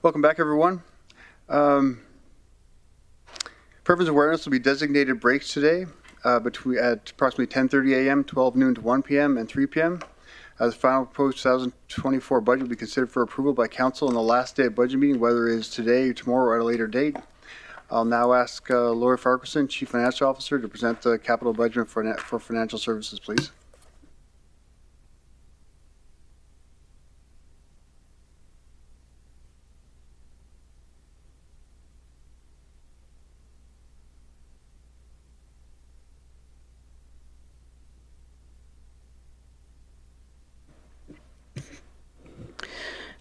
Welcome back, everyone. Preference awareness will be designated breaks today at approximately 10:30 a.m., 12 noon to 1 p.m., and 3 p.m. The final proposed 2024 budget will be considered for approval by council on the last day of budget meeting, whether it is today, or tomorrow, or at a later date. I'll now ask Lori Farquharson, Chief Financial Officer, to present the capital budget for financial services, please.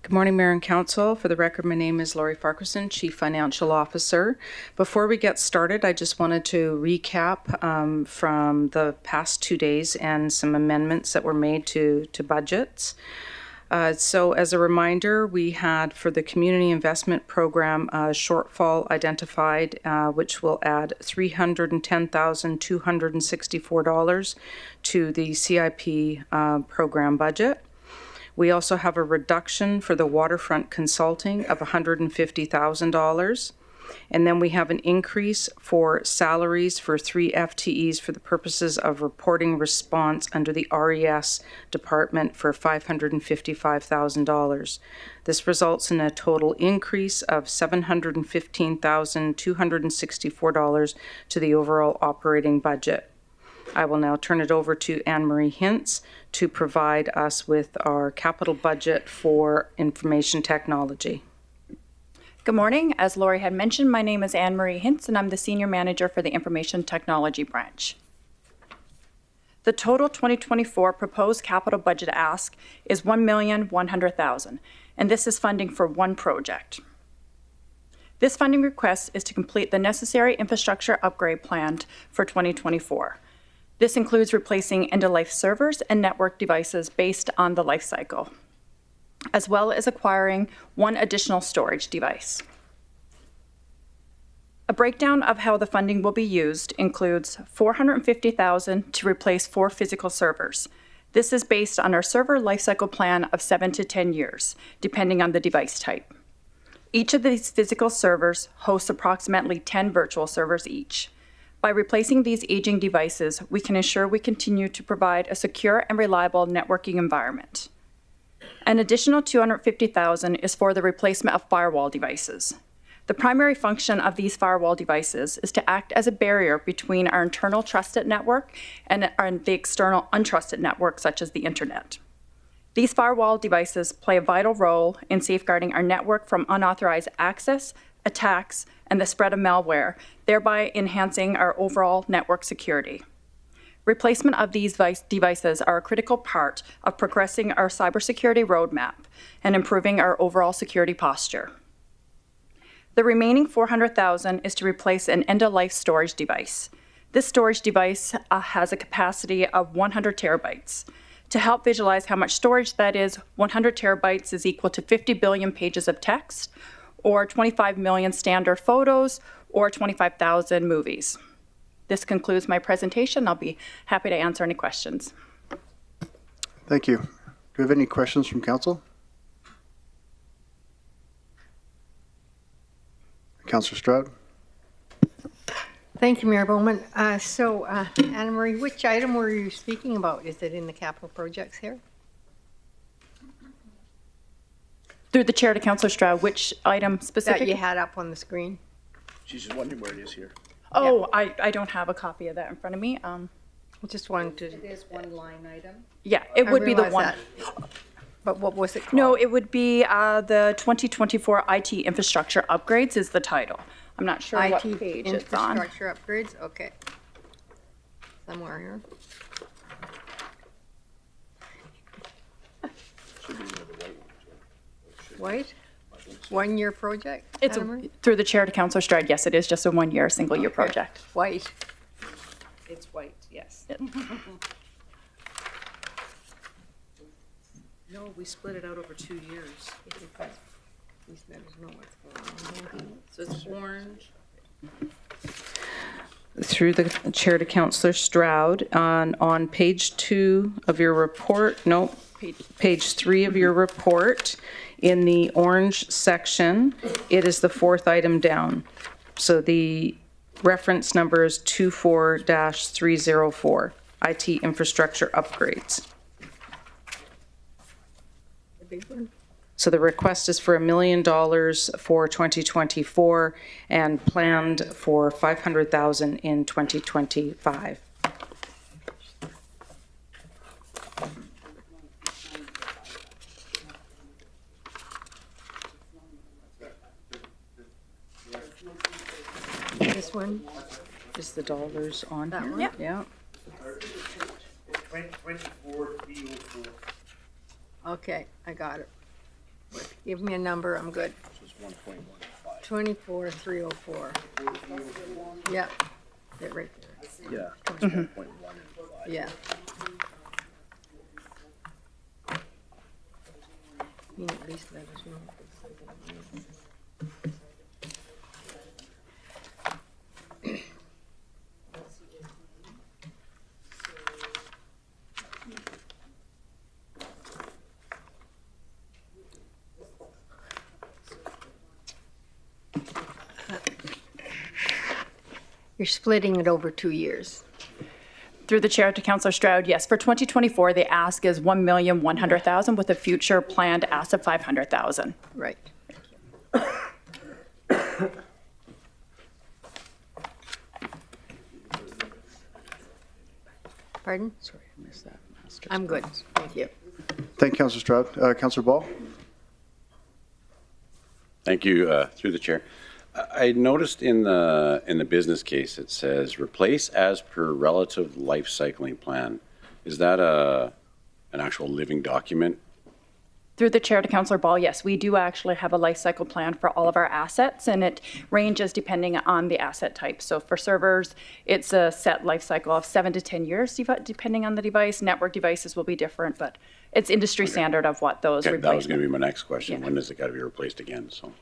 Good morning, Mayor and Council. For the record, my name is Lori Farquharson, Chief Financial Officer. Before we get started, I just wanted to recap from the past 2 days and some amendments that were made to budgets. So as a reminder, we had for the Community Investment Program a shortfall identified, which will add $310,264 to the CIP program budget. We also have a reduction for the waterfront consulting of $150,000. And then we have an increase for salaries for 3 FTEs for the purposes of reporting response under the RES department for $555,000. This results in a total increase of $715,264 to the overall operating budget. I will now turn it over to Anne-Marie Hintz to provide us with our capital budget for information technology. Good morning. As Lori had mentioned, my name is Anne-Marie Hintz, and I'm the Senior Manager for the Information Technology Branch. The total 2024 proposed capital budget ask is $1,100,000, and this is funding for one project. This funding request is to complete the necessary infrastructure upgrade planned for 2024. This includes replacing end-of-life servers and network devices based on the life cycle, as well as acquiring one additional storage device. A breakdown of how the funding will be used includes $450,000 to replace 4 physical servers. This is based on our server lifecycle plan of 7 to 10 years, depending on the device type. Each of these physical servers hosts approximately 10 virtual servers each. By replacing these aging devices, we can ensure we continue to provide a secure and reliable networking environment. An additional $250,000 is for the replacement of firewall devices. The primary function of these firewall devices is to act as a barrier between our internal trusted network and the external untrusted network, such as the internet. These firewall devices play a vital role in safeguarding our network from unauthorized access, attacks, and the spread of malware, thereby enhancing our overall network security. Replacement of these devices are a critical part of progressing our cybersecurity roadmap and improving our overall security posture. The remaining $400,000 is to replace an end-of-life storage device. This storage device has a capacity of 100 terabytes. To help visualize how much storage that is, 100 terabytes is equal to 50 billion pages of text, or 25 million standard photos, or 25,000 movies. This concludes my presentation. I'll be happy to answer any questions. Thank you. Do we have any questions from council? Councillor Stroud. Thank you, Mayor Bowman. Anna-Marie, which item were you speaking about? Is it in the capital projects here? Through the chair to Councillor Stroud, which item specifically? That you had up on the screen. She's just wondering where it is here. Oh, yeah. I don't have a copy of that in front of me. Just wanted to. It is one line item. Yeah, it would be the one. That. But what was it called? No, it would be the 2024 IT infrastructure upgrades is the title. I'm not sure what page it's on. IT infrastructure upgrades, okay. Somewhere here. Should be another White? 1 year project? It's through the chair to Councillor Stroud. Yes, it is just a 1 year single year project. White. It's white, yes. No, we split it out over 2 years. These members know what's going on. So it's orange. Through the chair to Councillor Stroud, on page 2 of your report, no, page 3 of your report, In the orange section, it is the fourth item down. So the reference number is 24-304, IT infrastructure upgrades. The big one? So the request is for $1 million for 2024 and planned for $500,000 in 2025. This one? Is the dollars on That here? one? Yep. Yeah. 24,304. Okay, I got it. Give me a number, I'm good. This is 1.15. 24,304. Yep, they're right there. Yeah. It's 1.15. Yeah. You at least let us know. You're splitting it over 2 years. Through the chair to Councillor Stroud, yes, for 2024, the ask is $1,100,000 with a future planned ask of $500,000. Right. Pardon? Sorry, I missed that. I'm good, thank you. Thank you, Councillor Stroud. Councillor Ball? Thank you, through the chair. I noticed in the business case, it says replace as per relative life cycling plan. Is that an actual living document? Through the chair to Councillor Ball, yes, we do actually have a life cycle plan for all of our assets, and it ranges depending on the asset type. So for servers, it's a set life cycle of 7 to 10 years, depending on the device. Network devices will be different, but it's industry standard of what those Okay, that was going to replacements. be my next question. Yeah. When does it got to be replaced again? So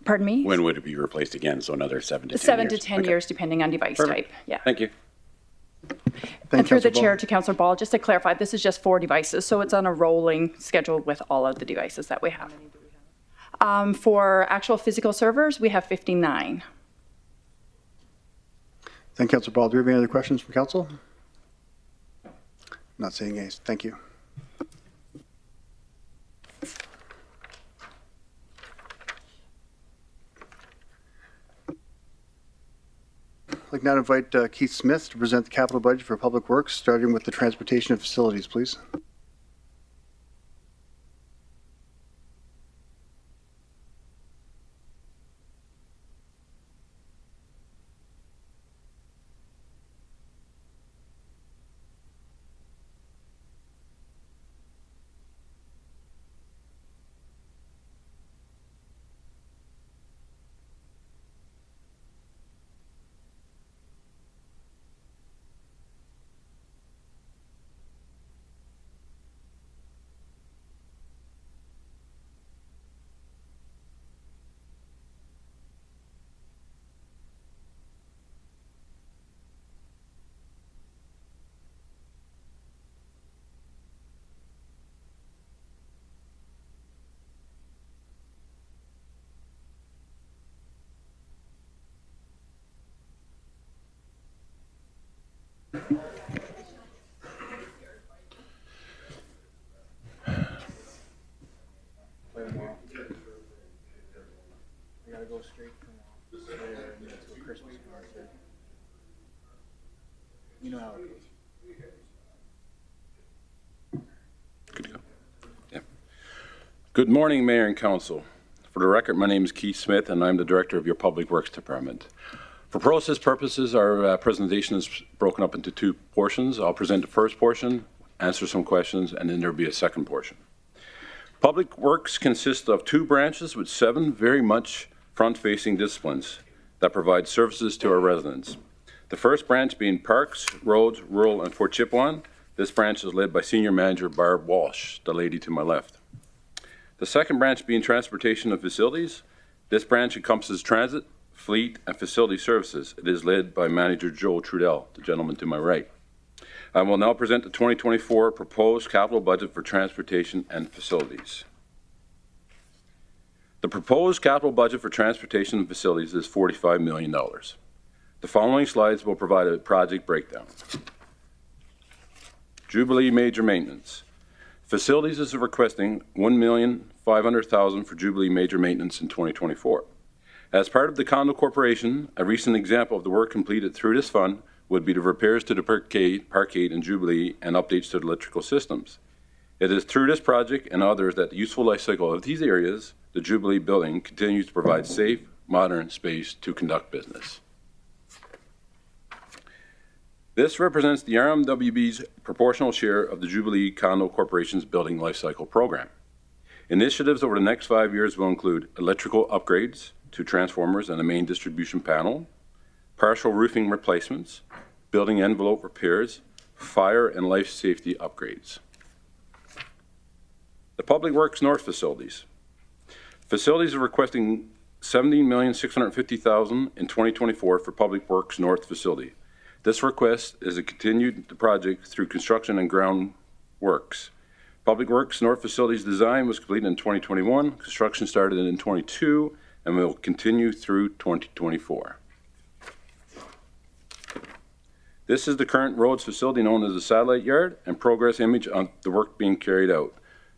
Pardon me? when would it be replaced again? So another 7 to 10 7 years? to 10 Okay. years, depending on device Perfect. type. Yeah. Thank you. And through the Councillor chair Ball. to Councillor Ball, just to clarify, this is just 4 devices, so it's on a rolling schedule with all of the devices that we have. For actual physical servers, we have 59. Thank you, Councillor Ball. Do we have any other questions from council? Not seeing any. Thank you. I'd like now to invite Keith Smith to present the capital budget for Public Works, starting with the transportation and facilities, please. We gotta go straight from there and to a Christmas concert. You know how it goes. Good to go. Yeah. Good morning, Mayor and Council. For the record, my name is Keith Smith, and I'm the Director of your Public Works Department. For process purposes, our presentation is broken up into 2 portions. I'll present the first portion, answer some questions, and then there'll be a second portion. Public Works consists of 2 branches with 7 very much front-facing disciplines that provide services to our residents. The first branch being Parks, Roads, Rural, and Fort Chipewyan. This branch is led by Senior Manager Barb Walsh, the lady to my left. The second branch being Transportation and Facilities. This branch encompasses transit, fleet, and facility services. It is led by Manager Joe Trudell, the gentleman to my right. I will now present the 2024 proposed capital budget for transportation and facilities. The proposed capital budget for transportation and facilities is $45 million. The following slides will provide a project breakdown. Jubilee major maintenance. Facilities is requesting $1,500,000 for Jubilee major maintenance in 2024. As part of the condo corporation, a recent example of the work completed through this fund would be the repairs to the parkade in Jubilee and updates to the electrical systems. It is through this project and others that the useful life cycle of these areas, the Jubilee building, continues to provide safe, modern space to conduct business. This represents the RMWB's proportional share of the Jubilee Condo Corporation's building life cycle program. Initiatives over the next 5 years will include electrical upgrades to transformers and the main distribution panel, partial roofing replacements, building envelope repairs, fire and life safety upgrades. The Public Works North facilities. Facilities are requesting $17,650,000 in 2024 for Public Works North facility. This request is a continued project through construction and ground works. Public Works North facilities design was completed in 2021, construction started in 2022, and will continue through 2024. This is the current roads facility known as the satellite yard and progress image on the work being carried out.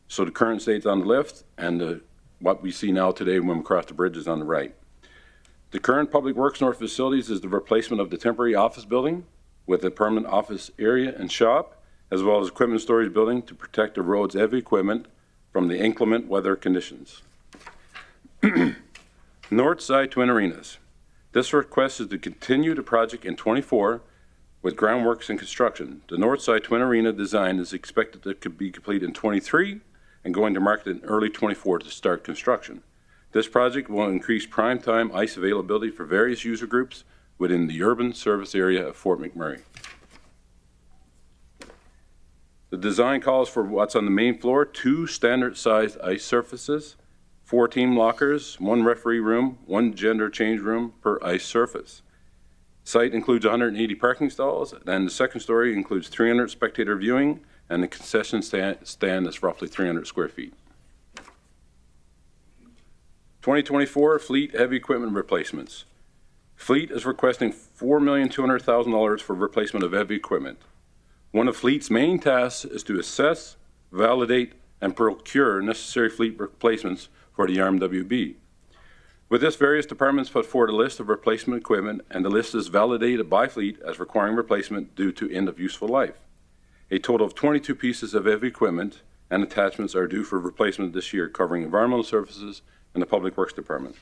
So the current state's on the left and what we see now today when we cross the bridge is on the right. The current Public Works North facilities is the replacement of the temporary office building with a permanent office area and shop, as well as equipment storage building to protect the road's heavy equipment from the inclement weather conditions. North Side Twin Arenas. This request is to continue the project in 24 with groundworks and construction. The North Side Twin Arena design is expected to be complete in 23 and going to market in early 24 to start construction. This project will increase prime time ice availability for various user groups within the urban service area of Fort McMurray. The design calls for what's on the main floor, 2 standard-sized ice surfaces, 4 team lockers, 1 referee room, 1 gender change room per ice surface. Site includes 180 parking stalls, and the second story includes 300 spectator viewing, and the concession stand is roughly 300 square feet. 2024 Fleet Heavy Equipment Replacements. Fleet is requesting $4,200,000 for replacement of heavy equipment. One of Fleet's main tasks is to assess, validate, and procure necessary fleet replacements for the RMWB. With this, various departments put forward a list of replacement equipment, and the list is validated by Fleet as requiring replacement due to end of useful life. A total of 22 pieces of heavy equipment and attachments are due for replacement this year, covering environmental services and the Public Works Department.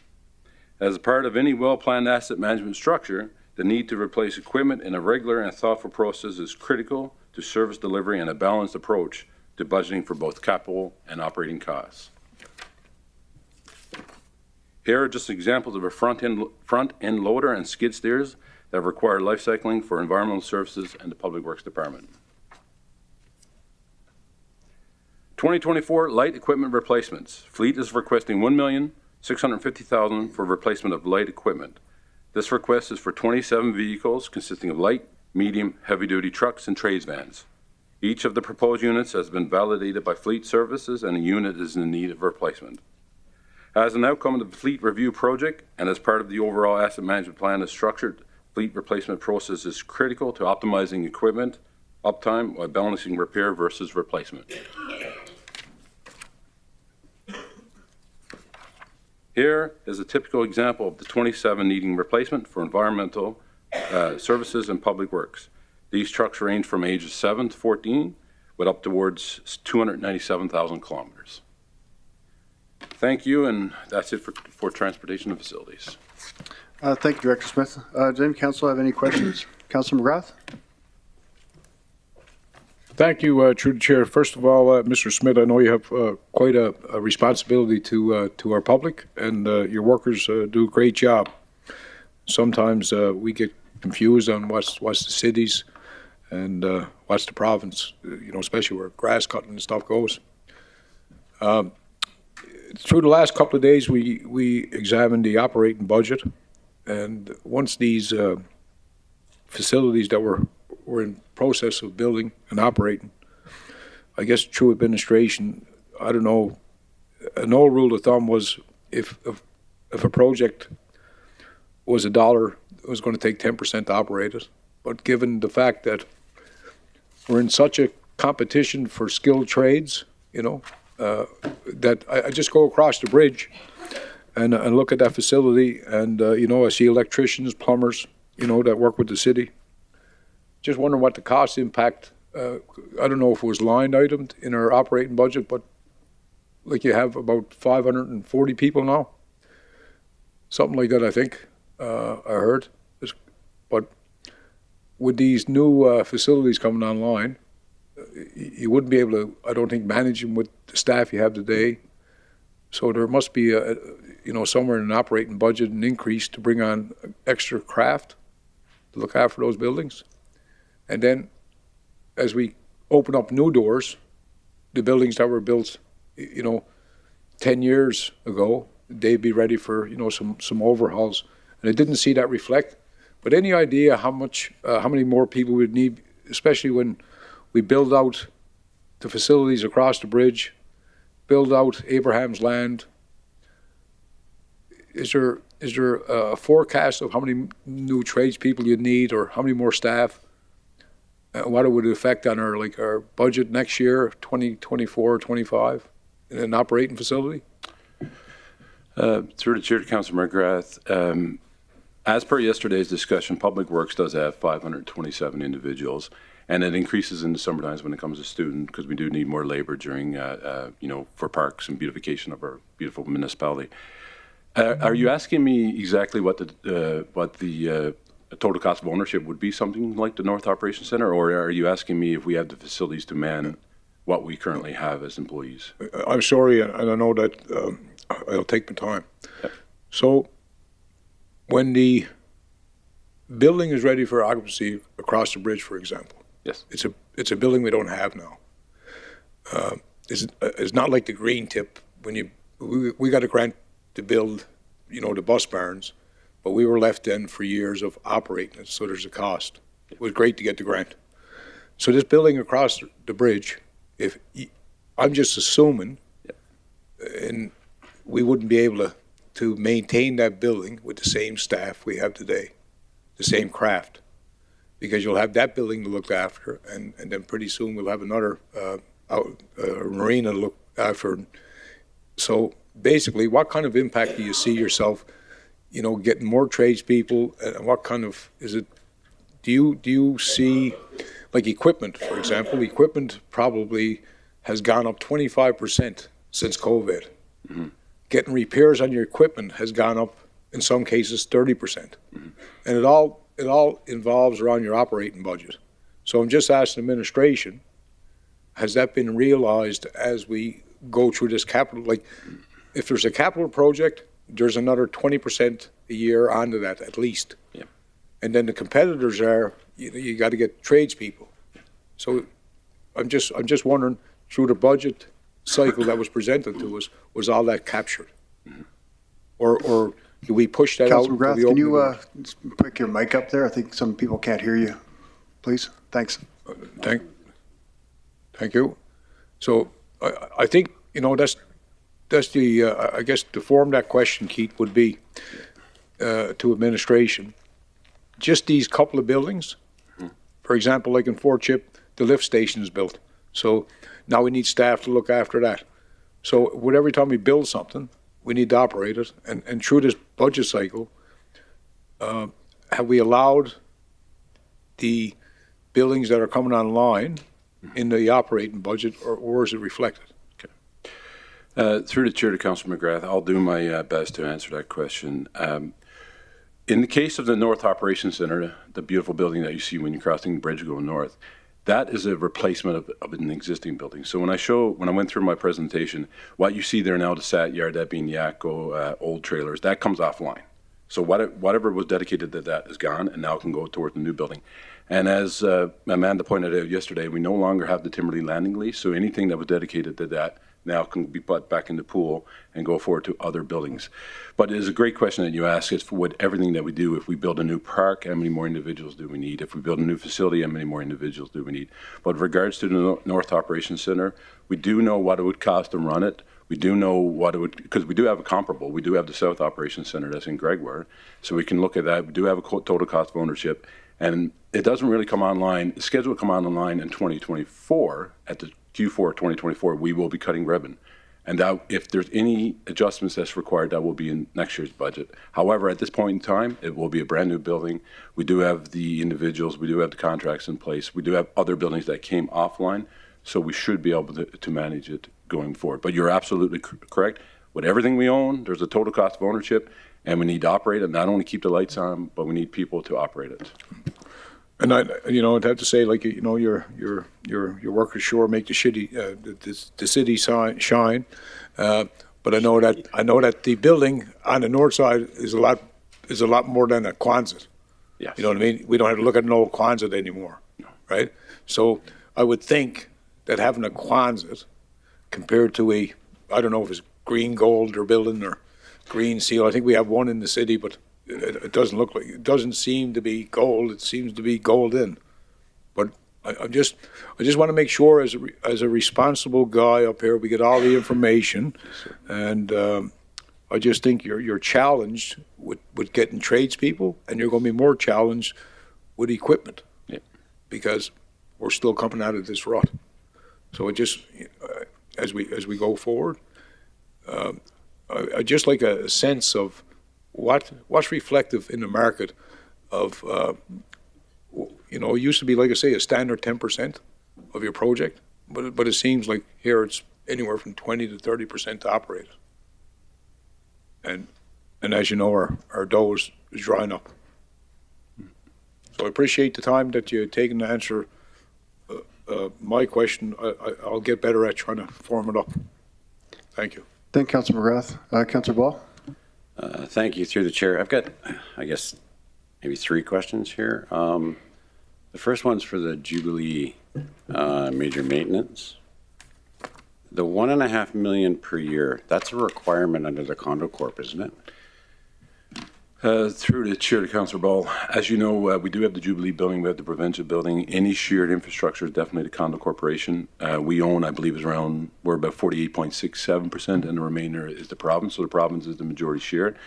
As a part of any well-planned asset management structure, the need to replace equipment in a regular and thoughtful process is critical to service delivery and a balanced approach to budgeting for both capital and operating costs. Here are just examples of a front-end loader and skid steers that require life cycling for environmental services and the Public Works Department. 2024 light equipment replacements. Fleet is requesting $1,650,000 for replacement of light equipment. This request is for 27 vehicles consisting of light, medium, heavy-duty trucks and trades vans. Each of the proposed units has been validated by Fleet Services, and a unit is in need of replacement. As an outcome of the fleet review project and as part of the overall asset management plan is structured, fleet replacement process is critical to optimizing equipment uptime while balancing repair versus replacement. Here is a typical example of the 27 needing replacement for environmental services and public works. These trucks range from ages 7 to 14 with up towards 297,000 kilometers. Thank you, and that's it for transportation and facilities. Thank you, Director Smith. Does any council have any questions? Councilor McGrath? Thank you, through the chair. First of all, Mr. Smith, I know you have quite a responsibility to our public, and your workers do a great job. Sometimes we get confused on what's the cities and what's the province, especially where grass cutting and stuff goes. Through the last couple of days, we examined the operating budget, and once these facilities that were in process of building and operating, I guess through administration, I don't know, an old rule of thumb was if a project was $1, it was going to take 10% to operate it. But given the fact that we're in such a competition for skilled trades, that I just go across the bridge and look at that facility, and I see electricians, plumbers, that work with the city. Just wondering what the cost impact. I don't know if it was line itemed in our operating budget, but like you have about 540 people now, something like that. I think I heard. But with these new facilities coming online, you wouldn't be able to, I don't think, manage them with the staff you have today. So there must be somewhere in an operating budget an increase to bring on extra craft to look after those buildings. And then as we open up new doors, the buildings that were built, 10 years ago, they'd be ready for, some overhauls. And I didn't see that reflect. But any idea how many more people we'd need, especially when we build out the facilities across the bridge, build out Abraham's land? Is there a forecast of how many new tradespeople you need, or how many more staff? What it would affect on our budget next year, 2024, 25, in an operating facility? Through the chair to Councilor McGrath, as per yesterday's discussion, Public Works does have 527 individuals, and it increases in the summer times when it comes to student, because we do need more labor during, for parks and beautification of our beautiful municipality. Are you asking me exactly what the total cost of ownership would be, something like the North Operations Center, or are you asking me if we have the facilities to man what we currently have as employees? I'm sorry, and I know that I'll take my time. Yep. So when the building is ready for occupancy across the bridge, for example, yes, it's a building we don't have now. It's not like the Green Tip when we got a grant to build, the bus barns, but we were left then for years of operating it, so there's a cost. It was great to get the grant. So this building across the bridge, I'm just assuming, and we wouldn't be able to maintain that building with the same staff we have today, the same craft, because you'll have that building to look after, and then pretty soon we'll have another marina to look after. So basically, what kind of impact do you see yourself, getting more tradespeople, and what kind of, do you see, like equipment, for example, equipment probably has gone up 25% since COVID. Mm-hmm. Getting repairs on your equipment has gone up, in some cases, 30%. Mm-hmm. And it all involves around your operating budget. So I'm just asking administration, has that been realized as we go through this capital? Like, if there's a capital project, there's another 20% a year onto that, at least. Yeah. And then the competitors are, you got to get tradespeople. So I'm just wondering, through the budget cycle that was presented to us, was all that captured? Mm-hmm. Or do we push that Councilor out? McGrath, can you just pick your mic up there? I think some people can't hear you. Please. Thanks. Thank you. So I think, that's the, I guess to form that question, Keith, would be to administration. Just these couple of buildings, for example, like in Fort Chip, the lift station is built. So now we need staff to look after that. So every time we build something, we need to operate it. And through this budget cycle, have we allowed the buildings that are coming online in the operating budget, or is it reflected? Through the chair to Councilor McGrath, I'll do my best to answer that question. In the case of the North Operations Center, the beautiful building that you see when you're crossing the bridge going north, that is a replacement of an existing building. So when I went through my presentation, what you see there now, the SAT yard, that being Yakko, old trailers, that comes offline. So whatever was dedicated to that is gone and now can go towards the new building. And as Amanda pointed out yesterday, we no longer have the Timberley landing lease, so anything that was dedicated to that now can be put back in the pool and go forward to other buildings. But it is a great question that you ask. It's for what everything that we do. If we build a new park, how many more individuals do we need? If we build a new facility, how many more individuals do we need? But in regards to the North Operations Center, we do know what it would cost to run it, We do know what it would, because we do have a comparable. We do have the South Operations Center that's in Gregoire, so we can look at that. We do have a total cost of ownership, and it doesn't really come online. The schedule will come online in 2024. At the Q4 2024, we will be cutting ribbon. And that, if there's any adjustments that's required, that will be in next year's budget. However, at this point in time, it will be a brand new building. We do have the individuals, we do have the contracts in place. We do have other buildings that came offline, so we should be able to manage it going forward. But you're absolutely correct. With everything we own, there's a total cost of ownership, and we need to operate it, not only keep the lights on, but we need people to operate it. And I'd have to say, like, your workers sure make the city shine. But I know that the building on the north side is a lot more than a Quonset. Yes. You know what I mean? We don't have to look at an old Quonset anymore, right? So I would think that having a Quonset compared to I don't know if it's green gold they're building or green seal. I think we have one in the city, but it doesn't seem to be gold. It seems to be golden. But I just want to make sure as a responsible guy up here, we get all the information. And I just think you're challenged with getting tradespeople, and you're going to be more challenged with equipment. Yeah. Because we're still coming out of this rut. So it just, as we go forward, I just like a sense of what's reflective in the market of, it used to be, like I say, a standard 10% of your project, but it seems like here it's anywhere from 20 to 30% to operate it. And as you know, our dough is drying up. So I appreciate the time that you've taken to answer my question. I'll get better at trying to form it up. Thank you. Thank you, Councilor McGrath. Councilor Ball? Thank you, through the chair. I've got, I guess, maybe 3 questions here. The first one's for the Jubilee major maintenance. The $1.5 million per year, that's a requirement under the Condo Corp, isn't it? Through the chair to Councillor Ball, as you know, we do have the Jubilee building, we have the Provincial building. Any shared infrastructure is definitely the Condo Corporation. We own, I believe, we're about 48.67%, and the remainder is the province. So the province is the majority shared.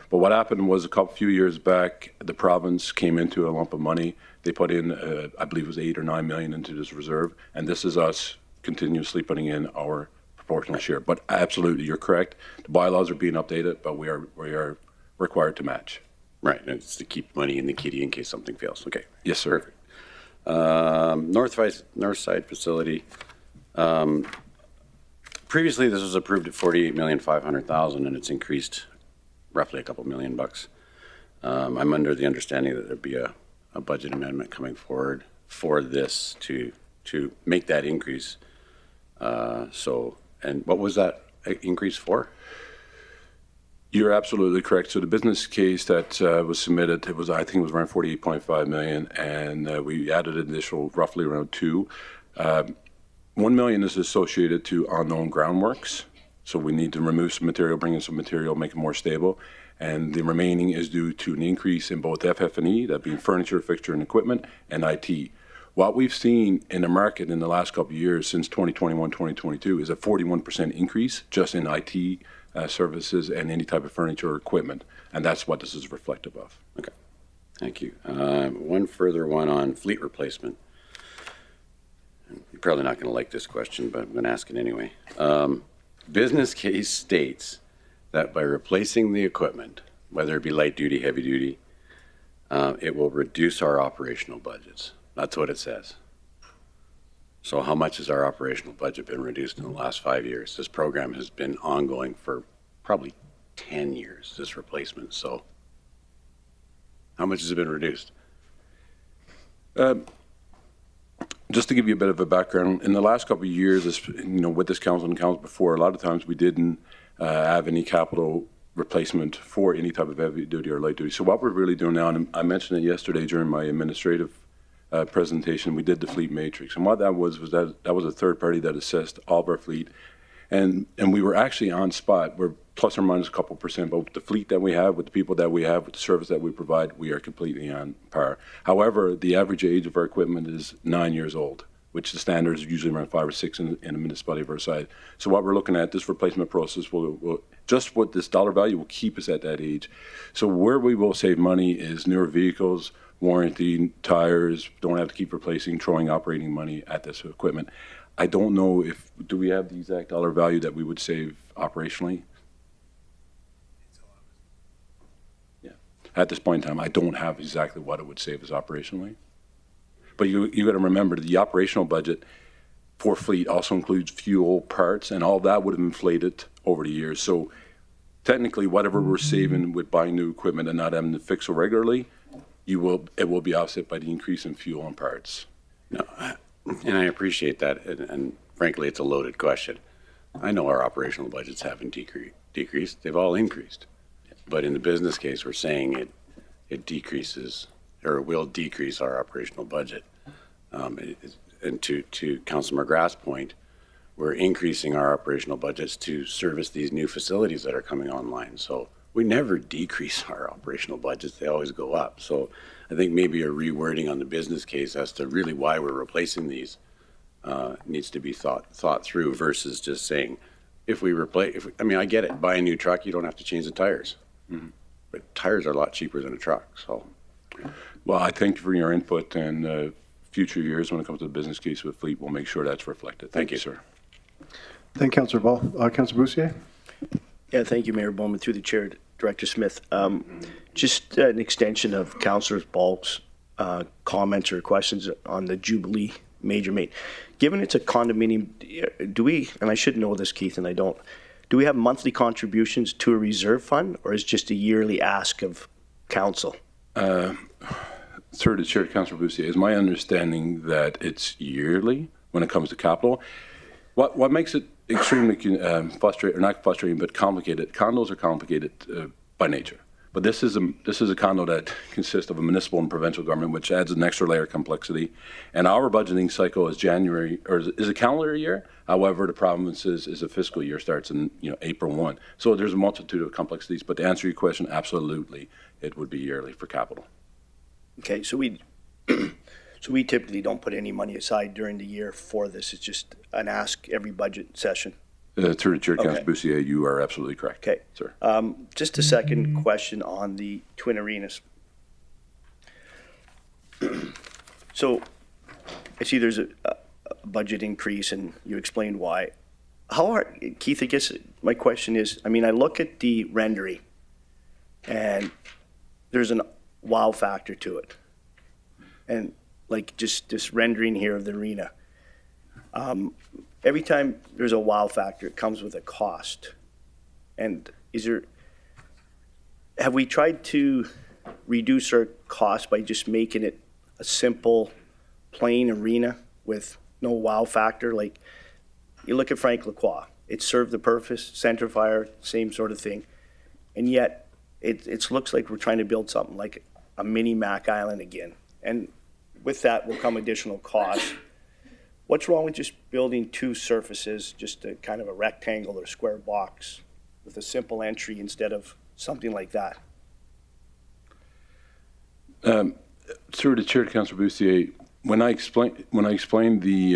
But what happened was few years back, the province came into a lump of money. They put in, I believe it was 8 or 9 million into this reserve, and this is us continuously putting in our proportional share. But absolutely, you're correct. The bylaws are being updated, but we are required to match. Right, and it's to keep money in the kitty in case something fails. Okay. Yes, sir. Perfect. North side facility. Previously, this was approved at $48,500,000, and it's increased roughly a couple $1 million. I'm under the understanding that there'd be a budget amendment coming forward for this to make that increase. And what was that increase for? You're absolutely correct. So the business case that was submitted, I think it was around 48.5 million, and we added an additional roughly around 2. 1 million is associated to unknown groundworks. So we need to remove some material, bring in some material, make it more stable. And the remaining is due to an increase in both FF&E, that being furniture, fixture, and equipment, and IT. What we've seen in the market in the last couple of years, since 2021, 2022, is a 41% increase just in IT services and any type of furniture or equipment. And that's what this is reflective of. Okay, thank you. One further one on fleet replacement. You're probably not going to like this question, but I'm going to ask it anyway. Business case states that by replacing the equipment, whether it be light duty, heavy duty, it will reduce our operational budgets. That's what it says. So how much has our operational budget been reduced in the last 5 years? This program has been ongoing for probably 10 years, this replacement. So how much has it been reduced? Just to give you a bit of a background, in the last couple of years, with this council and council before, a lot of times we didn't have any capital replacement for any type of heavy duty or light duty. So what we're really doing now, and I mentioned it yesterday during my administrative presentation, we did the fleet matrix. And what that was that was a third party that assessed all of our fleet. And we were actually on spot. We're plus or minus a couple %, but with the fleet that we have, with the people that we have, with the service that we provide, we are completely on par. However, the average age of our equipment is 9 years old. which the standard is usually around 5 or 6 in a municipality of our size. So what we're looking at, this replacement process will just what this dollar value will keep us at that age. So where we will save money is newer vehicles, warranty, tires, don't have to keep replacing, throwing operating money at this equipment. I don't know do we have the exact dollar value that we would save operationally? Yeah. At this point in time, I don't have exactly what it would save us operationally. But you got to remember the operational budget for fleet also includes fuel, parts, and all that would have inflated over the years. So technically, whatever we're saving with buying new equipment and not having to fix it regularly, it will be offset by the increase in fuel and parts. No, and I appreciate that, and frankly, it's a loaded question. I know our operational budgets haven't decreased; they've all increased. But in the business case, we're saying it decreases or will decrease our operational budget. And to Councilor McGrath's point, we're increasing our operational budgets to service these new facilities that are coming online. So we never decrease our operational budgets; they always go up. So I think maybe a rewording on the business case as to really why we're replacing these needs to be thought through versus just saying, I get it, buy a new truck, you don't have to change the tires. Mm-hmm. But tires are a lot cheaper than a truck, so. Well, I thank you for your input, and future years when it comes to the business case with fleet, we'll make sure that's reflected. Thank you, sir. Thank you, Councillor Ball. Councillor Boussier? Yeah, thank you, Mayor Bowman. Through the chair, Director Smith. Just an extension of Councillor Ball's comments or questions on the Jubilee Major Main. Given it's a condominium, do we, and I should know this, Keith, and I don't, do we have monthly contributions to a reserve fund, or is it just a yearly ask of council? Through the chair, Councillor Boussier, is my understanding that it's yearly when it comes to capital. What makes it extremely frustrating, or not frustrating, but complicated? Condos are complicated by nature. But this is a condo that consists of a municipal and provincial government, which adds an extra layer of complexity. And our budgeting cycle is is a calendar year. However, the province is a fiscal year, starts in April 1. So there's a multitude of complexities. But to answer your question, absolutely, it would be yearly for capital. Okay, so we typically don't put any money aside during the year for this. It's just an ask every budget session. Through the chair, Okay. Councillor Boussier, you are absolutely correct. Okay, sir. Just a second question on the Twin Arenas. So I see there's a budget increase, and you explained why. How hard, Keith? I guess my question is, I look at the rendering, and there's a wow factor to it, and like just this rendering here of the arena. Every time there's a wow factor, it comes with a cost. And have we tried to reduce our cost by just making it a simple, plain arena with no wow factor? Like, you look at Frank Lacroix, it served the purpose, center fire, same sort of thing. And yet, it looks like we're trying to build something like a mini Mac Island again. And with that will come additional costs. What's wrong with just building two surfaces, just a kind of a rectangle or square box with a simple entry instead of something like that? Through the chair, Councillor Boussier, when I explained the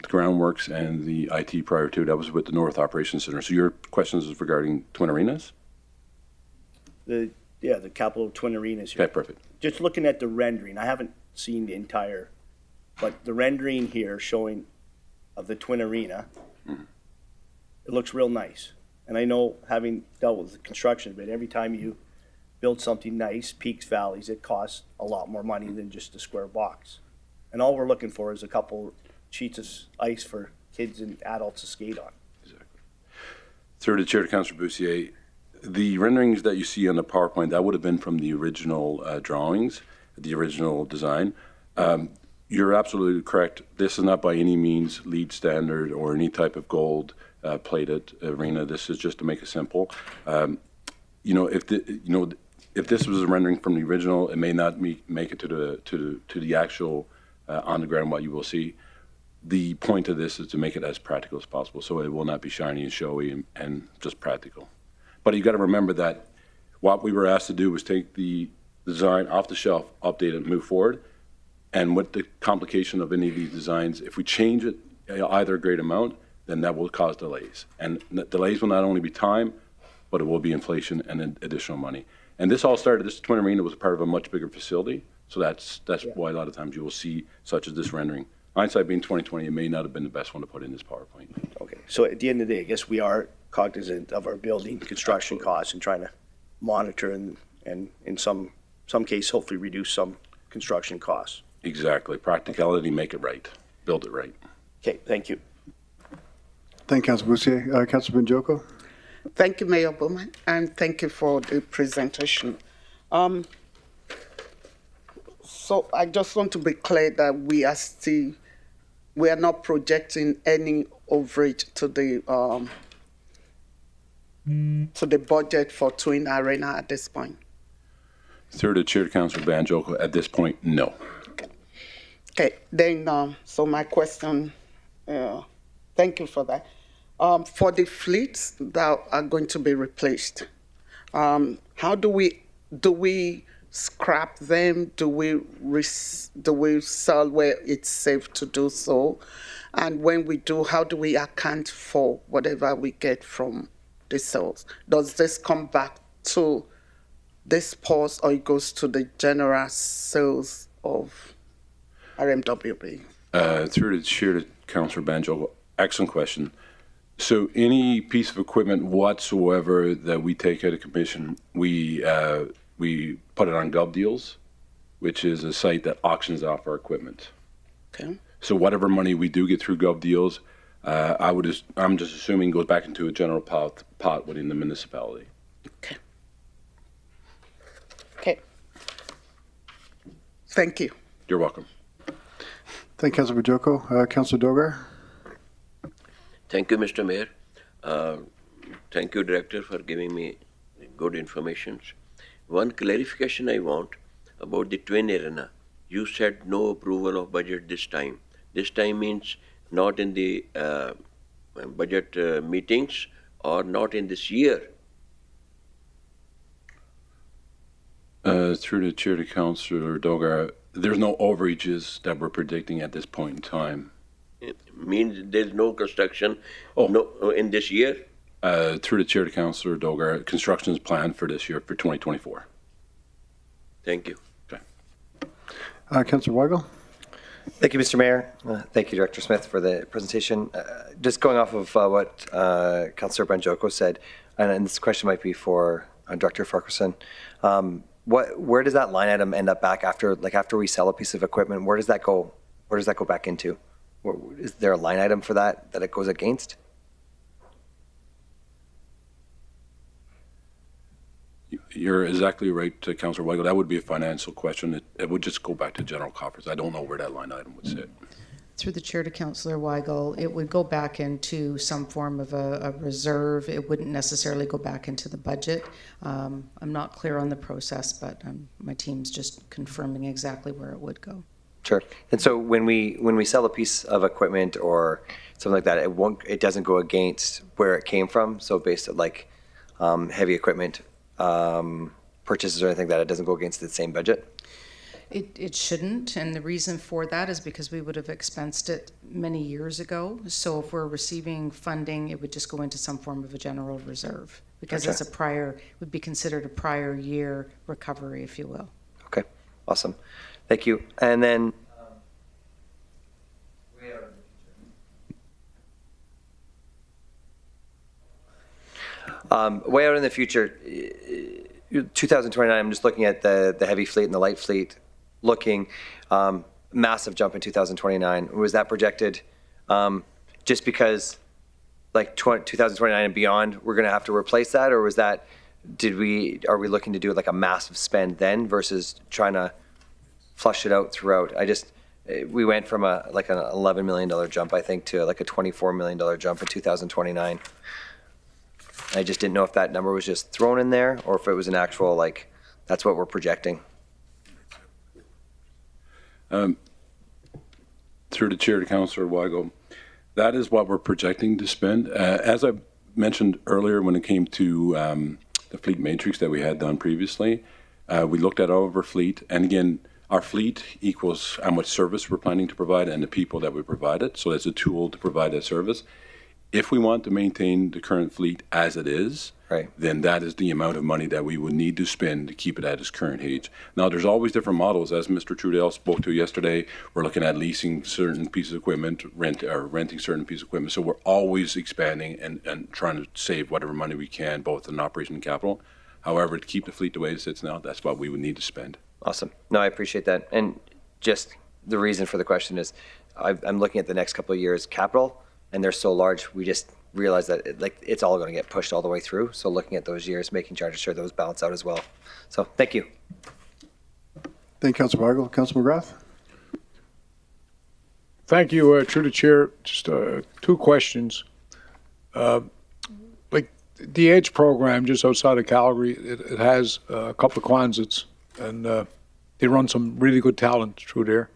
groundworks and the IT prior to, that was with the North Operations Center. So your questions is regarding Twin Arenas? The capital Twin Arenas here. Okay, perfect. Just looking at the rendering, I haven't seen the entire, but the rendering here showing of the Twin Arena, It looks real nice. And I know, having dealt with the construction, but every time you build something nice, peaks, valleys, it costs a lot more money than just a square box. And all we're looking for is a couple sheets of ice for kids and adults to skate on. Exactly. Through the chair to Councillor Boussier, the renderings that you see on the PowerPoint, that would have been from the original drawings, the original design. You're absolutely correct. This is not by any means LEED standard or any type of gold plated arena. This is just to make it simple. If this was a rendering from the original, it may not make it to the actual on the ground what you will see. The point of this is to make it as practical as possible, so it will not be shiny and showy and just practical. But you got to remember that what we were asked to do was take the design off the shelf, update it, and move forward. And with the complication of any of these designs, if we change it either a great amount, then that will cause delays. And the delays will not only be time, but it will be inflation and additional money. And this all started, this Twin Arena was part of a much bigger facility. So that's why a lot of times you will see such as this rendering. Hindsight being 2020, it may not have been the best one to put in this PowerPoint. Okay, so at the end of the day, I guess we are cognizant of our building construction costs and trying to monitor and in some case, hopefully reduce some construction costs. Exactly. Practicality, make it right. Build it right. Okay, thank you. Thank you, Councilor Bussier. Councilor Benjoko? Thank you, Mayor Bowman, and thank you for the presentation. So I just want to be clear that we are not projecting any overage to the budget for Twin Arena at this point. Through the chair, Councilor Banjoko, at this point, no. Okay, then, so my question, thank you for that. For the fleets that are going to be replaced, how do we scrap them? Do we sell where it's safe to do so? And when we do, how do we account for whatever we get from the sales? Does this come back to this pause, or it goes to the general sales of RMWB? Through the chair to Councilor Banjoko, excellent question. So any piece of equipment whatsoever that we take out of commission, we put it on Gov Deals, which is a site that auctions off our equipment. Okay. So whatever money we do get through Gov Deals, I'm just assuming goes back into a general pot within the municipality. Okay. Okay. Thank you. You're welcome. Thank you, Councilor Benjoko. Councilor Dogar? Thank you, Mr. Mayor. Thank you, Director, for giving me good information. One clarification I want about the Twin Arena. You said no approval of budget this time. This time means not in the budget meetings or not in this year. Through the chair to Councilor Dogar, there's no overages that we're predicting at this point in time. It means there's no construction no, in this year? Through the chair to Councilor Dogar, construction is planned for this year, for 2024. Thank you. Okay. Councilor Weigel? Thank you, Mr. Mayor. Thank you, Director Smith, for the presentation. Just going off of what Councilor Banjoko said, and this question might be for Director Farquharson. Where does that line item end up back after we sell a piece of equipment? Where does that go? Where does that go back into? Is there a line item for that it goes against? You're exactly right, Councilor Weigel. That would be a financial question. It would just go back to general coffers. I don't know where that line item would sit. Through the chair to Councillor Weigel, it would go back into some form of a reserve. It wouldn't necessarily go back into the budget. I'm not clear on the process, but my team's just confirming exactly where it would go. Sure. And so when we sell a piece of equipment or something like that, it doesn't go against where it came from. So based on heavy equipment purchases or anything like that, it doesn't go against the same budget. It shouldn't, and the reason for that is because we would have expensed it many years ago. So if we're receiving funding, it would just go into some form of a general reserve because Gotcha. it's would be considered a prior year recovery, if you will. Okay, awesome. Thank you. And then way out in the future, 2029, I'm just looking at the heavy fleet and the light fleet looking massive jump in 2029. Was that projected just because 2029 and beyond, we're going to have to replace that? Or was that, are we looking to do a massive spend then versus trying to flush it out throughout? We went from an $11 million jump, I think, to a $24 million jump in 2029. I just didn't know if that number was just thrown in there or if it was an actual, that's what we're projecting. Through the chair to Councilor Weigel, that is what we're projecting to spend. As I mentioned earlier when it came to the fleet matrix that we had done previously, we looked at all of our fleet. And again, Our fleet equals how much service we're planning to provide and the people that we provide it. So it's a tool to provide that service. If we want to maintain the current fleet as it is, Right. then that is the amount of money that we would need to spend to keep it at its current age. Now, there's always different models. As Mr. Trudell spoke to yesterday, we're looking at leasing certain pieces of equipment, renting certain pieces of equipment. So we're always expanding and trying to save whatever money we can, both in operation and capital. However, to keep the fleet the way it sits now, that's what we would need to spend. Awesome. No, I appreciate that. And just the reason for the question is I'm looking at the next couple of years capital, and they're so large, we just realize that it's all going to get pushed all the way through. So looking at those years, making sure those balance out as well. So thank you. Thank you, Councilor Bargle. Councilor McGrath? Thank you, through the chair. Just two questions. Like the EDGE program just outside of Calgary, it has a couple of Quonsets, and they run some really good talent through there.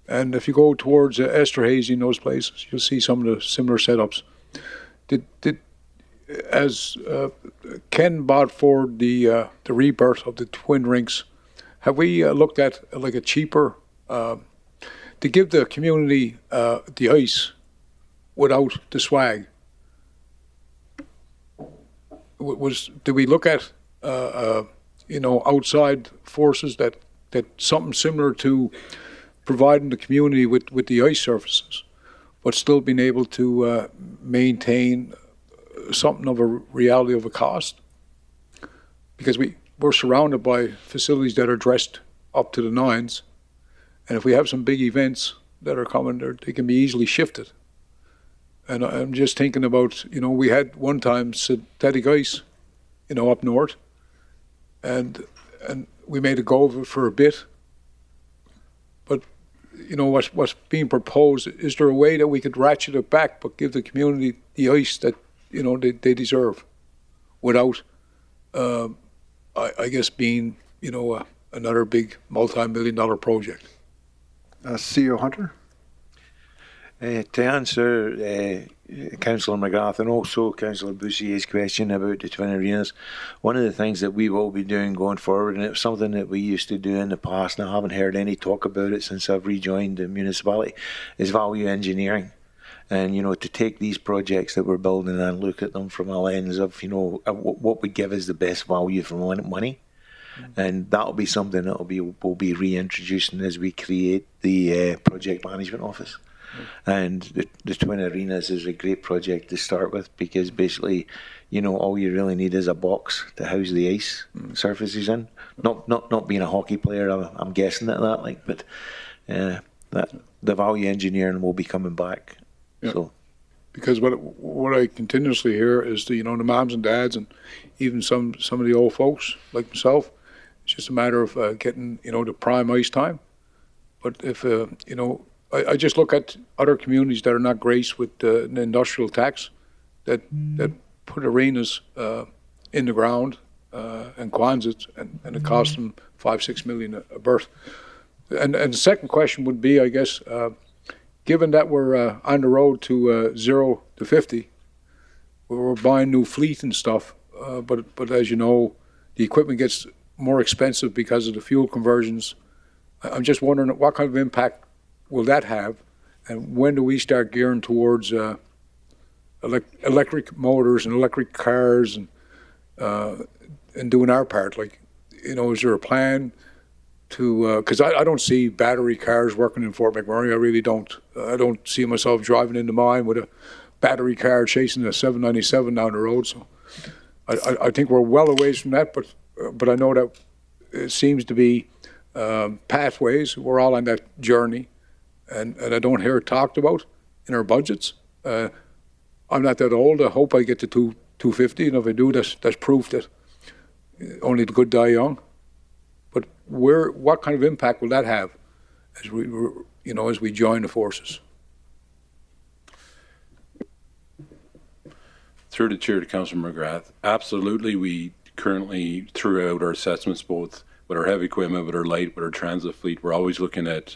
And if you go towards Esterhazy and those places, you'll see some of the similar setups. As Ken brought forward the rebirth of the twin rinks, have we looked at like a cheaper to give the community the ice without the swag? Did we look at outside forces that something similar to providing the community with the ice surfaces, but still being able to maintain something of a reality of a cost? Because we're surrounded by facilities that are dressed up to the nines, and if we have some big events that are coming, they can be easily shifted. And I'm just thinking about, we had one time synthetic ice, up north, and we made a go of it for a bit. But, what's being proposed, is there a way that we could ratchet it back but give the community the ice that, they deserve without, I guess, being, another big multi-million-dollar project? CEO Hunter? To answer Councillor McGrath and also Councillor Boussier's question about the twin arenas, one of the things that we will be doing going forward, and it's something that we used to do in the past, and I haven't heard any talk about it since I've rejoined the municipality, is value engineering. And, to take these projects that we're building and look at them from a lens of, what would give us the best value for money. And that'll be something that we'll be reintroducing as we create the project management office. And the Twin Arenas is a great project to start with, because basically, all you really need is a box to house the ice surfaces in. Not being a hockey player, I'm guessing at that, but that the value engineering will be coming back. Yeah. So, because what I continuously hear is the moms and dads and even some of the old folks like myself, it's just a matter of getting the prime ice time. But if I just look at other communities that are not graced with an industrial tax that put arenas in the ground and Quonsets, and it costs them $5-6 million a berth. And the second question would be, I guess, given that we're on the road to 0 to 50, we're buying new fleet and stuff, but as you know, the equipment gets more expensive because of the fuel conversions. I'm just wondering what kind of impact will that have, and when do we start gearing towards electric motors and electric cars and doing our part? Is there a plan to, because I don't see battery cars working in Fort McMurray. I really don't. I don't see myself driving into mine with a battery car chasing a 797 down the road. So I think we're well away from that, but I know that it seems to be pathways. We're all on that journey, and I don't hear it talked about in our budgets. I'm not that old. I hope I get to 250, and if I do, that's proof that only the good die young. But what kind of impact will that have as we join the forces? Through the chair to Councillor McGrath, absolutely. We currently, throughout our assessments, both with our heavy equipment, with our light, with our transit fleet. We're always looking at,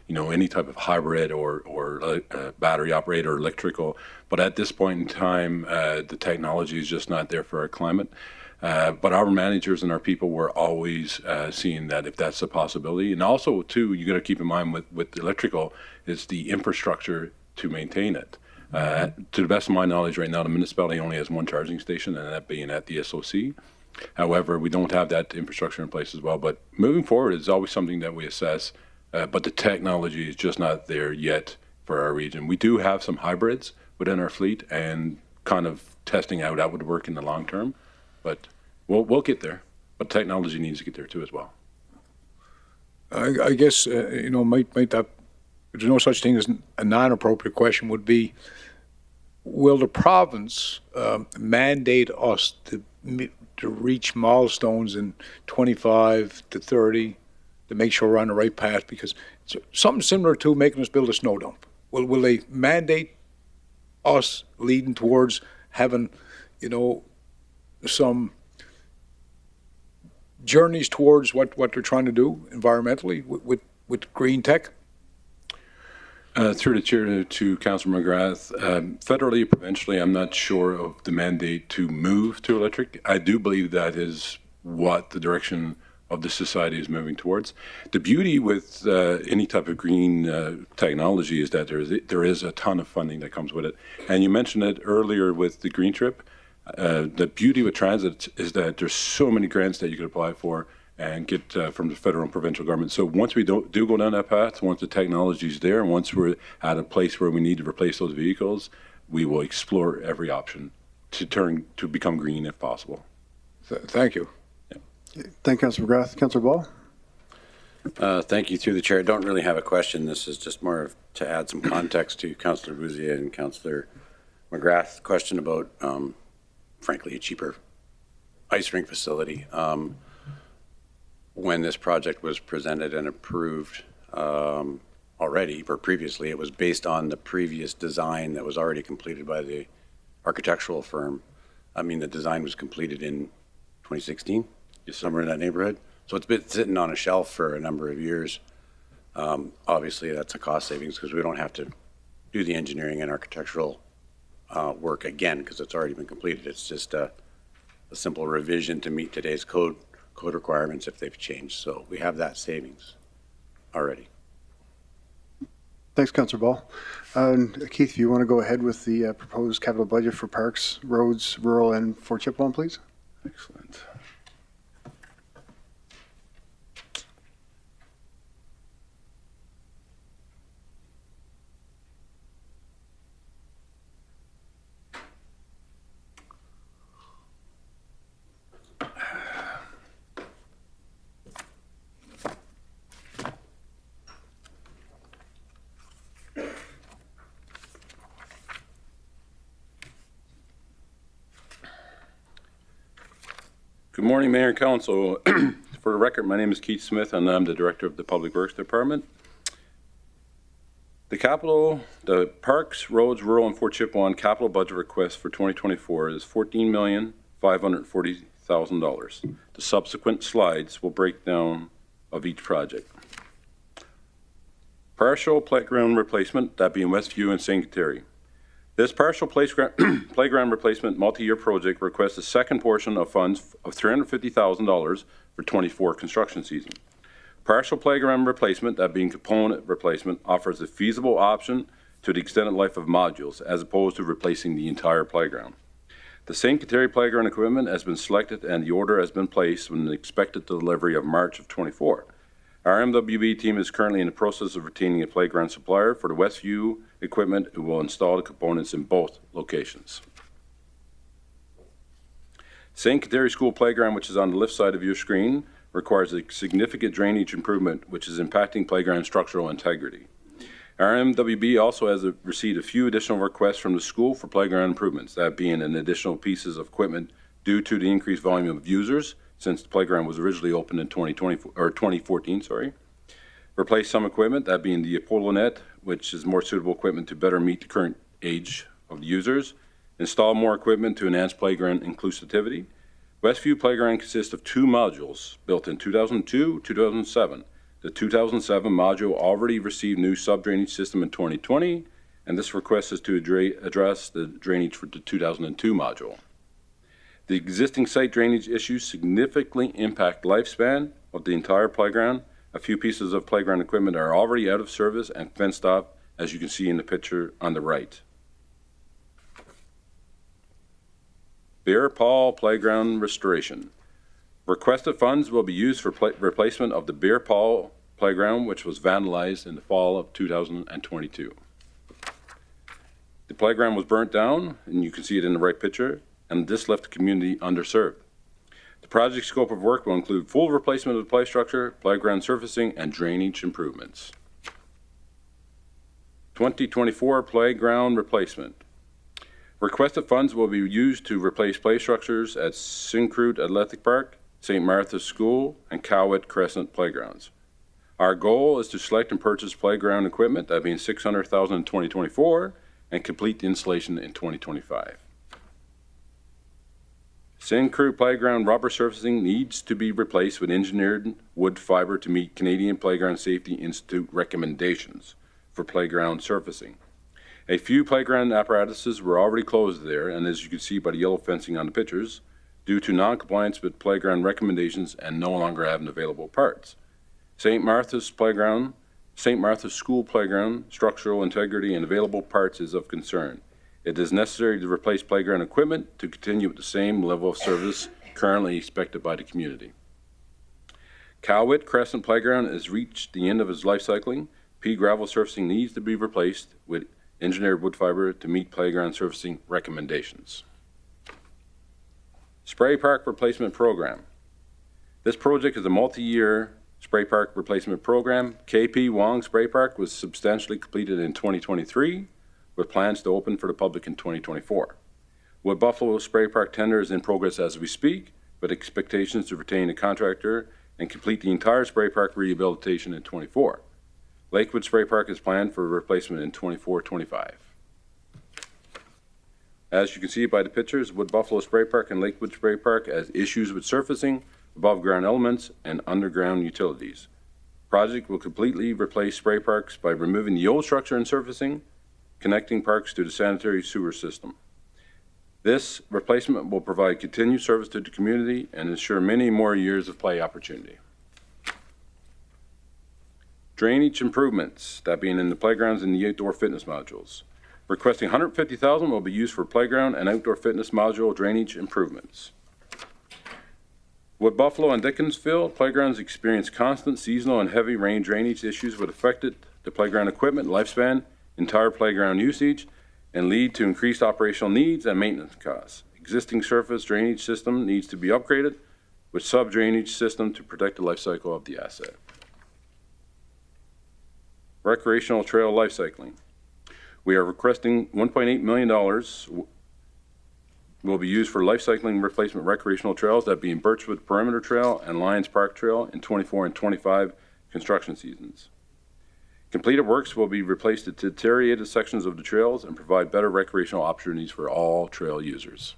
any type of hybrid or battery operated or electrical. But at this point in time, the technology is just not there for our climate. But our managers and our people were always seeing that if that's a possibility. And also, too, you got to keep in mind with electrical is the infrastructure to maintain it. To the best of my knowledge right now, the municipality only has one charging station, and that being at the SOC. However, we don't have that infrastructure in place as well. But moving forward is always something that we assess, but the technology is just not there yet for our region. We do have some hybrids within our fleet and kind of testing out how it would work in the long term, but we'll get there. But technology needs to get there too as well. I guess, might that, there's no such thing as a non-appropriate question would be, will the province mandate us to reach milestones in 25 to 30 to make sure we're on the right path? Because it's something similar to making us build a snow dump. Will they mandate us leading towards having, some journeys towards what they're trying to do environmentally with green tech? Through the chair to Councillor McGrath, federally, provincially, I'm not sure of the mandate to move to electric. I do believe that is what the direction of the society is moving towards. The beauty with any type of green technology is that there is a ton of funding that comes with it. And you mentioned it earlier with the green trip. The beauty with transit is that there's so many grants that you can apply for and get from the federal and provincial government. So once we do go down that path, once the technology is there, and once we're at a place where we need to replace those vehicles, we will explore every option to become green if possible. Thank you. Yeah. Thank you, Councillor McGrath. Councillor Ball? Thank you. Through the chair, I don't really have a question. This is just more to add some context to Councillor Bouzier and Councillor McGrath's question about, frankly, a cheaper ice rink facility. When this project was presented and approved already, or previously, it was based on the previous design that was already completed by the architectural firm. I mean, the design was completed in 2016, somewhere in that neighborhood. So it's been sitting on a shelf for a number of years. Obviously, that's a cost savings because we don't have to do the engineering and architectural work again because it's already been completed. It's just a simple revision to meet today's code requirements if they've changed. So we have that savings already. Thanks, Councillor Ball. Keith, if you want to go ahead with the proposed capital budget for parks, roads, rural, and Fort Chipewyan, please. Excellent. Good morning, Mayor and Council. For the record, my name is Keith Smith, and I'm the Director of the Public Works Department. The Parks, Roads, Rural, and Fort Chipewyan capital budget request for 2024 is $14,540,000. The subsequent slides will break down of each project. Partial playground replacement, that being Westview and St. Kateri. This partial playground replacement multi-year project requests a second portion of funds of $350,000 for 24 construction season. Partial playground replacement, that being component replacement, offers a feasible option to the extended life of modules as opposed to replacing the entire playground. The St. Kateri playground equipment has been selected and the order has been placed with an expected delivery of March of 24. Our rmwb team is currently in the process of retaining a playground supplier for the Westview equipment who will install the components in both locations. St. Kateri School Playground, which is on the left side of your screen, requires a significant drainage improvement, which is impacting playground structural integrity. Our rmwb also has received a few additional requests from the school for playground improvements, that being an additional pieces of equipment due to the increased volume of users since the playground was originally opened in 2014. Replace some equipment, that being the Apollo net, which is more suitable equipment to better meet the current age of the users. Install more equipment to enhance playground inclusivity. Westview Playground consists of 2 modules built in 2002-2007. The 2007 module already received new sub-drainage system in 2020, and this request is to address the drainage for the 2002 module. The existing site drainage issues significantly impact lifespan of the entire playground. A few pieces of playground equipment are already out of service and fenced off, as you can see in the picture on the right. Bear Paul Playground Restoration. Requested funds will be used for replacement of the Bear Paul Playground, which was vandalized in the fall of 2022. The playground was burnt down, and you can see it in the right picture, and this left the community underserved. The project scope of work will include full replacement of the play structure, playground surfacing, and drainage improvements. 2024 Playground Replacement. Requested funds will be used to replace play structures at Syncrude Athletic Park, St. Martha's School, and Cowit Crescent Playgrounds. Our goal is to select and purchase playground equipment, that being $600,000 in 2024, and complete the installation in 2025. Syncrude Playground rubber surfacing needs to be replaced with engineered wood fiber to meet Canadian Playground Safety Institute recommendations for playground surfacing. A few playground apparatuses were already closed there, and as you can see by the yellow fencing on the pictures, due to non-compliance with playground recommendations and no longer having available parts. St. Martha's School Playground, structural integrity and available parts is of concern. It is necessary to replace playground equipment to continue with the same level of service currently expected by the community. Cowit Crescent Playground has reached the end of its life cycling. Pea gravel surfacing needs to be replaced with engineered wood fiber to meet playground surfacing recommendations. Spray Park Replacement Program. This project is a multi-year spray park replacement program. KP Wong Spray Park was substantially completed in 2023 with plans to open for the public in 2024. Wood Buffalo Spray Park tender is in progress as we speak, with expectations to retain a contractor and complete the entire spray park rehabilitation in 24. Lakewood Spray Park is planned for replacement in 24-25. As you can see by the pictures, Wood Buffalo Spray Park and Lakewood Spray Park has issues with surfacing, above ground elements, and underground utilities. Project will completely replace spray parks by removing the old structure and surfacing, connecting parks to the sanitary sewer system. This replacement will provide continued service to the community and ensure many more years of play opportunity. Drainage improvements, that being in the playgrounds and the outdoor fitness modules. Requesting $150,000 will be used for playground and outdoor fitness module drainage improvements. Wood Buffalo and Dickinsville playgrounds experience constant seasonal and heavy rain drainage issues which affected the playground equipment lifespan, entire playground usage, and lead to increased operational needs and maintenance costs. Existing surface drainage system needs to be upgraded with sub-drainage system to protect the life cycle of the asset. Recreational trail life cycling. We are requesting $1.8 million will be used for life cycling replacement recreational trails, that being Birchwood Perimeter Trail and Lions Park Trail in 24 and 25 construction seasons. Completed works will be replaced at deteriorated sections of the trails and provide better recreational opportunities for all trail users.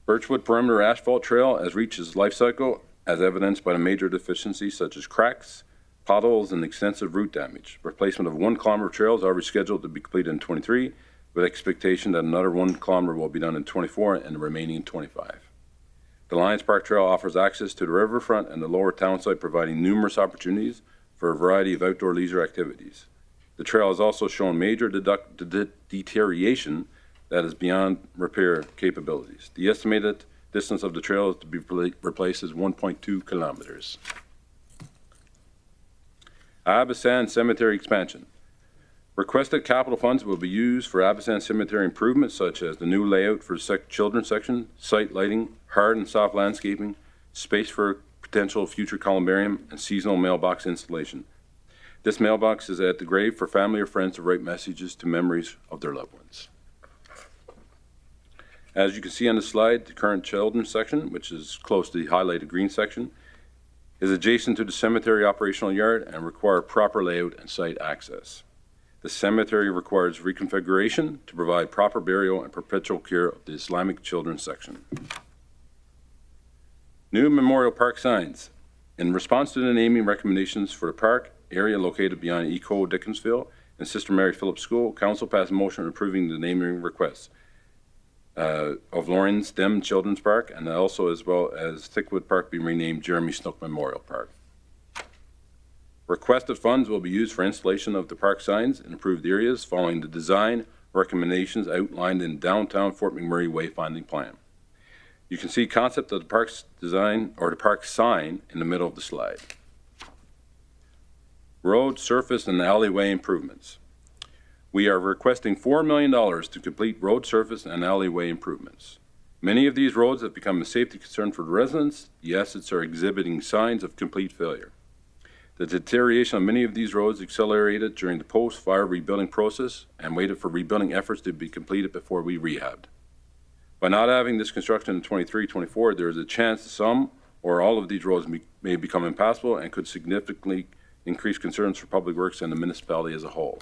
Birchwood Perimeter Asphalt Trail has reached its life cycle as evidenced by the major deficiencies such as cracks, potholes, and extensive root damage. Replacement of 1 kilometer of trails already scheduled to be completed in 23, with expectation that another 1 kilometer will be done in 24 and the remaining in 25. The Lions Park Trail offers access to the riverfront and the lower town site, providing numerous opportunities for a variety of outdoor leisure activities. The trail has also shown major deterioration that is beyond repair capabilities. The estimated distance of the trail to be replaced is 1.2 kilometers. Abasan Cemetery expansion. Requested capital funds will be used for Abasan Cemetery improvements such as the new layout for children's section, site lighting, hard and soft landscaping, space for a potential future columbarium, and seasonal mailbox installation. This mailbox is at the grave for family or friends to write messages to memories of their loved ones. As you can see on the slide, the current children's section, which is close to the highlighted green section, is adjacent to the cemetery operational yard and require proper layout and site access. The cemetery requires reconfiguration to provide proper burial and perpetual care of the Islamic children section. New memorial park signs. In response to the naming recommendations for the park area located beyond Eco Dickinsville and Sister Mary Phillips School, Council passed a motion approving the naming requests of Lawrence Dem Children's Park and also as well as Thickwood Park be renamed Jeremy Snook Memorial Park. Requested funds will be used for installation of the park signs in approved areas following the design recommendations outlined in downtown Fort McMurray wayfinding plan. You can see concept of the park's design or the park sign in the middle of the slide. Road, surface, and alleyway improvements. We are requesting $4 million to complete road surface and alleyway improvements. Many of these roads have become a safety concern for the residents. The assets are exhibiting signs of complete failure. The deterioration of many of these roads accelerated during the post-fire rebuilding process and waited for rebuilding efforts to be completed before we rehabbed. By not having this construction in 23-24, there is a chance some or all of these roads may become impassable and could significantly increase concerns for public works and the municipality as a whole.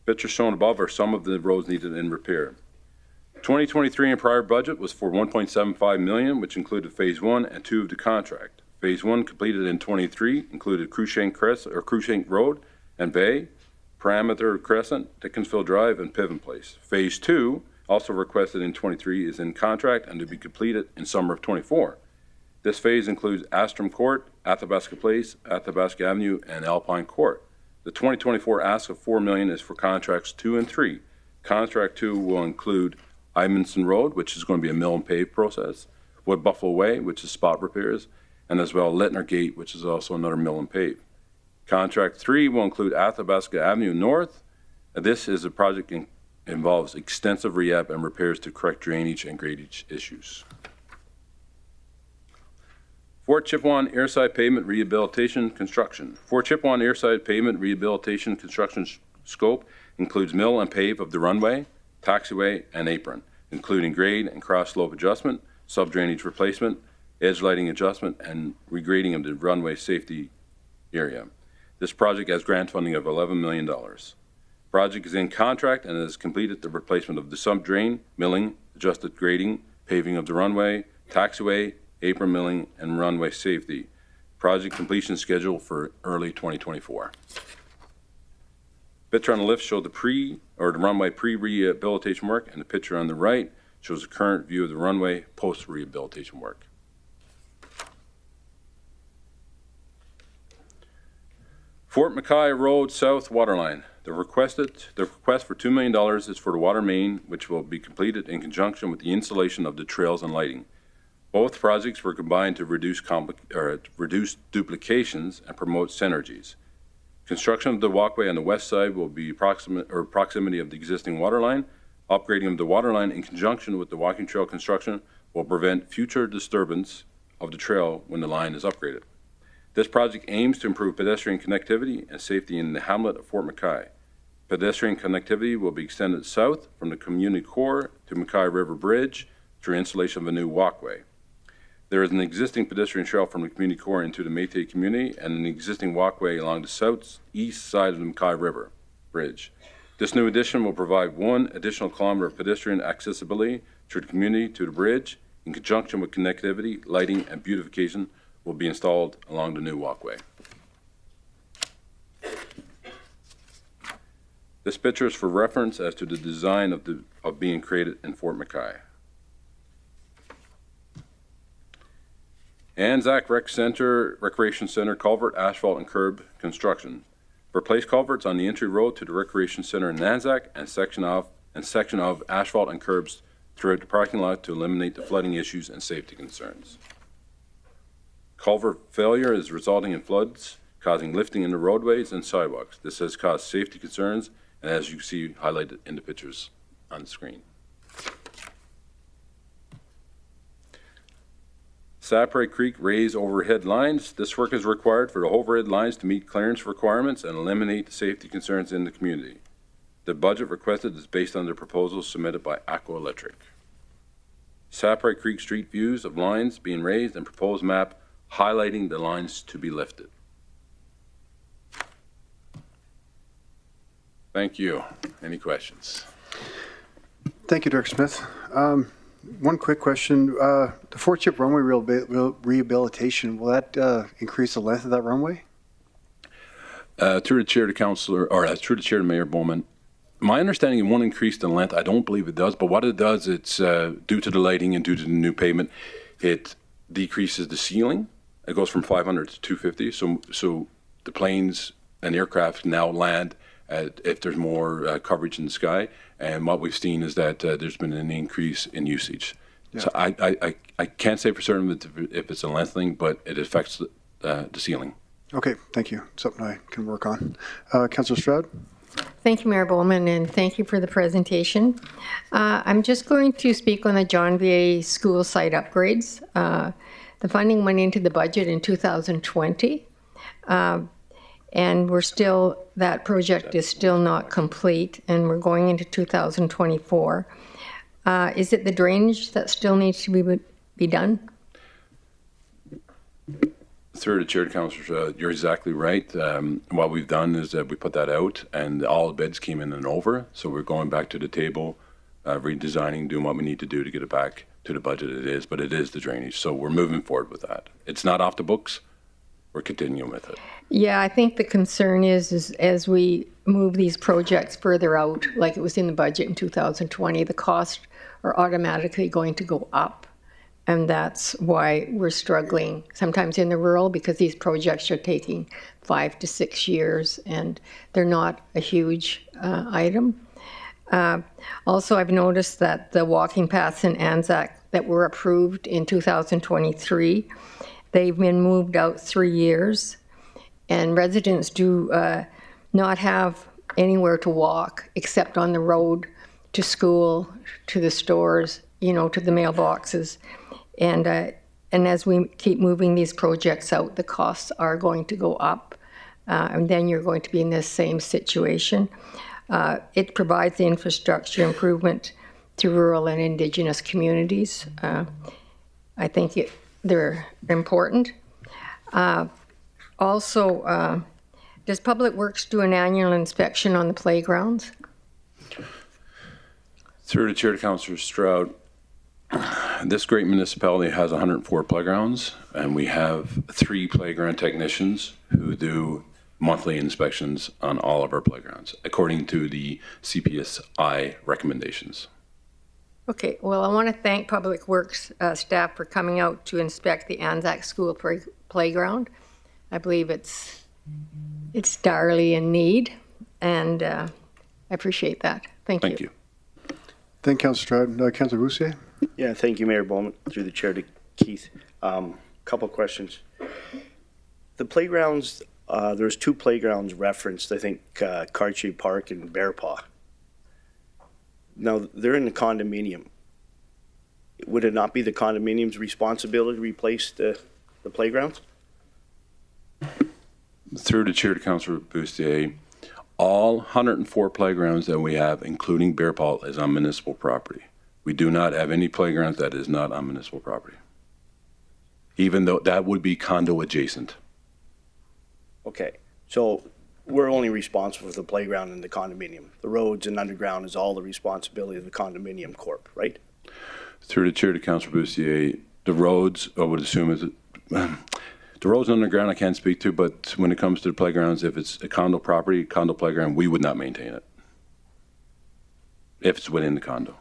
Pictures shown above are some of the roads needed in repair. 2023 and prior budget was for $1.75 million, which included phase 1 and 2 of the contract. Phase 1 completed in 23 included Cruikshank Road and Bay, Parameter Crescent, Dickinsville Drive, and Piven Place. Phase 2, also requested in 23, is in contract and to be completed in summer of 24. This phase includes Astrom Court, Athabasca Place, Athabasca Avenue, and Alpine Court. The 2024 ask of $4 million is for contracts 2 and 3. Contract 2 will include Imanson Road, which is going to be a mill and pave process, Wood Buffalo Way, which is spot repairs, and as well Littner Gate, which is also another mill and pave. Contract 3 will include Athabasca Avenue North. This is a project involves extensive rehab and repairs to correct drainage and gradage issues. Fort Chippewa Airside Pavement Rehabilitation Construction. Fort Chippewa Airside Pavement Rehabilitation Construction scope includes mill and pave of the runway, taxiway, and apron, including grade and cross slope adjustment, sub-drainage replacement, edge lighting adjustment, and regrading of the runway safety area. This project has grant funding of $11 million. Project is in contract and has completed the replacement of the sub-drain, milling, adjusted grading, paving of the runway, taxiway, apron milling, and runway safety. Project completion scheduled for early 2024. Picture on the left shows the runway pre-rehabilitation work, and the picture on the right shows the current view of the runway post-rehabilitation work. Fort McKay Road South Waterline. The request for $2 million is for the water main, which will be completed in conjunction with the installation of the trails and lighting. Both projects were combined to reduce duplications and promote synergies. Construction of the walkway on the west side will be proximity of the existing water line. Upgrading of the water line in conjunction with the walking trail construction will prevent future disturbance of the trail when the line is upgraded. This project aims to improve pedestrian connectivity and safety in the hamlet of Fort McKay. Pedestrian connectivity will be extended south from the community core to McKay River Bridge through installation of a new walkway. There is an existing pedestrian trail from the community core into the Métis community and an existing walkway along the southeast side of the McKay River Bridge. This new addition will provide 1 additional kilometer of pedestrian accessibility through the community to the bridge. In conjunction with connectivity, lighting, and beautification will be installed along the new walkway. This picture is for reference as to the design of being created in Fort McKay. Anzac Recreation Center culvert, asphalt, and curb construction. Replace culverts on the entry road to the Recreation Center in Anzac and section of asphalt and curbs throughout the parking lot to eliminate the flooding issues and safety concerns. Culvert failure is resulting in floods, causing lifting in the roadways and sidewalks. This has caused safety concerns, and as you see highlighted in the pictures on the screen. Sapere Creek raise overhead lines. This work is required for the overhead lines to meet clearance requirements and eliminate the safety concerns in the community. The budget requested is based on the proposals submitted by Aqua Electric. Sapere Creek street views of lines being raised and proposed map highlighting the lines to be lifted. Thank you. Any questions? Thank you, Director Smith. One quick question. The four-chip runway rehabilitation, will that increase the length of that runway? Through the chair to Councillor, or through the chair to Mayor Bowman. My understanding, it won't increase the length. I don't believe it does, but what it does, it's due to the lighting and due to the new pavement, it decreases the ceiling. It goes from 500 to 250. So the planes and aircraft now land if there's more coverage in the sky. And what we've seen is that there's been an increase in usage. Yeah. So I can't say for certain if it's a length thing, but it affects the ceiling. Okay, thank you. Something I can work on. Councillor Stroud? Thank you, Mayor Bowman, and thank you for the presentation. I'm just going to speak on the John VA school site upgrades. The funding went into the budget in 2020, and that project is still not complete, and we're going into 2024. Is it the drainage that still needs to be done? Through the chair to Councillor, you're exactly right. What we've done is that we put that out and all the bids came in and over. So we're going back to the table, redesigning, doing what we need to do to get it back to the budget it is, but it is the drainage. So we're moving forward with that. It's not off the books. We're continuing with it. Yeah, I think the concern is as we move these projects further out, like it was in the budget in 2020, the costs are automatically going to go up. And that's why we're struggling sometimes in the rural, because these projects are taking 5 to 6 years and they're not a huge item. Also, I've noticed that the walking paths in Anzac that were approved in 2023, they've been moved out 3 years, and residents do not have anywhere to walk except on the road to school, to the stores, to the mailboxes. And as we keep moving these projects out, the costs are going to go up, and then you're going to be in this same situation. It provides the infrastructure improvement to rural and Indigenous communities. I think they're important. Also, does Public Works do an annual inspection on the playgrounds? Through the chair to Councillor Stroud, this great municipality has 104 playgrounds, and we have 3 playground technicians who do monthly inspections on all of our playgrounds, according to the CPSI recommendations. Okay, well, I want to thank Public Works staff for coming out to inspect the Anzac School playground. I believe it's direly in need, and I appreciate that. Thank you. Thank you. Thank you, Councillor Stroud. Councillor Boussier? Yeah, thank you, Mayor Bowman, through the chair to Keith. Couple questions. The playgrounds, there's 2 playgrounds referenced, I think Cartier Park and Bear Paw. Now, they're in the condominium. Would it not be the condominium's responsibility to replace the playgrounds? Through the chair to Councillor Boussier, all 104 playgrounds that we have, including Bear Paw, is on municipal property. We do not have any playgrounds that is not on municipal property, even though that would be condo adjacent. Okay, so we're only responsible for the playground and the condominium. The roads and underground is all the responsibility of the condominium corp, right? Through the chair to Councillor Boussier, the roads, I would assume, the roads underground I can't speak to, but when it comes to the playgrounds, if it's a condo property, condo playground, we would not maintain it if it's within the condo.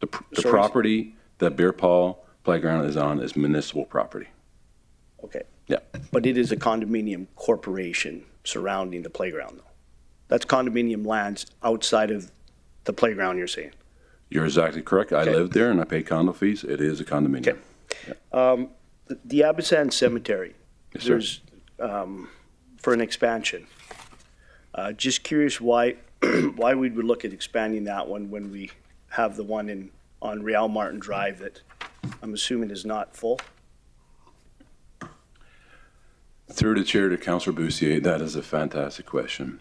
The property that Bear Paw Playground is on is municipal property. Okay. Yeah. But it is a condominium corporation surrounding the playground, though. That's condominium lands outside of the playground, you're saying? You're exactly correct. I live there and I pay condo fees. It is a condominium. Okay. Yeah. The Abisan Cemetery, Yes, sir. there's for an expansion. Just curious why why we would look at expanding that one when we have the one on Real Martin Drive that I'm assuming is not full. Through the chair to Councillor Boussier, that is a fantastic question.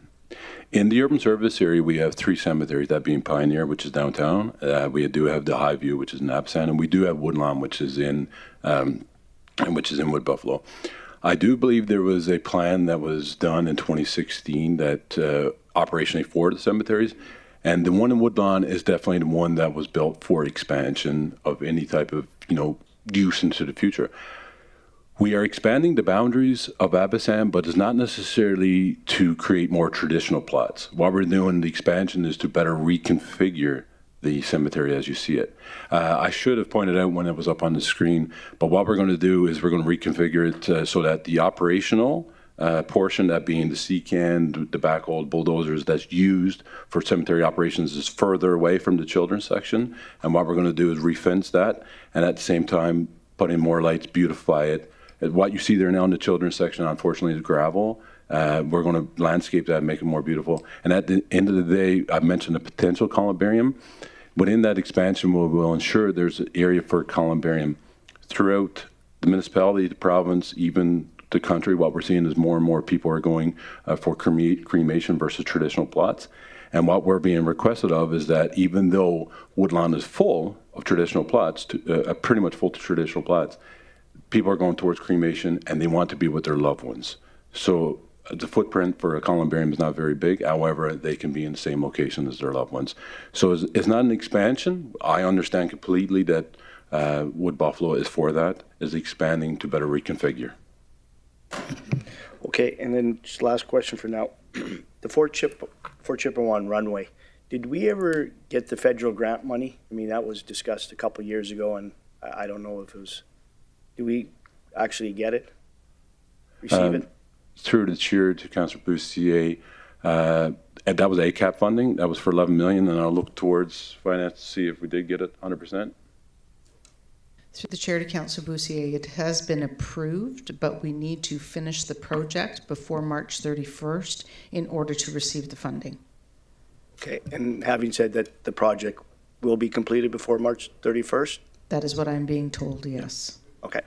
In the urban service area, we have 3 cemeteries, that being Pioneer, which is downtown. We do have the Highview, which is in Abisan, and we do have Woodlawn, which is in Wood Buffalo. I do believe there was a plan that was done in 2016 that operationally for the cemeteries. And the one in Woodlawn is definitely the one that was built for expansion of any type of, use into the future. We are expanding the boundaries of Abasan, but it's not necessarily to create more traditional plots. What we're doing, the expansion, is to better reconfigure the cemetery as you see it. I should have pointed out when it was up on the screen, but what we're going to do is we're going to reconfigure it so that the operational portion, that being the CCAN, the backhaul bulldozers that's used for cemetery operations, is further away from the children's section. And what we're going to do is refence that, and at the same time put in more lights, beautify it. What you see there now in the children's section, unfortunately, is gravel. We're going to landscape that and make it more beautiful. And at the end of the day, I mentioned a potential columbarium. Within that expansion, we'll ensure there's an area for columbarium throughout the municipality, the province, even the country. What we're seeing is more and more people are going for cremation versus traditional plots. And what we're being requested of is that even though Woodlawn is full of traditional plots, pretty much full to traditional plots, people are going towards cremation and they want to be with their loved ones. So the footprint for a columbarium is not very big. However, they can be in the same location as their loved ones. So it's not an expansion. I understand completely that Wood Buffalo is for that, is expanding to better reconfigure. Okay, and then just last question for now. The Fort Chippewa runway, did we ever get the federal grant money? I mean, that was discussed a couple years ago, and I don't know if it was, did we actually get it? Receive it? Through the chair to Councillor Bussier, and that was ACAP funding. That was for $11 million, and I'll look towards finance to see if we did get it 100%. Through the chair to Councillor Bussier, it has been approved, but we need to finish the project before March 31st in order to receive the funding. Okay, and having said that, the project will be completed before March 31st? That is what I'm being told, yes. Okay,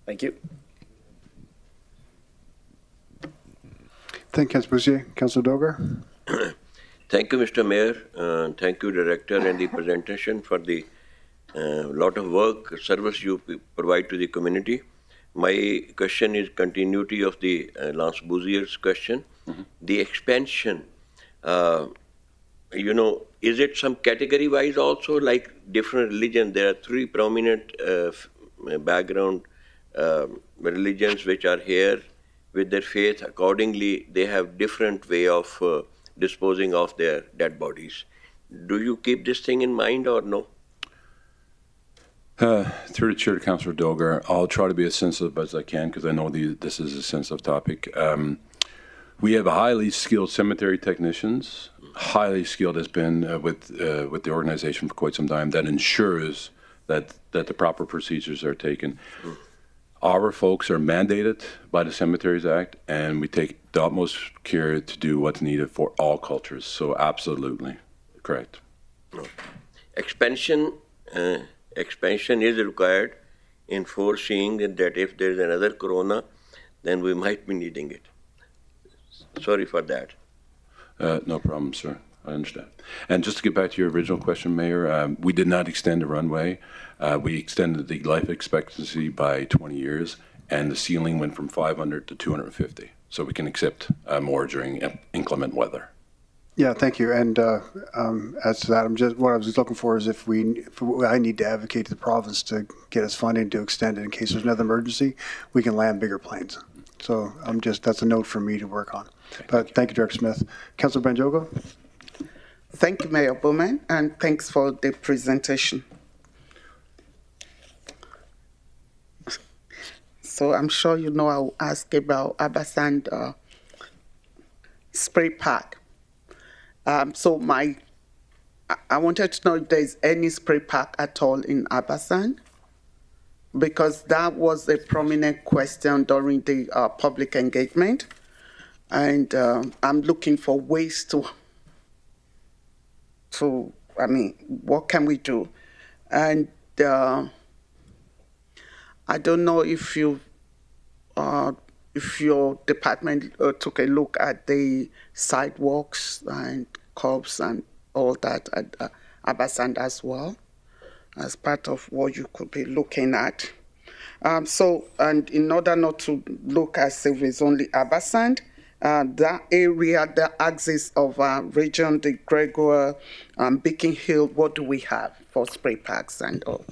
thank you. Thank you, Councillor Bussier. Councillor Dogar? Thank you, Mr. Mayor. Thank you, Director, and the presentation for the lot of work, service you provide to the community. My question is continuity of the Lance Buzier's question. Mm-hmm. The expansion, is it some category-wise also, like different religion? There are three prominent background religions which are here with their faith. Accordingly, they have different way of disposing of their dead bodies. Do you keep this thing in mind or no? Through the chair to Councillor Dogar, I'll try to be as sensitive as I can because I know this is a sensitive topic. We have highly skilled cemetery technicians, highly skilled, has been with the organization for quite some time, that ensures that the proper procedures are taken. Mm. Our folks are mandated by the Cemeteries Act, and we take the utmost care to do what's needed for all cultures. So absolutely, correct. No. Expansion is required in foreseeing that if there is another corona, then we might be needing it. Sorry for that. No problem, sir. I understand. And just to get back to your original question, Mayor, we did not extend the runway. We extended the life expectancy by 20 years, and the ceiling went from 500 to 250. So we can accept more during inclement weather. Yeah, thank you. And as to that, what I was looking for is if I need to advocate to the province to get us funding to extend it in case there's another emergency, we can land bigger planes. So that's a note for me to work on. But thank you, Director Smith. Councillor Banjogo? Thank you, Mayor Bowman, and thanks for the presentation. So I'm sure you know I'll ask about Abasand spray park. So I wanted to know if there's any spray park at all in Abasand, because that was a prominent question during the public engagement, and I'm looking for ways to what can we do? And I don't know if your department took a look at the sidewalks and curbs and all that at Abasand as well, as part of what you could be looking at. And in order not to look as if it's only Abasand, that area, the axis of region, the Gregor, Beacon Hill, what do we have for spray parks and all?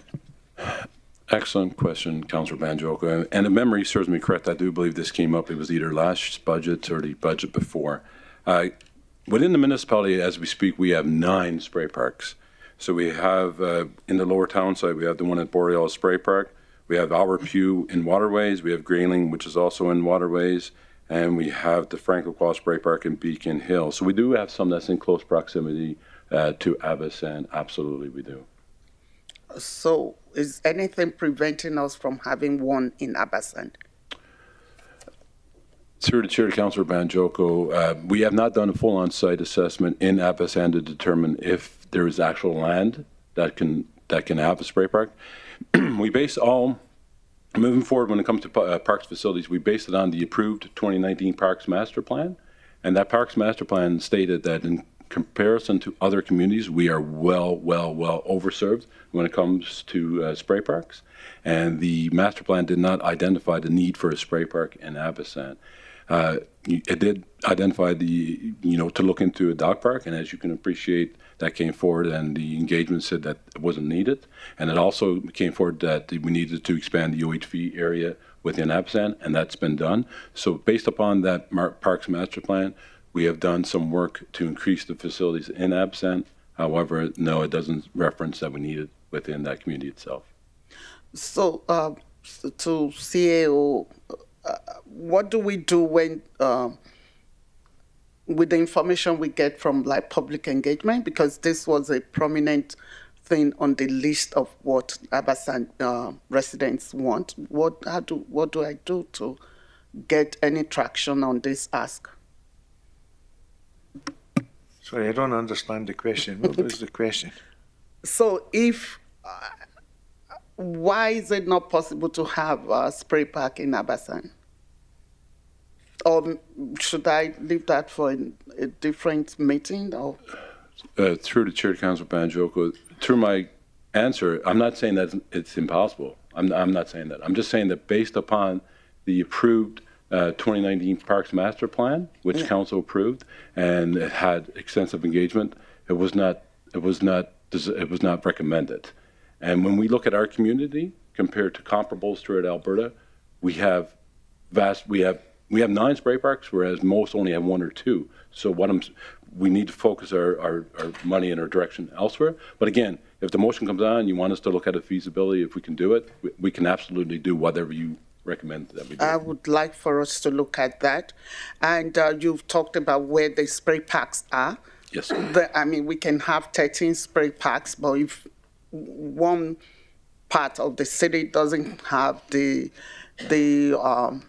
Excellent question, Councillor Banjoko. And if memory serves me correct, I do believe this came up. It was either last budget or the budget before. Within the municipality, as we speak, we have 9 spray parks. So we have, in the lower town side, we have the one at Boreal Spray Park. We have Our Pew in Waterways. We have Grayling, which is also in Waterways. And we have the Frank Lacroix Spray Park in Beacon Hill. So we do have some that's in close proximity to Abasand. Absolutely, we do. So is anything preventing us from having one in Abasand? Through the chair to Councillor Banjoko, we have not done a full on-site assessment in Abasand to determine if there is actual land that can have a spray park. We base all, moving forward when it comes to parks facilities, we base it on the approved 2019 Parks Master Plan. And that Parks Master Plan stated that in comparison to other communities, we are well overserved when it comes to spray parks. And the master plan did not identify the need for a spray park in Abasand. It did identify to look into a dog park, and as you can appreciate, that came forward and the engagement said that it wasn't needed. And it also came forward that we needed to expand the OHV area within Abasand, and that's been done. So based upon that Parks Master Plan, we have done some work to increase the facilities in Abasand. However, no, it doesn't reference that we need it within that community itself. So to CAO, what do we do when, with the information we get from like public engagement? Because this was a prominent thing on the list of what Abasand residents want. What do I do to get any traction on this ask? Sorry, I don't understand the question. What was the question? So if, why is it not possible to have a spray park in Abasand? Or should I leave that for a different meeting? Or? Through the chair, Councillor Banjoko, through my answer, I'm not saying that it's impossible. I'm not saying that. I'm just saying that based upon the approved 2019 Parks Master Plan, which Council approved, and it had extensive engagement, it was not recommended. And when we look at our community compared to comparables throughout Alberta, we have 9 spray parks, whereas most only have 1 or 2. So we need to focus our money in our direction elsewhere. But again, if the motion comes on, you want us to look at a feasibility, if we can do it, we can absolutely do whatever you recommend that we do. I would like for us to look at that. And you've talked about where the spray parks are. Yes. We can have 13 spray parks, but if one part of the city doesn't have they don't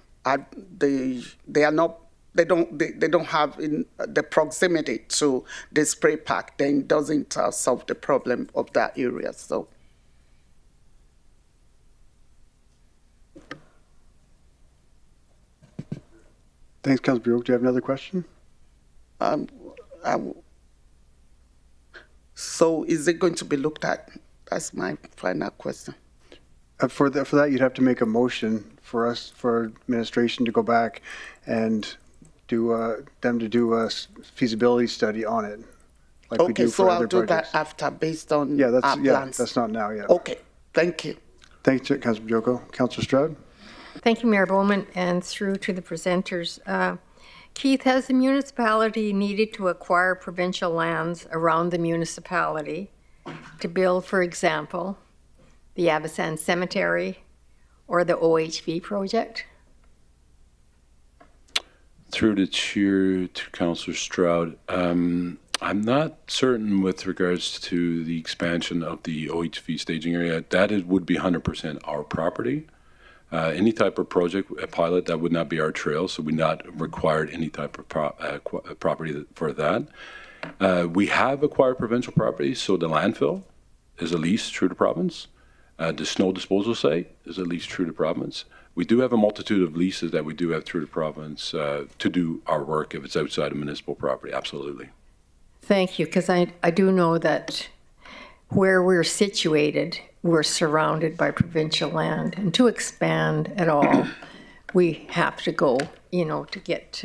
have in the proximity to the spray park, then it doesn't solve the problem of that area. So. Thanks, Councilor Bureau. Do you have another question? So is it going to be looked at? That's my final question. For that, you'd have to make a motion for administration to go back and do them to do a feasibility study on it, like we do for so other I'll do projects. that after, based on our plans. That's not now yet. Okay, thank you. Thank you, Councilor Joko. Councilor Stroud. Thank you, Mayor Bowman, and through to the presenters. Keith, has the municipality needed to acquire provincial lands around the municipality to build, for example, the Abasand Cemetery or the OHV project? Through the chair to Councillor Stroud, I'm not certain with regards to the expansion of the OHV staging area. That would be 100% our property. Any type of project, a pilot, that would not be our trail, so we not required any type of property for that. We have acquired provincial properties, so the landfill is a lease through the province. The snow disposal site is a lease through the province. We do have a multitude of leases that we do have through the province to do our work if it's outside of municipal property, absolutely. Thank you, because I do know that where we're situated, we're surrounded by provincial land. And to expand at all, we have to go, to get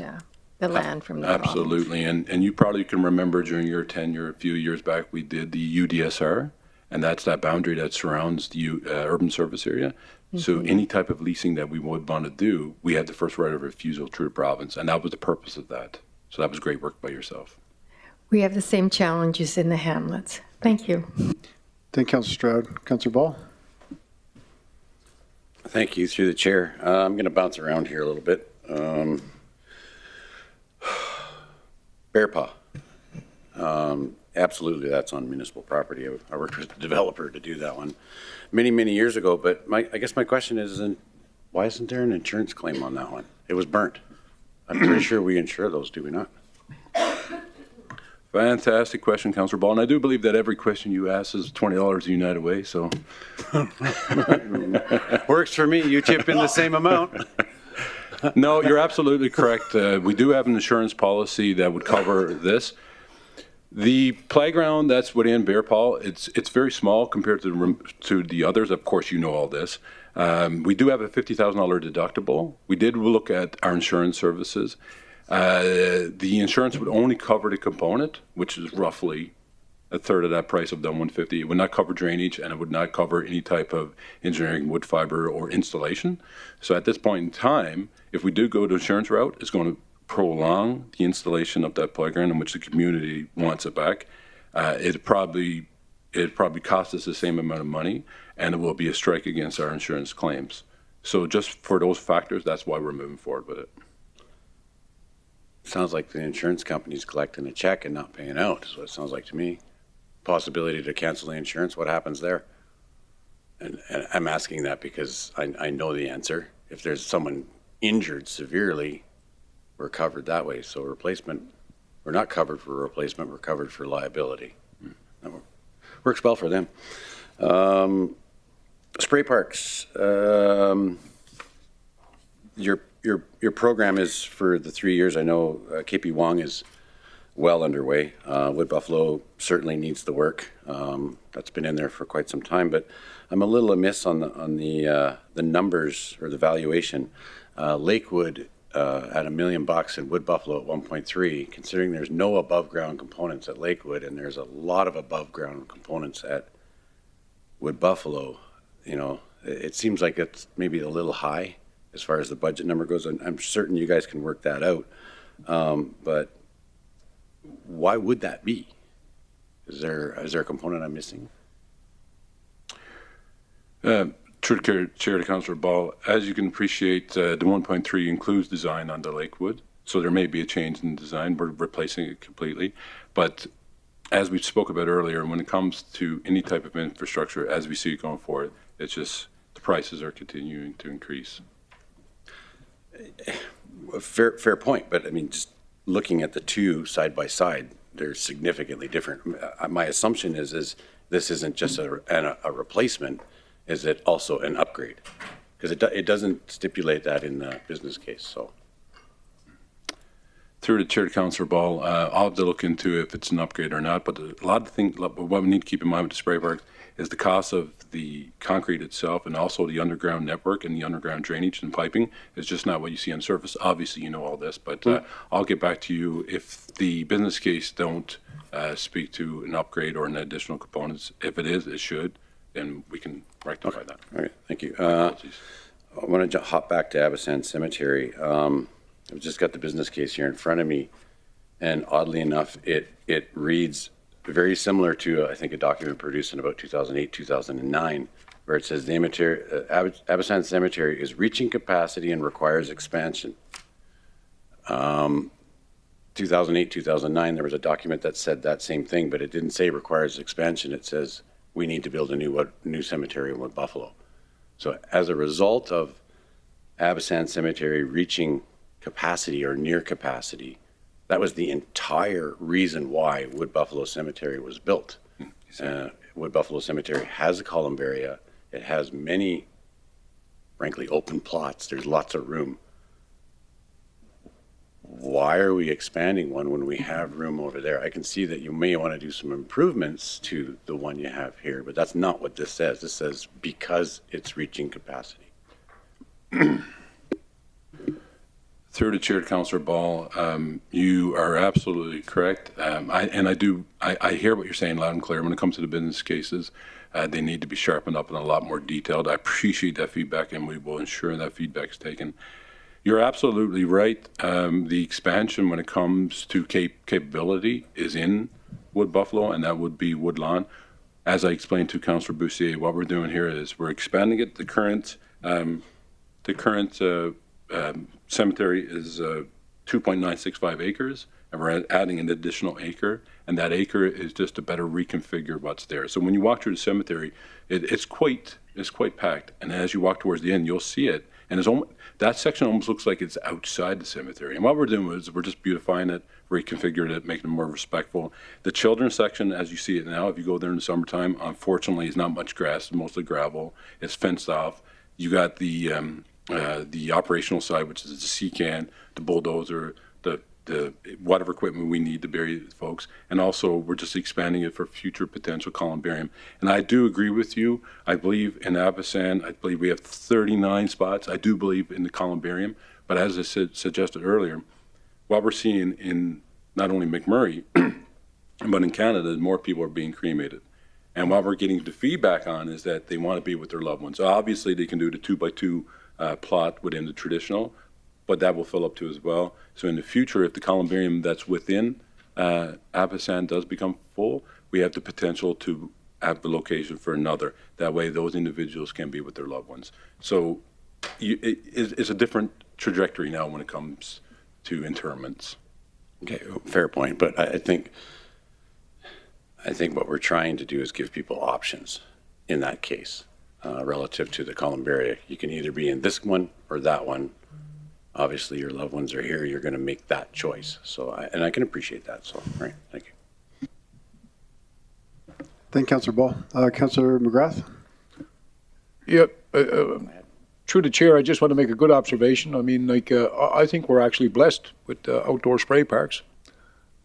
the land from the province. Absolutely. And you probably can remember during your tenure a few years back, we did the UDSR, and that's that boundary that surrounds the urban service area. So any type of leasing that we would want to do, we had the first right of refusal through the province, and that was the purpose of that. So that was great work by yourself. We have the same challenges in the hamlets. Thank you. Thank you, Councillor Stroud. Councillor Ball? Thank you, through the chair. I'm going to bounce around here a little bit. Bear Paw. Absolutely, that's on municipal property. I worked with the developer to do that one many, many years ago. But I guess my question is, why isn't there an insurance claim on that one? It was burnt. I'm pretty sure we insure those, do we not? Fantastic question, Councillor Ball. And I do believe that every question you ask is $20 United Way, so. Works for me. You chip in the same amount. No, you're absolutely correct. We do have an insurance policy that would cover this. The playground that's within Bear Paw, it's very small compared to the others. Of course, you know all this. We do have a $50,000 deductible. We did look at our insurance services. The insurance would only cover the component, which is roughly a third of that price of the $150. It would not cover drainage, and it would not cover any type of engineering, wood fiber, or installation. So at this point in time, if we do go the insurance route, it's going to prolong the installation of that playground in which the community wants it back. It'd probably cost us the same amount of money, and it will be a strike against our insurance claims. So just for those factors, that's why we're moving forward with it. Sounds like the insurance company's collecting a check and not paying out, is what it sounds like to me. Possibility to cancel the insurance, what happens there? And I'm asking that because I know the answer. If there's someone injured severely, we're covered that way. So replacement, we're not covered for replacement, we're covered for liability. That works well for them. Spray parks. Your program is for the 3 years. I know KP Wong is well underway. Wood Buffalo certainly needs the work. That's been in there for quite some time, but I'm a little amiss on the numbers or the valuation. Lakewood at $1 million and Wood Buffalo at 1.3. Considering there's no above ground components at Lakewood and there's a lot of above ground components at Wood Buffalo, it seems like it's maybe a little high as far as the budget number goes. I'm certain you guys can work that out, but why would that be? Is there a component I'm missing? Through the chair to Councillor Ball, as you can appreciate, the 1.3 includes design on the Lakewood, so there may be a change in design. We're replacing it completely, but as we spoke about earlier, when it comes to any type of infrastructure, as we see it going forward, it's just the prices are continuing to increase. Fair point, but I mean, just looking at the two side by side, they're significantly different. My assumption is this isn't just a replacement. Is it also an upgrade? Because it doesn't stipulate that in the business case. So, through the chair to Councillor Ball, I'll have to look into if it's an upgrade or not. But a lot of things, what we need to keep in mind with the spray parks is the cost of the concrete itself, and also the underground network and the underground drainage and piping is just not what you see on surface. Obviously, you know all this, but I'll get back to you if the business case don't speak to an upgrade or an additional components. If it is, it should, then we can rectify that. All right, thank you. I want to hop back to Abasand Cemetery. I've just got the business case here in front of me, and oddly enough, it reads very similar to, I think, a document produced in about 2008, 2009, where it says the Abasand Cemetery is reaching capacity and requires expansion. 2008, 2009, there was a document that said that same thing, but it didn't say requires expansion. It says we need to build a new cemetery in Wood Buffalo. So as a result of Abasand Cemetery reaching capacity or near capacity, that was the entire reason why Wood Buffalo Cemetery was built. Wood Buffalo Cemetery has a columbaria. It has many, frankly, open plots. There's lots of room. why are we expanding one when we have room over there? I can see that you may want to do some improvements to the one you have here, but that's not what this says. This says because it's reaching capacity. Through the chair to Councillor Ball, you are absolutely correct. I hear what you're saying loud and clear. When it comes to the business cases, they need to be sharpened up and a lot more detailed. I appreciate that feedback, and we will ensure that feedback is taken. You're absolutely right. The expansion when it comes to capability is in Wood Buffalo, and that would be Woodlawn. As I explained to Councillor Bussier, what we're doing here is we're expanding it. The current cemetery is 2.965 acres, and we're adding an additional acre, and that acre is just to better reconfigure what's there. So when you walk through the cemetery, it's quite packed, and as you walk towards the end, you'll see it, and that section almost looks like it's outside the cemetery. And what we're doing is we're just beautifying it, reconfiguring it, making it more respectful. The children's section, as you see it now, if you go there in the summertime, unfortunately, is not much grass, mostly gravel. It's fenced off. You got the operational side, which is the C-can, the bulldozer, the whatever equipment we need to bury folks, and also we're just expanding it for future potential columbarium. And I do agree with you. I believe in Avisan, I believe we have 39 spots. I do believe in the columbarium, but as I suggested earlier, what we're seeing in not only McMurray, but in Canada, more people are being cremated. And what we're getting the feedback on is that they want to be with their loved ones. So obviously, they can do the 2x2 plot within the traditional, but that will fill up too as well. So in the future, if the columbarium that's within Avisan does become full, we have the potential to have the location for another. That way, those individuals can be with their loved ones. So it's a different trajectory now when it comes to interments. Okay, fair point, but I think what we're trying to do is give people options in that case. Relative to the columbarium, you can either be in this one or that one. Obviously, your loved ones are here. You're going to make that choice. So, I can appreciate that. So, all right, thank you. Thank you, Councillor Ball. Councillor McGrath. Yeah, through the chair, I just want to make a good observation. I mean, like, I think we're actually blessed with outdoor spray parks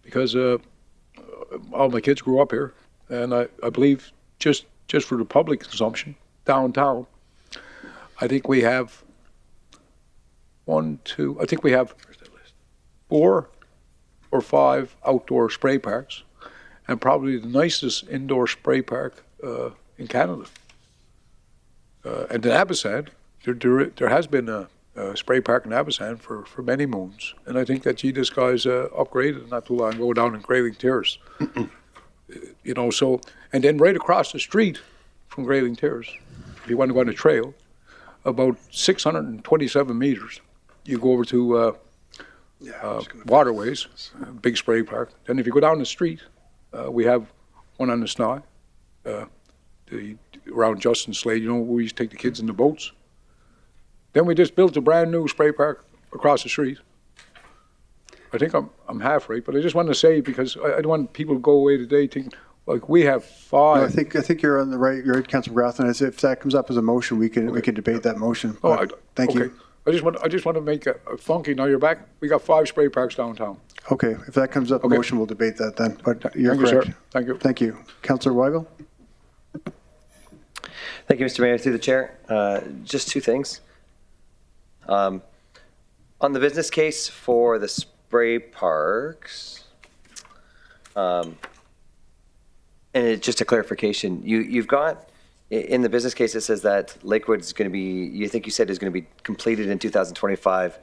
because all my kids grew up here, and I believe just for the public consumption downtown, I think we have 4 or 5 outdoor spray parks, and probably the nicest indoor spray park in Canada. And in Avisan, there has been a spray park in Avisan for many moons, and I think that this guy's upgraded not too long ago down in Grayling Terrace. You know, so, and then right across the street from Grayling Terrace, if you want to go on a trail, about 627 meters, you go over to Waterways, big spray park. Then if you go down the street, we have one on the Snowy, around Justin Slade, you know, where we used to take the kids in the boats. Then we just built a brand new spray park across the street. I think I'm half right, but I just want to say, because I don't want people to go away today thinking, like, we have 5. No, I think you're on the right. You're right, Councillor McGrath, and if that comes up as a motion, we can debate that motion. Thank you. I just want to make a funky. Now you're back. We got 5 spray parks downtown. Okay, if that comes up, motion, we'll debate that then. But you're Thank correct. You, sir. Thank you. Thank you, Councillor Weigel. Thank you, Mr. Mayor. Through the chair, just 2 things. On the business case for the spray parks, and just a clarification, you've got in the business case it says that Lakewood's going to be, you said is going to be completed in 2025,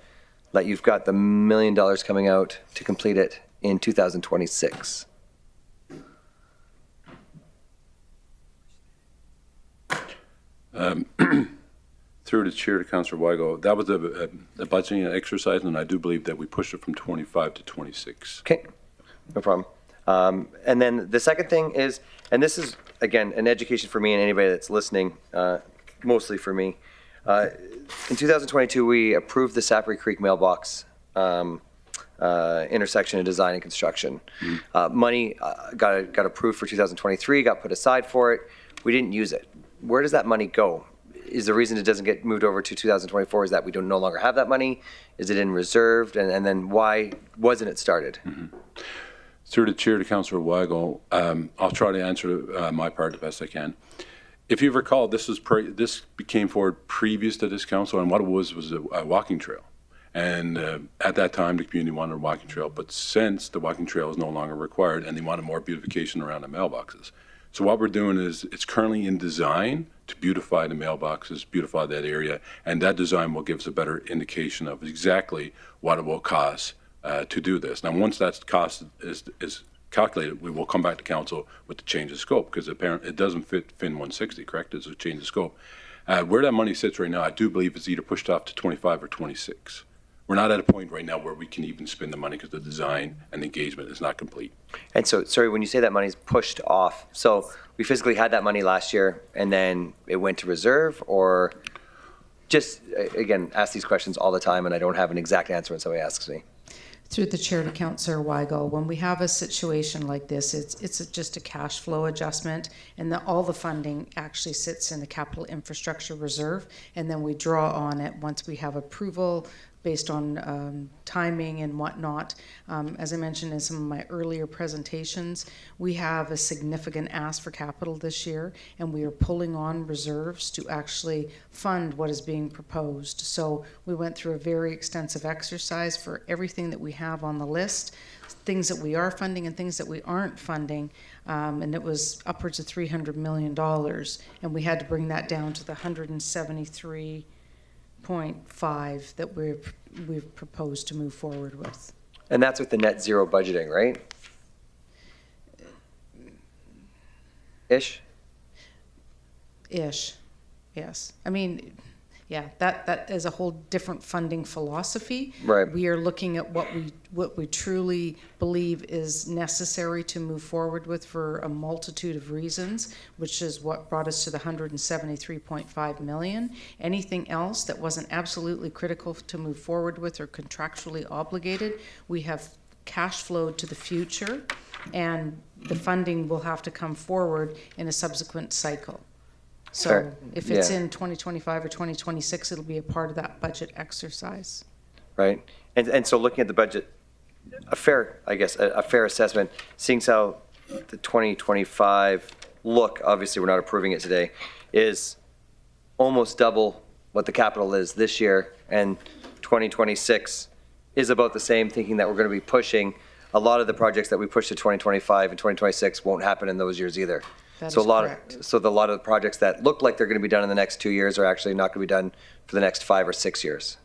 that you've got the $1 million coming out to complete it in 2026. Through the chair to Councillor Weigel, that was a budgeting exercise, and I do believe that we pushed it from 25 to 26. Okay, no problem. And then the second thing is, and this is, again, an education for me and anybody that's listening, mostly for me. In 2022, we approved the Sapri Creek mailbox intersection of design and construction. Money got approved for 2023, got put aside for it. We didn't use it. Where does that money go? is the reason it doesn't get moved over to 2024 is that we don't no longer have that money? Is it in reserved? And then why wasn't it started? Through the chair to Councillor Weigel, I'll try to answer my part the best I can. If you recall, this came forward previous to this council, and what it was a walking trail. And at that time, the community wanted a walking trail, but since the walking trail is no longer required, and they wanted more beautification around the mailboxes. So what we're doing is it's currently in design to beautify the mailboxes, beautify that area, and that design will give us a better indication of exactly what it will cost to do this. Now, once that cost is calculated, we will come back to council with the change of scope, because apparently it doesn't fit FIN 160, correct? It's a change of scope. Where that money sits right now, I do believe it's either pushed off to 25 or 26. We're not at a point right now where we can even spend the money because the design and engagement is not complete. And so, sorry, when you say that money's pushed off, so we physically had that money last year and then it went to reserve, or just, again, ask these questions all the time and I don't have an exact answer when somebody asks me. Through the chair to Councillor Weigel, when we have a situation like this, it's just a cash flow adjustment, and all the funding actually sits in the capital infrastructure reserve, and then we draw on it once we have approval based on timing and whatnot. As I mentioned in some of my earlier presentations, we have a significant ask for capital this year, and we are pulling on reserves to actually fund what is being proposed. So we went through a very extensive exercise for everything that we have on the list, things that we are funding and things that we aren't funding, and it was upwards of $300 million, and we had to bring that down to the 173.5 that we've proposed to move forward with. And that's with the net zero budgeting, right? Ish, yes. I mean, yeah, that is a whole different funding philosophy. Right. We are looking at what we truly believe is necessary to move forward with for a multitude of reasons, which is what brought us to the 173.5 million. Anything else that wasn't absolutely critical to move forward with or contractually obligated, we have cash flowed to the future, and the funding will have to come forward in a subsequent cycle. So Fair. if it's Yeah. in 2025 or 2026, it'll be a part of that budget exercise. right? And so looking at the budget, a fair assessment, seeing how the 2025 look, obviously we're not approving it today, is almost double what the capital is this year, and 2026 is about the same, thinking that we're going to be pushing a lot of the projects that we push to 2025 and 2026 won't happen in those years either. That So is a lot correct. of a lot of the projects that look like they're going to be done in the next 2 years are actually not going to be done for the next 5 or 6 years.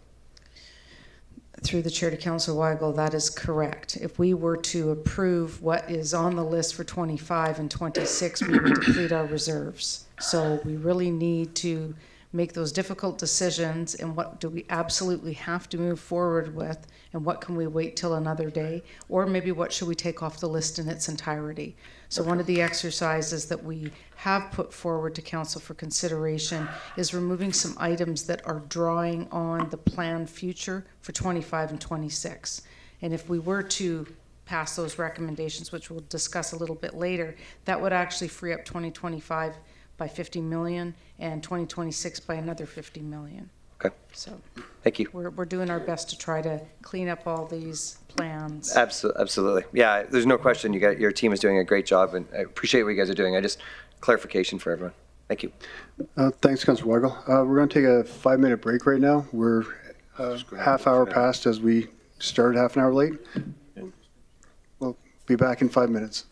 Through the chair to Councillor Weigel, that is correct. If we were to approve what is on the list for 25 and 26, we would deplete our reserves. So we really need to make those difficult decisions, and what do we absolutely have to move forward with, and what can we wait till another day, or maybe what should we take off the list in its entirety. So one of the exercises that we have put forward to council for consideration is removing some items that are drawing on the planned future for 25 and 26. And if we were to pass those recommendations, which we'll discuss a little bit later, that would actually free up 2025 by 50 million and 2026 by another 50 million. Okay. So Thank you. we're doing our best to try to clean up all these plans. Absolutely. Yeah, there's no question. Your team is doing a great job, and I appreciate what you guys are doing. I just clarification for everyone. Thank you. Thanks, Councilor Weigel. We're going to take a 5-minute break right now. We're half hour past as we started half an hour late. We'll be back in 5 minutes.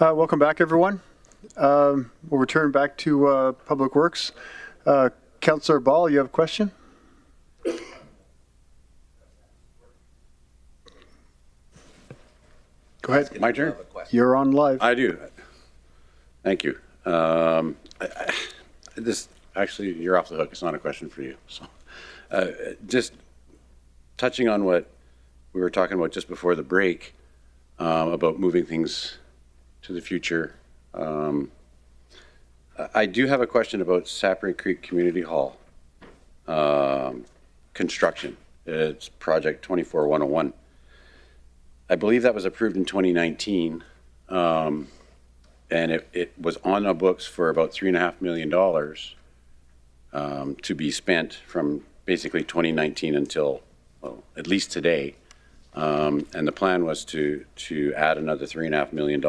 Welcome back, everyone. We'll return back to Public Works. Councillor Ball, you have a question? Go ahead. My turn? You're on live. I do. Thank you. This actually, you're off the hook. It's not a question for you. So, just touching on what we were talking about just before the break about moving things to the future. I do have a question about Sapring Creek Community Hall construction. It's project 24101. I believe that was approved in 2019, and it was on the books for about $3.5 million to be spent from basically 2019 until, well, at least today. And the plan was to add another $3.5 million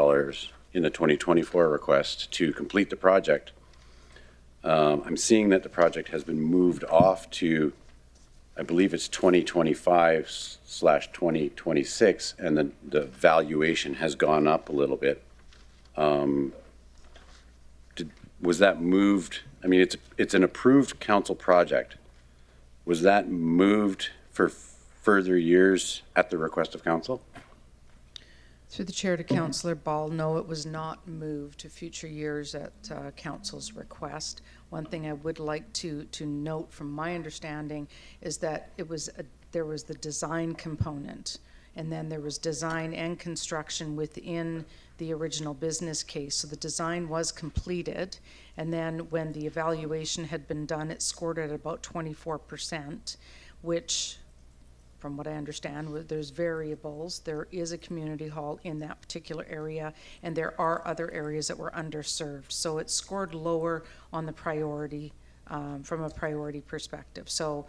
in the 2024 request to complete the project. I'm seeing that the project has been moved off to, I believe it's 2025/2026, and the valuation has gone up a little bit. Was that moved? I mean, it's an approved council project. Was that moved for further years at the request of council? Through the chair to Councillor Ball, no, it was not moved to future years at council's request. One thing I would like to note from my understanding is that there was the design component, and then there was design and construction within the original business case. So the design was completed, and then when the evaluation had been done, it scored at about 24%, which, from what I understand, there's variables. There is a community hall in that particular area, and there are other areas that were underserved. So it scored lower on the priority, from a priority perspective. So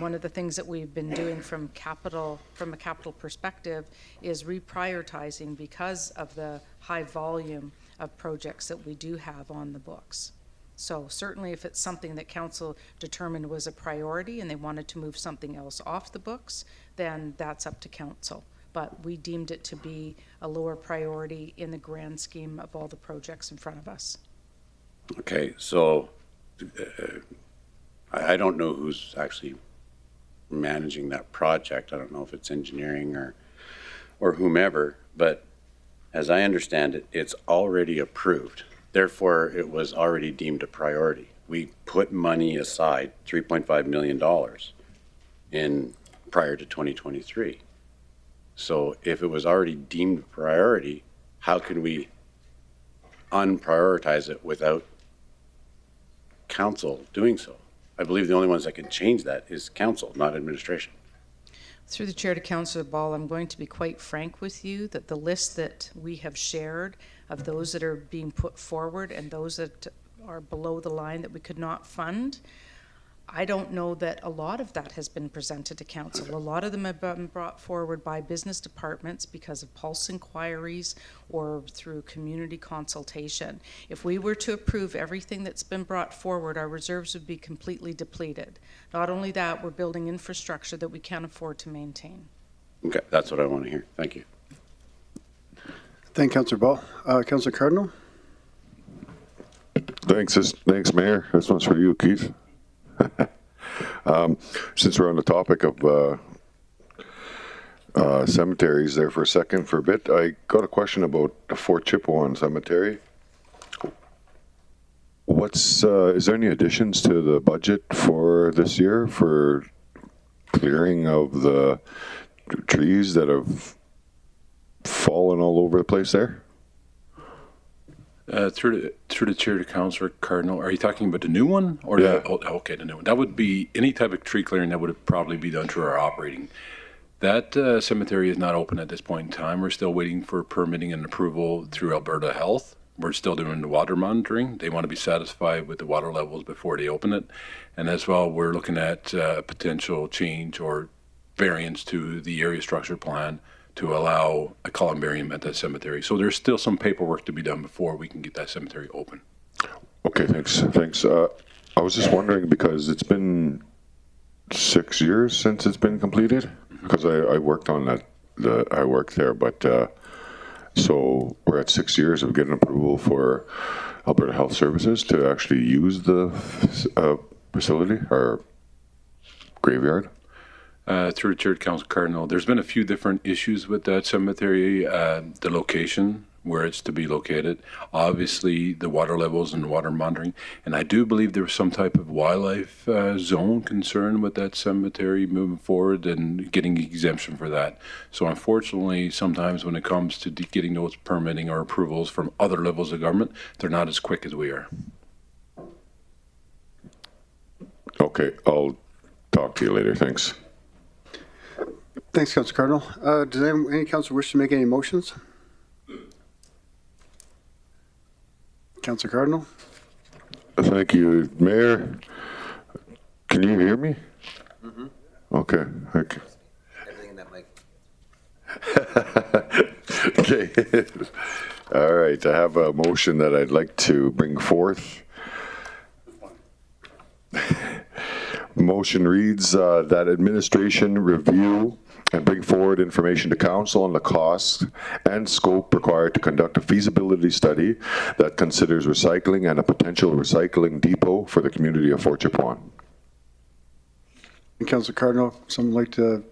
one of the things that we've been doing from a capital perspective is reprioritizing because of the high volume of projects that we do have on the books. So certainly if it's something that council determined was a priority and they wanted to move something else off the books, then that's up to council. But we deemed it to be a lower priority in the grand scheme of all the projects in front of us. Okay, so I don't know who's actually managing that project. I don't know if it's engineering or whomever, but as I understand it, it's already approved. Therefore, it was already deemed a priority. We put money aside, $3.5 million, in prior to 2023. So if it was already deemed a priority, how can we unprioritize it without council doing so? I believe the only ones that can change that is council, not administration. Through the chair to Councillor Ball, I'm going to be quite frank with you that the list that we have shared of those that are being put forward and those that are below the line that we could not fund, I don't know that a lot of that has been presented to council. A lot of them have been brought forward by business departments because of pulse inquiries or through community consultation. If we were to approve everything that's been brought forward, our reserves would be completely depleted. Not only that, we're building infrastructure that we can't afford to maintain. Okay, that's what I want to hear. Thank you. Thank you, Councillor Ball. Councillor Cardinal? Thanks, Mayor. This one's for you, Keith. Since we're on the topic of cemeteries there for a bit, I got a question about the Fort Chipewyan Cemetery. Is there any additions to the budget for this year for clearing of the trees that have fallen all over the place there? Through the chair to Councillor Cardinal, are you talking about the new one? Or yeah. Okay, the new one. That would be any type of tree clearing that would probably be done through our operating. That cemetery is not open at this point in time. We're still waiting for permitting and approval through Alberta Health. We're still doing the water monitoring. They want to be satisfied with the water levels before they open it. And as well, we're looking at potential change or variance to the area structure plan to allow a columbarium at that cemetery. So there's still some paperwork to be done before we can get that cemetery open. Okay, thanks. I was just wondering because it's been 6 years since it's been completed, because I worked on that. I worked there, but So we're at 6 years of getting approval for Alberta Health Services to actually use the facility, or graveyard. Through the Chair to Council Cardinal, there's been a few different issues with that cemetery. The location, where it's to be located, obviously the water levels and water monitoring, and I do believe there was some type of wildlife zone concern with that cemetery moving forward and getting exemption for that. So unfortunately, sometimes when it comes to getting those permitting or approvals from other levels of government, they're not as quick as we are. Okay, I'll talk to you later. Thanks. Thanks, Councilor Cardinal. Does any councilor wish to make any motions? Councilor Cardinal? Thank you, Mayor. Can you hear me? Mm-hmm. Okay. Everything in that mic. Okay. All right. I have a motion that I'd like to bring forth. Motion reads that administration review and bring forward information to council on the costs and scope required to conduct a feasibility study that considers recycling and a potential recycling depot for the community of Fort Chipewyan. Councilor Cardinal, someone like to,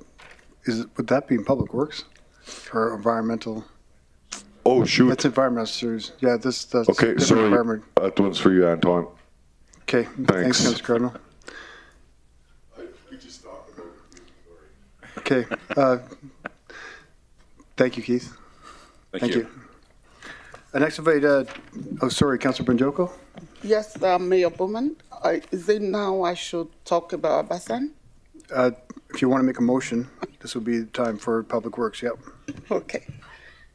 would that be in Public Works or environmental? Oh, shoot. That's environmental series. Yeah, that's okay, sorry. environment. That one's for you, Antoine. Okay, thanks, Councilor Cardinal. Okay. Thank you, Keith. Thank you. Next invite, Councilor Banjoko. Yes, Mayor Bowman. Is it now I should talk about Abasan? If you want to make a motion, this will be the time for Public Works. Yep. Okay.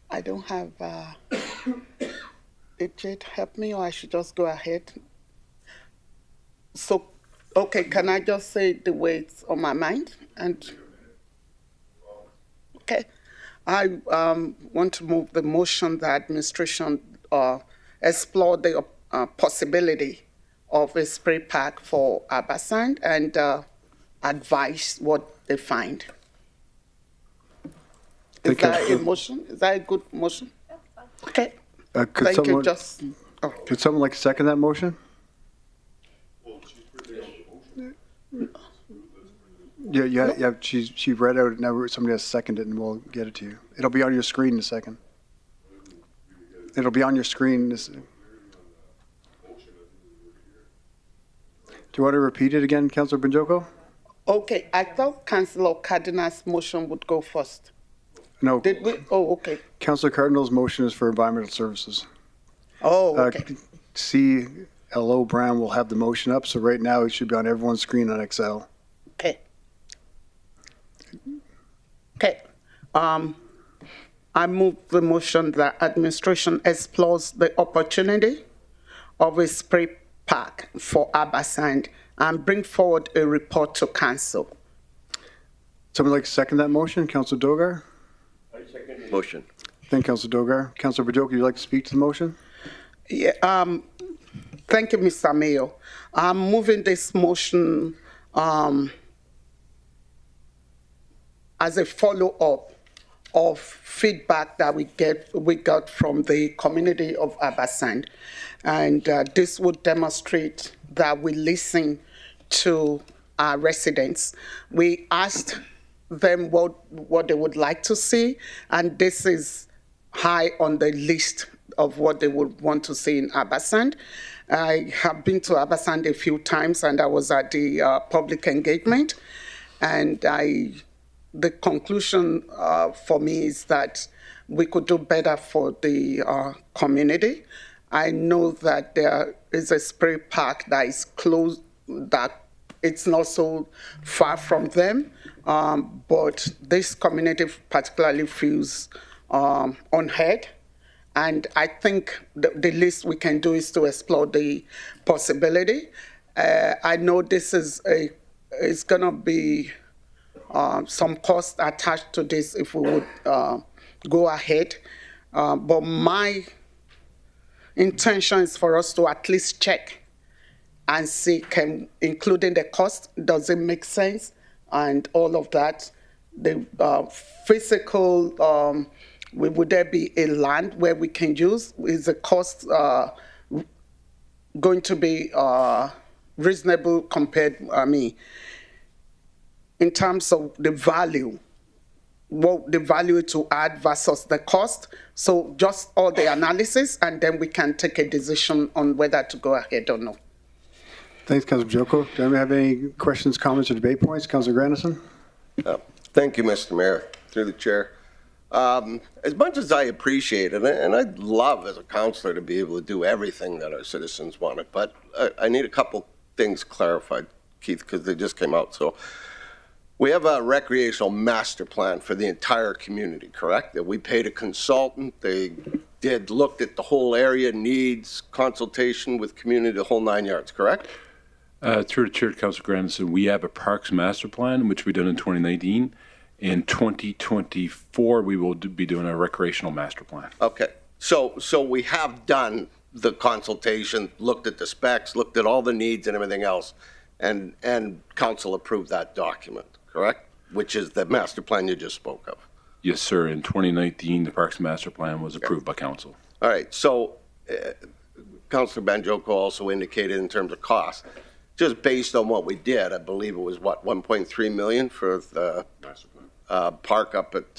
I don't have it help me, or I should just go ahead. So, okay, can I just say the way it's on my mind? And okay, I want to move the motion that administration explore the possibility of a spray pack for Abasan and advise what they find. Is that a motion? Is that a good motion? Okay. Thank you. Could someone like to second that motion? Yeah. She read out it. Now somebody has seconded it, and we'll get it to you. It'll be on your screen in a second. It'll be on your screen. Do you want to repeat it again, Councilor Banjoko? Okay, I thought Councilor Cardinal's motion would go first. No. Did we? Oh, okay. Councilor Cardinal's motion is for environmental services. Oh, okay. CLO Brown will have the motion up, so right now it should be on everyone's screen on Excel. Okay. Okay. I move the motion that administration explores the opportunity of a spray pack for Abasan and bring forward a report to council. Someone like to second that motion? Councilor Dogar? I second the motion. Thank you, Councilor Dogar. Councilor Banjoko, would you like to speak to the motion? Yeah. Thank you, Mr. Mayor. I'm moving this motion as a follow-up of feedback that we got from the community of Abasan, and this would demonstrate that we listen to our residents. We asked them what they would like to see, and this is high on the list of what they would want to see in Abasan. I have been to Abasan a few times, and I was at the public engagement, and the conclusion for me is that we could do better for the community. I know that there is a spray park that is close, that it's not so far from them, but this community particularly feels unheard. And I think the least we can do is to explore the possibility. I know this is it's going to be some cost attached to this if we would go ahead. But my intention is for us to at least check and see, including the cost, does it make sense? And all of that. The physical would there be a land where we can use? Is the cost going to be reasonable compared, in terms of the value, what the value to add versus the cost? So just all the analysis, and then we can take a decision on whether to go ahead or not. Thanks, Councilor Joko. Do anyone have any questions, comments, or debate points? Councilor Grandison? Thank you, Mr. Mayor, through the chair. As much as I appreciate it, and I'd love as a councillor to be able to do everything that our citizens wanted, but I need a couple things clarified, Keith, because they just came out. So we have a recreational master plan for the entire community, correct? That we paid a consultant, they looked at the whole area, needs, consultation with community, the whole 9 yards, correct? Through the chair, Councilor Grandison, we have a parks master plan, which we done in 2019. In 2024, we will be doing a recreational master plan. Okay, so we have done the consultation, looked at the specs, looked at all the needs and everything else, and council approved that document, correct? Which is the master plan you just spoke of. Yes, sir. In 2019, the parks master plan was approved by council. All right, so Councilor Banjoko also indicated in terms of cost, just based on what we did, I believe it was what, 1.3 million for the park up at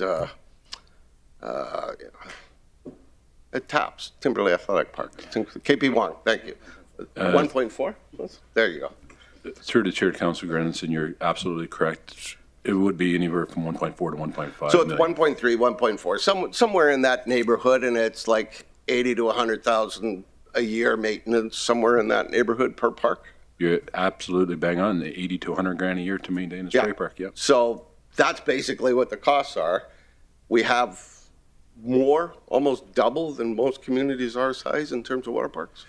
TAPS, Timberley Athletic Park, KP Wong, thank you. 1.4? There you go. Through the chair, Councilor Grandison, you're absolutely correct. It would be anywhere from 1.4 to 1.5. So it's 1.3, 1.4, somewhere in that neighborhood, and it's like 80 to 100,000 a year maintenance, somewhere in that neighborhood per park. You're absolutely bang on. 80 to 100 grand a year to maintain a spray park. Yeah. So that's basically what the costs are. We have more, almost double than most communities our size in terms of water parks.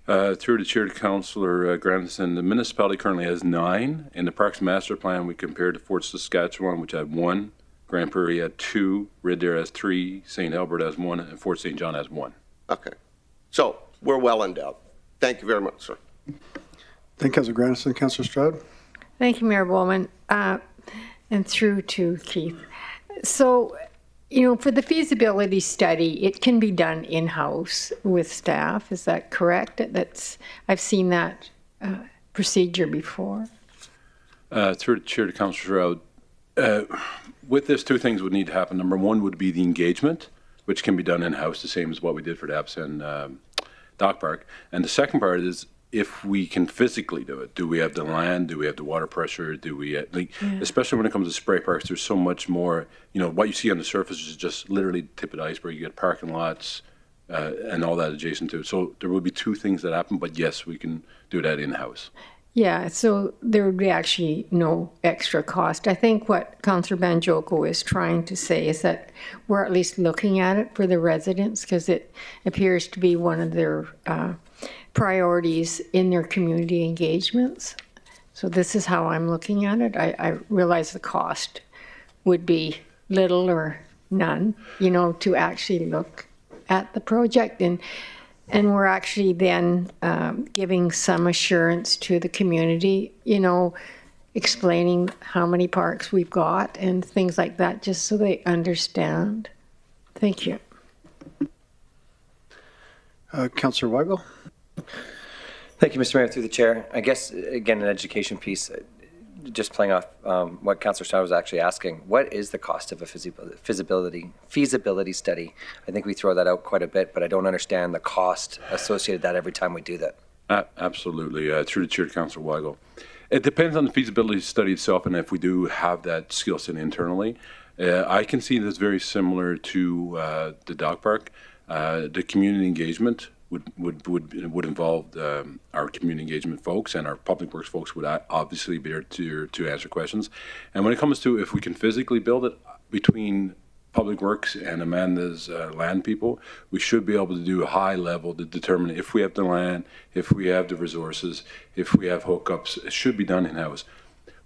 Through the chair to Councillor Grandison, the municipality currently has 9. In the Parks Master Plan, we compared to Fort Saskatchewan, which had 1, Grand Prairie had 2, Red Deer has 3, St. Albert has 1, and Fort St. John has 1. Okay. So we're well endowed. Thank you very much, sir. Thank you, Councilor Grandison. Councilor Stroud? Thank you, Mayor Bowman. And through to Keith. So, for the feasibility study, it can be done in-house with staff. Is that correct? I've seen that procedure before. Through the chair to Councillor Stroud, with this, 2 things would need to happen. Number 1 would be the engagement, which can be done in-house, the same as what we did for the Apps and Dock Park. And the second part is, if we can physically do it, do we have the land? Do we have the water pressure? Do we, especially when it comes to spray parks, there's so much more, what you see on the surface is just literally the tip of the iceberg. You get parking lots and all that adjacent to it. So there will be 2 things that happen, but yes, we can do that in-house. Yeah, so there would be actually no extra cost. I think what Councillor Banjoko is trying to say is that we're at least looking at it for the residents, because it appears to be one of their priorities in their community engagements. So this is how I'm looking at it. I realize the cost would be little or none, to actually look at the project. And we're actually then giving some assurance to the community, explaining how many parks we've got and things like that, just so they understand. Thank you. Councillor Weigel? Thank you, Mr. Mayor, through the chair. I guess, again, an education piece, just playing off what Councillor Stroud was actually asking. What is the cost of a feasibility study? I think we throw that out quite a bit, but I don't understand the cost associated with that every time we do that. Absolutely. Through the chair to Councillor Weigel. It depends on the feasibility study itself, and if we do have that skill set internally. I can see this very similar to the dog park. The community engagement would involve our community engagement folks, and our public works folks would obviously be there to answer questions. And when it comes to if we can physically build it between public works and Amanda's land people, we should be able to do a high level to determine if we have the land, if we have the resources, if we have hookups. It should be done in-house.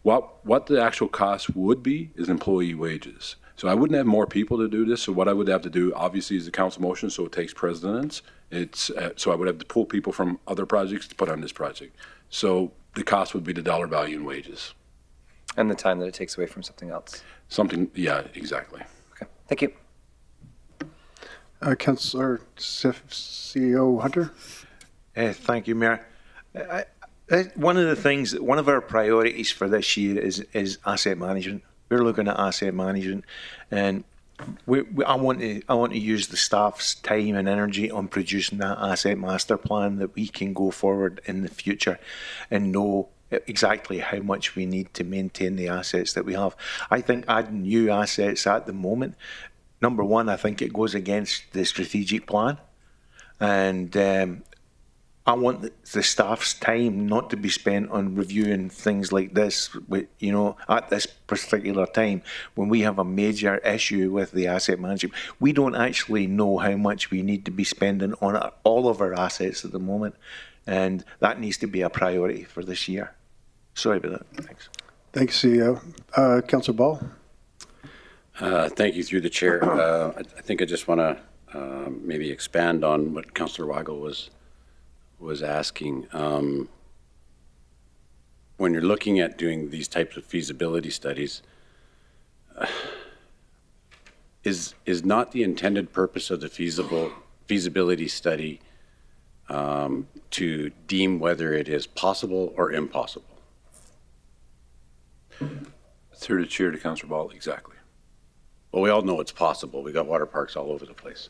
What the actual cost would be is employee wages. So I wouldn't have more people to do this. So what I would have to do, obviously, is a council motion, so it takes precedence. So I would have to pull people from other projects to put on this project. So the cost would be the dollar value in wages. And the time that it takes away from something else. Yeah, exactly. Okay, thank you. Councillor CEO Hunter. Thank you, Mayor. One of our priorities for this year is asset management. We're looking at asset management, and I want to use the staff's time and energy on producing that asset master plan that we can go forward in the future and know exactly how much we need to maintain the assets that we have. I think adding new assets at the moment, number one, I think it goes against the strategic plan, and I want the staff's time not to be spent on reviewing things like this, at this particular time when we have a major issue with the asset management. We don't actually know how much we need to be spending on all of our assets at the moment, and that needs to be a priority for this year. Sorry about that. Thanks. Thanks, CEO. Councillor Ball. Thank you, through the chair. I think I just want to maybe expand on what Councillor Weigel was asking. When you're looking at doing these types of feasibility studies, is not the intended purpose of the feasibility study to deem whether it is possible or impossible? Through the chair to Councillor Ball, exactly. Well, we all know it's possible. We got water parks all over the place,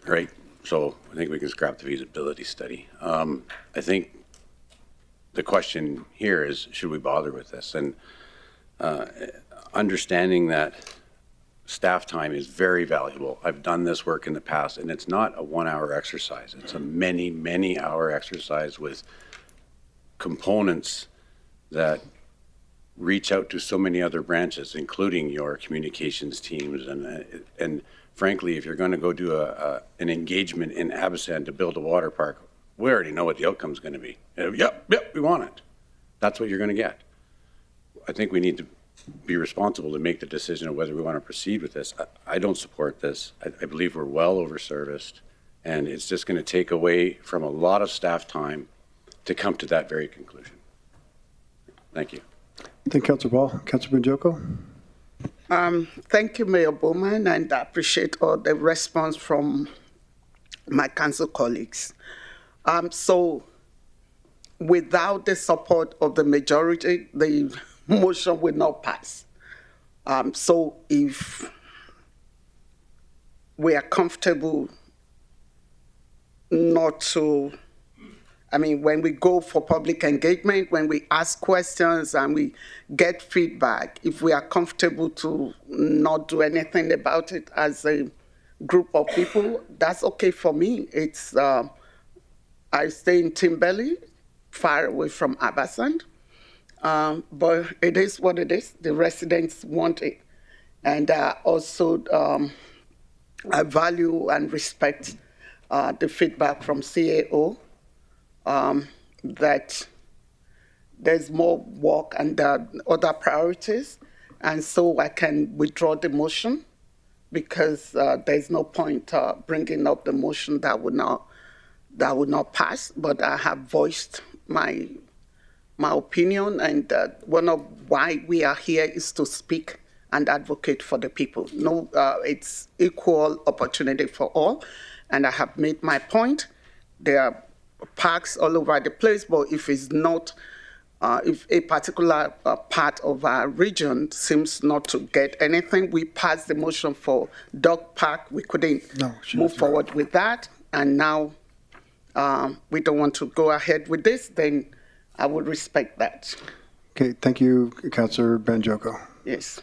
right? So I think we can scrap the feasibility study. I think the question here is, should we bother with this? And understanding that staff time is very valuable. I've done this work in the past, and it's not a 1 hour exercise. It's a many, many hour exercise with components that reach out to so many other branches, including your communications teams. And frankly, if you're going to go do an engagement in Abassan to build a water park, we already know what the outcome is going to be. Yep, we want it. That's what you're going to get. I think we need to be responsible to make the decision of whether we want to proceed with this. I don't support this. I believe we're well over-serviced, and it's just going to take away from a lot of staff time to come to that very conclusion. Thank you. Thank you, Councillor Ball. Councillor Banjoko. Thank you, Mayor Bowman, and I appreciate all the response from my council colleagues. So without the support of the majority, the motion will not pass. So if we are comfortable not to, when we go for public engagement, when we ask questions and we get feedback, if we are comfortable to not do anything about it as a group of people, that's okay for me. It's I stay in Timberley, far away from Abassan, but it is what it is. The residents want it. And also, I value and respect the feedback from CAO, that there's more work and other priorities, and so I can withdraw the motion because there's no point bringing up the motion that would not pass. But I have voiced my opinion, and one of why we are here is to speak and advocate for the people. No, it's equal opportunity for all, and I have made my point. There are parks all over the place, but if it's not, if a particular part of our region seems not to get anything, we passed the motion for dog park. We couldn't move forward with that, and now we don't want to go ahead with this, then I would respect that. Okay, thank you, Councillor Banjoko. Yes.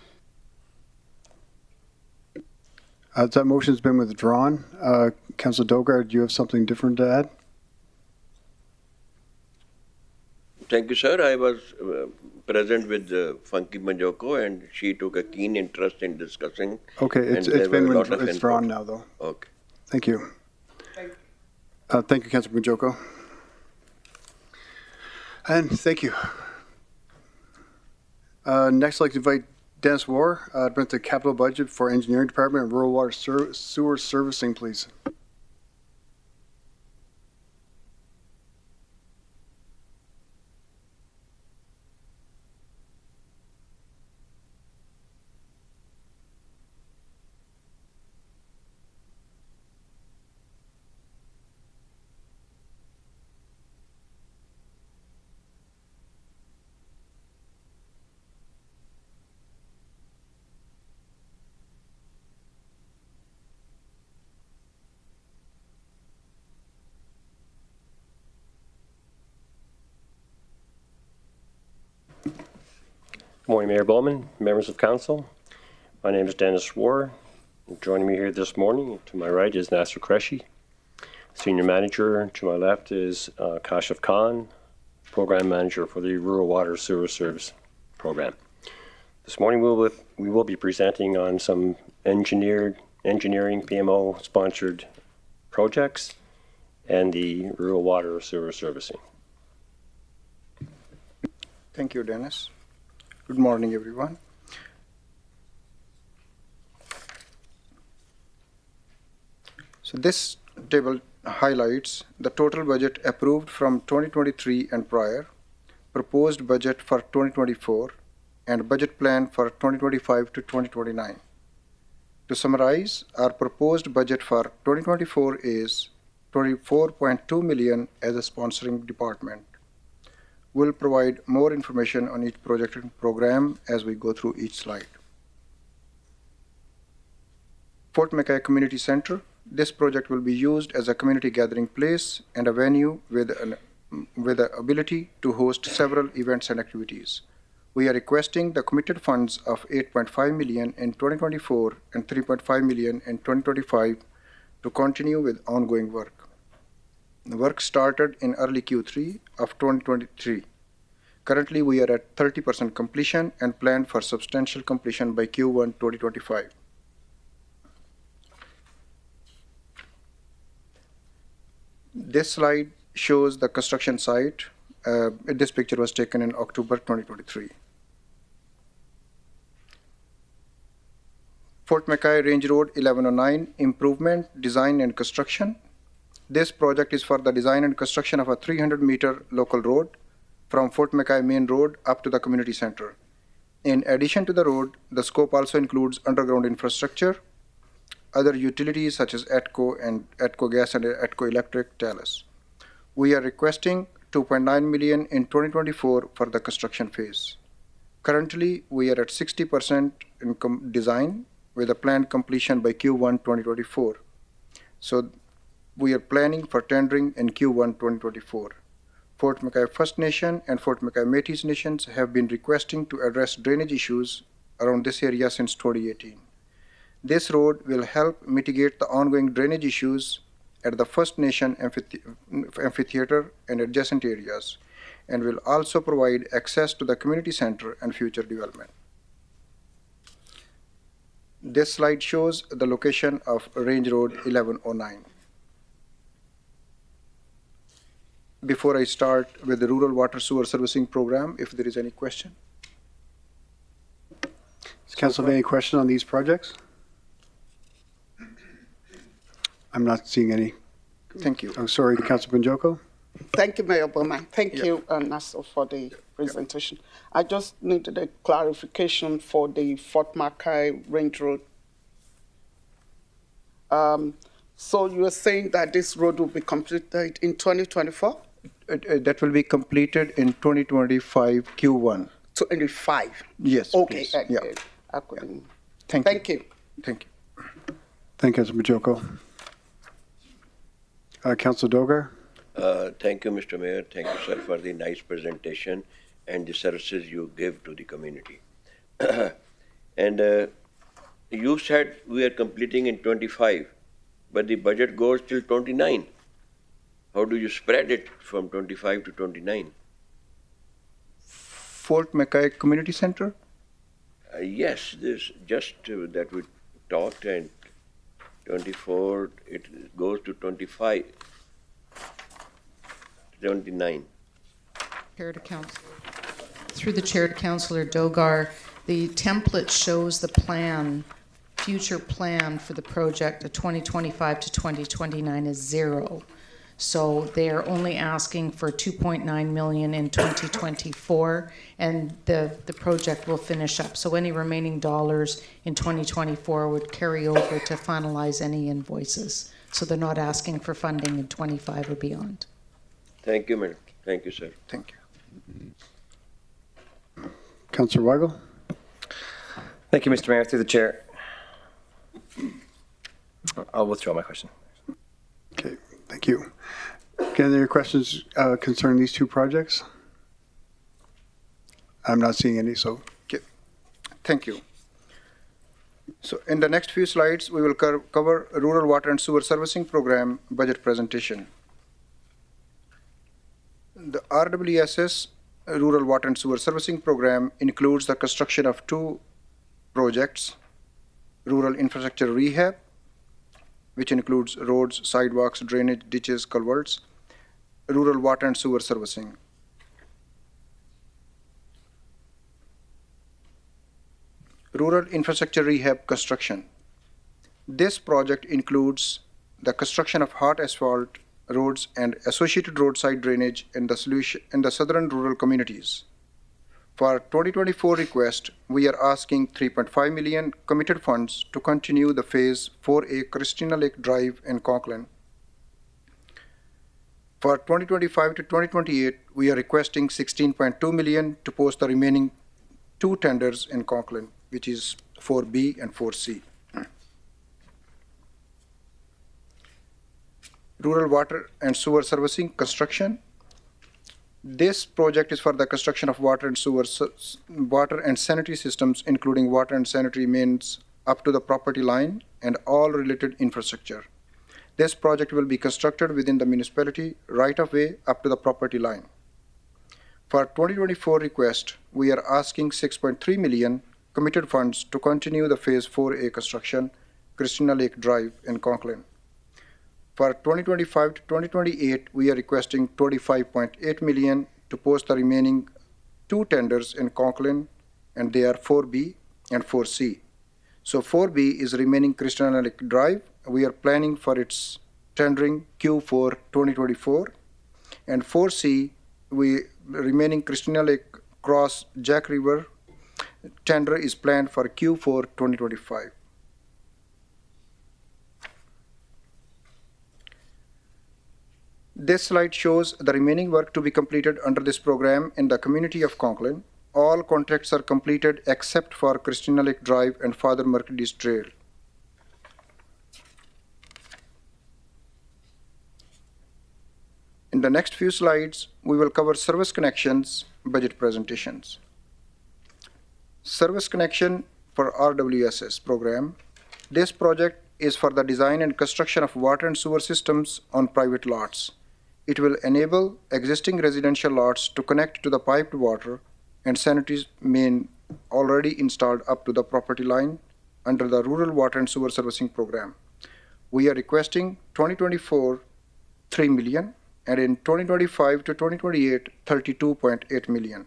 That motion's been withdrawn. Councillor Dogard, do you have something different to add? Thank you, sir. I was present with Funky Banjoko, and she took a keen interest in discussing. Okay, it's been withdrawn now, though. Okay. Thank you. Thank you, Councillor Banjoko. And thank you. Next, I'd like to invite Dennis War to present the capital budget for Engineering Department and Rural Water Sewer Servicing, please. Good morning, Mayor Bowman, members of council. My name is Dennis War. Joining me here this morning, to my right is Nasser Qureshi, Senior Manager. To my left is Kashif Khan, Program Manager for the Rural Water Sewer Service Program. This morning we will be presenting on some engineering PMO-sponsored projects and the rural water sewer servicing. Thank you, Dennis. Good morning, everyone. So this table highlights the total budget approved from 2023 and prior, proposed budget for 2024, and budget plan for 2025 to 2029. To summarize, our proposed budget for 2024 is $24.2 million as a sponsoring department. We'll provide more information on each project and program as we go through each slide. Fort McKay Community Center. This project will be used as a community gathering place and a venue with the ability to host several events and activities. We are requesting the committed funds of $8.5 million in 2024 and $3.5 million in 2025 to continue with ongoing work. The work started in early Q3 of 2023. Currently, we are at 30% completion and plan for substantial completion by Q1 2025. This slide shows the construction site. This picture was taken in October 2023. Fort McKay Range Road 1109 improvement, design and construction. This project is for the design and construction of a 300-meter local road from Fort McKay Main Road up to the community center. In addition to the road, the scope also includes underground infrastructure, other utilities such as ATCO and ATCO Gas and ATCO Electric, TALUS. We are requesting $2.9 million in 2024 for the construction phase. Currently, we are at 60% in design with a planned completion by Q1 2024. So we are planning for tendering in Q1 2024. Fort McKay First Nation and Fort McKay Métis Nations have been requesting to address drainage issues around this area since 2018. This road will help mitigate the ongoing drainage issues at the First Nation amphitheater and adjacent areas, and will also provide access to the community center and future development. This slide shows the location of Range Road 1109. Before I start with the Rural Water Sewer Servicing Program, if there is any question. Does Council have any question on these projects? I'm not seeing any. Thank you. I'm sorry to Councilman Joko. Thank you, Mayor Bowman. Thank you, Nasser, for the presentation. I just needed a clarification for the Fort McKay Range Road. So you are saying that this road will be completed in 2024? That will be completed in 2025 Q1. 25? Yes. Okay. Yeah. I couldn't. Thank you. Thank you. Thank you, Councilman Joko. Council Dogar. Thank you, Mr. Mayor. Thank you, sir, for the nice presentation and the services you give to the community. And you said we are completing in 25, but the budget goes till 29. How do you spread it from 25 to 29? Fort McKay Community Center? Yes, this just that we talked, and 24, it goes to 25, 29. Chair to Council. Through the Chair to Councillor Dogar, the template shows the plan, future plan for the project of 2025 to 2029 is 0. So they are only asking for $2.9 million in 2024, and the project will finish up. So any remaining dollars in 2024 would carry over to finalize any invoices. So they're not asking for funding in 25 or beyond. Thank you, madam. Thank you, sir. Thank you. Councillor Weigel. Thank you, Mr. Mayor. Through the chair. I'll withdraw my question. Okay, thank you. Any other questions concerning these two projects? I'm not seeing any, so okay. Thank you. So in the next few slides, we will cover Rural Water and Sewer Servicing Program budget presentation. The RWSS Rural Water and Sewer Servicing Program includes the construction of 2 projects: rural infrastructure rehab, which includes roads, sidewalks, drainage, ditches, culverts; rural water and sewer servicing. Rural infrastructure rehab construction. This project includes the construction of hot asphalt roads and associated roadside drainage in the southern rural communities. For 2024 request, we are asking $3.5 million committed funds to continue the Phase 4A Christina Lake Drive in Conklin. For 2025 to 2028, we are requesting $16.2 million to post the remaining 2 tenders in Conklin, which is 4B and 4C. Rural water and sewer servicing construction. This project is for the construction of water and sanitary systems, including water and sanitary mains up to the property line and all related infrastructure. This project will be constructed within the municipality right of way up to the property line. For 2024 request, we are asking $6.3 million committed funds to continue the Phase 4A construction, Christina Lake Drive in Conklin. For 2025 to 2028, we are requesting $25.8 million to post the remaining 2 tenders in Conklin, and they are 4B and 4C. So 4B is remaining Christina Lake Drive. We are planning for its tendering Q4 2024, and 4C, remaining Christina Lake Cross Jack River tender is planned for Q4 2025. This slide shows the remaining work to be completed under this program in the community of Conklin. All contracts are completed except for Christina Lake Drive and Father Mercedes Trail. In the next few slides, we will cover service connections budget presentations. Service connection for RWSS program. This project is for the design and construction of water and sewer systems on private lots. It will enable existing residential lots to connect to the piped water and sanitary main already installed up to the property line under the Rural Water and Sewer Servicing Program. We are requesting 2024 $3 million, and in 2025 to 2028 $32.8 million.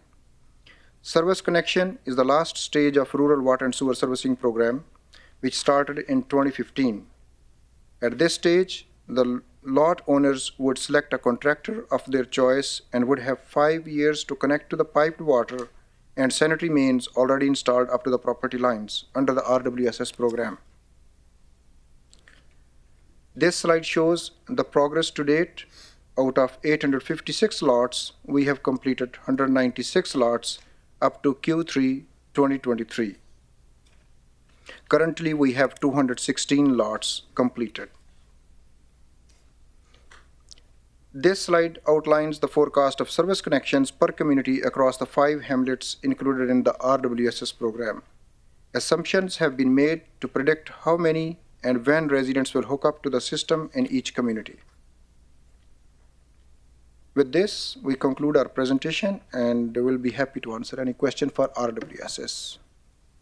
Service connection is the last stage of Rural Water and Sewer Servicing Program, which started in 2015. At this stage, the lot owners would select a contractor of their choice and would have 5 years to connect to the piped water and sanitary mains already installed up to the property lines under the RWSS program. This slide shows the progress to date. Out of 856 lots, we have completed 196 lots up to Q3 2023. Currently, we have 216 lots completed. This slide outlines the forecast of service connections per community across the 5 hamlets included in the RWSS program. Assumptions have been made to predict how many and when residents will hook up to the system in each community. With this, we conclude our presentation, and we'll be happy to answer any question for RWSS.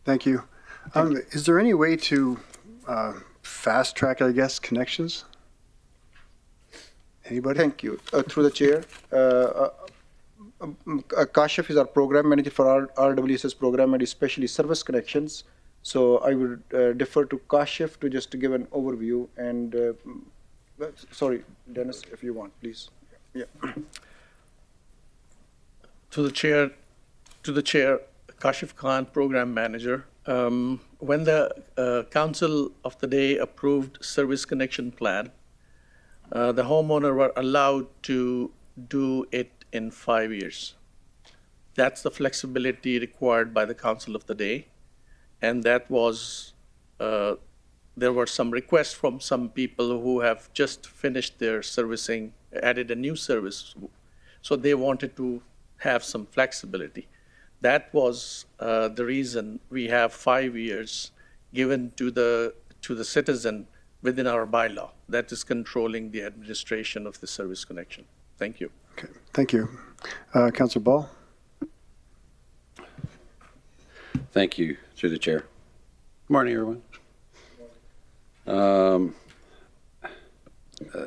Thank you. Is there any way to fast track, I guess, connections? Anybody? Thank you. Through the chair, Kashif is our program manager for our RWSS program and especially service connections. So I would defer to Kashif to just give an overview. And sorry, Dennis, if you want, please. Yeah. To the chair, Kashif Khan, program manager. When the council of the day approved service connection plan, the homeowner were allowed to do it in 5 years. That's the flexibility required by the council of the day, and that was there were some requests from some people who have just finished their servicing, added a new service, so they wanted to have some flexibility. that was the reason we have 5 years given to the citizen within our bylaw that is controlling the administration of the service connection. Thank you. Okay, thank you. Councillor Ball? Thank you, through the chair. Good morning, everyone.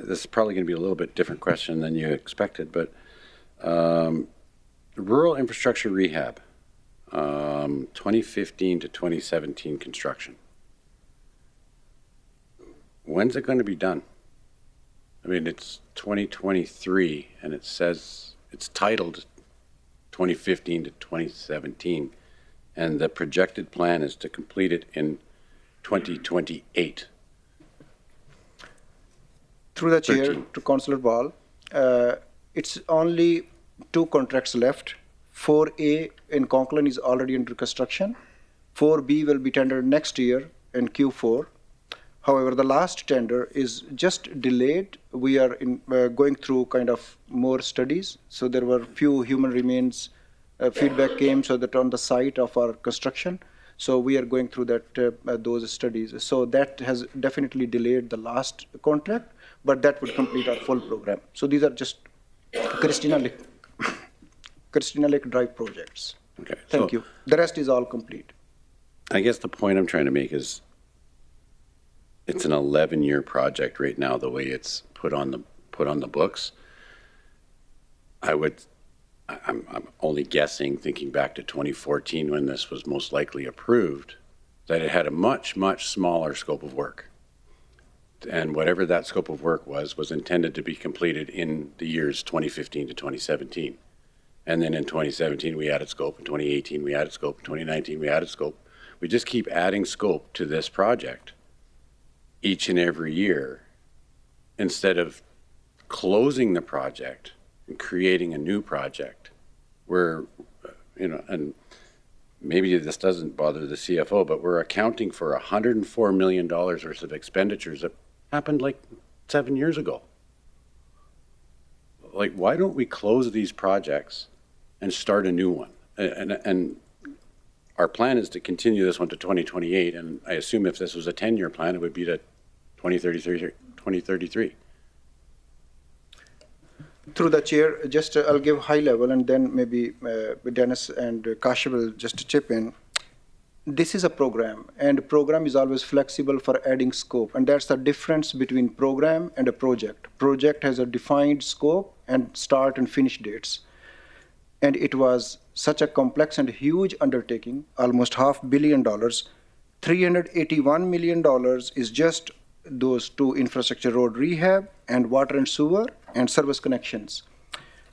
This is probably going to be a little bit different question than you expected, but rural infrastructure rehab, 2015 to 2017 construction. When's it going to be done? I mean, it's 2023, and it says it's titled 2015 to 2017, and the projected plan is to complete it in 2028. Through the chair 13. to Councillor Ball, it's only 2 contracts left. 4A in Conklin is already under construction. 4B will be tendered next year in Q4. However, the last tender is just delayed. We are going through kind of more studies. So there were few human remains feedback came so that on the site of our construction. So we are going through that those studies. So that has definitely delayed the last contract, but that would complete our full program. So these are just Christina Lake Drive projects. Okay. Thank you. The rest is all complete. I guess the point I'm trying to make is it's an 11-year project right now, the way it's put on the books. I'm only guessing, thinking back to 2014 when this was most likely approved, that it had a much, much smaller scope of work. And whatever that scope of work was intended to be completed in the years 2015 to 2017. And then in 2017, we added scope. In 2018, we added scope. In 2019, we added scope. We just keep adding scope to this project each and every year instead of closing the project and creating a new project where, and maybe this doesn't bother the CFO, but we're accounting for $104 million worth of expenditures that happened like 7 years ago. Like, why don't we close these projects and start a new one? And our plan is to continue this one to 2028, and I assume if this was a 10-year plan, it would be to 2033. Through the chair, just I'll give high level and then maybe Dennis and Kasha will just chip in. This is a program, and a program is always flexible for adding scope, and that's the difference between program and a project. Project has a defined scope and start and finish dates. And it was such a complex and huge undertaking, almost $500 million. $381 million is just those 2 infrastructure road rehab and water and sewer and service connections.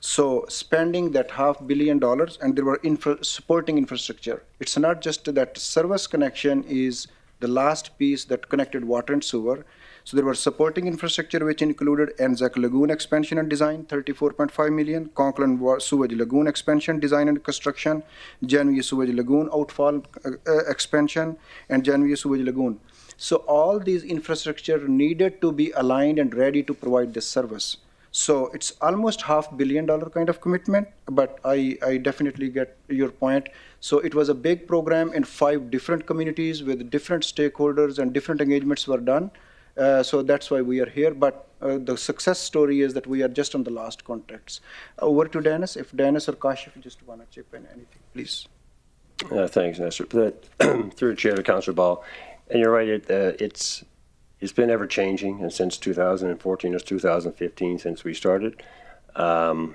So spending that $500 million, and there were supporting infrastructure. It's not just that service connection is the last piece that connected water and sewer. So there were supporting infrastructure which included Anzac Lagoon expansion and design, $34.5 million, Conklin Sewage Lagoon expansion, design and construction, Genesee Sewage Lagoon outfall expansion, and Genesee Sewage Lagoon. So all these infrastructure needed to be aligned and ready to provide this service. So it's almost $500 million kind of commitment, but I definitely get your point. So it was a big program in 5 different communities with different stakeholders, and different engagements were done. So that's why we are here. But the success story is that we are just on the last contracts. Over to Dennis. If Dennis or Kashif just want to chip in anything, please. Thanks, Nestor. Through the chair to Councillor Ball. And you're right, it's been ever changing, and since 2014 or 2015 since we started. And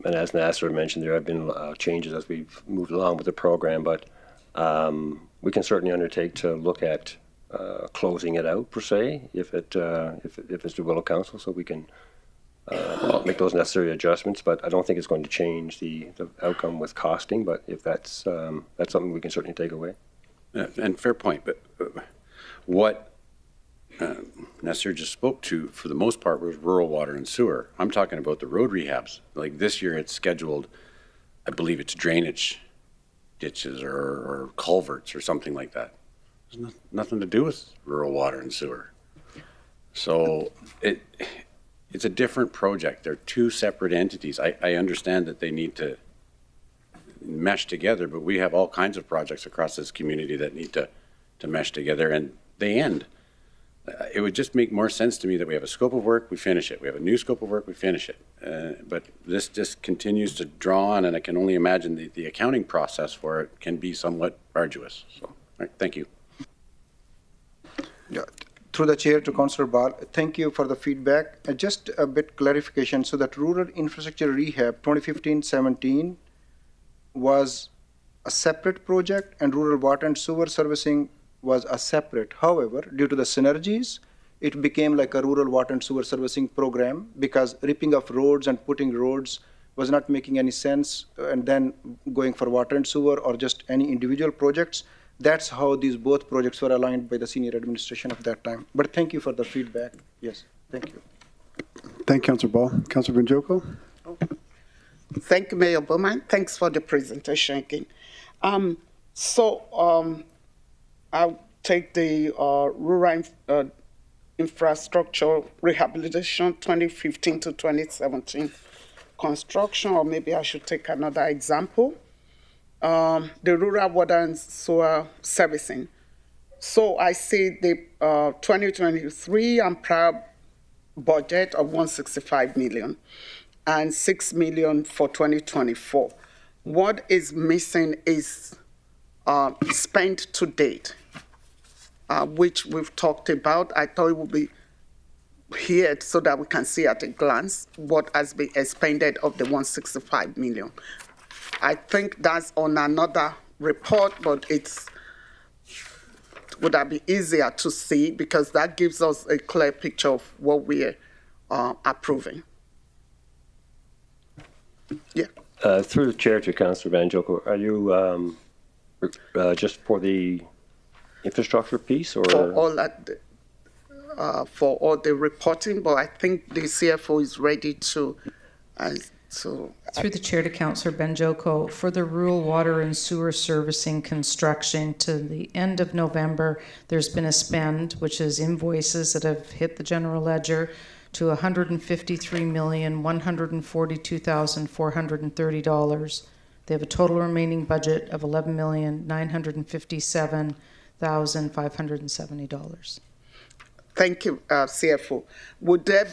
as Nasser mentioned, there have been changes as we've moved along with the program, but we can certainly undertake to look at closing it out per se, if it's the will of council, so we can make those necessary adjustments. But I don't think it's going to change the outcome with costing. But if that's something we can certainly take away. And fair point, but what Nasser just spoke to, for the most part, was rural water and sewer. I'm talking about the road rehabs. Like this year, it's scheduled, I believe it's drainage ditches or culverts or something like that. There's nothing to do with rural water and sewer. So it's a different project. They're 2 separate entities. I understand that they need to, mesh together, but we have all kinds of projects across this community that need to mesh together, and they end. It would just make more sense to me that we have a scope of work, we finish it. We have a new scope of work, we finish it. But this just continues to draw on, and I can only imagine the accounting process for it can be somewhat arduous. So, all right, thank you. Yeah. Through the chair to Councillor Ball, thank you for the feedback. Just a bit clarification. So that rural infrastructure rehab 2015-17 was a separate project, and rural water and sewer servicing was a separate. However, due to the synergies, it became like a rural water and sewer servicing program, because ripping off roads and putting roads was not making any sense, and then going for water and sewer or just any individual projects. That's how these both projects were aligned by the senior administration of that time. But thank you for the feedback. Yes, thank you. Thank you, Councillor Ball. Councillor Banjoko? Thank you, Mayor Bowman. Thanks for the presentation again. I'll take the rural infrastructure rehabilitation 2015 to 2017 construction, or maybe I should take another example. The rural water and sewer servicing. So I see the 2023 and prior budget of 165 million and 6 million for 2024. What is missing is spent to date, which we've talked about. I thought it would be here so that we can see at a glance what has been expended of the 165 million. I think that's on another report, but would that be easier to see, because that gives us a clear picture of what we're approving. Yeah. Through the chair to Councillor Banjoko, are you just for the infrastructure piece, or for all the reporting? But I think the CFO is ready to. Through the chair to Councillor Banjoko, for the rural water and sewer servicing construction to the end of November, there's been a spend, which is invoices that have hit the general ledger, to $153,142,430. They have a total remaining budget of $11,957,570. Thank you, CFO. Would there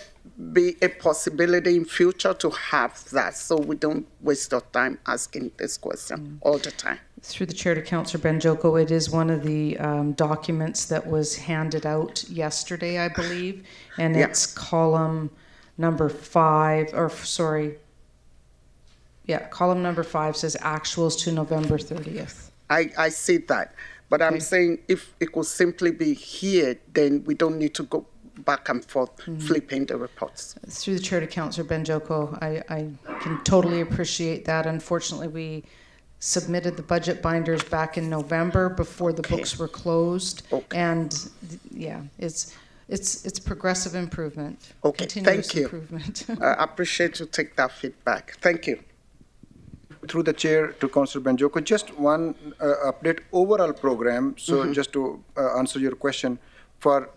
be a possibility in future to have that, so we don't waste our time asking this question all the time? Through the chair to Councillor Banjoko, it is one of the documents that was handed out yesterday, I believe, and it's column number 5, or sorry, column number 5 says actuals to November 30th. I see that. But I'm saying if it could simply be here, then we don't need to go back and forth flipping the reports. Through the chair to Councillor Banjoko, I can totally appreciate that. Unfortunately, we submitted the budget binders back in November before the books were closed. And yeah, it's progressive improvement. Okay, continuous thank you. Improvement. I appreciate you take that feedback. Thank you. Through the chair to Councillor Banjoko, just one update overall program. So just to answer your question, for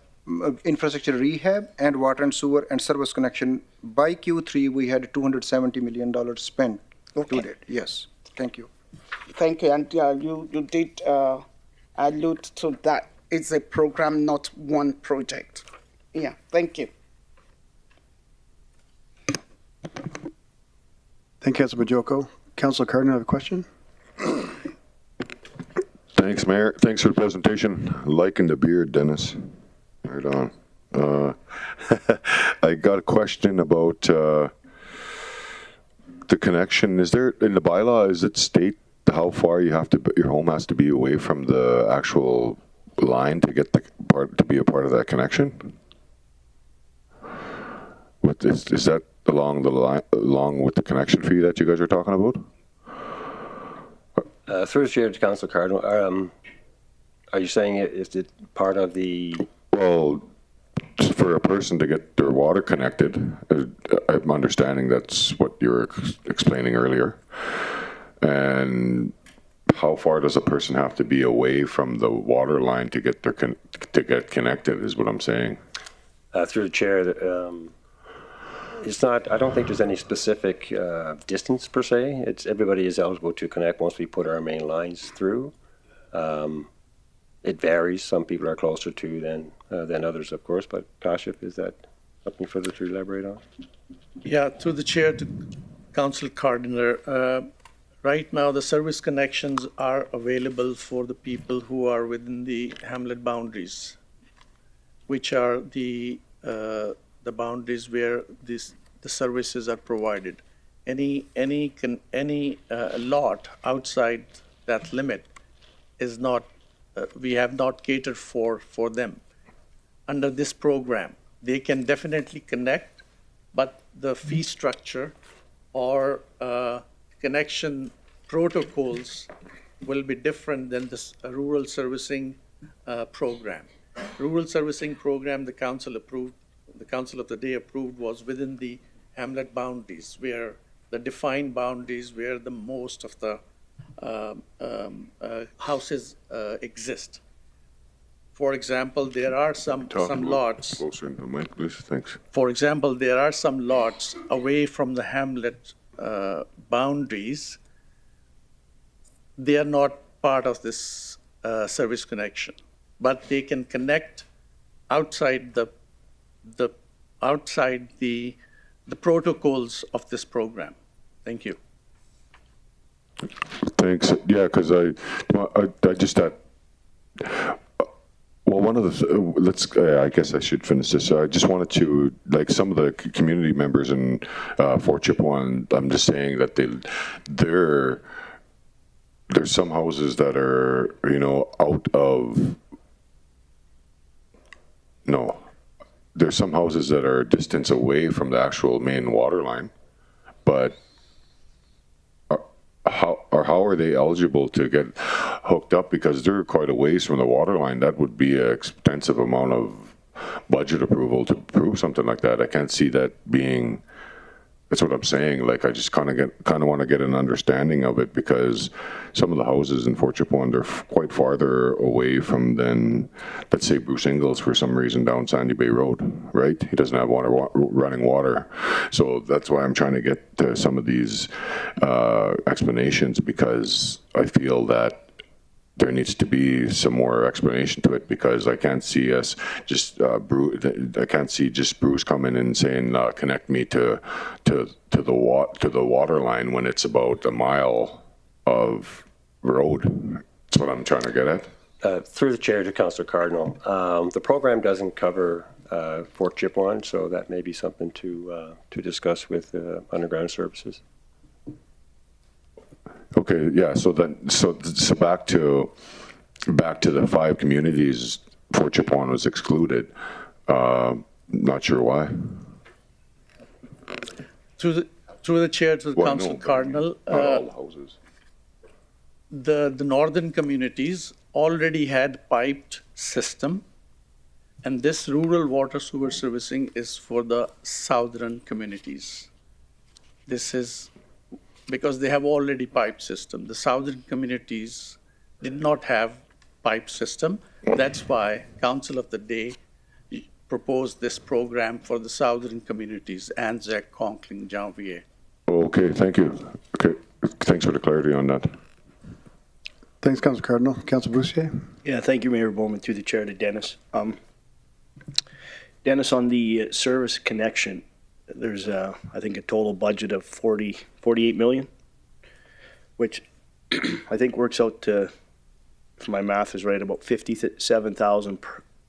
infrastructure rehab and water and sewer and service connection, by Q3 we had $270 million spent to date. Yes, thank you. Thank you, and you did allude to that. It's a program, not one project. Yeah, thank you. Thank you, Councillor Banjoko. Councillor Cardin, have a question? Thanks, Mayor. Thanks for the presentation. Liking the beard, Dennis. Right on. I got a question about the connection. Is there, in the bylaw, is it state how far your home has to be away from the actual line to get to be a part of that connection? Is that along with the connection fee that you guys are talking about? Through the chair to Councillor Cardinal, are you saying is it part of the? Well, for a person to get their water connected, I'm understanding that's what you were explaining earlier. And how far does a person have to be away from the water line to get to get connected? Is what I'm saying. Through the chair, It's not, I don't think there's any specific distance per se. It's everybody is eligible to connect once we put our main lines through. It varies. Some people are closer to than others, of course. But Kashif, is that something further to elaborate on? Yeah, through the chair to Council Cardinal. Right now, the service connections are available for the people who are within the hamlet boundaries, which are the boundaries where the services are provided. Any lot outside that limit is not, we have not catered for them. Under this program, they can definitely connect, but the fee structure or connection protocols will be different than this rural servicing program. Rural servicing program the council of the day approved was within the hamlet boundaries, where the defined boundaries where the most of the houses exist. For example, there are some lots. Closer in the mic, please. Thanks. For example, there are some lots away from the hamlet boundaries. They are not part of this service connection, but they can connect outside the protocols of this program. Thank you. Thanks. Yeah, because I just thought. Well, one of the I guess I should finish this. I just wanted to, like, some of the community members in Fort Chippewa. I'm just saying that there's some houses that are out of. No, there's some houses that are a distance away from the actual main water line, but. How are they eligible to get hooked up? Because they're quite a ways from the water line. That would be an extensive amount of budget approval to approve something like that. I can't see that being. That's what I'm saying. Like, I just kind of want to get an understanding of it, because some of the houses in Fort Chippewa are quite farther away from than, let's say, Bruce Ingles for some reason down Sandy Bay Road, right? He doesn't have running water. So that's why I'm trying to get to some of these explanations, because I feel that there needs to be some more explanation to it, because I can't see us just I can't see just Bruce coming and saying connect me to the water line when it's about a mile of road. That's what I'm trying to get at. Through the chair to Councillor Cardinal, the program doesn't cover Fort Chippewa, so that may be something to discuss with underground services. Okay, yeah. So back to the 5 communities, Fort Chippewa was excluded. Not sure why. Through the chair to the Council Cardinal, not all the houses. The northern communities already had piped system, and this rural water sewer servicing is for the southern communities. This is because they have already piped system. The southern communities did not have pipe system. That's why Council of the Day proposed this program for the southern communities, Anzac, Conkling, Janvier. Okay, thank you. Okay, thanks for the clarity on that. Thanks, Council Cardinal. Council Boucher? Yeah, thank you, Mayor Bowman, through the chair to Dennis. Dennis, on the service connection, there's I think a total budget of 48 million, which I think works out to, if my math is right, about 57,000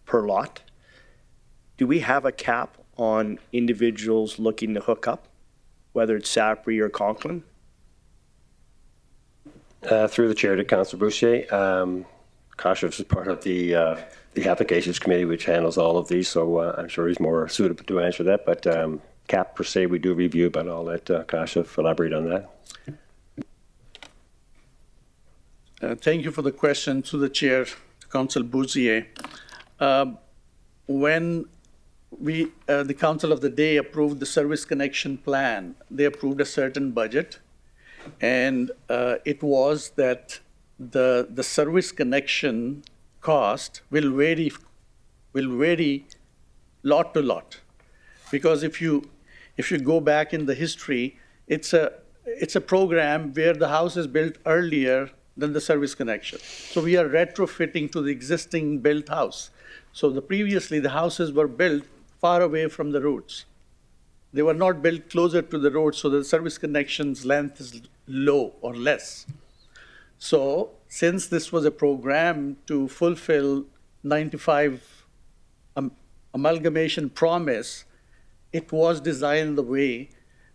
per lot. Do we have a cap on individuals looking to hook up, whether it's Sapri or Conklin? Through the chair to Councillor Boucher, Kashif is part of the applications committee, which handles all of these, so I'm sure he's more suitable to answer that. But cap per se, we do review, but I'll let Kashif elaborate on that. Thank you for the question. To the chair, to Council Bouzier. When the Council of the Day approved the service connection plan, they approved a certain budget, and it was that the service connection cost will vary lot to lot, because if you if you go back in the history, it's a program where the house is built earlier than the service connection. So we are retrofitting to the existing built house. So previously the houses were built far away from the roads. They were not built closer to the road, so the service connection's length is low or less. So since this was a program to fulfill 95 amalgamation promise, it was designed the way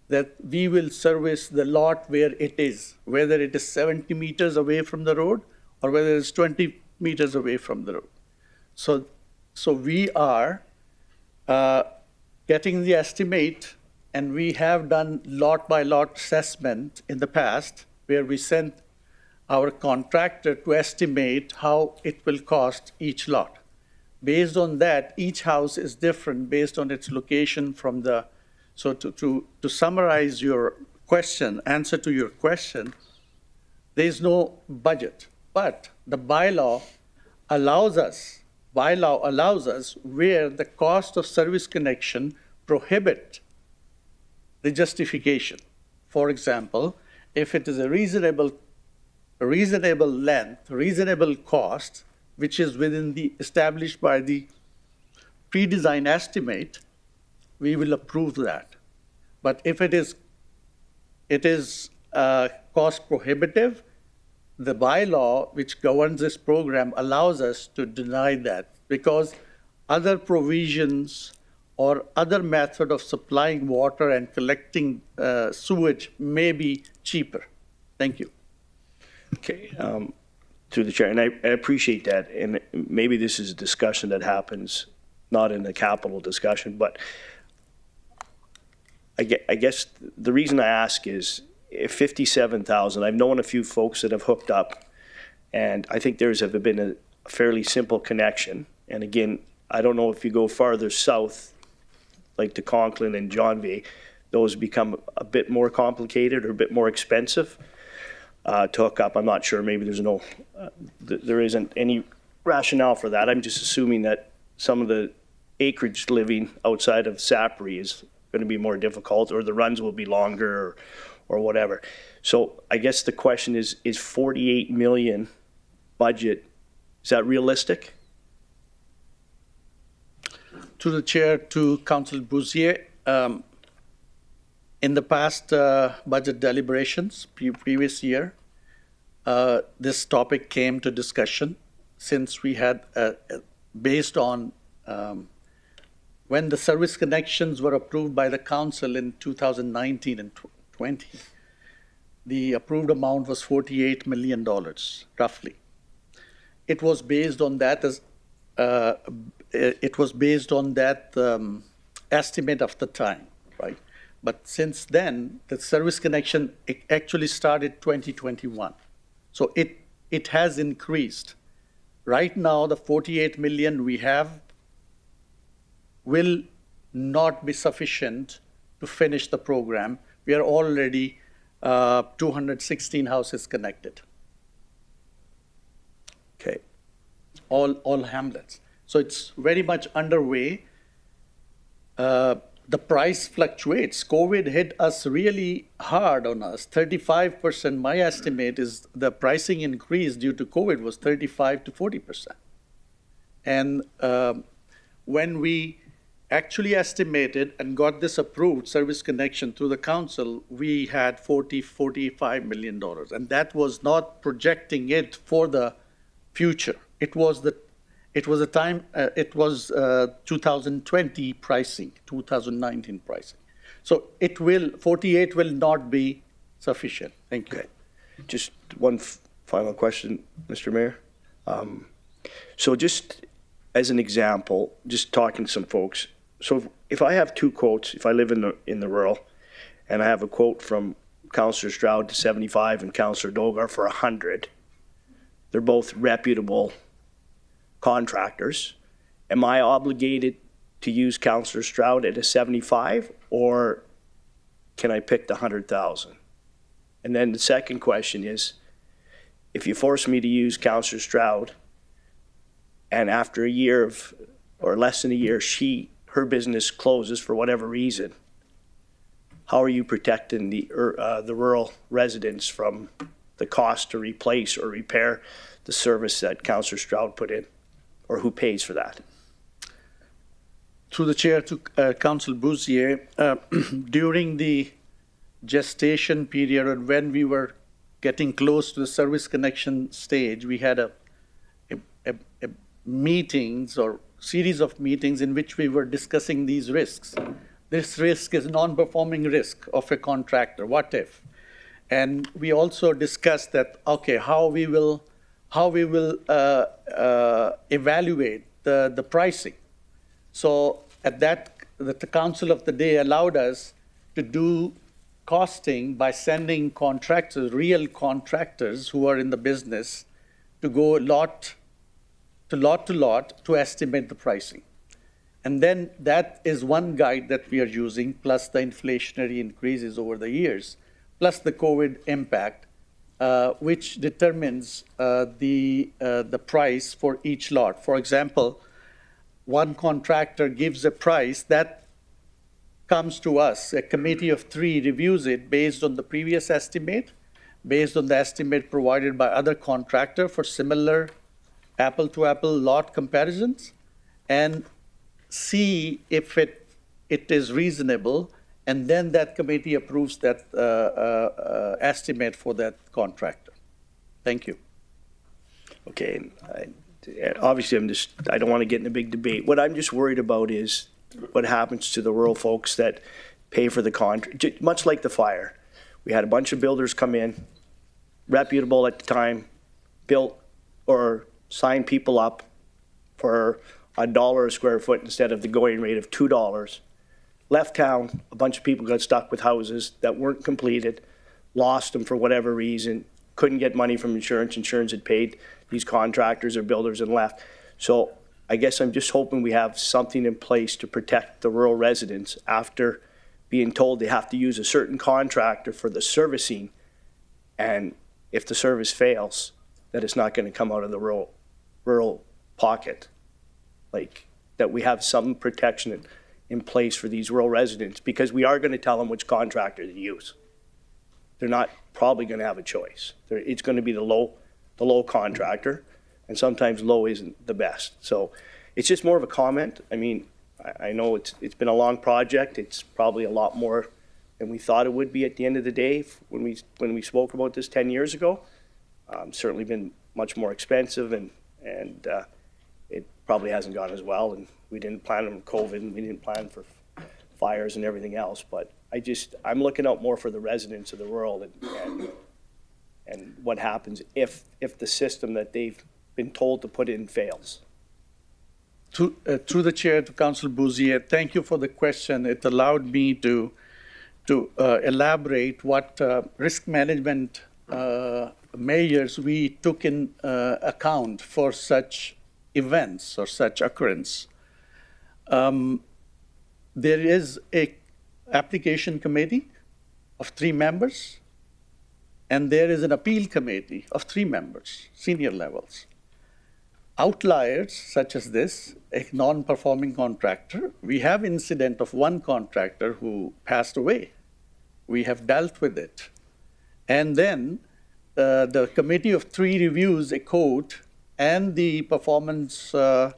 that we will service the lot where it is, whether it is 70 meters away from the road or whether it's 20 meters away from the road. So we are getting the estimate, and we have done lot by lot assessment in the past where we sent our contractor to estimate how it will cost each lot. Based on that, each house is different based on its location from the, so to summarize your question, answer to your question, there is no budget, but the bylaw allows us where the cost of service connection prohibit the justification. For example, if it is a reasonable length, reasonable cost, which is within the established by the pre-design estimate, we will approve that. But if it is cost prohibitive, the bylaw which governs this program allows us to deny that because other provisions or other method of supplying water and collecting sewage may be cheaper. Thank you. Okay, through the chair, and I appreciate that, and maybe this is a discussion that happens not in the capital discussion, but I guess the reason I ask is if 57,000, I've known a few folks that have hooked up, and I think there's been a fairly simple connection, and again, I don't know if you go farther south, like to Conklin and John V, those become a bit more complicated or a bit more expensive to hook up. I'm not sure, maybe there isn't any rationale for that. I'm just assuming that some of the acreage living outside of Sapri is going to be more difficult, or the runs will be longer, or whatever. So I guess the question is 48 million budget, is that realistic? To the chair, to Councillor Bouzier, in the past budget deliberations, previous year, this topic came to discussion since we had, based on when the service connections were approved by the council in 2019 and 20, the approved amount was $48 million, roughly. It was based on that estimate of the time, right? But since then, the service connection actually started 2021. So it has increased. Right now, the 48 million we have will not be sufficient to finish the program. We are already 216 houses connected. Okay. All hamlets. So it's very much underway. The price fluctuates. COVID hit us really hard on us. 35%, my estimate is the pricing increase due to COVID was 35 to 40%. And when we actually estimated and got this approved service connection through the council, we had $45 million. And that was not projecting it for the future. It was 2020 pricing, 2019 pricing. So 48 will not be sufficient. Thank you. Okay. Just one final question, Mr. Mayor. So just as an example, just talking to some folks. So if I have two quotes, if I live in the rural, and I have a quote from Councillor Stroud to 75 and Councillor Dogar for 100, they're both reputable contractors. Am I obligated to use Councillor Stroud at a 75, or can I pick the 100,000? And then the second question is, if you force me to use Councillor Stroud, and after a year or less than a year, her business closes for whatever reason, how are you protecting the rural residents from the cost to replace or repair the service that Councillor Stroud put in, or who pays for that? Through the chair to Councillor Bouzier, during the gestation period when we were getting close to the service connection stage, we had a meetings or series of meetings in which we were discussing these risks. This risk is non-performing risk of a contractor. What if? And we also discussed that, okay, how we will evaluate the pricing. So at that, the council of the day allowed us to do costing by sending contractors, real contractors who are in the business, to go lot to lot to estimate the pricing. And then that is one guide that we are using, plus the inflationary increases over the years, plus the COVID impact, which determines the price for each lot. For example, one contractor gives a price that comes to us. A committee of 3 reviews it based on the previous estimate, based on the estimate provided by other contractor for similar apple-to-apple lot comparisons, and see if it is reasonable, and then that committee approves that estimate for that contractor. Thank you. Okay, obviously I don't want to get in a big debate. What I'm just worried about is what happens to the rural folks that pay for the contract, much like the fire. We had a bunch of builders come in, reputable at the time, built or signed people up for $1 a square foot instead of the going rate of $2. Left town, a bunch of people got stuck with houses that weren't completed, lost them for whatever reason, couldn't get money from insurance. Insurance had paid these contractors or builders and left. So I guess I'm just hoping we have something in place to protect the rural residents after being told they have to use a certain contractor for the servicing, and if the service fails, that it's not going to come out of the rural pocket. Like, that we have some protection in place for these rural residents, because we are going to tell them which contractor to use. They're not probably going to have a choice. It's going to be the low contractor, and sometimes low isn't the best. So it's just more of a comment. I mean, I know it's been a long project. It's probably a lot more than we thought it would be at the end of the day when we spoke about this 10 years ago. Certainly been much more expensive, and it probably hasn't gone as well. And we didn't plan on COVID, and we didn't plan for fires and everything else. But I'm looking out more for the residents of the rural and what happens if the system that they've been told to put in fails. Through the chair to Councillor Bouzier, thank you for the question. It allowed me to elaborate what risk management measures we took in account for such events or such occurrence. There is a application committee of 3 members, and there is an appeal committee of 3 members, senior levels. Outliers such as this, a non-performing contractor, we have incident of one contractor who passed away. We have dealt with it. And then the committee of 3 reviews a quote and the performance of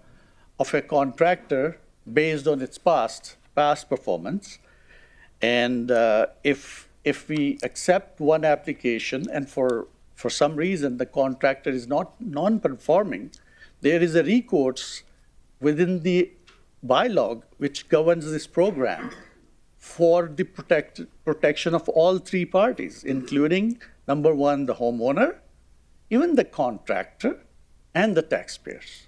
a contractor based on its past performance. And if we accept one application and for some reason the contractor is not non-performing, there is a recourse within the bylaw which governs this program for the protection of all 3 parties, including, number 1, the homeowner, even the contractor, and the taxpayers.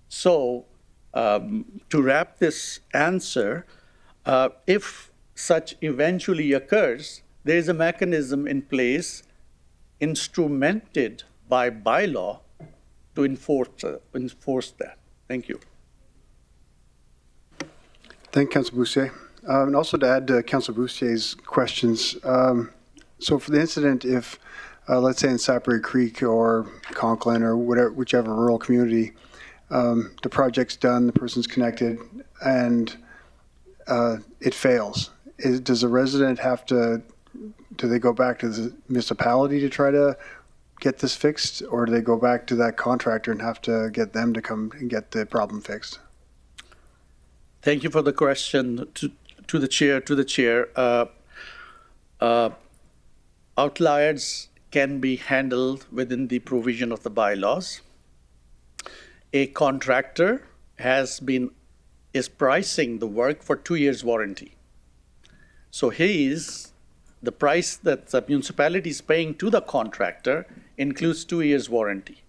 So, to wrap this answer, if such eventually occurs, there is a mechanism in place instrumented by bylaw to enforce that. Thank you. Thank you, Councillor Boucher. And also to add to Councillor Boucher's questions, so for the incident, if let's say in Sapere Creek or Conklin or whichever rural community, the project's done, the person's connected, and it fails, does the resident have to, do they go back to the municipality to try to get this fixed, or do they go back to that contractor and have to get them to come and get the problem fixed? Thank you for the question to the chair. Outliers can be handled within the provision of the bylaws. A contractor is pricing the work for 2 years warranty. So the price that the municipality is paying to the contractor includes 2 years warranty.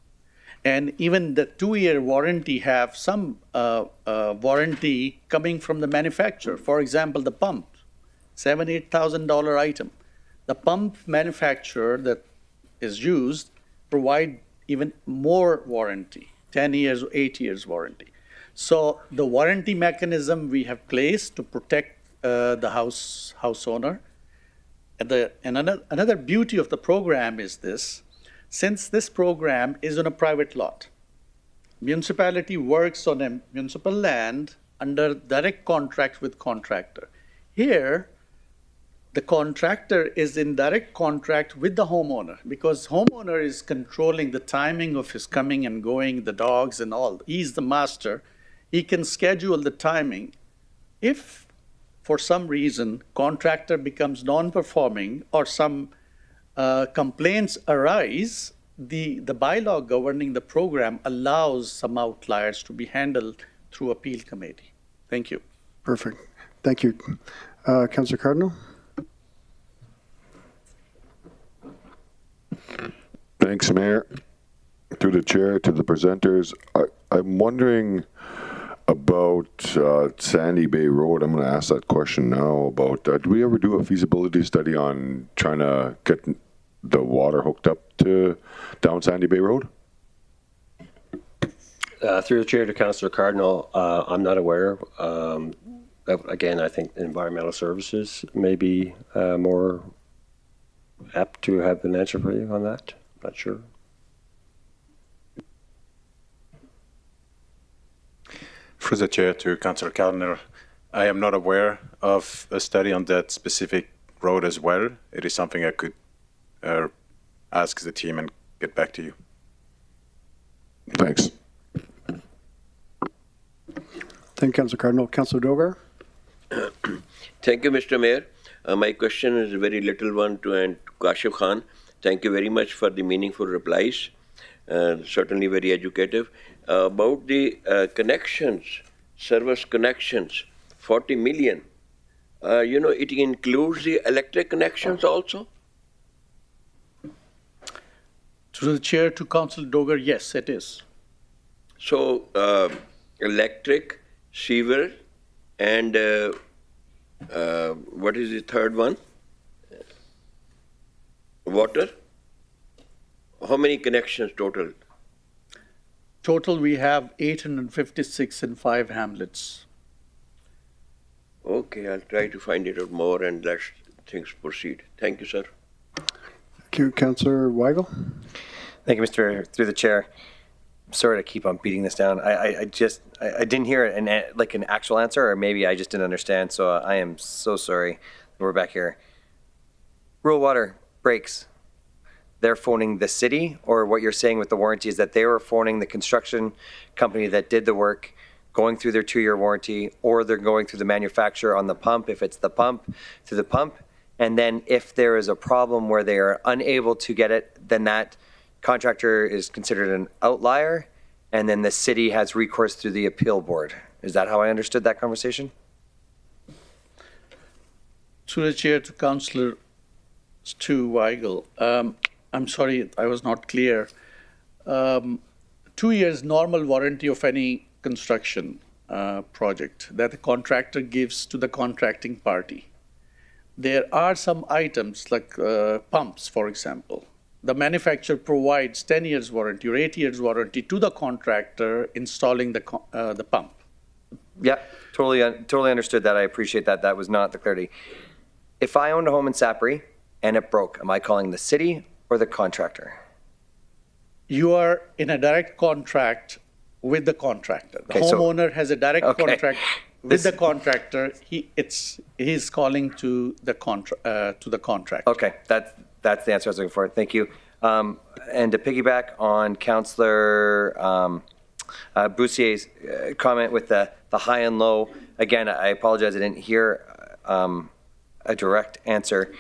And even the 2-year warranty have some warranty coming from the manufacturer. For example, the pump, $7,000-8,000 item. The pump manufacturer that is used provide even more warranty, 10 years, 8 years warranty. So the warranty mechanism we have placed to protect the house owner. And another beauty of the program is this: since this program is on a private lot, municipality works on a municipal land under direct contract with contractor. Here, the contractor is in direct contract with the homeowner, because homeowner is controlling the timing of his coming and going, the dogs and all. He's the master. He can schedule the timing. If for some reason contractor becomes non-performing or some complaints arise, the bylaw governing the program allows some outliers to be handled through appeal committee. Thank you. Perfect. Thank you. Councillor Cardinal? Thanks, Mayor. Through the chair, to the presenters, I'm wondering about Sandy Bay Road. I'm going to ask that question now about, do we ever do a feasibility study on trying to get the water hooked up to down Sandy Bay Road? Through the chair to Councillor Cardinal, I'm not aware. Again, I think environmental services may be more apt to have an answer for you on that. Not sure. Through the chair to Councillor Cardinal, I am not aware of a study on that specific road as well. It is something I could ask the team and get back to you. Thanks. Thank you, Councillor Cardinal. Councillor Dogar? Thank you, Mr. Mayor. My question is a very little one to Kashif Khan. Thank you very much for the meaningful replies. Certainly very educative. About the connections, service connections, 40 million. It includes the electric connections also? Through the chair to Councillor Dogar, yes, it is. So, electric, sewer, and what is the third one? Water? How many connections total? Total, we have 856 in 5 hamlets. Okay, I'll try to find it out more and let things proceed. Thank you, sir. Thank you, Councillor Weigel. Thank you, Mr. Through the chair. Sorry to keep on beating this down. I didn't hear an actual answer, or maybe I just didn't understand. So I am so sorry. We're back here. Rural water breaks. They're phoning the city, or what you're saying with the warranty is that they were phoning the construction company that did the work, going through their 2-year warranty, or they're going through the manufacturer on the pump, if it's the pump, through the pump. And then if there is a problem where they are unable to get it, then that contractor is considered an outlier, and then the city has recourse through the appeal board. Is that how I understood that conversation? Through the chair to Councillor Stu Weigel. I'm sorry, I was not clear. 2 years normal warranty of any construction project that the contractor gives to the contracting party. There are some items like pumps, for example. The manufacturer provides 10 years warranty or 8 years warranty to the contractor installing the pump. Yeah, totally understood that. I appreciate that. That was not the clarity. If I owned a home in Sapri and it broke, am I calling the city or the contractor? You are in a direct contract with the contractor. The homeowner has a direct contract with the contractor. He's calling to the contract. Okay, that's the answer I was looking for. Thank you. And to piggyback on Councillor Boussier's comment with the high and low, again, I apologize, I didn't hear a direct answer.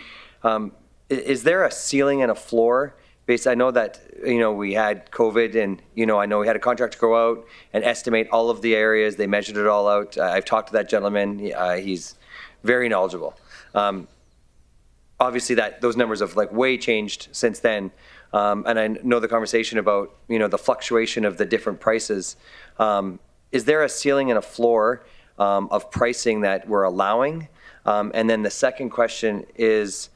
Is there a ceiling and a floor? I know that, we had COVID and, I know we had a contractor go out and estimate all of the areas. They measured it all out. I've talked to that gentleman. He's very knowledgeable. Obviously those numbers have way changed since then. And I know the conversation about, the fluctuation of the different prices. Is there a ceiling and a floor of pricing that we're allowing? And then the second question is,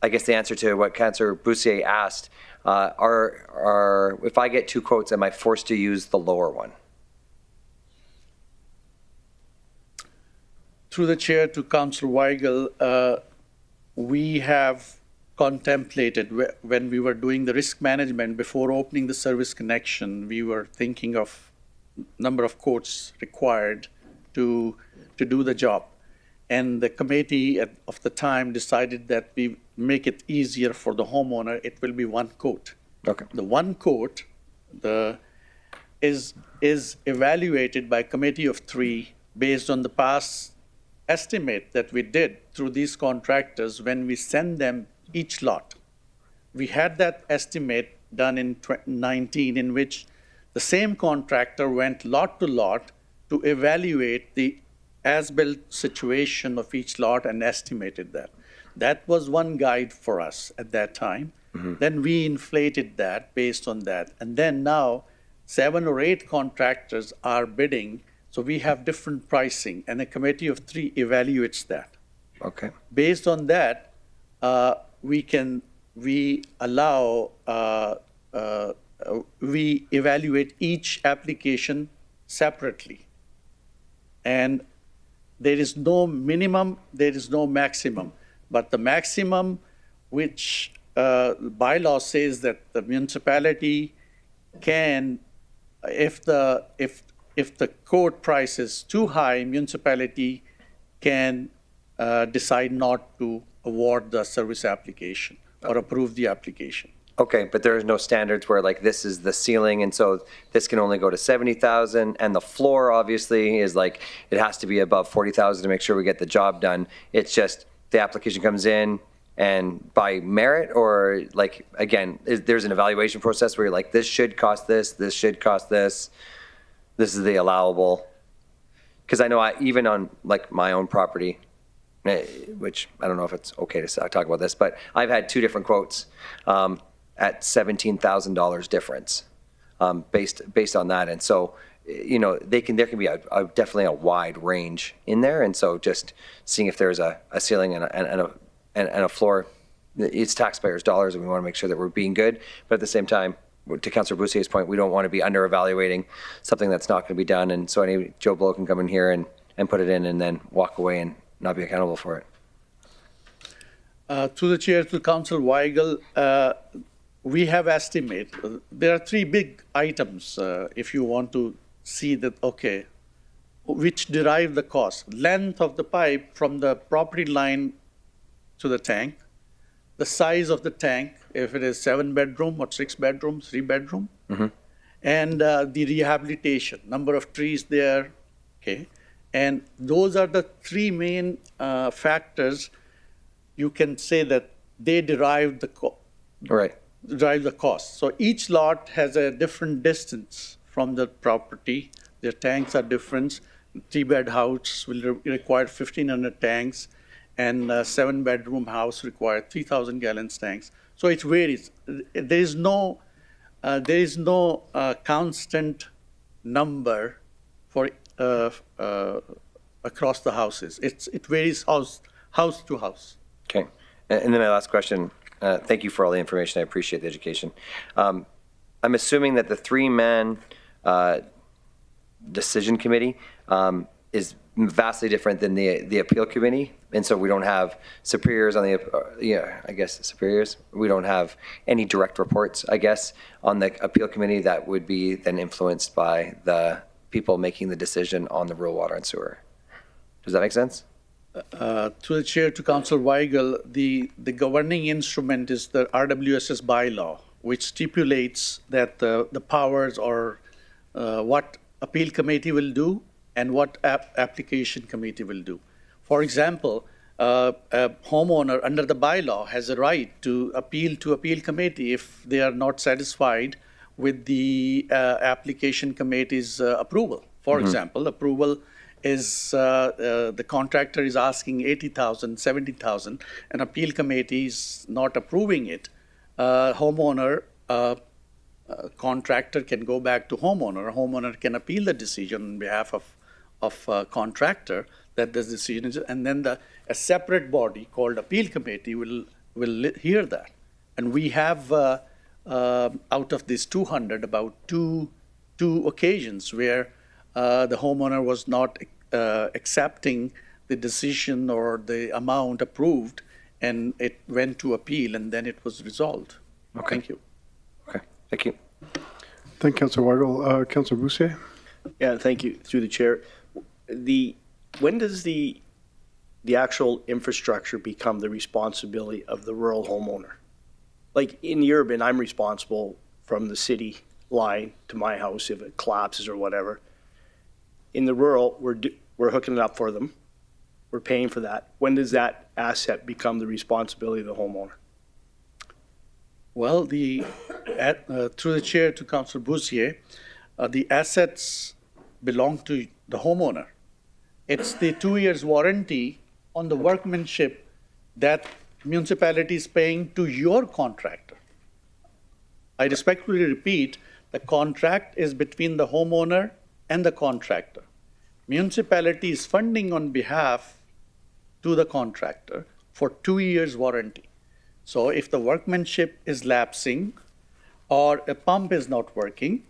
I guess the answer to what Councillor Boussier asked, if I get 2 quotes, am I forced to use the lower one? Through the chair to Councillor Weigel, we have contemplated when we were doing the risk management before opening the service connection, we were thinking of number of quotes required to do the job. And the committee of the time decided that we make it easier for the homeowner. It will be 1 quote. Okay. The 1 quote is evaluated by committee of 3 based on the past estimate that we did through these contractors when we send them each lot. We had that estimate done in 2019 in which the same contractor went lot to lot to evaluate the as-built situation of each lot and estimated that. That was one guide for us at that time. Mm-hmm. Then we inflated that based on that. And then now 7 or 8 contractors are bidding, so we have different pricing and a committee of 3 evaluates that. Okay. Based on that, we evaluate each application separately. And there is no minimum, there is no maximum. But the maximum, which bylaw says that the municipality can, if the quote price is too high, municipality can decide not to award the service application or approve the application. Okay, but there is no standards where this is the ceiling and so this can only go to 70,000 and the floor obviously is it has to be above 40,000 to make sure we get the job done. It's just the application comes in and by merit or again, there's an evaluation process where you're this should cost this should cost this is the allowable. Because I know even on my own property, which I don't know if it's okay to talk about this, but I've had 2 different quotes at $17,000 difference based on that. And so, there can be definitely a wide range in there. And so just seeing if there's a ceiling and a floor, it's taxpayers' dollars and we want to make sure that we're being good. But at the same time, to Councillor Boussier's point, we don't want to be under evaluating something that's not going to be done. And so any Joe Blow can come in here and put it in and then walk away and not be accountable for it. Through the chair to Councillor Weigel, we have estimated, there are 3 big items if you want to see that, okay, which derive the cost. Length of the pipe from the property line to the tank, the size of the tank, if it is 7 bedroom or 6 bedroom, 3 bedroom, mm-hmm. and the rehabilitation, number of trees there, okay. And those are the 3 main factors you can say that they derive the cost. So each lot has a different distance from the property. Their tanks are different. 3-bed house will require 1,500 tanks, and a 7-bedroom house require 3,000 gallons tanks. So it varies. There is no constant number for across the houses. It varies house to house. Okay. And then my last question, thank you for all the information. I appreciate the education. I'm assuming that the 3-man decision committee is vastly different than the appeal committee. And so we don't have superiors on superiors. We don't have any direct reports, I guess, on the appeal committee that would be then influenced by the people making the decision on the rural water and sewer. Does that make sense? Through the chair to Councillor Weigel, the governing instrument is the RWSS bylaw, which stipulates that the powers or what appeal committee will do and what application committee will do. For example, a homeowner under the bylaw has a right to appeal committee if they are not satisfied with the application committee's approval. For example, approval is the contractor is asking 80,000, 70,000, and appeal committee is not approving it. Homeowner, contractor can go back to homeowner. Homeowner can appeal the decision on behalf of contractor that this decision is, and then a separate body called appeal committee will hear that. And we have out of these 200, about two occasions where the homeowner was not accepting the decision or the amount approved, and it went to appeal, and then it was resolved. Okay. Thank you. Okay, thank you. Thank you, Councillor Weigel. Councillor Boussier? Yeah, thank you, through the chair. When does the actual infrastructure become the responsibility of the rural homeowner? Like in the urban, I'm responsible from the city line to my house if it collapses or whatever. In the rural, we're hooking it up for them. We're paying for that. When does that asset become the responsibility of the homeowner? Well, through the chair to Councillor Boussier, the assets belong to the homeowner. It's the 2 years warranty on the workmanship that municipality is paying to your contractor. I respectfully repeat, the contract is between the homeowner and the contractor. Municipality is funding on behalf to the contractor for 2 years warranty. So if the workmanship is lapsing or a pump is not working,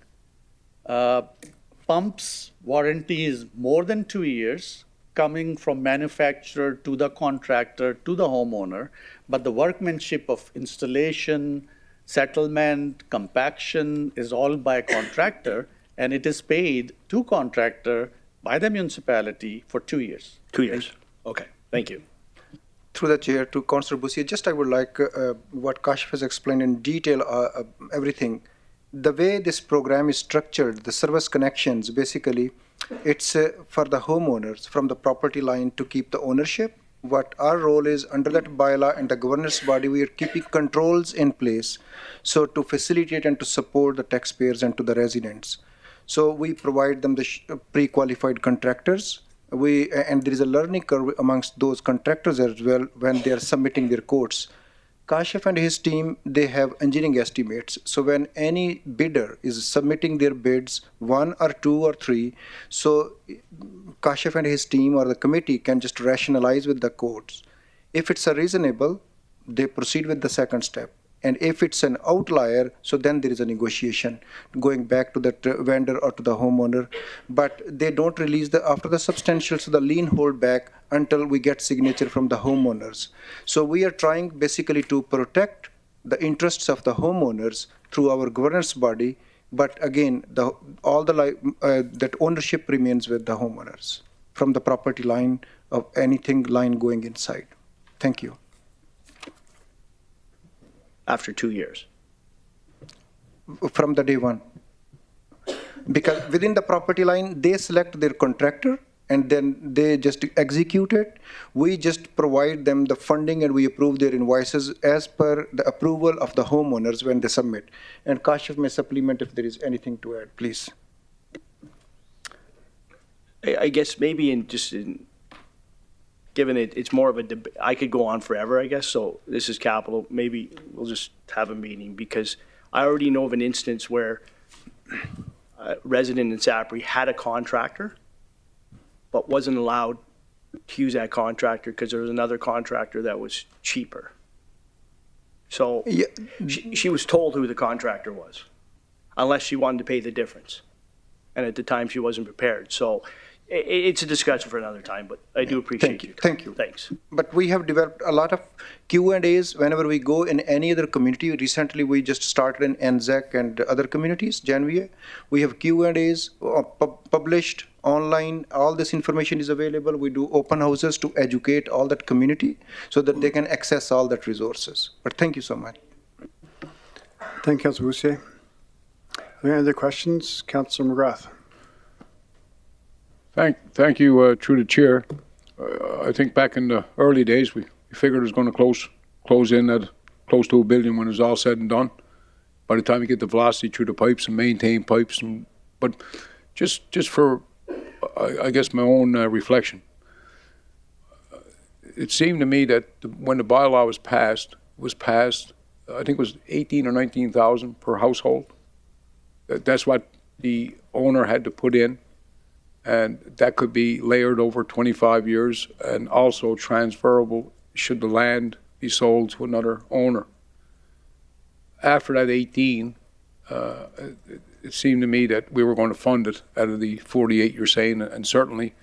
pump's warranty is more than 2 years, coming from manufacturer to the contractor to the homeowner, but the workmanship of installation, settlement, compaction is all by contractor, and it is paid to contractor by the municipality for 2 years. 2 years. Okay, thank you. Through the chair to Councillor Boussier, just I would like what Kashif has explained in detail, everything. The way this program is structured, the service connections, basically, it's for the homeowners from the property line to keep the ownership. What our role is under that bylaw and the governance body, we are keeping controls in place so to facilitate and to support the taxpayers and to the residents. So we provide them the pre-qualified contractors. And there is a learning curve amongst those contractors as well when they are submitting their quotes. Kashif and his team, they have engineering estimates. So when any bidder is submitting their bids, 1 or 2 or 3, so Kashif and his team or the committee can just rationalize with the quotes. If it's a reasonable, they proceed with the second step. And if it's an outlier, so then there is a negotiation going back to that vendor or to the homeowner. But they don't release after the substantial, so the lien hold back until we get signature from the homeowners. So we are trying basically to protect the interests of the homeowners through our governance body. But again, that ownership remains with the homeowners from the property line of anything line going inside. Thank you. After 2 years? From the day one. Because within the property line, they select their contractor and then they just execute it. We just provide them the funding and we approve their invoices as per the approval of the homeowners when they submit. And Kashif may supplement if there is anything to add, please. I guess maybe given it's more of a debate, I could go on forever, I guess. So this is capital. Maybe we'll just have a meeting because I already know of an instance where a resident in Sapri had a contractor, but wasn't allowed to use that contractor because there was another contractor that was cheaper. So yeah. She was told who the contractor was, unless she wanted to pay the difference. And at the time, she wasn't prepared. So It's a discussion for another time, but I do appreciate you. Thank you. Thanks. But we have developed a lot of Q&As whenever we go in any other community. Recently, we just started in Anzac and other communities, Janvier. We have Q&As published online. All this information is available. We do open houses to educate all that community so that they can access all that resources. But thank you so much. Thank you, Councilor Boussier. Are there any other questions? Councilor McGrath. Thank you, through the chair. I think back in the early days, we figured it was going to close in at close to $1 billion when it's all said and done. By the time you get the velocity through the pipes and maintain pipes, but just for, I guess, my own reflection, it seemed to me that when the bylaw was passed, I think it was 18 or 19,000 per household. That's what the owner had to put in. And that could be layered over 25 years and also transferable should the land be sold to another owner. After that 18, it seemed to me that we were going to fund it out of the 48 you're saying, and certainly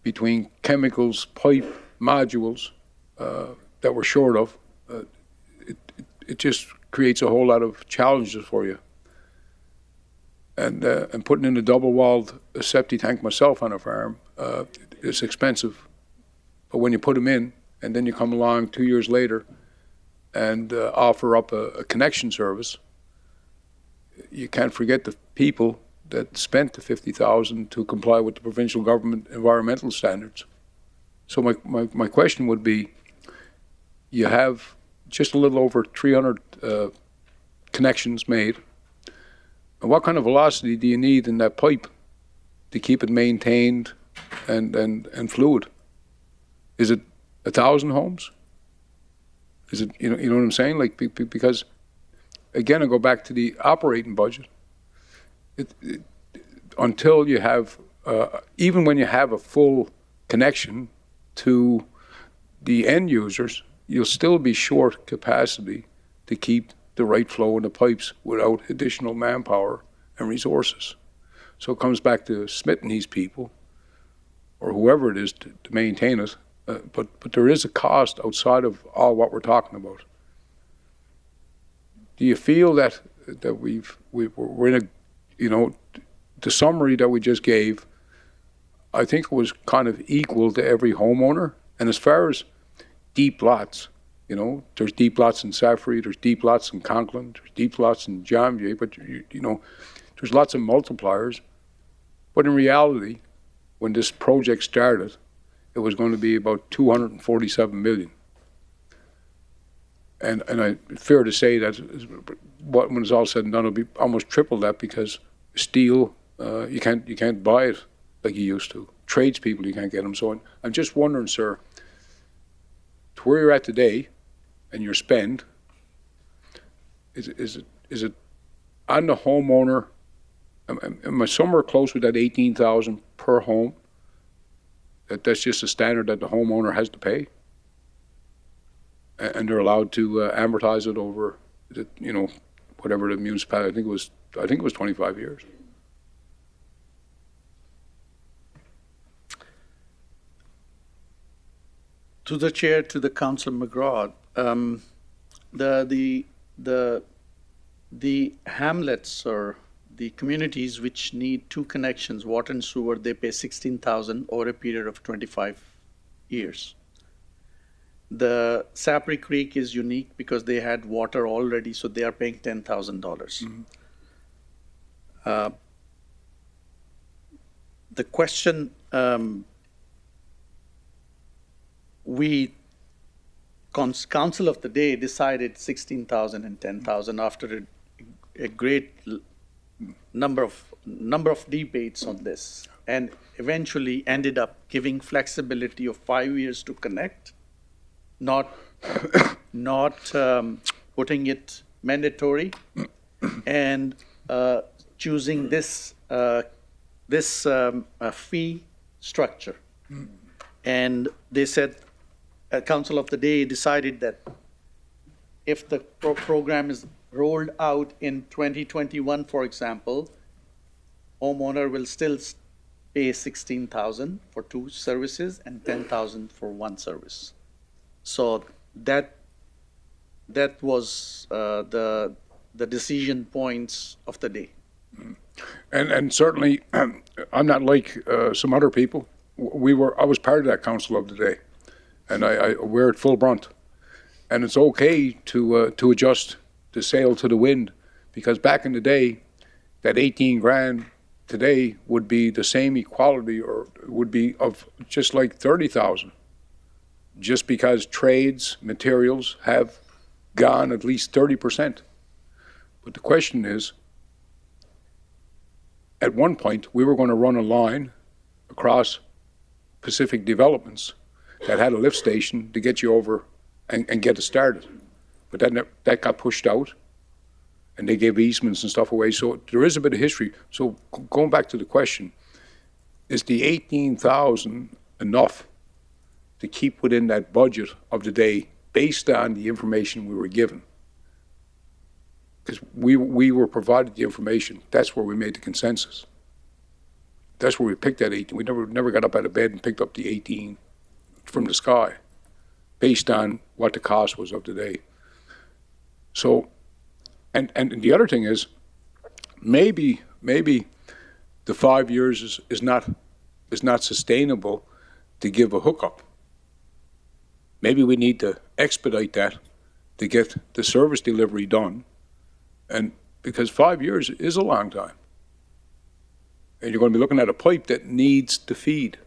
between chemicals, pipe, modules that we're short of, it just creates a whole lot of challenges for you. And putting in a double-walled septic tank myself on a farm, it's expensive. But when you put them in, and then you come along 2 years later and offer up a connection service, you can't forget the people that spent the $50,000 to comply with the provincial government environmental standards. So my question would be, you have just a little over 300 connections made. And what kind of velocity do you need in that pipe to keep it maintained and fluid? Is it 1,000 homes? Is it, you know what I'm saying? Like, because again, I go back to the operating budget. Until you have, even when you have a full connection to the end users, you'll still be short capacity to keep the right flow in the pipes without additional manpower and resources. So it comes back to Smith and these people, or whoever it is, to maintain it. But there is a cost outside of all what we're talking about. Do you feel that we're in a, you know, the summary that we just gave, I think it was kind of equal to every homeowner? And as far as deep lots, you know, there's deep lots in Safri, there's deep lots in Conklin, there's deep lots in Janvier, but you know, there's lots of multipliers. But in reality, when this project started, it was going to be about 247 million. And fair to say that when it's all said and done, it'll be almost triple that, because steel, you can't buy it like you used to. Tradespeople, you can't get them. So I'm just wondering, sir, to where you're at today, and your spend, is it on the homeowner? Am I somewhere close with that 18,000 per home? That's just a standard that the homeowner has to pay, and they're allowed to amortize it over, you know, whatever the municipality. I think it was 25 years. To the chair, to the Council McGraw, the hamlets or the communities which need two connections, water and sewer, they pay $16,000 over a period of 25 years. The Sapri Creek is unique because they had water already, so they are paying $10,000. Mm-hmm. The question, Council of the Day decided 16,000 and 10,000 after a great number of debates on this, and eventually ended up giving flexibility of 5 years to connect, not putting it mandatory, and choosing this fee structure. And they said, Council of the Day decided that if the program is rolled out in 2021, for example, homeowner will still pay 16,000 for 2 services and 10,000 for 1 service. So that was the decision points of the day. And certainly, I'm not like some other people. I was part of that council of the day, and I wear it full brunt. And it's okay to adjust the sail to the wind, because back in the day, that 18 grand today would be the same equality, or would be of just like 30,000, just because trades, materials have gone at least 30%. But the question is, at one point, we were going to run a line across Pacific Developments that had a lift station to get you over and get it started. But that got pushed out, and they gave easements and stuff away. So there is a bit of history. So going back to the question, is the 18,000 enough to keep within that budget of the day based on the information we were given? Because we were provided the information. That's where we made the consensus. That's where we picked that 18. We never got up out of bed and picked up the 18 from the sky based on what the cost was of the day. So, and the other thing is, maybe the 5 years is not sustainable to give a hookup. Maybe we need to expedite that to get the service delivery done. And because 5 years is a long time. And you're going to be looking at a pipe that needs to feed.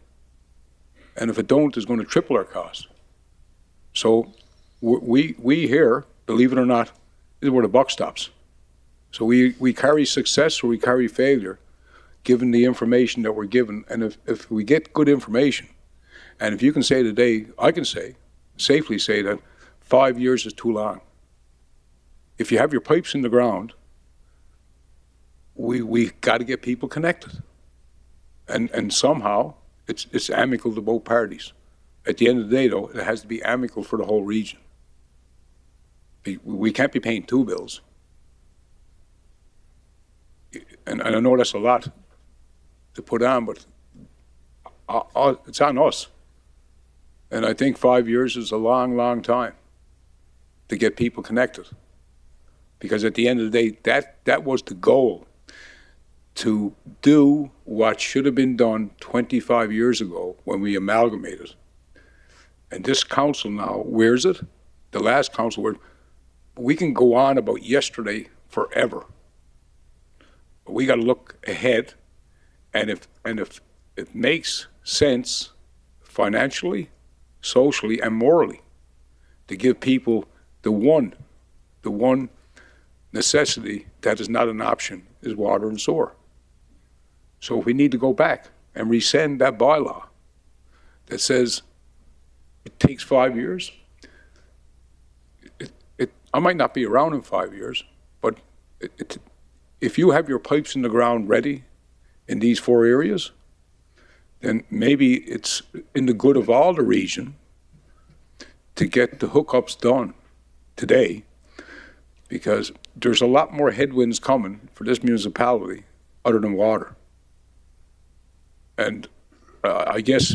And if it don't, it's going to triple our cost. So we here, believe it or not, is where the buck stops. So we carry success or we carry failure, given the information that we're given. And if we get good information, and if you can say today, I can safely say that 5 years is too long. If you have your pipes in the ground, we got to get people connected, and somehow it's amicable to both parties. At the end of the day, though, it has to be amicable for the whole region. We can't be paying 2 bills, and I know that's a lot to put on, but it's on us. And I think 5 years is a long, long time to get people connected. Because at the end of the day, that was the goal, to do what should have been done 25 years ago when we amalgamated. And this council now wears it. The last council wears. We can go on about yesterday forever. But we got to look ahead, and if it makes sense financially, socially, and morally to give people the one necessity that is not an option is water and sewer. So if we need to go back and rescind that bylaw that says it takes 5 years, I might not be around in 5 years, but if you have your pipes in the ground ready in these 4 areas, then maybe it's in the good of all the region to get the hookups done today, because there's a lot more headwinds coming for this municipality other than water. And I guess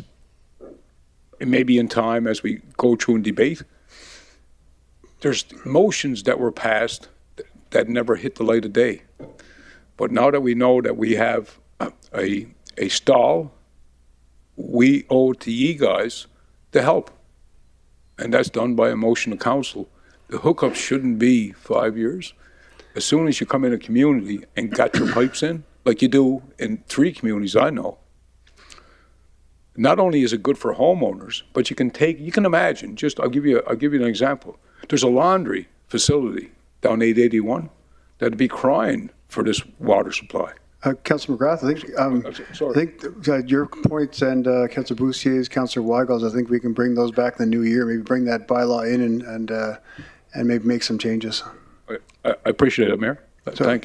it may be in time as we go through and debate, there's motions that were passed that never hit the light of day. But now that we know that we have a stall, we owe it to ye guys to help. And that's done by a motion of council. The hookup shouldn't be 5 years. As soon as you come in a community and got your pipes in, like you do in 3 communities I know, not only is it good for homeowners, but you can imagine, I'll give you an example. There's a laundry facility down 881 that'd be crying for this water supply. Councilor McGrath, I think your points and Councilor Boussier's, Councilor Weigel's, I think we can bring those back in the new year. Maybe bring that bylaw in and maybe make some changes. I appreciate it, Mayor.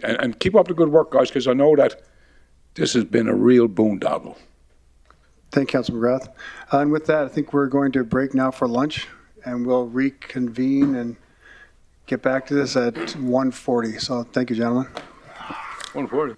And keep up the good work, guys, because I know that this has been a real boondoggle. Thank you, Councilor McGrath. And with that, I think we're going to break now for lunch, and we'll reconvene and get back to this at 1:40. So thank you, gentlemen. 1:40.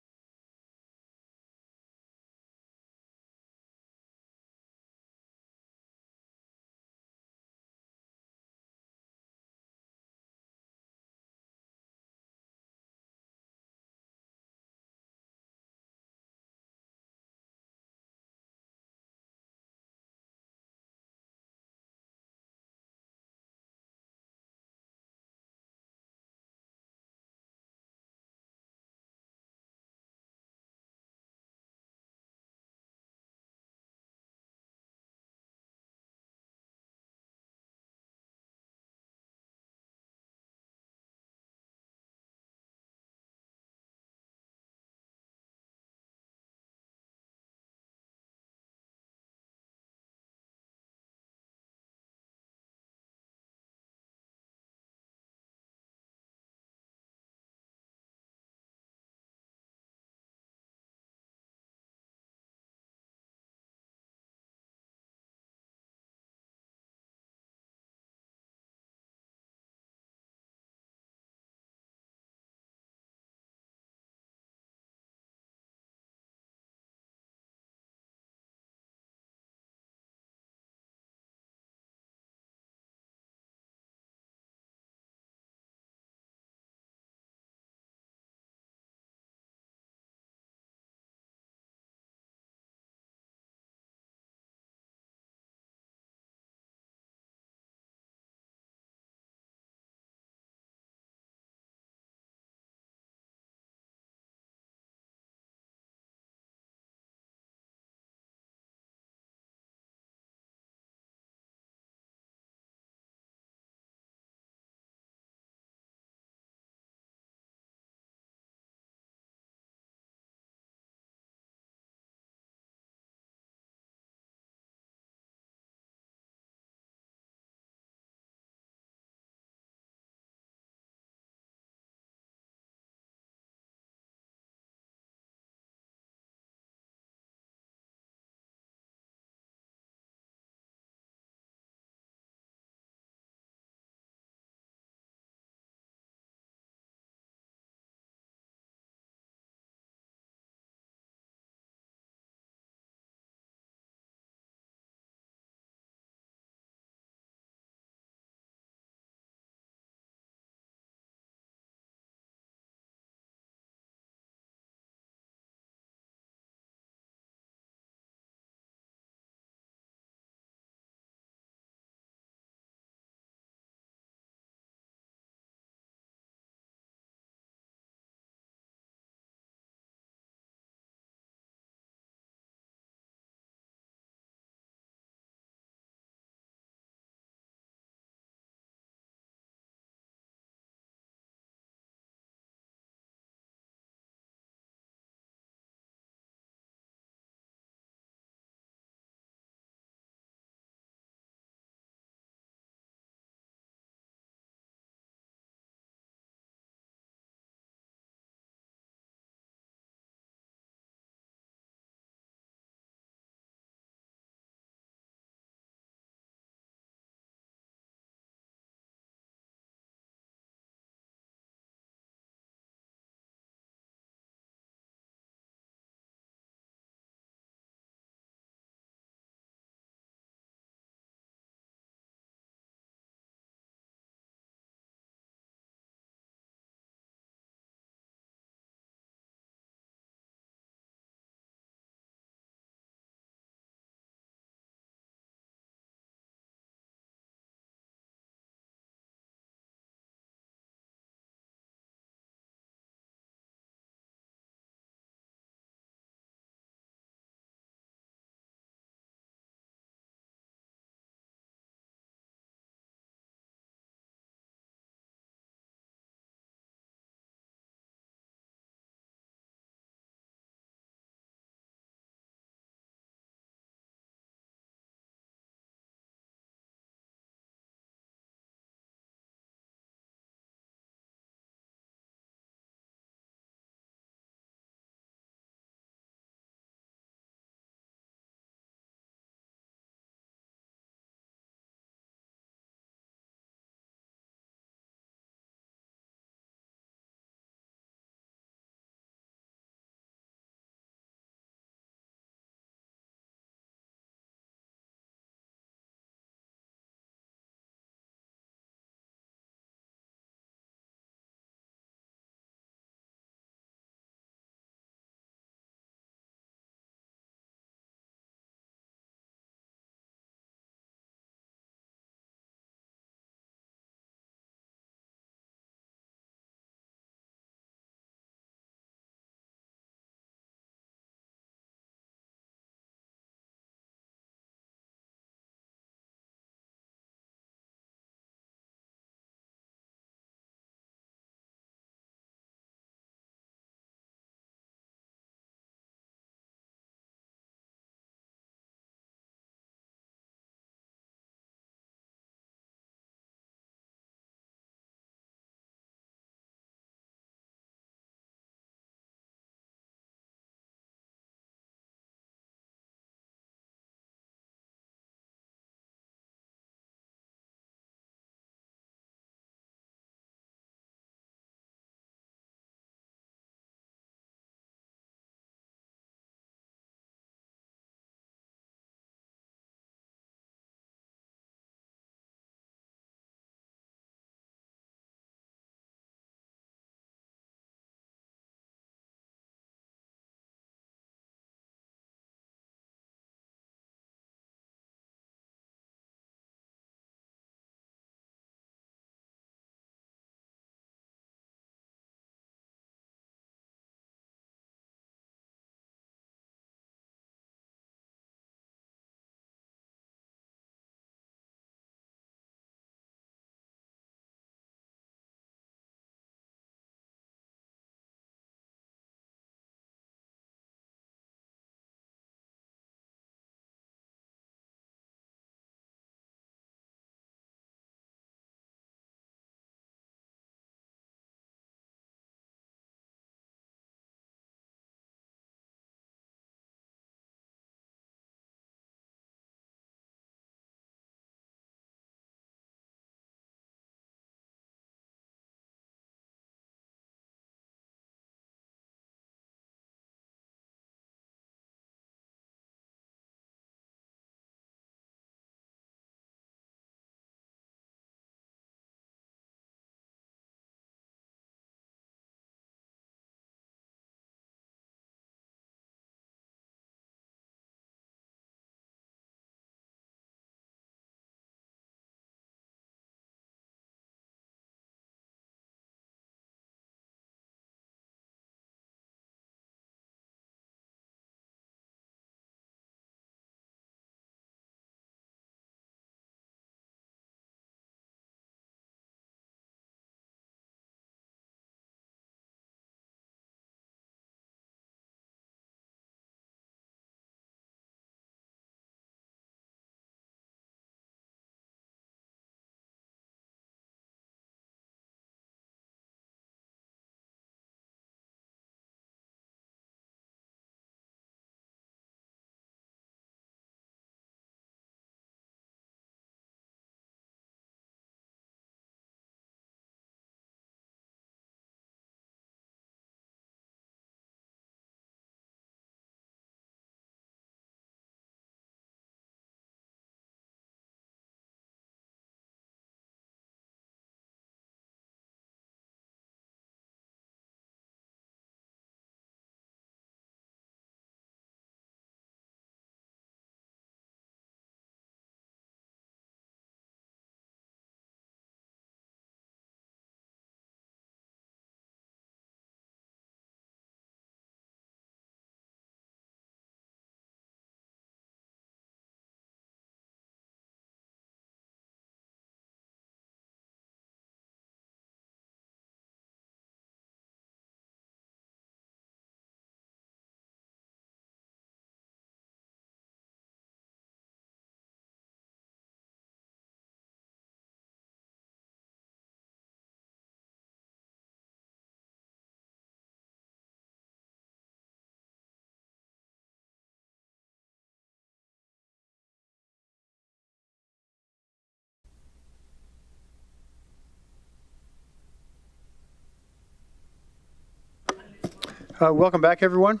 Welcome back, everyone.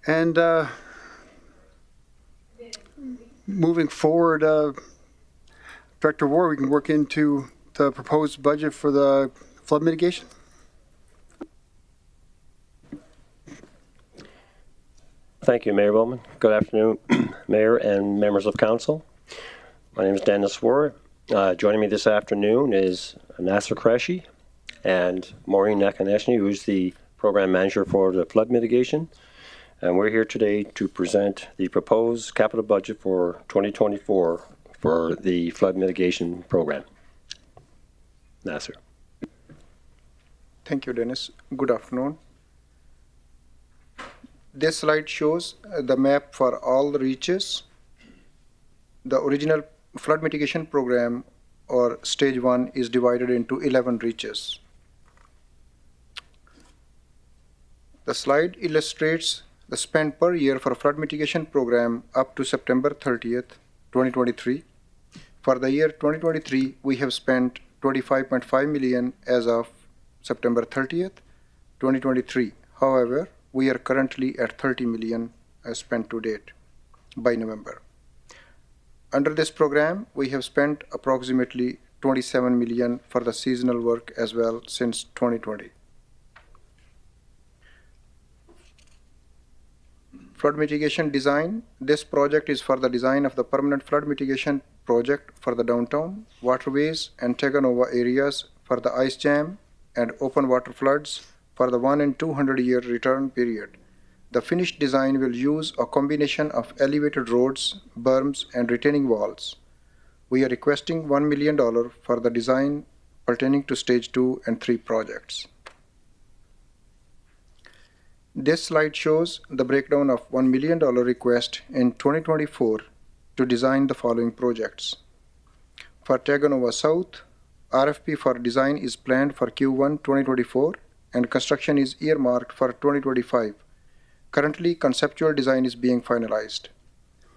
And moving forward, Director Ward, we can work into the proposed budget for the flood mitigation. Thank you, Mayor Bowman. Good afternoon, Mayor and members of council. My name is Dennis Ward. Joining me this afternoon is Nasser Qureshi and Maureen Nakaneshny, who is the program manager for the flood mitigation. And we're here today to present the proposed capital budget for 2024 for the flood mitigation program. Nasser. Thank you, Dennis. Good afternoon. This slide shows the map for all the reaches. The original flood mitigation program, or stage 1, is divided into 11 reaches. The slide illustrates the spend per year for flood mitigation program up to September 30th, 2023. For the year 2023, we have spent $25.5 million as of September 30th, 2023. However, we are currently at $30 million spent to date by November. Under this program, we have spent approximately $27 million for the seasonal work as well since 2020. Flood mitigation design. This project is for the design of the permanent flood mitigation project for the downtown, waterways, and Teganova areas for the ice jam and open water floods for the 1 in 200 year return period. The finished design will use a combination of elevated roads, berms, and retaining walls. We are requesting $1 million for the design pertaining to stage 2 and 3 projects. This slide shows the breakdown of $1 million request in 2024 to design the following projects. For Teganova South, RFP for design is planned for Q1 2024 and construction is earmarked for 2025. Currently, conceptual design is being finalized.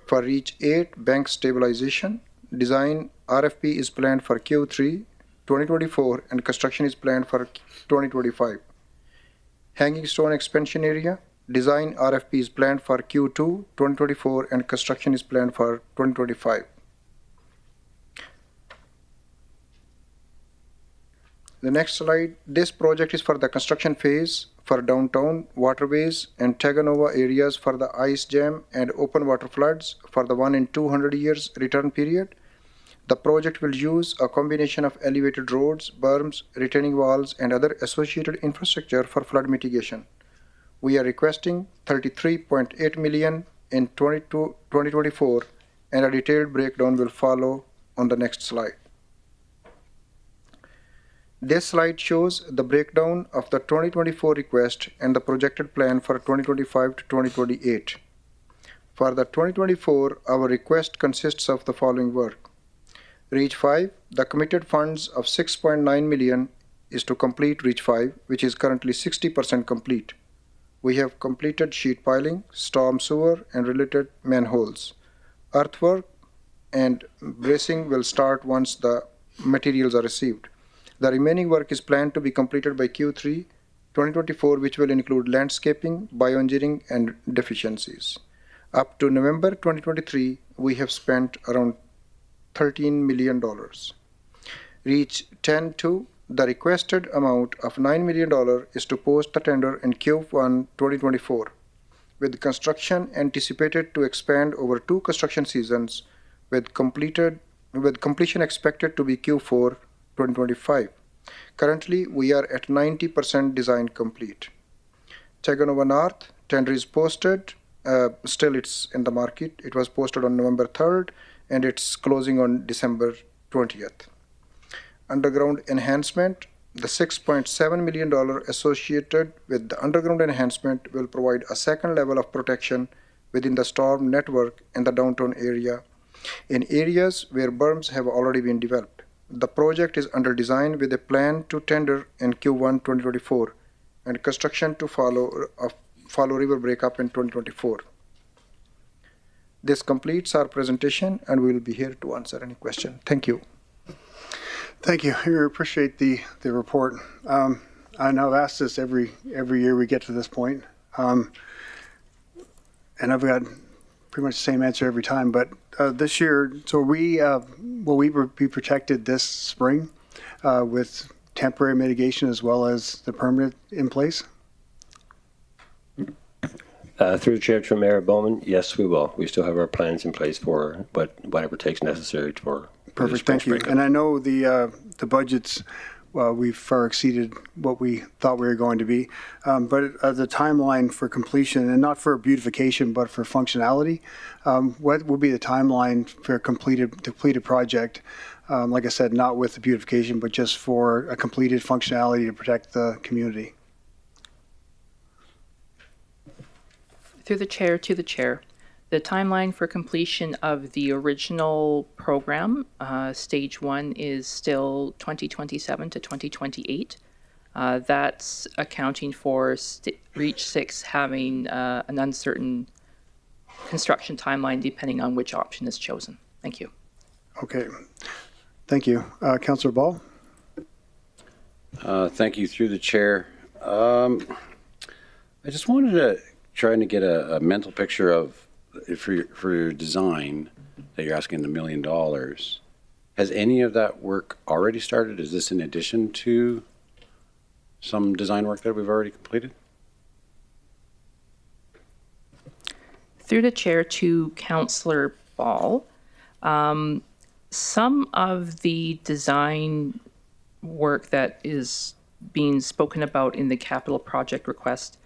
For Reach 8 bank stabilization, design RFP is planned for Q3 2024 and construction is planned for 2025. Hanging Stone expansion area, design RFP is planned for Q2 2024 and construction is planned for 2025. The next slide, this project is for the construction phase for downtown, waterways, and Teganova areas for the ice jam and open water floods for the 1 in 200 years return period. The project will use a combination of elevated roads, berms, retaining walls, and other associated infrastructure for flood mitigation. We are requesting $33.8 million in 2024, and a detailed breakdown will follow on the next slide. This slide shows the breakdown of the 2024 request and the projected plan for 2025 to 2028. For the 2024, our request consists of the following work. Reach 5, the committed funds of $6.9 million is to complete Reach 5, which is currently 60% complete. We have completed sheet piling, storm sewer, and related manholes. Earthwork and bracing will start once the materials are received. The remaining work is planned to be completed by Q3 2024, which will include landscaping, bioengineering, and deficiencies. Up to November 2023, we have spent around $13 million. Reach 10-2, the requested amount of $9 million is to post the tender in Q1 2024, with construction anticipated to expand over 2 construction seasons, with completion expected to be Q4 2025. Currently, we are at 90% design complete. Teganova North, tender is posted. Still, it's in the market. It was posted on November 3rd, and it's closing on December 20th. Underground enhancement, the $6.7 million associated with the underground enhancement will provide a second level of protection within the storm network in the downtown area, in areas where berms have already been developed. The project is under design with a plan to tender in Q1 2024 and construction to follow river breakup in 2024. This completes our presentation, and we will be here to answer any question. Thank you. Thank you. We appreciate the report. I know I've asked this every year we get to this point. And I've got pretty much the same answer every time, but this year, so will we be protected this spring with temporary mitigation as well as the permanent in place? Through the chair to Mayor Bowman, yes, we will. We still have our plans in place for whatever takes necessary for. Perfect, thank you. And I know the budgets, we've far exceeded what we thought we were going to be. But the timeline for completion, and not for beautification, but for functionality, what will be the timeline for a completed project? Like I said, not with the beautification, but just for a completed functionality to protect the community. Through the chair to the chair. The timeline for completion of the original program, stage 1, is still 2027 to 2028. That's accounting for Reach 6 having an uncertain construction timeline depending on which option is chosen. Thank you. Okay. Thank you. Councillor Ball? Thank you, through the chair. I just wanted to try to get a mental picture of, for your design that you're asking $1 million. Has any of that work already started? Is this in addition to some design work that we've already completed? Through the chair to Councillor Ball, some of the design work that is being spoken about in the capital project request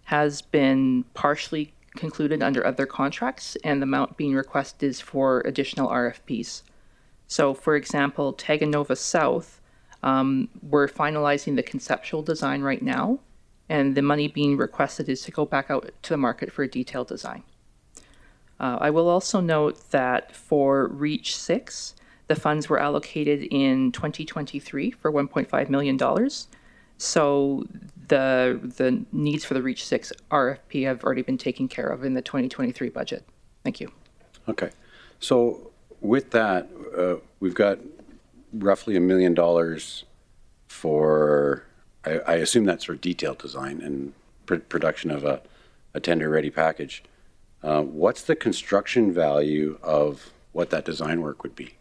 has been partially concluded under other contracts, and the amount being requested is for additional RFPs. So, for example, Taganova South, we're finalizing the conceptual design right now, and the money being requested is to go back out to the market for a detailed design. I will also note that for Reach 6, the funds were allocated in 2023 for $1.5 million. So the needs for the Reach 6 RFP have already been taken care of in the 2023 budget. Thank you. Okay. So with that, we've got roughly $1 million for, I assume that's for detailed design and production of a tender-ready package. What's the construction value of what that design work would be?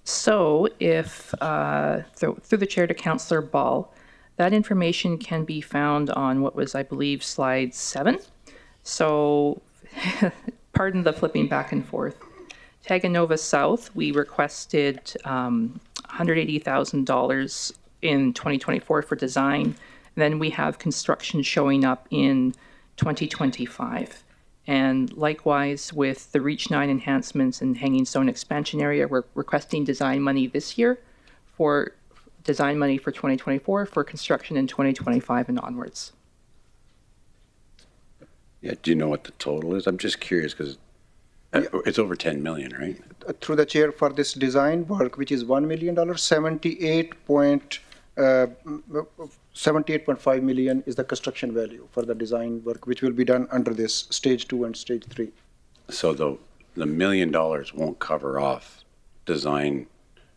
So if, through the chair to Councillor Ball, that information can be found on what was, I believe, slide 7. So, pardon the flipping back and forth. Taganova South, we requested $180,000 in 2024 for design. Then we have construction showing up in 2025. And likewise, with the Reach 9 enhancements and Hanging Stone expansion area, we're requesting design money this year for design money for 2024 for construction in 2025 and onwards. Yeah, Do you know what the total is? I'm just curious because it's over 10 million, right? through the chair, for this design work, which is $1 million, 78.5 million is the construction value for the design work, which will be done under this stage 2 and stage 3. So the $1 million won't cover off design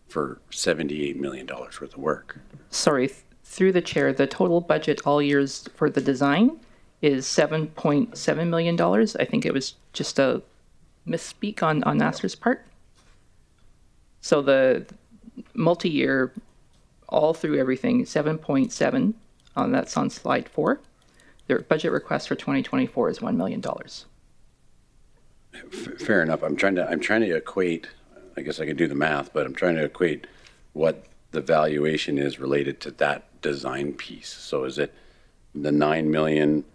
for $78 million worth of work. Sorry, through the chair, the total budget all years for the design is $7.7 million. I think it was just a misspeak on Nasser's part. So the multi-year, all through everything, 7.7, that's on slide 4. Their budget request for 2024 is $1 million. Fair enough. I'm trying to equate, I guess I could do the math, but I'm trying to equate what the valuation is related to that design piece. So is it the 9 million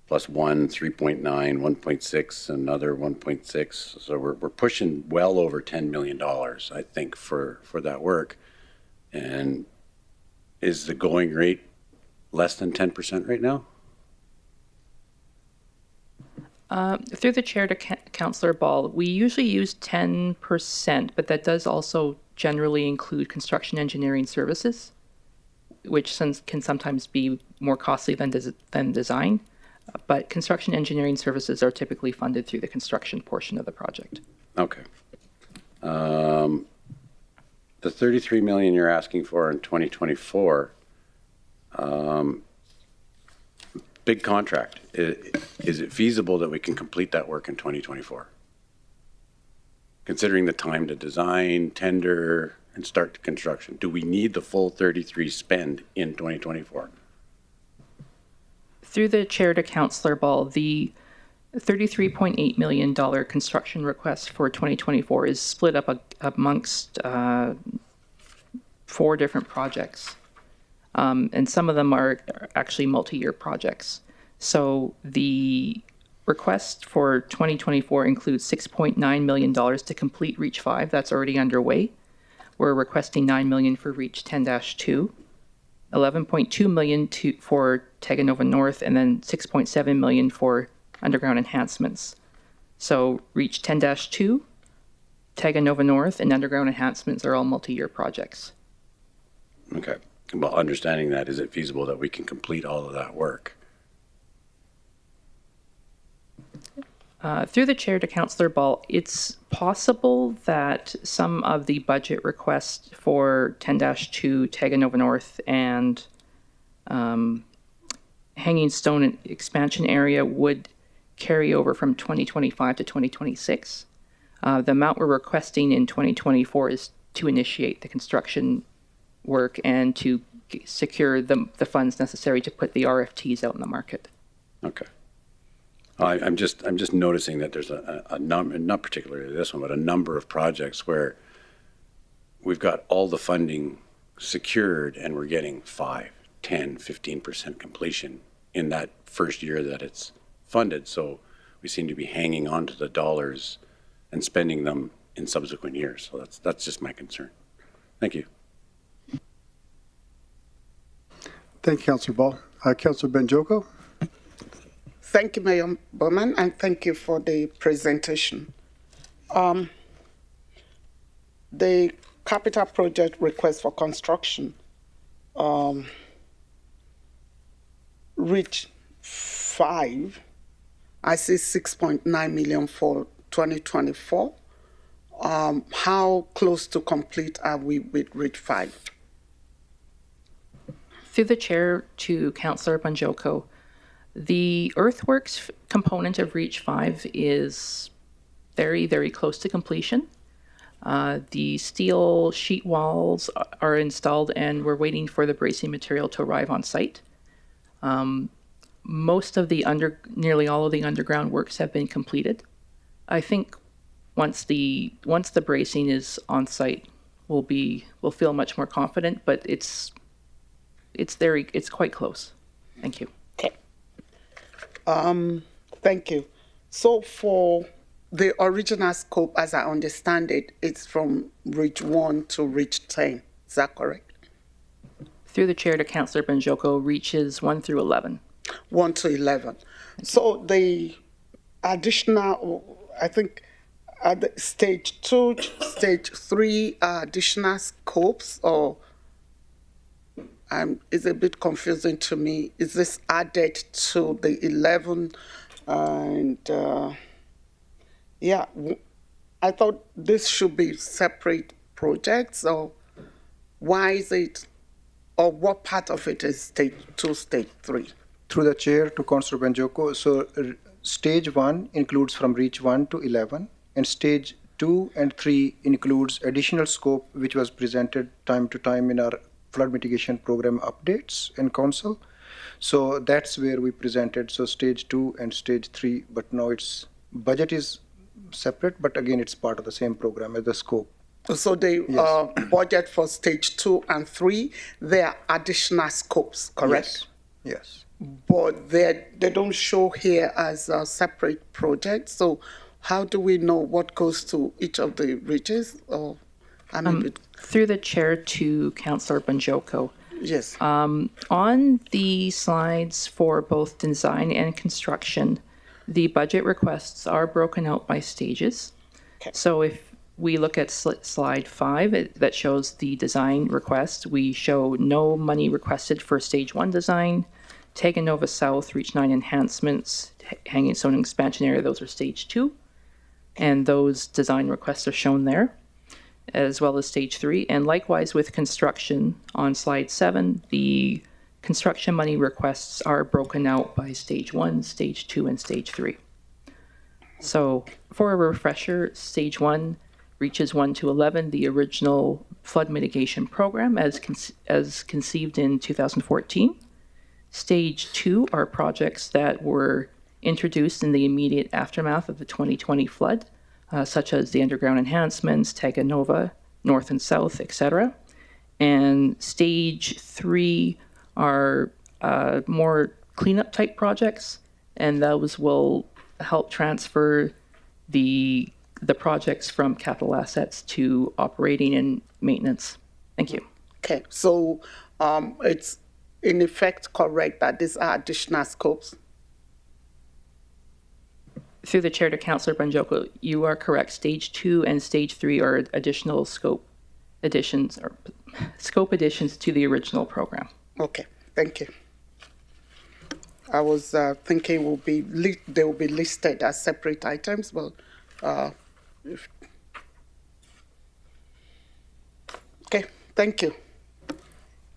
plus 3.9, 1.6, another 1.6? So we're pushing well over $10 million, I think, for that work. And is the going rate less than 10% right now? Through the chair to Councillor Ball, we usually use 10%, but that does also generally include construction engineering services, which can sometimes be more costly than design. But construction engineering services are typically funded through the construction portion of the project. Okay. the 33 million you're asking for in 2024, big contract. Is it feasible that we can complete that work in 2024? Considering the time to design, tender, and start the construction, do we need the full 33 spend in 2024? Through the chair to Councillor Ball, the $33.8 million construction request for 2024 is split up amongst 4 different projects. And some of them are actually multi-year projects. So the request for 2024 includes $6.9 million to complete Reach 5. That's already underway. We're requesting $9 million for Reach 10-2, $11.2 million for Teganova North, and then $6.7 million for underground enhancements. So Reach 10-2, Teganova North, and underground enhancements are all multi-year projects. Okay. Well, understanding that, is it feasible that we can complete all of that work? Through the chair to Councillor Ball, it's possible that some of the budget requests for 10-2, Teganova North, and Hanging Stone expansion area would carry over from 2025 to 2026. The amount we're requesting in 2024 is to initiate the construction work and to secure the funds necessary to put the RFTs out in the market. Okay. I'm just noticing that there's a number, not particularly this one, but a number of projects where we've got all the funding secured and we're getting 5, 10, 15% completion in that first year that it's funded. So we seem to be hanging on to the dollars and spending them in subsequent years. So that's just my concern. Thank you. Thank you, Councillor Ball. Councillor Benjoko. Thank you, Mayor Bowman, and thank you for the presentation. The capital project request for construction, Reach 5, I see 6.9 million for 2024. How close to complete are we with Reach 5? Through the chair to Councillor Banjoko, the earthworks component of Reach 5 is very, very close to completion. The steel sheet walls are installed and we're waiting for the bracing material to arrive on site. Most of the nearly all of the underground works have been completed. I think once the bracing is on site, we'll feel much more confident, but it's quite close. Thank you. Okay. Thank you. So for the original scope, as I understand it, it's from Reach 1 to Reach 10. Is that correct? Through the chair to Councillor Banjoko, Reaches 1 through 11. 1 to 11. So the additional, I think, at the stage 2, stage 3 additional scopes, or it's a bit confusing to me. Is this added to the 11? And yeah, I thought this should be separate projects, or why is it, or what part of it is stage 2, stage 3? Through the chair to Councillor Benjoko, so stage 1 includes from Reach 1 to 11, and stage 2 and 3 includes additional scope which was presented time to time in our flood mitigation program updates in council. So that's where we presented, so stage 2 and stage 3, but now its budget is separate, but again it's part of the same program as the scope. So the budget for stage 2 and 3, they are additional scopes, correct? Yes. But they don't show here as a separate project. So how do we know what goes to each of the reaches? Or through the chair to Councillor Banjoko. Yes. On the slides for both design and construction, the budget requests are broken out by stages. Okay. So if we look at slide 5, that shows the design request. We show no money requested for stage 1 design. Teganova South, Reach 9 enhancements, Hanging Stone expansion area, those are stage 2. And those design requests are shown there. as well as stage 3. And likewise with construction on slide 7, the construction money requests are broken out by stage 1, stage 2, and stage 3. So for a refresher, stage 1 reaches 1 to 11, the original flood mitigation program as conceived in 2014. Stage 2 are projects that were introduced in the immediate aftermath of the 2020 flood, such as the underground enhancements, Taganova, North and South, etc. And stage 3 are more cleanup type projects, and those will help transfer the projects from capital assets to operating and maintenance. Thank you. Okay, so it's in effect correct that these are additional scopes? Through the chair to Councillor Banjoko, you are correct. Stage 2 and stage 3 are additional scope additions to the original program. Okay, thank you. I was thinking they will be listed as separate items, but okay, thank you.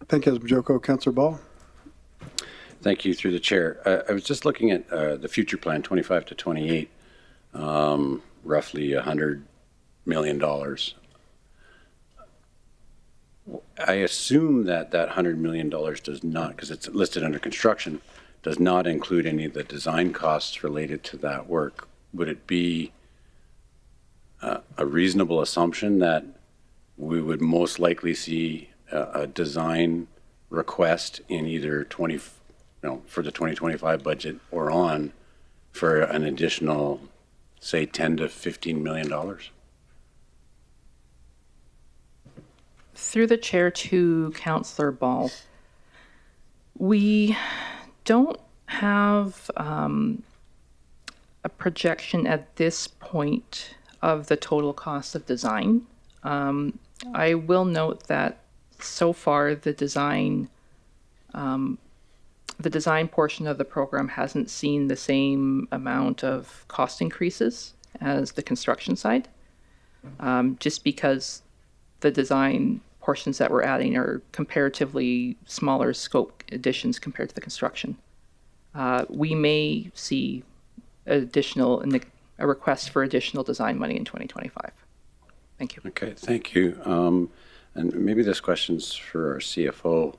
Thank you, Councilor Joko. Councilor Ball. Thank you, through the chair. I was just looking at the future plan, 25 to 28, roughly $100 million. I assume that $100 million does not, because it's listed under construction, does not include any of the design costs related to that work. Would it be a reasonable assumption that we would most likely see a design request in either for the 2025 budget or on for an additional, say, $10 to $15 million? Through the chair to Councillor Ball, we don't have a projection at this point of the total cost of design. I will note that so far the design portion of the program hasn't seen the same amount of cost increases as the construction side, just because the design portions that we're adding are comparatively smaller scope additions compared to the construction. We may see a request for additional design money in 2025. Thank you. Okay, thank you. And maybe this question's for our CFO.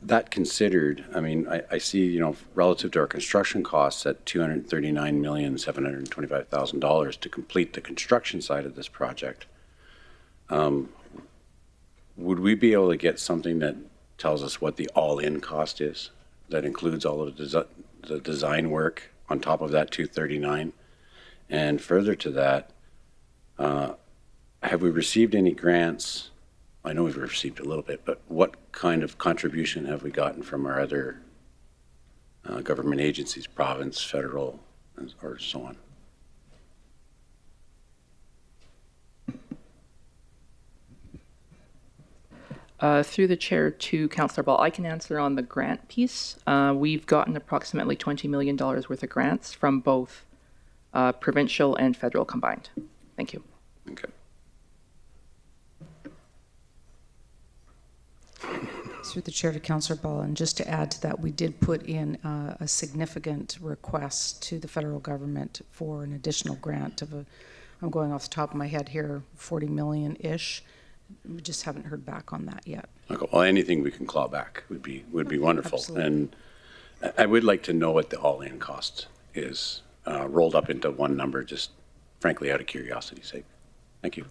That considered, I mean, I see, relative to our construction costs at $239,725,000 to complete the construction side of this project. Would we be able to get something that tells us what the all-in cost is, that includes all of the design work on top of that 239? And further to that, have we received any grants? I know we've received a little bit, but what kind of contribution have we gotten from our other government agencies, province, federal, or so on? Through the chair to Councillor Ball, I can answer on the grant piece. We've gotten approximately $20 million worth of grants from both provincial and federal combined. Thank you. Okay. Through the chair to Councillor Ball, and just to add to that, we did put in a significant request to the federal government for an additional grant of I'm going off the top of my head here, 40 million-ish. We just haven't heard back on that yet. Okay. Well, anything we can claw back would be wonderful. Absolutely. And I would like to know what the all-in cost is rolled up into one number, just frankly out of curiosity's sake. Thank you.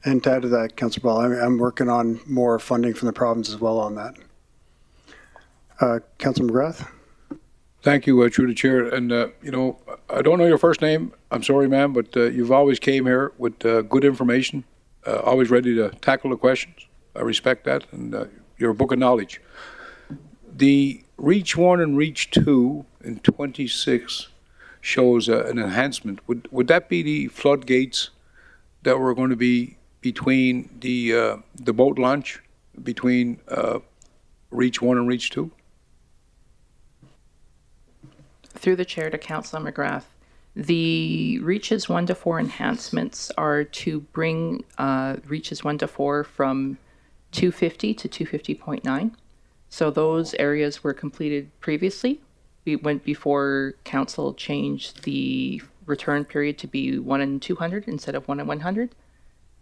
And to add to that, Councilor Ball, I'm working on more funding from the province as well on that. Councilor McGrath? Thank you, through the chair. And, I don't know your first name. I'm sorry, ma'am, but you've always came here with good information, always ready to tackle the questions. I respect that, and you're a book of knowledge. The Reach 1 and Reach 2 in 26 shows an enhancement. Would that be the floodgates that were going to be between the boat launch, between Reach 1 and Reach 2? Through the chair to Councillor McGrath, The reaches 1 to 4 enhancements are to bring reaches 1 to 4 from 250 to 250.9. So those areas were completed previously. We went before council changed the return period to be 1 in 200 instead of 1 in 100.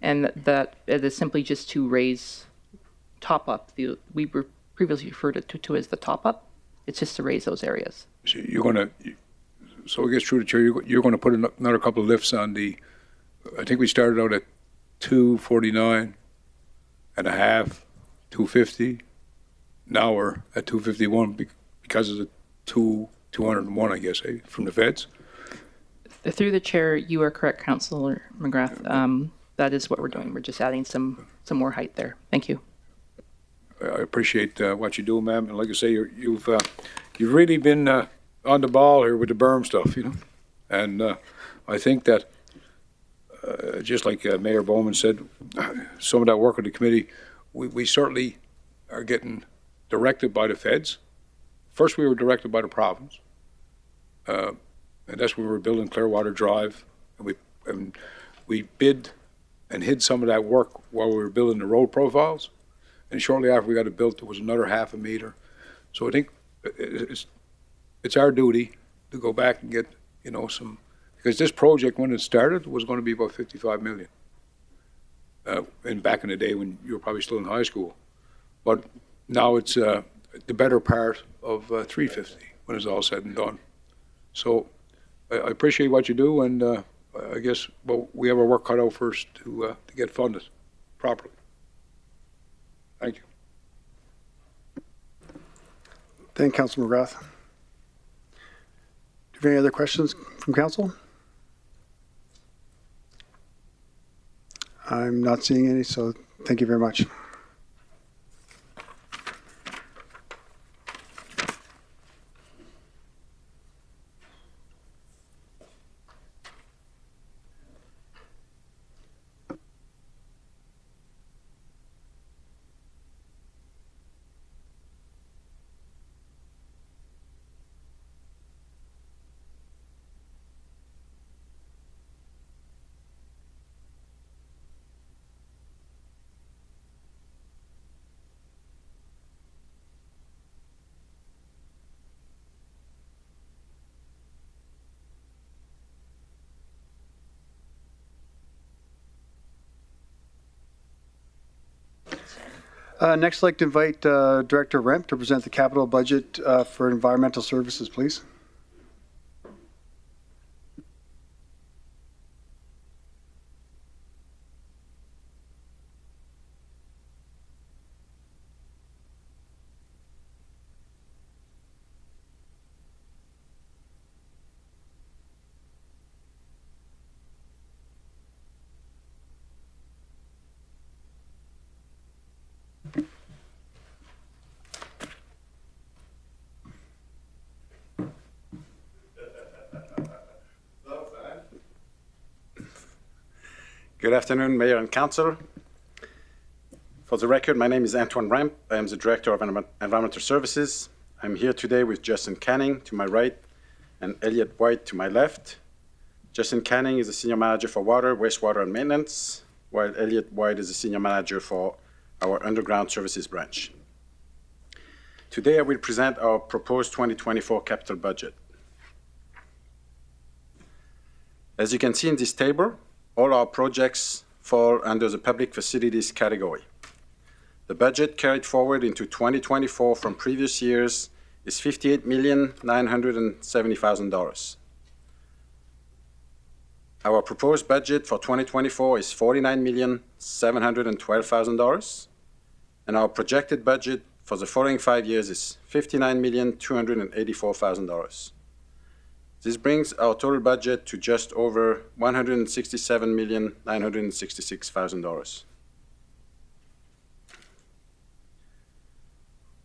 And that it is simply just to raise top up. We were previously referred to as the top up. It's just to raise those areas. So so I guess through the chair, you're going to put another couple of lifts on I think we started out at 249 and a half, 250. Now we're at 251 because of the 201, I guess, from the feds. Through the chair, you are correct, Councillor McGrath. That is what we're doing. We're just adding some more height there. Thank you. I appreciate what you do, ma'am. And like I say, you've really been on the ball here with the berm stuff, And I think that, just like Mayor Bowman said, some of that work with the committee, we certainly are getting directed by the feds. First, we were directed by the province, and that's when we were building Clearwater Drive. And we bid and hid some of that work while we were building the road profiles. And shortly after we got it built, there was another half a meter. So I think it's our duty to go back and get, some, because this project, when it started, was going to be about $55 million. And back in the day when you were probably still in high school. But now it's the better part of $350 when it's all said and done. So I appreciate what you do, and I guess we have our work cut out first to get funded properly. Thank you. Thank you, Councilor McGrath. Do you have any other questions from council? I'm not seeing any, so thank you very much. Next, I'd like to invite Director Remp to present the capital budget for environmental services, please. Good afternoon, Mayor and Council. For the record, my name is Antoine Ramp. I am the Director of Environmental Services. I'm here today with Justin Canning to my right and Elliot White to my left. Justin Canning is the Senior Manager for Water, Wastewater, and Maintenance, while Elliot White is the Senior Manager for our Underground Services branch. Today, I will present our proposed 2024 capital budget. As you can see in this table, all our projects fall under the public facilities category. The budget carried forward into 2024 from previous years is $58,970,000. Our proposed budget for 2024 is $49,712,000, and our projected budget for the following 5 years is $59,284,000. This brings our total budget to just over $167,966,000.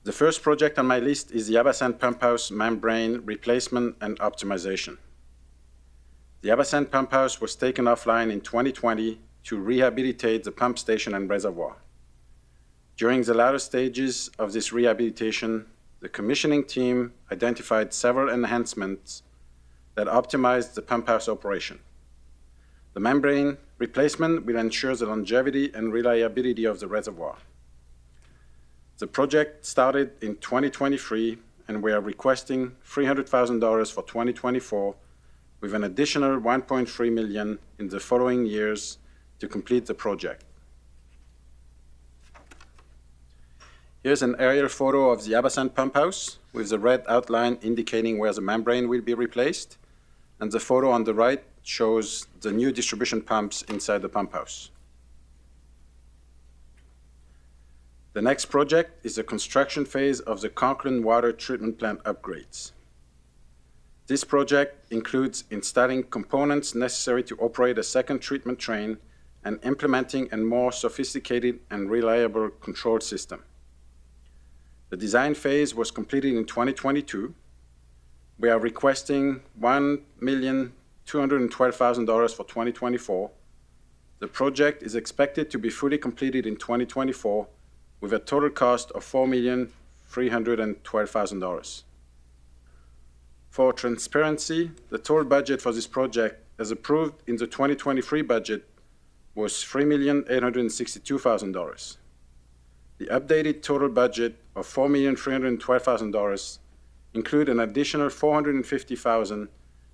The first project on my list is the Abassan Pump House membrane replacement and optimization. The Abassan Pump House was taken offline in 2020 to rehabilitate the pump station and reservoir. During the latter stages of this rehabilitation, the commissioning team identified several enhancements that optimize the pump house operation. The membrane replacement will ensure the longevity and reliability of the reservoir. The project started in 2023, and we are requesting $300,000 for 2024, with an additional $1.3 million in the following years to complete the project. Here's an aerial photo of the Abasan pump house, with the red outline indicating where the membrane will be replaced, and the photo on the right shows the new distribution pumps inside the pump house. The next project is the construction phase of the Conklin water treatment plant upgrades. This project includes installing components necessary to operate a second treatment train and implementing a more sophisticated and reliable control system. The design phase was completed in 2022. We are requesting $1,212,000 for 2024. The project is expected to be fully completed in 2024 with a total cost of $4,312,000. For transparency, the total budget for this project, as approved in the 2023 budget, was $3,862,000. The updated total budget of $4,312,000 include an additional $450,000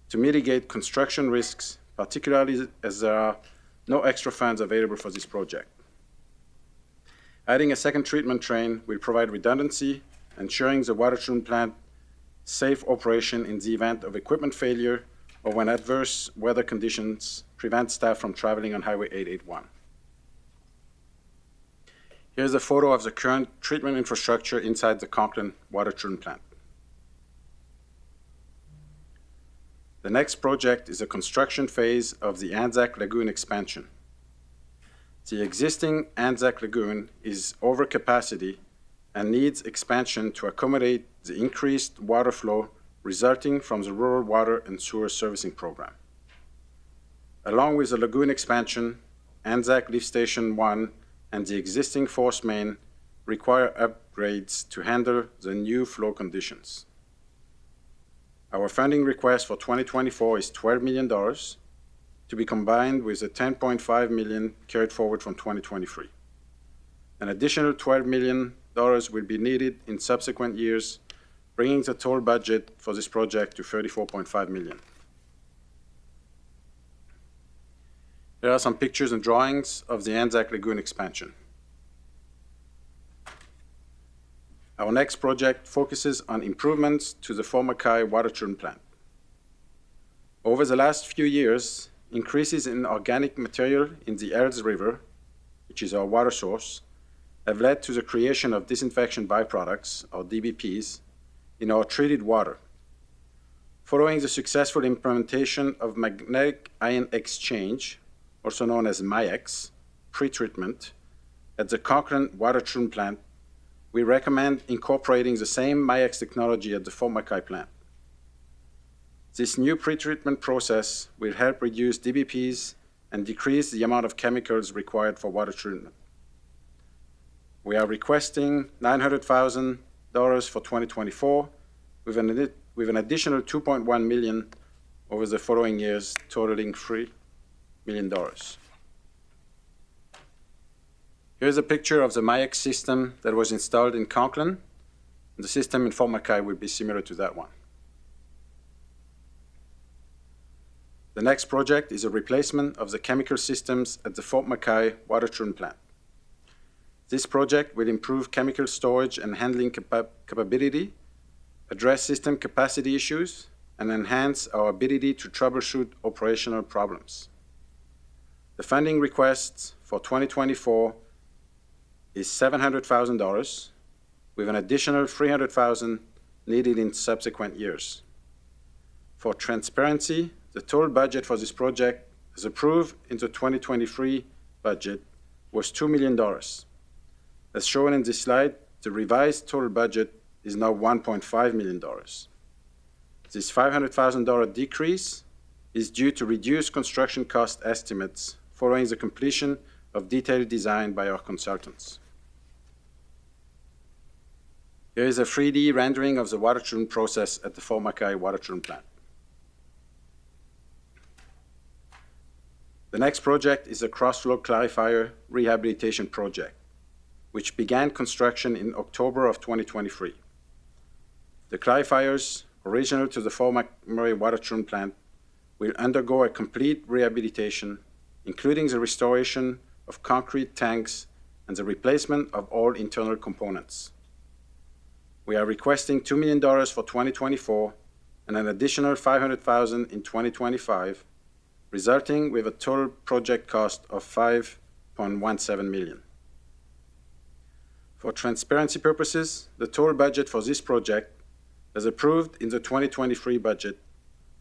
to mitigate construction risks, particularly as there are no extra funds available for this project. Adding a second treatment train will provide redundancy, ensuring the water treatment plant safe operation in the event of equipment failure or when adverse weather conditions prevent staff from traveling on Highway 881. Here's a photo of the current treatment infrastructure inside the Conklin water treatment plant. The next project is the construction phase of the Anzac Lagoon expansion. The existing Anzac Lagoon is over capacity and needs expansion to accommodate the increased water flow resulting from the Rural Water and Sewer Servicing Program. Along with the lagoon expansion, Anzac Lift Station 1 and the existing force main require upgrades to handle the new flow conditions. Our funding request for 2024 is $12 million to be combined with the $10.5 million carried forward from 2023. An additional $12 million will be needed in subsequent years, bringing the total budget for this project to $34.5 million. There are some pictures and drawings of the Anzac Lagoon expansion. Our next project focuses on improvements to the Fort McKay water treatment plant. Over the last few years, increases in organic material in the Egress River, which is our water source, have led to the creation of disinfection byproducts, or DBPs, in our treated water. Following the successful implementation of magnetic ion exchange, also known as MIEX, pretreatment, at the Conklin water treatment plant, we recommend incorporating the same MIEX technology at the Fort McKay plant. This new pretreatment process will help reduce DBPs and decrease the amount of chemicals required for water treatment. We are requesting $900,000 for 2024, with an additional $2.1 million over the following years, totaling $3 million. Here's a picture of the MIEX system that was installed in Conklin. The system in Fort McKay will be similar to that one. The next project is a replacement of the chemical systems at the Fort McKay water treatment plant. This project will improve chemical storage and handling capability, address system capacity issues, and enhance our ability to troubleshoot operational problems. The funding request for 2024 is $700,000, with an additional $300,000 needed in subsequent years. For transparency, the total budget for this project, as approved in the 2023 budget, was $2 million. As shown in this slide, the revised total budget is now $1.5 million. This $500,000 decrease is due to reduced construction cost estimates following the completion of detailed design by our consultants. Here is a 3D rendering of the water treatment process at the Fort McKay water treatment plant. The next project is a crossflow clarifier rehabilitation project, which began construction in October of 2023. The clarifiers, original to the Fort McMurray water treatment plant, will undergo a complete rehabilitation, including the restoration of concrete tanks and the replacement of all internal components. We are requesting $2 million for 2024 and an additional $500,000 in 2025, resulting with a total project cost of $5.17 million. For transparency purposes, the total budget for this project, as approved in the 2023 budget,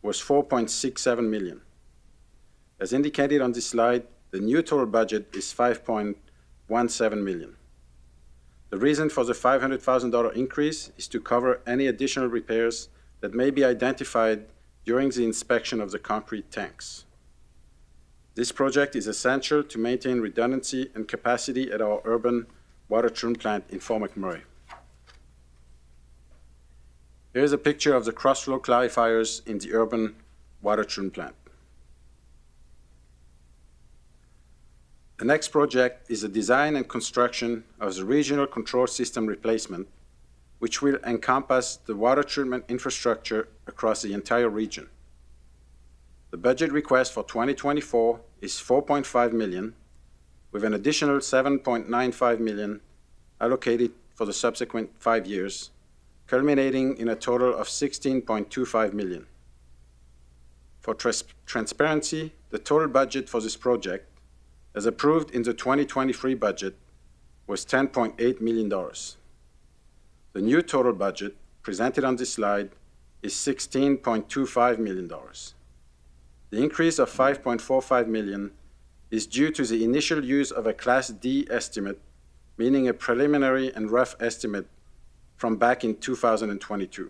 was $4.67 million. As indicated on this slide, the new total budget is $5.17 million. The reason for the $500,000 increase is to cover any additional repairs that may be identified during the inspection of the concrete tanks. This project is essential to maintain redundancy and capacity at our urban water treatment plant in Fort McMurray. Here is a picture of the crossflow clarifiers in the urban water treatment plant. The next project is the design and construction of the regional control system replacement, which will encompass the water treatment infrastructure across the entire region. The budget request for 2024 is $4.5 million, with an additional $7.95 million allocated for the subsequent 5 years, culminating in a total of $16.25 million. For transparency, the total budget for this project, as approved in the 2023 budget, was $10.8 million. The new total budget, presented on this slide, is $16.25 million. The increase of $5.45 million is due to the initial use of a Class D estimate, meaning a preliminary and rough estimate from back in 2022.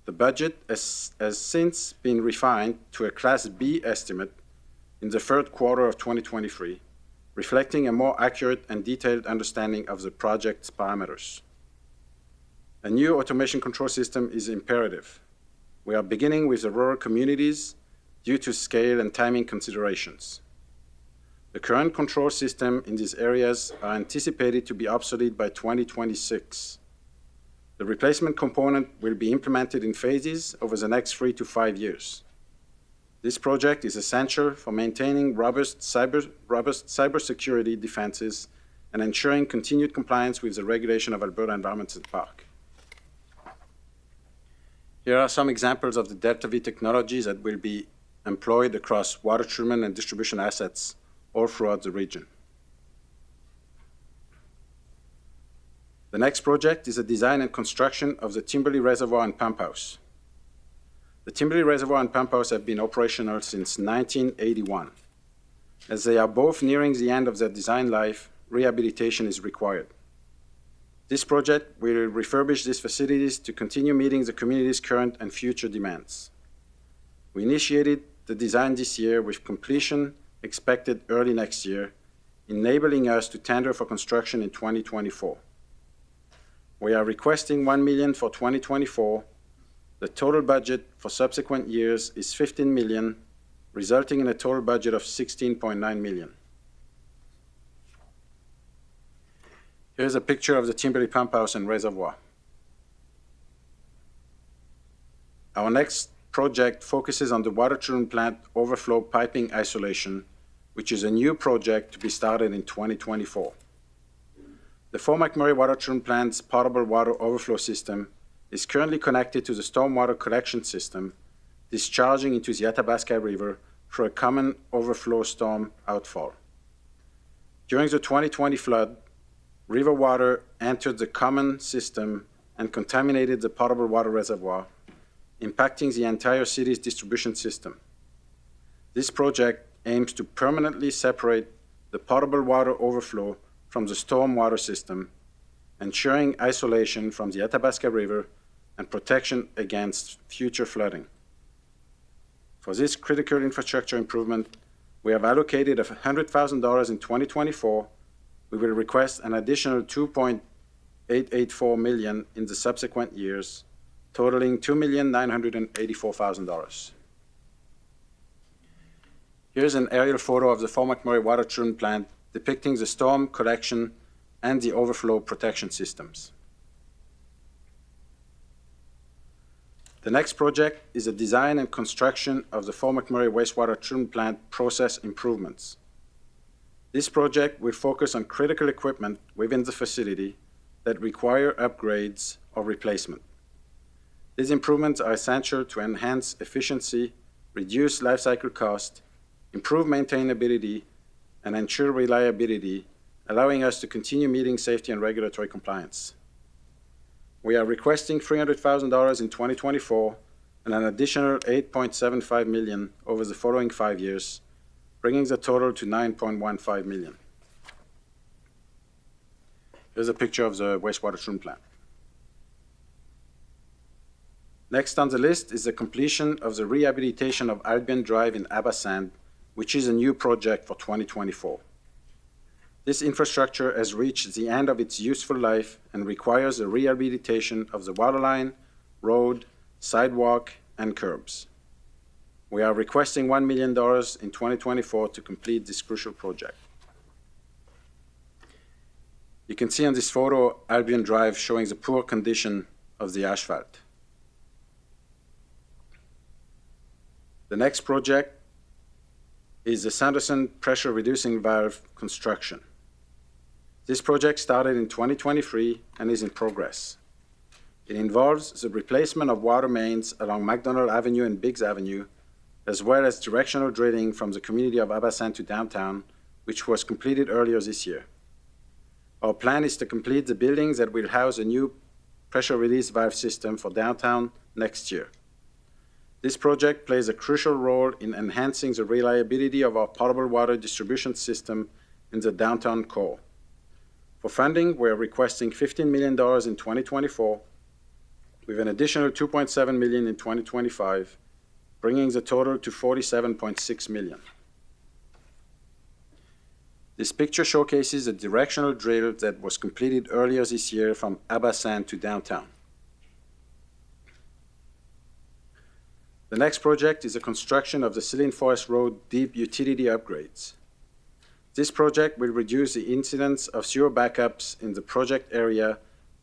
The budget has since been refined to a Class B estimate in the third quarter of 2023, reflecting a more accurate and detailed understanding of the project's parameters. A new automation control system is imperative. We are beginning with the rural communities due to scale and timing considerations. The current control system in these areas are anticipated to be obsolete by 2026. The replacement component will be implemented in phases over the next 3 to 5 years. This project is essential for maintaining robust cybersecurity defenses and ensuring continued compliance with the regulation of Alberta Environment and Park. Here are some examples of the Delta V technologies that will be employed across water treatment and distribution assets all throughout the region. The next project is the design and construction of the Timberley Reservoir and Pump House. The Timberley Reservoir and Pump House have been operational since 1981. As they are both nearing the end of their design life, rehabilitation is required. This project will refurbish these facilities to continue meeting the community's current and future demands. We initiated the design this year with completion expected early next year, enabling us to tender for construction in 2024. We are requesting $1 million for 2024. The total budget for subsequent years is $15 million, resulting in a total budget of $16.9 million. Here's a picture of the Timberley Pump House and Reservoir. Our next project focuses on the water treatment plant overflow piping isolation, which is a new project to be started in 2024. The Fort McMurray water treatment plant's potable water overflow system is currently connected to the stormwater collection system, discharging into the Athabasca River through a common overflow storm outfall. During the 2020 flood, river water entered the common system and contaminated the potable water reservoir, impacting the entire city's distribution system. This project aims to permanently separate the potable water overflow from the storm water system, ensuring isolation from the Athabasca River and protection against future flooding. For this critical infrastructure improvement, we have allocated $100,000 in 2024. We will request an additional $2.884 million in the subsequent years, totaling $2,984,000. Here's an aerial photo of the Fort McMurray water treatment plant depicting the storm collection and the overflow protection systems. The next project is the design and construction of the Fort McMurray wastewater treatment plant process improvements. This project will focus on critical equipment within the facility that require upgrades or replacement. These improvements are essential to enhance efficiency, reduce life cycle cost, improve maintainability, and ensure reliability, allowing us to continue meeting safety and regulatory compliance. We are requesting $300,000 in 2024 and an additional $8.75 million over the following 5 years, bringing the total to $9.15 million. Here's a picture of the wastewater treatment plant. Next on the list is the completion of the rehabilitation of Albion Drive in Abasand, which is a new project for 2024. This infrastructure has reached the end of its useful life and requires the rehabilitation of the waterline, road, sidewalk, and curbs. We are requesting $1 million in 2024 to complete this crucial project. You can see on this photo Albion Drive showing the poor condition of the asphalt. The next project is the Sanderson pressure reducing valve construction. This project started in 2023 and is in progress. It involves the replacement of water mains along McDonald Avenue and Biggs Avenue, as well as directional drilling from the community of Abasand to downtown, which was completed earlier this year. Our plan is to complete the buildings that will house a new pressure release valve system for downtown next year. This project plays a crucial role in enhancing the reliability of our potable water distribution system in the downtown core. For funding, we're requesting $15 million in 2024, with an additional $2.7 million in 2025, bringing the total to $47.6 million. This picture showcases a directional drill that was completed earlier this year from Abasand to downtown. The next project is the construction of the Celine Forest Road deep utility upgrades. This project will reduce the incidence of sewer backups in the project area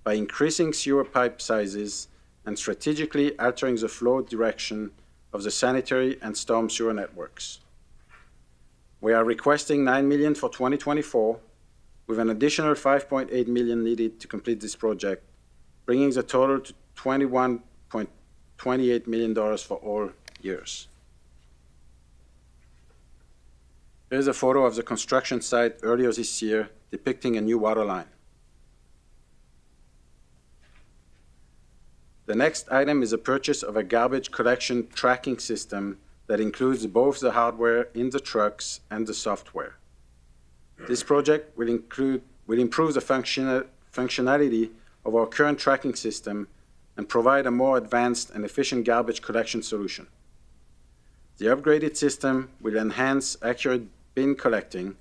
by increasing sewer pipe sizes and strategically altering the flow direction of the sanitary and storm sewer networks. We are requesting $9 million for 2024, with an additional $5.8 million needed to complete this project, bringing the total to $21.28 million for all years. Here's a photo of the construction site earlier this year depicting a new water line. The next item is a purchase of a garbage collection tracking system that includes both the hardware in the trucks and the software. This project will improve the functionality of our current tracking system and provide a more advanced and efficient garbage collection solution. The upgraded system will enhance accurate bin collecting,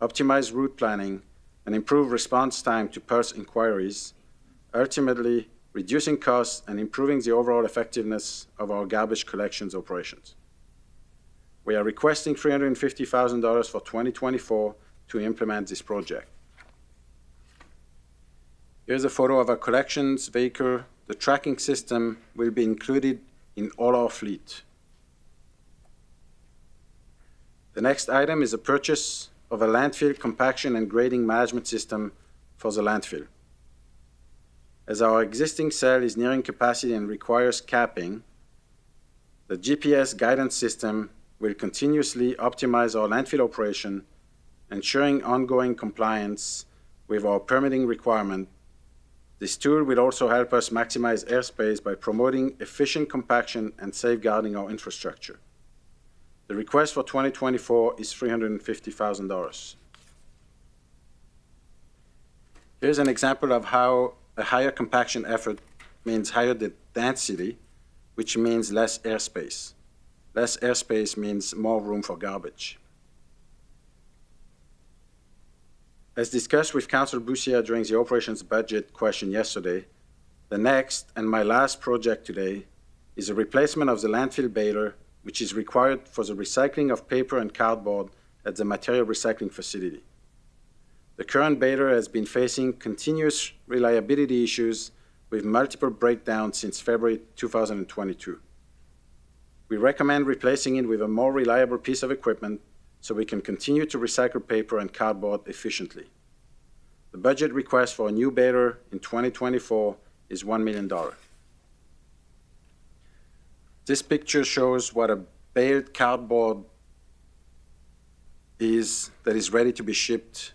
optimize route planning, and improve response time to PERS inquiries, ultimately reducing costs and improving the overall effectiveness of our garbage collections operations. We are requesting $350,000 for 2024 to implement this project. Here's a photo of our collections vehicle. The tracking system will be included in all our fleet. The next item is a purchase of a landfill compaction and grading management system for the landfill. As our existing cell is nearing capacity and requires capping, the GPS guidance system will continuously optimize our landfill operation, ensuring ongoing compliance with our permitting requirement. This tool will also help us maximize airspace by promoting efficient compaction and safeguarding our infrastructure. The request for 2024 is $350,000. Here's an example of how a higher compaction effort means higher density, which means less airspace. Less airspace means more room for garbage. As discussed with Councilor Busia during the operations budget question yesterday, the next and my last project today is a replacement of the landfill baler which is required for the recycling of paper and cardboard at the material recycling facility. The current baler has been facing continuous reliability issues with multiple breakdowns since February 2022. We recommend replacing it with a more reliable piece of equipment so we can continue to recycle paper and cardboard efficiently. The budget request for a new baler in 2024 is $1 million. This picture shows what a baled cardboard is that is ready to be shipped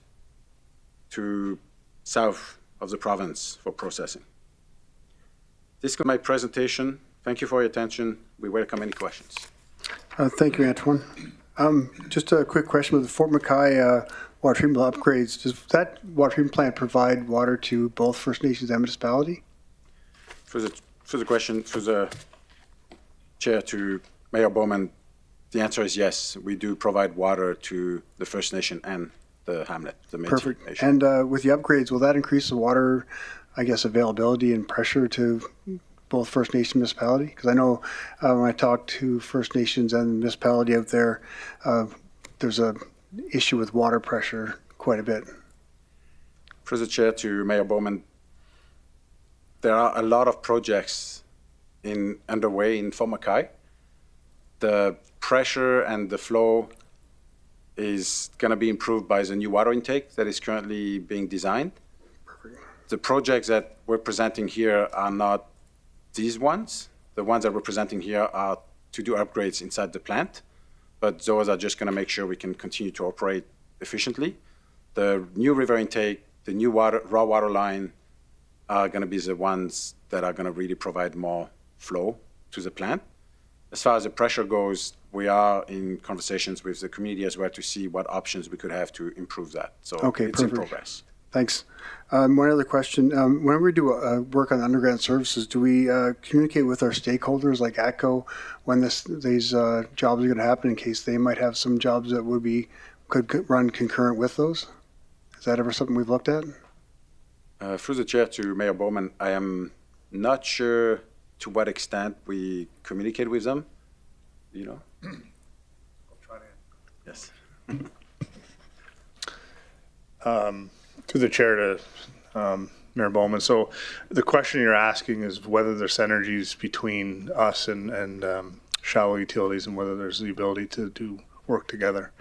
to south of the province for processing. This is my presentation. Thank you for your attention. We welcome any questions. Thank you, Antoine. Just a quick question with the Fort McKay water treatment upgrades. Does that water treatment plant provide water to both First Nations and municipality? For the question, for the chair to Mayor Bowman, the answer is yes. We do provide water to the First Nation and the hamlet, the Métis Perfect. Nation. And with the upgrades, will that increase the water, I guess, availability and pressure to both First Nation municipality? Because I know when I talk to First Nations and the municipality out there, there's a issue with water pressure quite a bit. For the chair to Mayor Bowman, there are a lot of projects underway in Fort McKay. The pressure and the flow is going to be improved by the new water intake that is currently being designed. Perfect. The projects that we're presenting here are not these ones. The ones that we're presenting here are to do upgrades inside the plant, but those are just going to make sure we can continue to operate efficiently. The new river intake, the new raw water line are going to be the ones that are going to really provide more flow to the plant. As far as the pressure goes, we are in conversations with the community as well to see what options we could have to improve that. So okay, it's perfect. in progress. Thanks. One other question. When we do work on underground services, do we communicate with our stakeholders like ATCO when these jobs are going to happen in case they might have some jobs that could run concurrent with those? Is that ever something we've looked at? Through the chair to Mayor Bowman, I am not sure to what extent we communicate with them. You know? I'll try to. Yes. To the chair to Mayor Bowman. So the question you're asking is whether there's synergies between us and shallow utilities and whether there's the ability to do work together.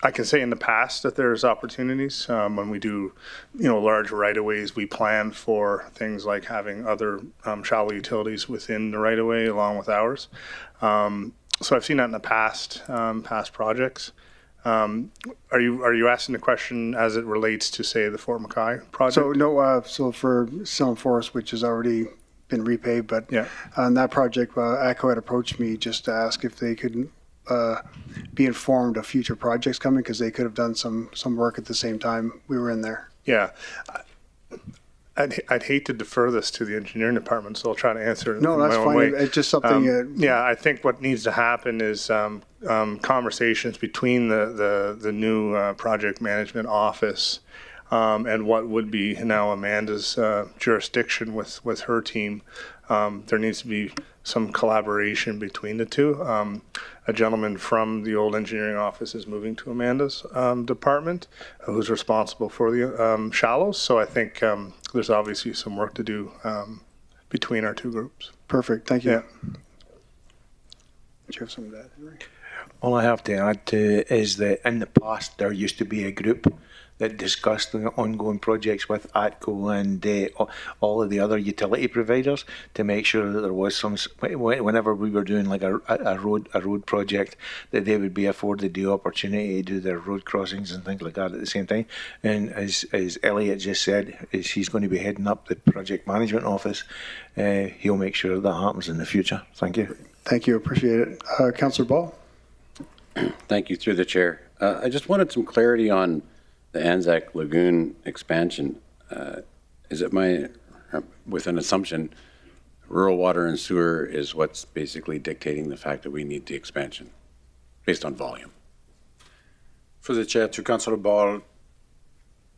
I can say in the past that there's opportunities when we do, large right-of-ways. We plan for things like having other shallow utilities within the right-of-way along with ours. So I've seen that in the past projects. Are you asking the question as it relates to, say, the Fort McKay project? So no, so for Silm Forest, which has already been repaved, but yeah. On that project, ATCO had approached me just to ask if they could be informed of future projects coming because they could have done some work at the same time we were in there. Yeah. I'd hate to defer this to the engineering department, so I'll try to answer it No, in that's my own fine. way. It's just something. Yeah, I think what needs to happen is conversations between the new project management office and what would be now Amanda's jurisdiction with her team. There needs to be some collaboration between the two. A gentleman from the old engineering office is moving to Amanda's department, who's responsible for the shallows. So I think there's obviously some work to do between our two groups. Perfect. Thank you. Yeah. Do you have some of that, Henry? All I have to add to is that in the past there used to be a group that discussed the ongoing projects with ATCO and all of the other utility providers to make sure that there was some, whenever we were doing like a road project, that they would be afforded the opportunity to do their road crossings and things like that at the same time. And as Elliot just said, is he's going to be heading up the project management office. He'll make sure that happens in the future. Thank you. Thank you. Appreciate it. Councillor Ball. Thank you, through the chair. I just wanted some clarity on the Anzac Lagoon expansion. Is it with an assumption, rural water and sewer is what's basically dictating the fact that we need the expansion based on volume? For the chair to Councillor Ball,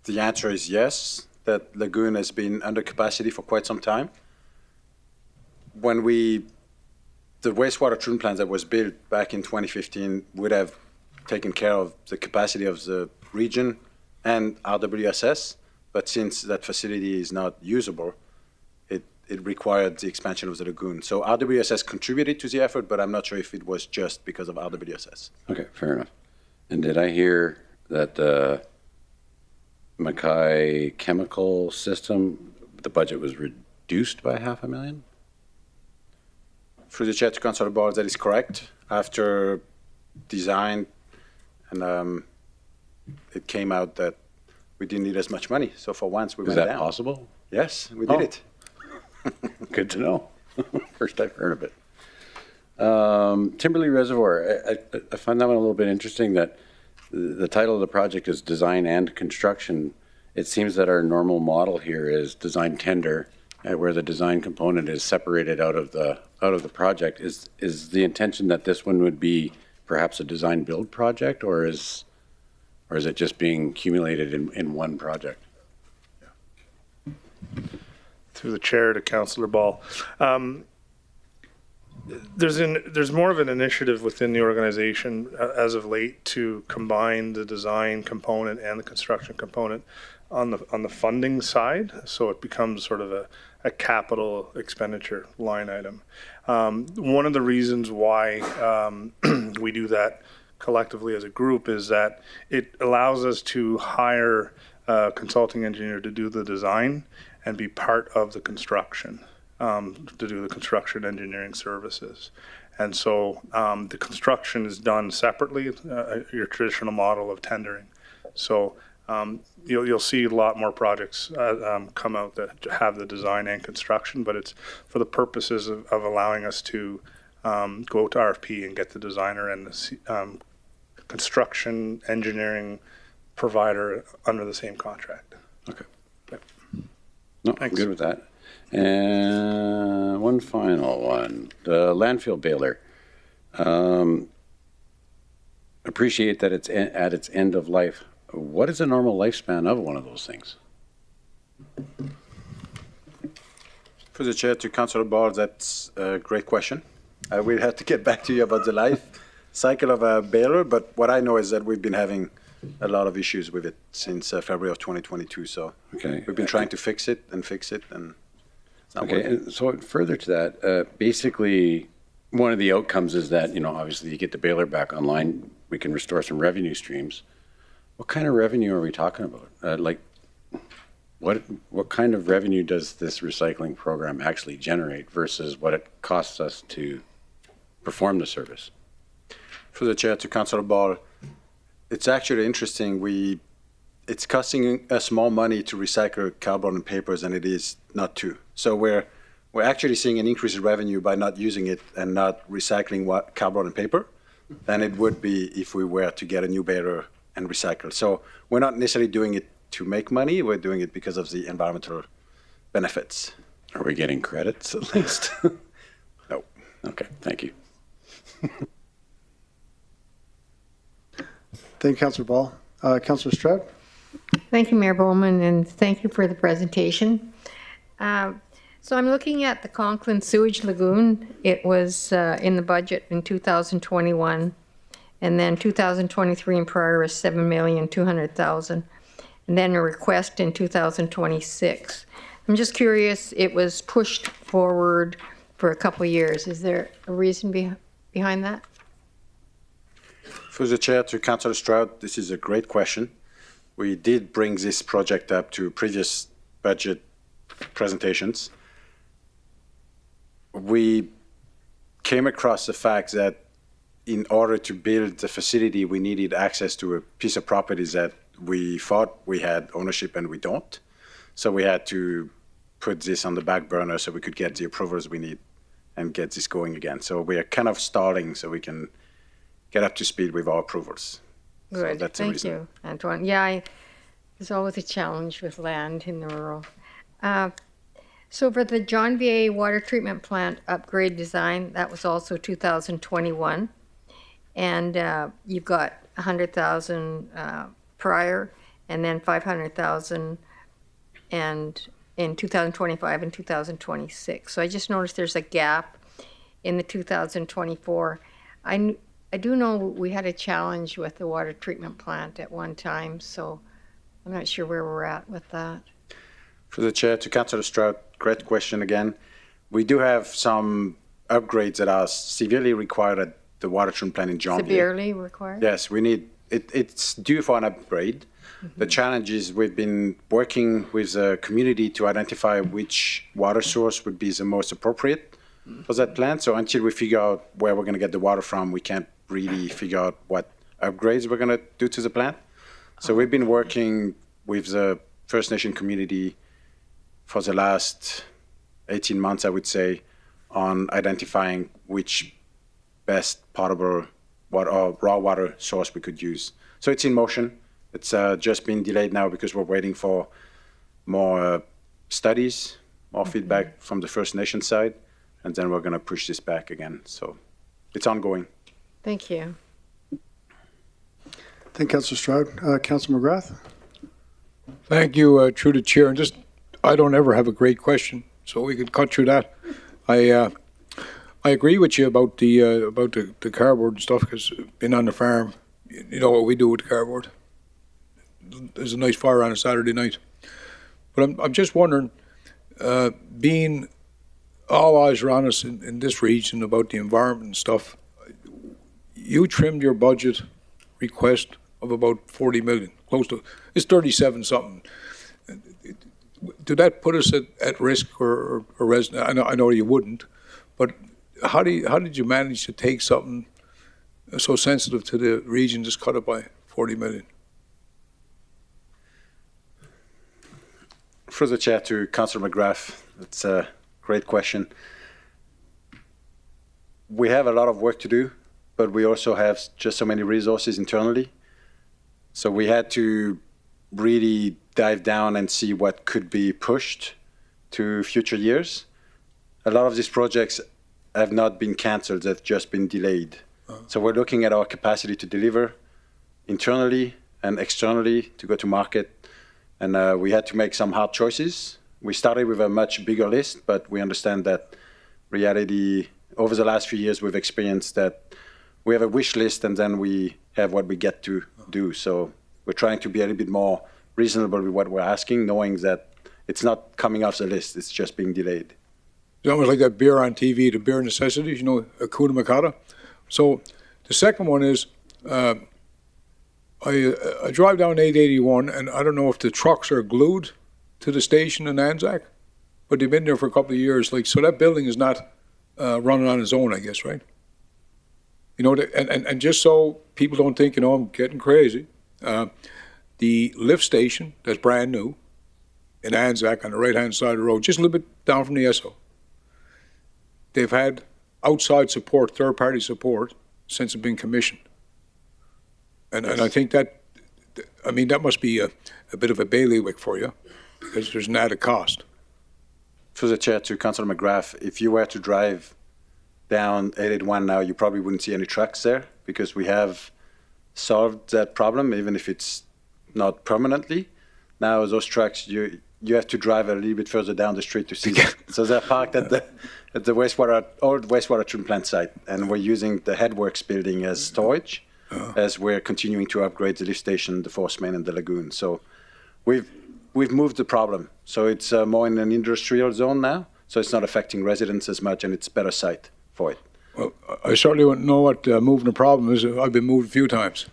the answer is yes, that lagoon has been under capacity for quite some time. When we the wastewater treatment plant that was built back in 2015 would have taken care of the capacity of the region and RWSS, but since that facility is not usable, it required the expansion of the lagoon. So RWSS contributed to the effort, but I'm not sure if it was just because of RWSS. Okay, fair enough. And did I hear that the Mackay chemical system, the budget was reduced by $500,000? Through the chair to Councillor Ball, that is correct. After design, and it came out that we didn't need as much money. So for once, we went down. Is that possible? Yes, we did it. Good to know. First I've heard of it. Timberley Reservoir, I find that one a little bit interesting that the title of the project is Design and Construction. It seems that our normal model here is design tender, where the design component is separated out of the project. Is the intention that this one would be perhaps a design build project, or is it just being accumulated in one project? Through the chair to Councillor Ball. There's more of an initiative within the organization as of late to combine the design component and the construction component on the funding side, so it becomes sort of a capital expenditure line item. One of the reasons why we do that collectively as a group is that it allows us to hire a consulting engineer to do the design and be part of the construction, to do the construction engineering services. And so the construction is done separately, your traditional model of tendering. So you'll see a lot more projects come out that have the design and construction, but it's for the purposes of allowing us to go to RFP and get the designer and the construction engineering provider under the same contract. Okay. No, I'm good with that. And one final one, the landfill baler. Appreciate that it's at its end of life. What is the normal lifespan of one of those things? For the chair to Councillor Ball, that's a great question. I will have to get back to you about the life cycle of a baler, but what I know is that we've been having a lot of issues with it since February of 2022. So we've been trying to fix it, and it's not working. And so further to that, basically one of the outcomes is that, obviously you get the baler back online, we can restore some revenue streams. What kind of revenue are we talking about? What kind of revenue does this recycling program actually generate versus what it costs us to perform the service? For the chair to Councillor Ball, it's actually interesting. It's costing us more money to recycle cardboard and papers than it is not to. So we're actually seeing an increase in revenue by not using it and not recycling cardboard and paper than it would be if we were to get a new baler and recycle. So we're not necessarily doing it to make money. We're doing it because of the environmental benefits. Are we getting credits at least? No. Okay, thank you. Thank you, Councillor Ball. Councillor Stroud? Thank you, Mayor Bowman, and thank you for the presentation. So I'm looking at the Conklin Sewage Lagoon. It was in the budget in 2021, and then 2023 and prior is $7,200,000, and then a request in 2026. I'm just curious, it was pushed forward for a couple of years. Is there a reason behind that? For the chair to Councillor Stroud, this is a great question. We did bring this project up to previous budget presentations. We came across the fact that in order to build the facility, we needed access to a piece of property that we thought we had ownership and we don't. So we had to put this on the back burner so we could get the approvals we need and get this going again. So we are kind of stalling so we can get up to speed with our approvals. Good, So that's the thank reason. you, Antoine. Yeah, there's always a challenge with land in the rural. So for the John VA water treatment plant upgrade design, that was also 2021. And you've got 100,000 prior, and then 500,000 and in 2025 and 2026. So I just noticed there's a gap in the 2024. I do know we had a challenge with the water treatment plant at one time, so I'm not sure where we're at with that. For the chair, to Councillor Stroud, great question again. We do have some upgrades that are severely required at the water treatment plant in John. Severely required? Yes, we need it. It's due for an upgrade. The challenge is we've been working with the community to identify which water source would be the most appropriate for that plant. So until we figure out where we're going to get the water from, we can't really figure out what upgrades we're going to do to the plant. So we've been working with the First Nation community for the last 18 months, I would say, on identifying which best potable water or raw water source we could use. So it's in motion. It's just been delayed now because we're waiting for more studies, more feedback from the First Nation side, and then we're going to push this back again. So it's ongoing. Thank you. Thank you, Councillor Stroud. Councillor McGrath. Thank you, through the chair. And just, I don't ever have a great question, so we can cut through that. I agree with you about the cardboard and stuff, because being on the farm, you know what we do with the cardboard. There's a nice fire on a Saturday night. But I'm just wondering, being all eyes are on us in this region about the environment and stuff, you trimmed your budget request of about 40 million, close to, it's 37 something. Did that put us at risk or I know you wouldn't, but how did you manage to take something so sensitive to the region, just cut it by 40 million? For the chair, to Councillor McGrath, it's a great question. We have a lot of work to do, but we also have just so many resources internally. So we had to really dive down and see what could be pushed to future years. A lot of these projects have not been cancelled, they've just been delayed. So we're looking at our capacity to deliver internally and externally to go to market. And we had to make some hard choices. We started with a much bigger list, but we understand that reality, over the last few years, we've experienced that we have a wish list and then we have what we get to do. So we're trying to be a little bit more reasonable with what we're asking, knowing that it's not coming off the list, it's just being delayed. It's almost like that beer on TV, the beer necessities, you know, Hakuna Matata. So the second one is, I drive down 881, and I don't know if the trucks are glued to the station in Anzac, but they've been there for a couple of years. Like, so that building is not running on its own, I guess, right? You know, and just so people don't think, you know, I'm getting crazy, the lift station that's brand new in Anzac on the right-hand side of the road, just a little bit down from the Esso, they've had outside support, third-party support, since it's been commissioned. And I think that, I mean, that must be a bit of a bailiwick for you, because there's an added cost. Through the chair, to Councillor McGrath, if you were to drive down 881 now, you probably wouldn't see any trucks there, because we have solved that problem, even if it's not permanently. Now those trucks, you have to drive a little bit further down the street to see them. So they're parked at the old wastewater treatment plant site, and we're using the Headworks building as storage. As we're continuing to upgrade the lift station, the force main, and the lagoon. So we've moved the problem. So it's more in an industrial zone now, so it's not affecting residents as much, and it's a better site for it. Well, I certainly wouldn't know what moving the problem is. I've been moved a few times.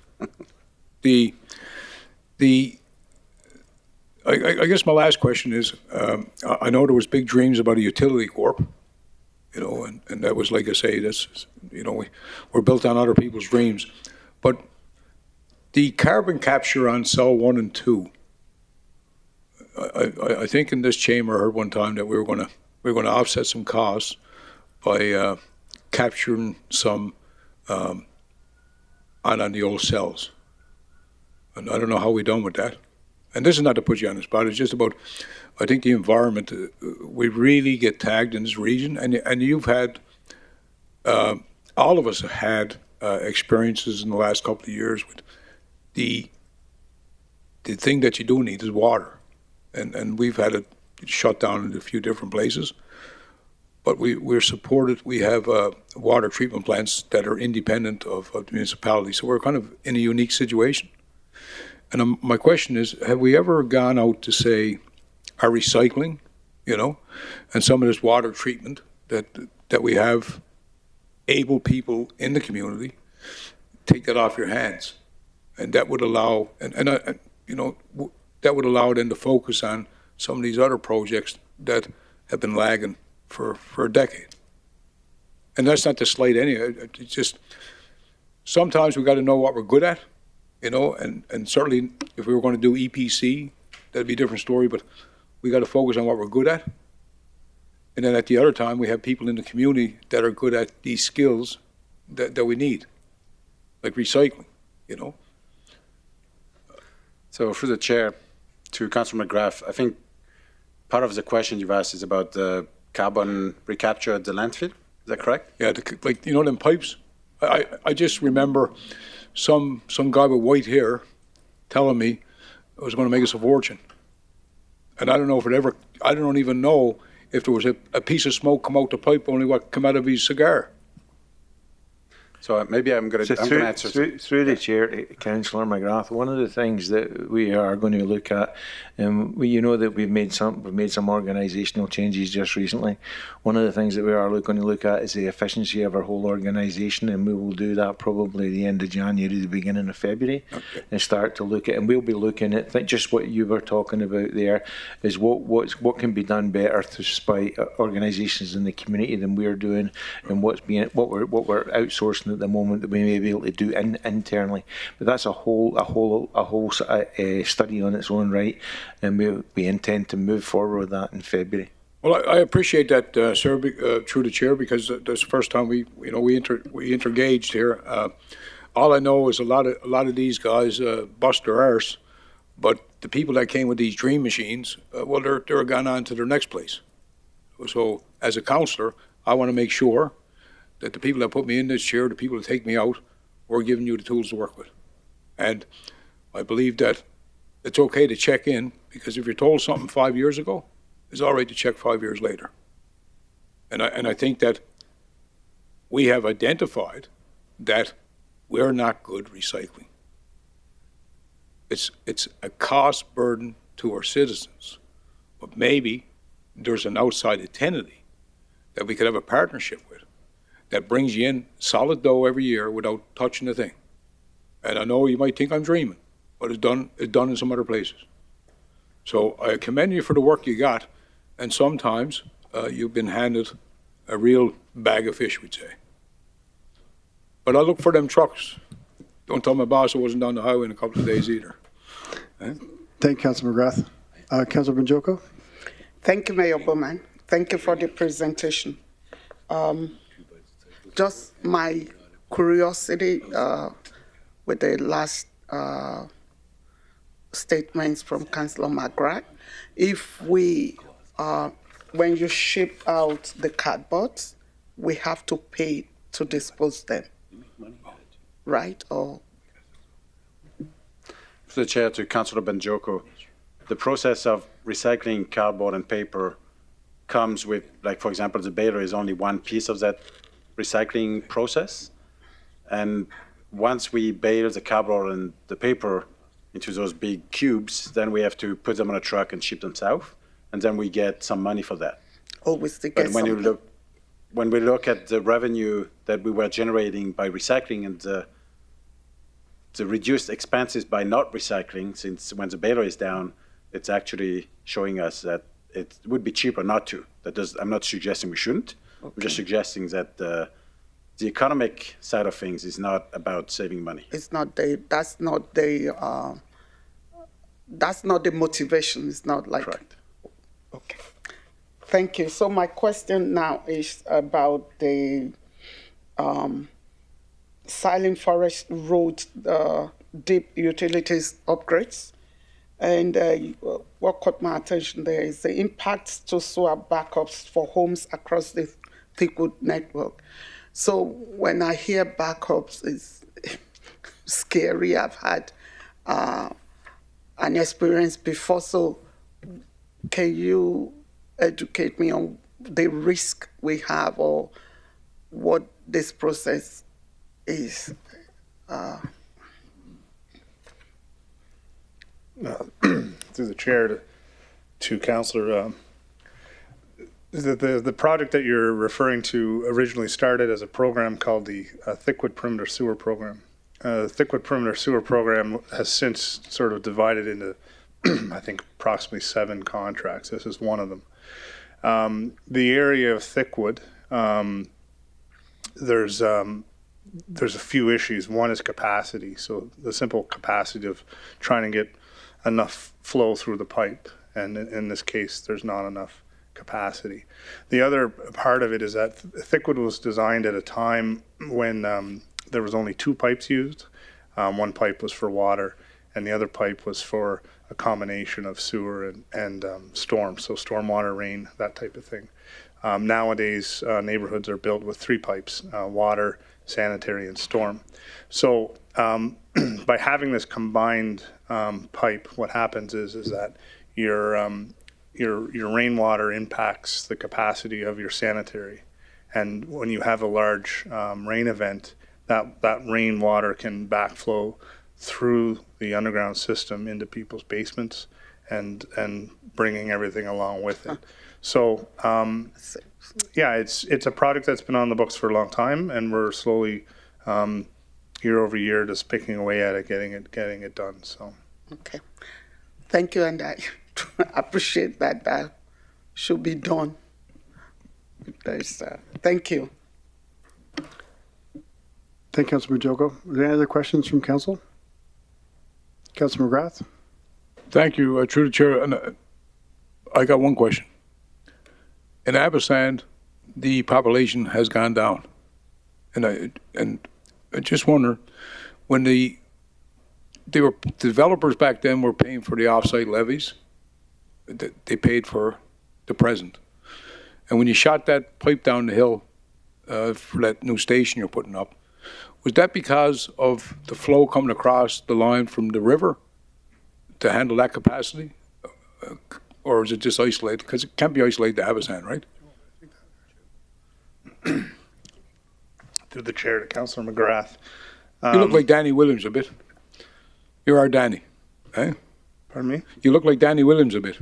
I guess my last question is, I know there was big dreams about a utility corp, you know, and that was, like I say, that's, you know, we're built on other people's dreams. But the carbon capture on cell 1 and 2, I think in this chamber I heard one time that we were going to offset some costs by capturing some on the old cells. And I don't know how we done with that. And this is not to put you on the spot. It's just about, I think, the environment. We really get tagged in this region, and you've had, all of us have had experiences in the last couple of years with the thing that you do need is water, and we've had it shut down in a few different places. but we're supported. We have water treatment plants that are independent of the municipality. So we're kind of in a unique situation. And my question is, have we ever gone out to say our recycling, and some of this water treatment that we have able people in the community, take that off your hands? And that would allow, that would allow them to focus on some of these other projects that have been lagging for a decade. And that's not to slight any, it's just, sometimes we got to know what we're good at, and certainly if we were going to do EPC, that'd be a different story, but we got to focus on what we're good at. And then at the other time, we have people in the community that are good at these skills that we need, like recycling, So through the chair, to Councilor McGrath, I think part of the question you've asked is about the carbon recapture at the landfill. Is that correct? Yeah, them pipes. I just remember some guy with white hair telling me it was going to make us a fortune. And I don't know if I don't even know if there was a piece of smoke come out the pipe, only what come out of his cigar. So maybe I'm going to answer. Through the chair, Councillor McGrath, one of the things that we are going to look at, and that we've made some organisational changes just recently. One of the things that we are going to look at is the efficiency of our whole organisation, and we will do that probably the end of January, the beginning of February, and start to look at. And we'll be looking at just what you were talking about there, is what can be done better by organisations in the community than we're doing, and what we're outsourcing at the moment that we may be able to do internally. But that's a whole study on its own right, and we intend to move forward with that in February. Well, I appreciate that, sir, through the chair, because that's the first time we interengaged here. All I know is a lot of these guys bust their arse, but the people that came with these dream machines, they're gone on to their next place. So as a councillor, I want to make sure that the people that put me in this chair, the people that take me out, we're giving you the tools to work with. And I believe that it's okay to check in, because if you're told something 5 years ago, it's all right to check 5 years later. And I think that we have identified that we're not good recycling. It's a cost burden to our citizens, but maybe there's an outside entity that we could have a partnership with that brings you in solid dough every year without touching a thing. And I know you might think I'm dreaming, but it's done in some other places. So I commend you for the work you got, and sometimes you've been handed a real bag of fish, we'd say. But I look for them trucks. Don't tell my boss I wasn't down the highway in a couple of days either. Thank you, Councilor McGrath. Councilor Benjoko? Thank you, Mayor Bowman. Thank you for the presentation. Just my curiosity with the last statements from Councilor McGrath. If we, when you ship out the cardboards, we have to pay to dispose them, right? Or For the chair, to Councillor Benjoko, the process of recycling cardboard and paper comes with, like, for example, the baler is only one piece of that recycling process. And once we bale the cardboard and the paper into those big cubes, then we have to put them on a truck and ship them south, and then we get some money for that. always to But get when something. when we look at the revenue that we were generating by recycling and the reduced expenses by not recycling, since when the baler is down, it's actually showing us that it would be cheaper not to. I'm not suggesting we shouldn't. I'm just suggesting that the economic side of things is not about saving money. It's not that's not the motivation. It's not like. Correct. Okay. Thank you. So my question now is about the Silent Forest Road deep utilities upgrades. And what caught my attention there is the impacts to sewer backups for homes across the Thickwood network. So when I hear backups, it's scary. I've had an experience before. So can you educate me on the risk we have or what this process is. Through the chair to Councillor, the project that you're referring to originally started as a program called the Thickwood Perimeter Sewer Program. The Thickwood Perimeter Sewer Program has since sort of divided into, I think, approximately 7 contracts. This is one of them. The area of Thickwood, there's a few issues. One is capacity. So the simple capacity of trying to get enough flow through the pipe. And in this case, there's not enough capacity. The other part of it is that Thickwood was designed at a time when there was only 2 pipes used. One pipe was for water, and the other pipe was for a combination of sewer and storm, so stormwater, rain, that type of thing. Nowadays, neighborhoods are built with 3 pipes, water, sanitary, and storm. So by having this combined pipe, what happens is that your rainwater impacts the capacity of your sanitary. And when you have a large rain event, that rainwater can backflow through the underground system into people's basements and bringing everything along with it. So yeah, it's a project that's been on the books for a long time, and we're slowly year over year just picking away at it, getting it done. So okay, thank you, and I appreciate that should be done. Thank you. Thank you, Councilor Majoko. Are there any other questions from council? Councilor McGrath? Thank you, through the chair. And I got one question. In Abasand, the population has gone down, and I just wonder, when the developers back then were paying for the off-site levies, they paid for the present, and when you shot that pipe down the hill for that new station you're putting up, was that because of the flow coming across the line from the river to handle that capacity? Or is it just isolated? Because it can't be isolated to Abasand, right? Through the chair to Councillor McGrath. You look like Danny Williams a bit. You're our Danny. Eh? Pardon me? You look like Danny Williams a bit.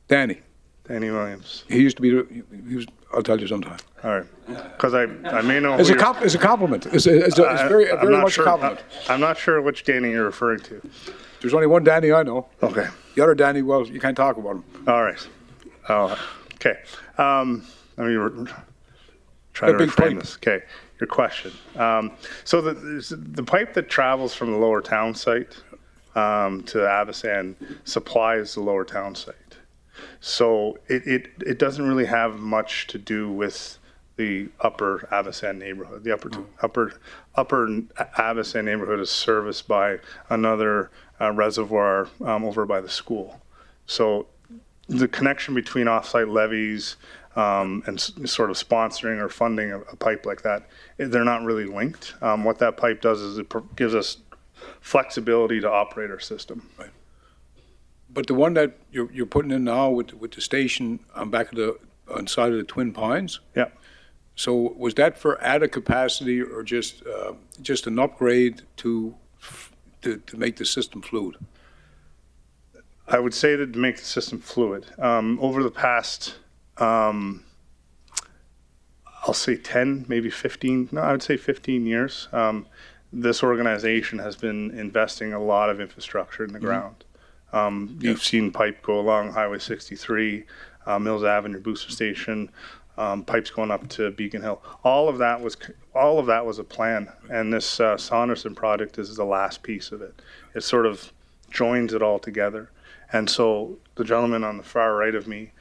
Danny Williams. He used to be, I'll tell you sometime. All right. Because I may know. It's a compliment. It's very much a compliment. I'm not sure which Danny you're referring to. There's only one Danny I know. Okay. The other Danny, well, you can't talk about him. All right. Okay. Let me try to reframe this. Okay. Your question. So the pipe that travels from the lower town site to Abasand supplies the lower town site. So it doesn't really have much to do with the upper Abasand neighborhood. The upper Abasand neighborhood is serviced by another reservoir over by the school. So the connection between off-site levies and sort of sponsoring or funding a pipe like that, they're not really linked. What that pipe does is it gives us flexibility to operate our system. Right. But the one that you're putting in now with the station on side of the Twin Pines. Yeah. So was that for added capacity or just an upgrade to make the system fluid? I would say that to make the system fluid. Over the past, I'll say 10, maybe 15. No, I would say 15 years. This organization has been investing a lot of infrastructure in the ground. You've seen pipe go along Highway 63, Mills Avenue booster station, pipes going up to Beacon Hill. All of that was a plan, and this Saunderson project is the last piece of it. It sort of joins it all together. And so the gentleman on the far right of me,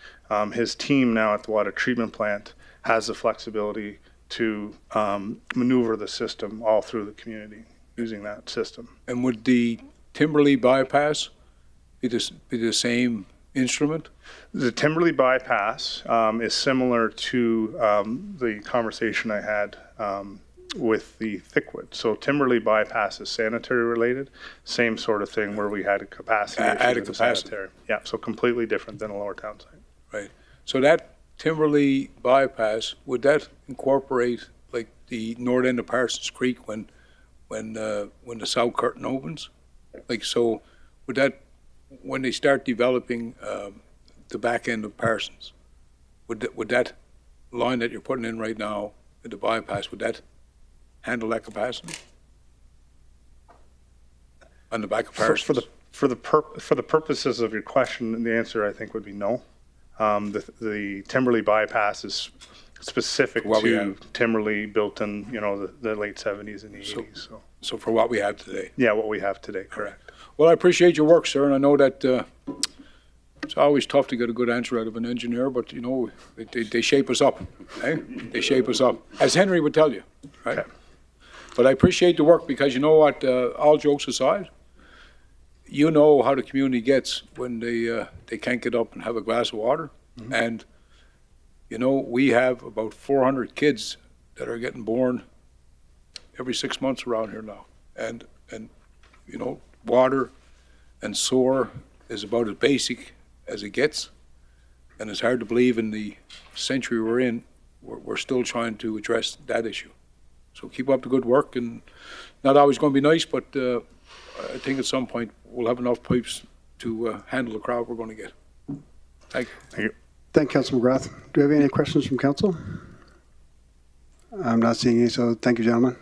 his team now at the water treatment plant has the flexibility to maneuver the system all through the community using that system. And would the Timberley bypass be the same instrument? The Timberley bypass is similar to the conversation I had with the Thickwood. So Timberley bypass is sanitary related, same sort of thing where we had a capacity issue with the sanitary. Yeah, so completely different than a lower town site. Right. So that Timberley bypass, would that incorporate like the north end of Parsons Creek when the south curtain opens? Like, so would that, when they start developing the back end of Parsons, would that line that you're putting in right now, the bypass, would that handle that capacity? On the back of Parsons? For the purposes of your question, the answer I think would be no. The Timberley bypass is specific to Timberley, built in the late 70s and the 80s. So for what we have today. Yeah, what we have today, correct. Well, I appreciate your work, sir, and I know that it's always tough to get a good answer out of an engineer, but they shape us up. Eh? They shape us up, as Henry would tell you, right? Okay. But I appreciate the work because you know what? All jokes aside, you know how the community gets when they can't get up and have a glass of water. Mm-hmm. And, we have about 400 kids that are getting born every 6 months around here now. And water and sewer is about as basic as it gets. And it's hard to believe in the century we're in, we're still trying to address that issue. So keep up the good work, and not always going to be nice, but I think at some point we'll have enough pipes to handle the crowd we're going to get. Thank you. Thank you. Thank you, Councilor McGrath. Do we have any questions from council? I'm not seeing any, so thank you, gentlemen.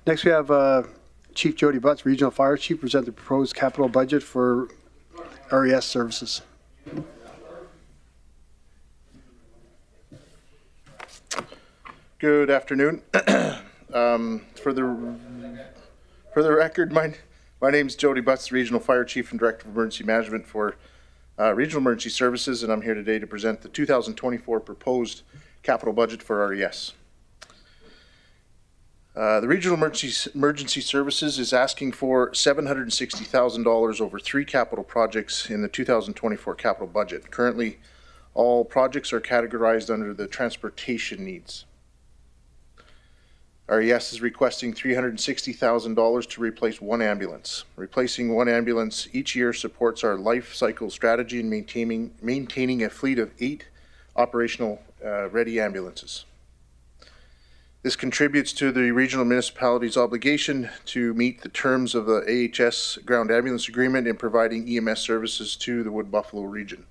Next, we have Chief Jody Butts, Regional Fire Chief, present the proposed capital budget for RES services. Good afternoon. For the record, my name's Jody Butts, Regional Fire Chief and Director of Emergency Management for Regional Emergency Services, and I'm here today to present the 2024 proposed capital budget for RES. The Regional Emergency Services is asking for $760,000 over 3 capital projects in the 2024 capital budget. Currently, all projects are categorized under the transportation needs. RES is requesting $360,000 to replace 1 ambulance. Replacing 1 ambulance each year supports our life cycle strategy in maintaining a fleet of 8 operational ready ambulances. This contributes to the regional municipality's obligation to meet the terms of the AHS Ground Ambulance Agreement in providing EMS services to the Wood Buffalo region.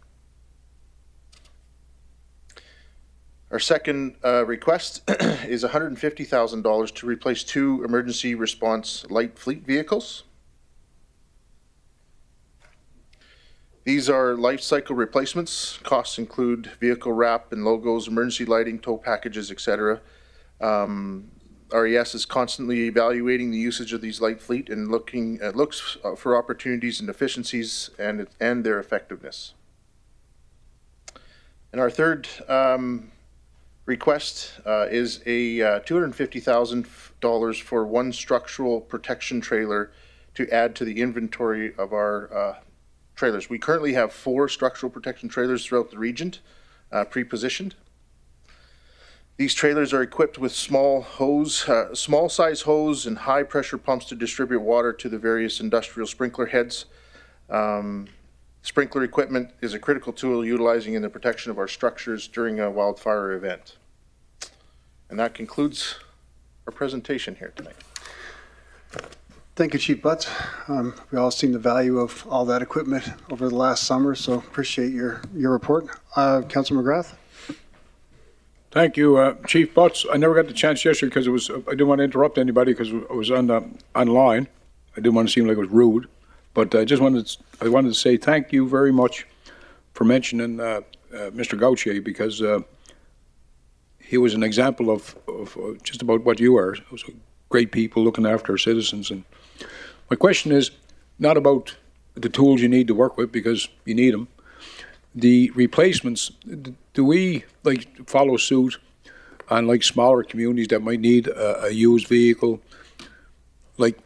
Our second request is $150,000 to replace 2 emergency response light fleet vehicles. These are life cycle replacements. Costs include vehicle wrap and logos, emergency lighting, tow packages, etc. RES is constantly evaluating the usage of these light fleet and looks for opportunities and efficiencies and their effectiveness. And our third request is a $250,000 for 1 structural protection trailer to add to the inventory of our trailers. We currently have 4 structural protection trailers throughout the region, pre-positioned. These trailers are equipped with small size hose and high pressure pumps to distribute water to the various industrial sprinkler heads. Sprinkler equipment is a critical tool utilizing in the protection of our structures during a wildfire event. And that concludes our presentation here tonight. Thank you, Chief Butts. We all seen the value of all that equipment over the last summer, so appreciate your report. Councilor McGrath. Thank you, Chief Butts. I never got the chance yesterday because I didn't want to interrupt anybody because I was online. I didn't want to seem like it was rude, but I wanted to say thank you very much for mentioning Mr. Gauthier, because he was an example of just about what you are. It was great people looking after our citizens. And my question is not about the tools you need to work with, because you need them. The replacements, do we follow suit on smaller communities that might need a used vehicle, like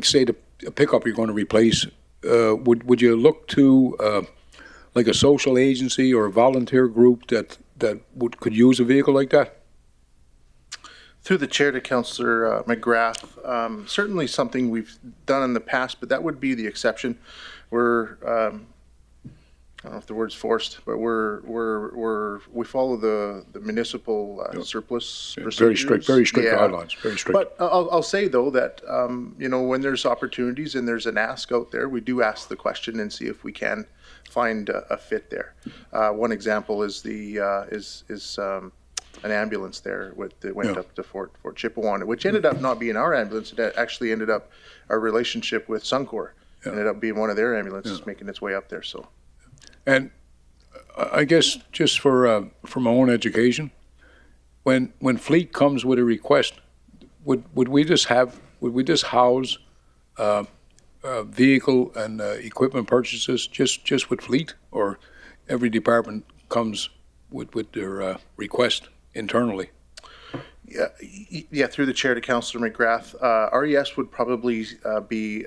say a pickup you're going to replace? Would you look to a social agency or a volunteer group that could use a vehicle like that? Through the chair to Councillor McGrath, certainly something we've done in the past, but that would be the exception. We're I don't know if the word's forced, but we follow the municipal surplus procedures. Very strict guidelines. Very strict. But I'll say though that when there's opportunities and there's an ask out there, we do ask the question and see if we can find a fit there. One example is an ambulance there that went up to Fort Chippewa, which ended up not being our ambulance. It actually ended up our relationship with Suncor. Ended up being one of their ambulances making its way up there. So. And I guess just for my own education, when Fleet comes with a request, would we just house vehicle and equipment purchases just with Fleet, or every department comes with their request internally? Yeah, through the chair to Councillor McGrath, RES would probably be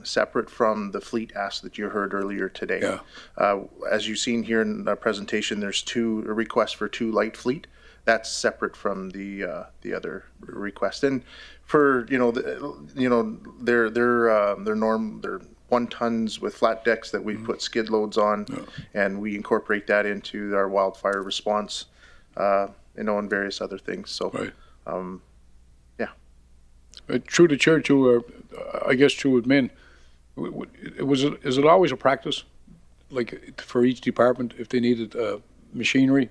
separate from the fleet ask that you heard earlier today. Yeah. As you've seen here in the presentation, there's a request for 2 light fleet. That's separate from the other request. And for they're 1 tons with flat decks that we put skid loads on, and we incorporate that into our wildfire response. And various other things. So, yeah. Through the chair to, I guess to admin, is it always a practice, for each department, if they needed machinery,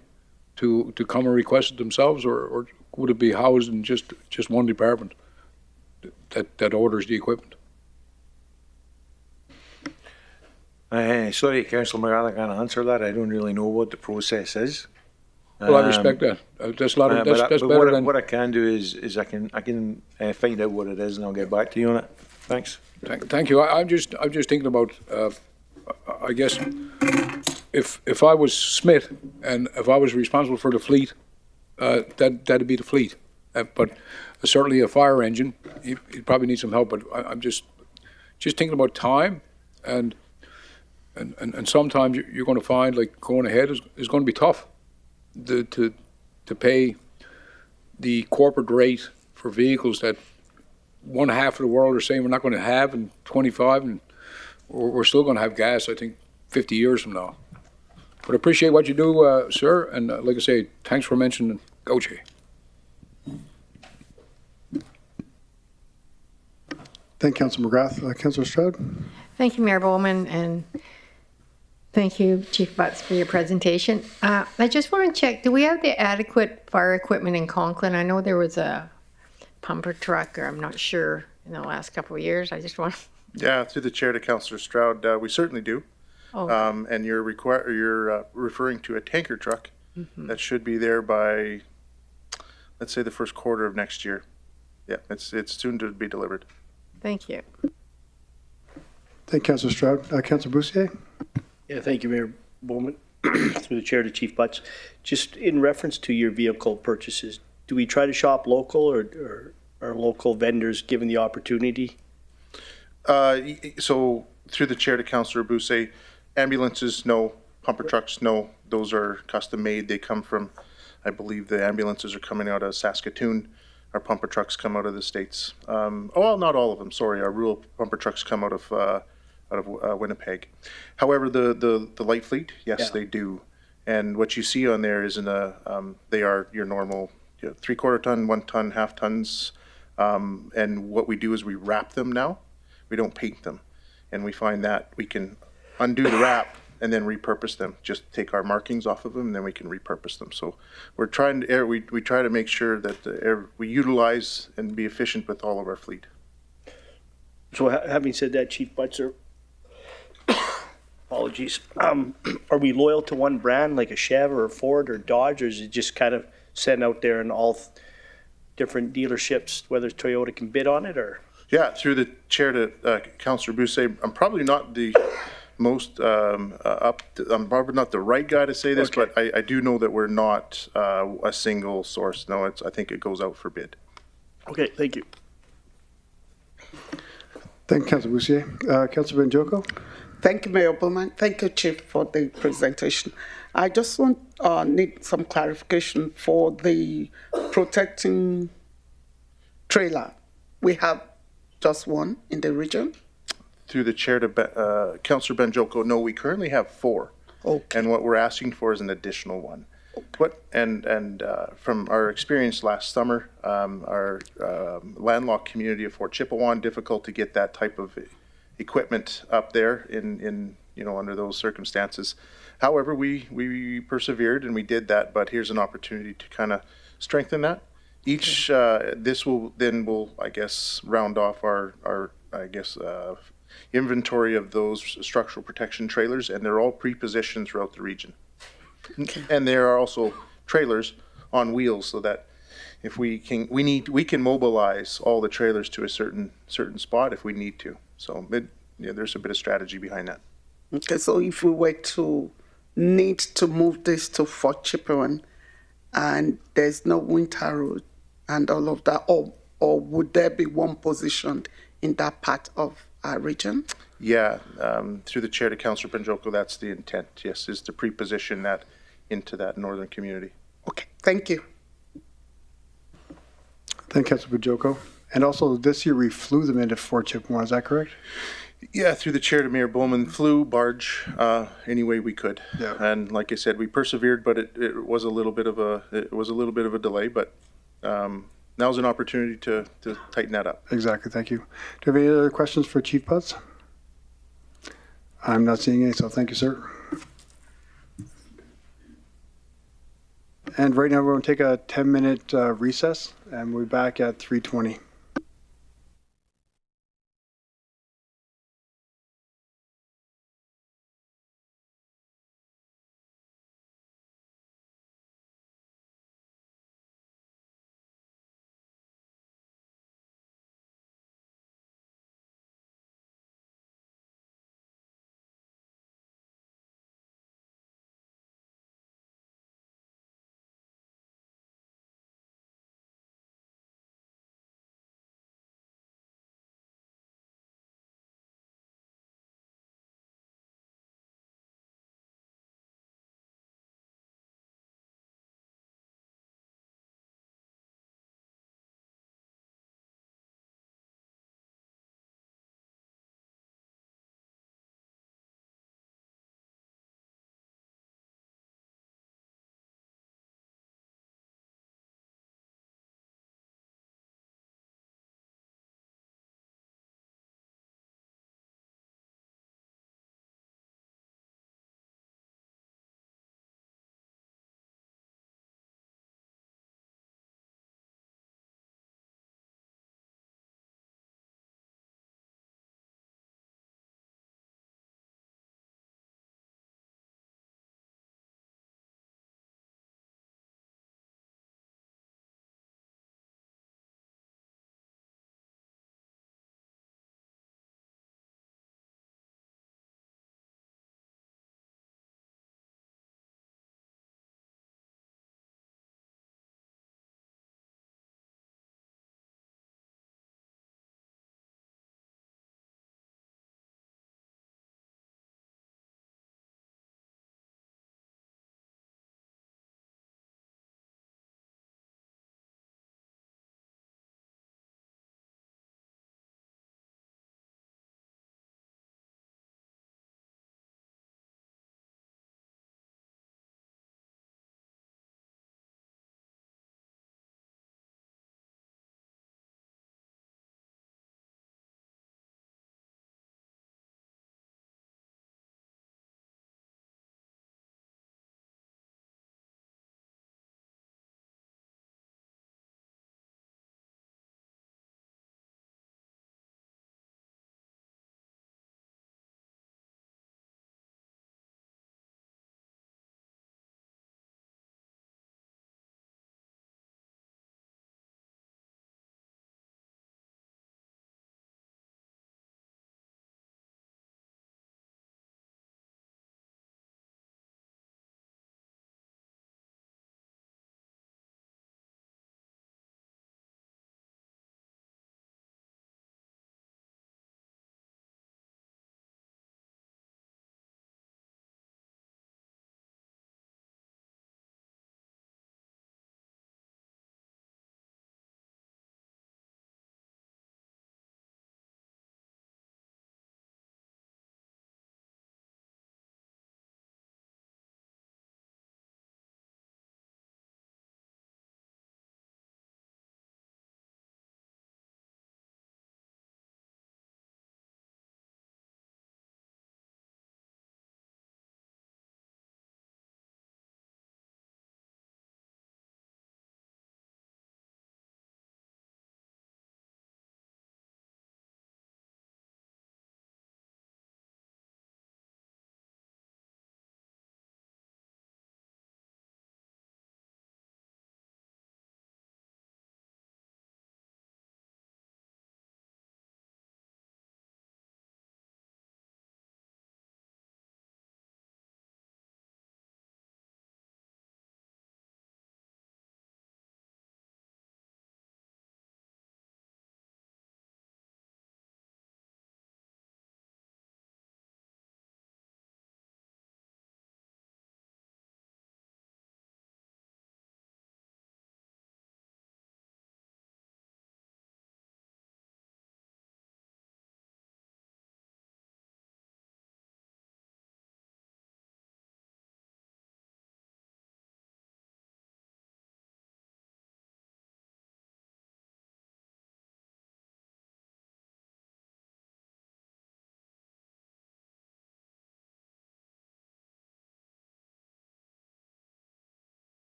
to come and request it themselves, or would it be housed in just one department that orders the equipment? Sorry, Councillor McGrath, I can't answer that. I don't really know what the process is. Well, I respect that. That's better than what I can do is I can find out what it is and I'll get back to you on it. Thanks. Thank you. I'm just thinking about. I guess if I was Smith and if I was responsible for the fleet, that'd be the fleet. But certainly a fire engine, he'd probably need some help. But I'm just thinking about time and sometimes you're going to find going ahead is going to be tough. To pay the corporate rate for vehicles that one half of the world are saying we're not going to have in 25, and we're still going to have gas, I think, 50 years from now. But I appreciate what you do, sir, and like I say, thanks for mentioning Goche. Thank you, Councillor McGrath. Councillor Stroud? Thank you, Mayor Bowman, and thank you, Chief Butts, for your presentation. I just want to check, do we have the adequate fire equipment in Conklin? I know there was a pumper truck, or I'm not sure, in the last couple of years. I just want to... Yeah, through the chair to Councillor Stroud, we certainly do. Oh. And you're referring to a tanker truck that should be there by, let's say, the first quarter of next year. Yeah, it's soon to be delivered. Thank you. Thank you, Councillor Stroud. Councillor Bussier? Yeah, thank you, Mayor Bowman. Through the chair to Chief Butts. Just in reference to your vehicle purchases, do we try to shop local or are local vendors given the opportunity? So through the chair to Councillor Bussier, ambulances, no. Pumper trucks, no. Those are custom made. They come from, I believe the ambulances are coming out of Saskatoon. Our pumper trucks come out of the States. Well, not all of them, sorry. Our rural pumper trucks come out of Winnipeg. However, the light fleet, yes, they do. And what you see on there isn't they are your normal 3/4 ton, 1 ton, half tons. And what we do is we wrap them now. We don't paint them. And we find that we can undo the wrap and then repurpose them. Just take our markings off of them, and then we can repurpose them. So we're trying to we try to make sure that we utilize and be efficient with all of our fleet. So having said that, Chief Butts, apologies. Are we loyal to one brand like a Chev or a Ford or Dodge, or is it just kind of sent out there and all different dealerships, whether Toyota can bid on it or? Yeah, through the chair to Councillor Bousset, I'm probably not the most I'm probably not the right guy to say this, Okay. but I do know that we're not a single source. No, I think it goes out for bid. Okay, thank you. Thank you, Councillor Boussier. Councillor Benjoko? Thank you, Mayor Bowman. Thank you, Chief, for the presentation. I just need some clarification for the protecting trailer. We have just one in the region? Through the chair to Councillor Benjoko, no, we currently have 4. Okay. And what we're asking for is an additional one. From our experience last summer, our landlocked community of Fort Chippewa, difficult to get that type of equipment up there in under those circumstances. However, we persevered and we did that, but here's an opportunity to kind of strengthen that. Each this will I guess round off our inventory of those structural protection trailers, and they're all pre-positioned throughout the region. And there are also trailers on wheels, so that if we can mobilize all the trailers to a certain spot if we need to. So there's a bit of strategy behind that. Okay, so if we were to need to move this to Fort Chippewa and there's no winter road and all of that, or would there be one positioned in that part of our region? Yeah, through the chair to Councillor Benjoko, that's the intent, yes, is to pre-position that into that northern community. Okay, thank you. Thank you, Councillor Benjoko. And also, this year we flew them into Fort Chippewa, is that correct? Yeah, through the chair to Mayor Bowman, flew, barge, any way we could. Yeah. And like I said, we persevered, but it was a little bit of a delay, but now's an opportunity to tighten that up. Exactly, thank you. Do you have any other questions for Chief Butts? I'm not seeing any, so thank you, sir. And right now, we're going to take a 10-minute recess, and we'll be back at 3:20.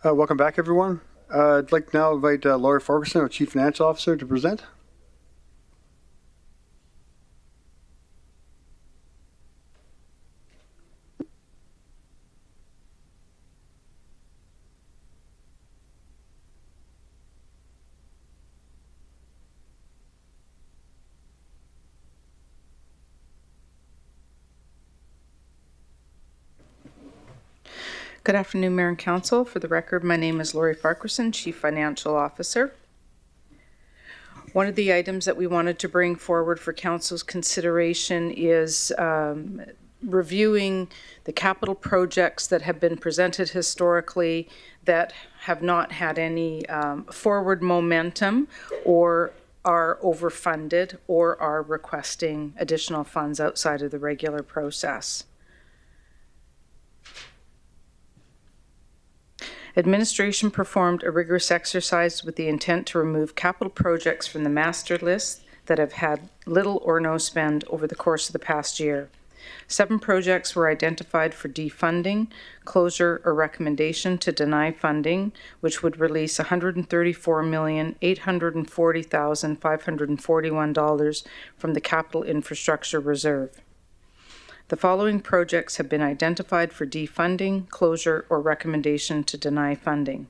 Welcome back, everyone. I'd like to now invite Lori Ferguson, our Chief Financial Officer, to present. Good afternoon, Mayor and Council. For the record, my name is Lori Farquharson, Chief Financial Officer. One of the items that we wanted to bring forward for Council's consideration is reviewing the capital projects that have been presented historically that have not had any forward momentum or are overfunded or are requesting additional funds outside of the regular process. Administration performed a rigorous exercise with the intent to remove capital projects from the master list that have had little or no spend over the course of the past year. 7 projects were identified for defunding, closure, or recommendation to deny funding, which would release $134,840,541 from the Capital Infrastructure Reserve. The following projects have been identified for defunding, closure, or recommendation to deny funding.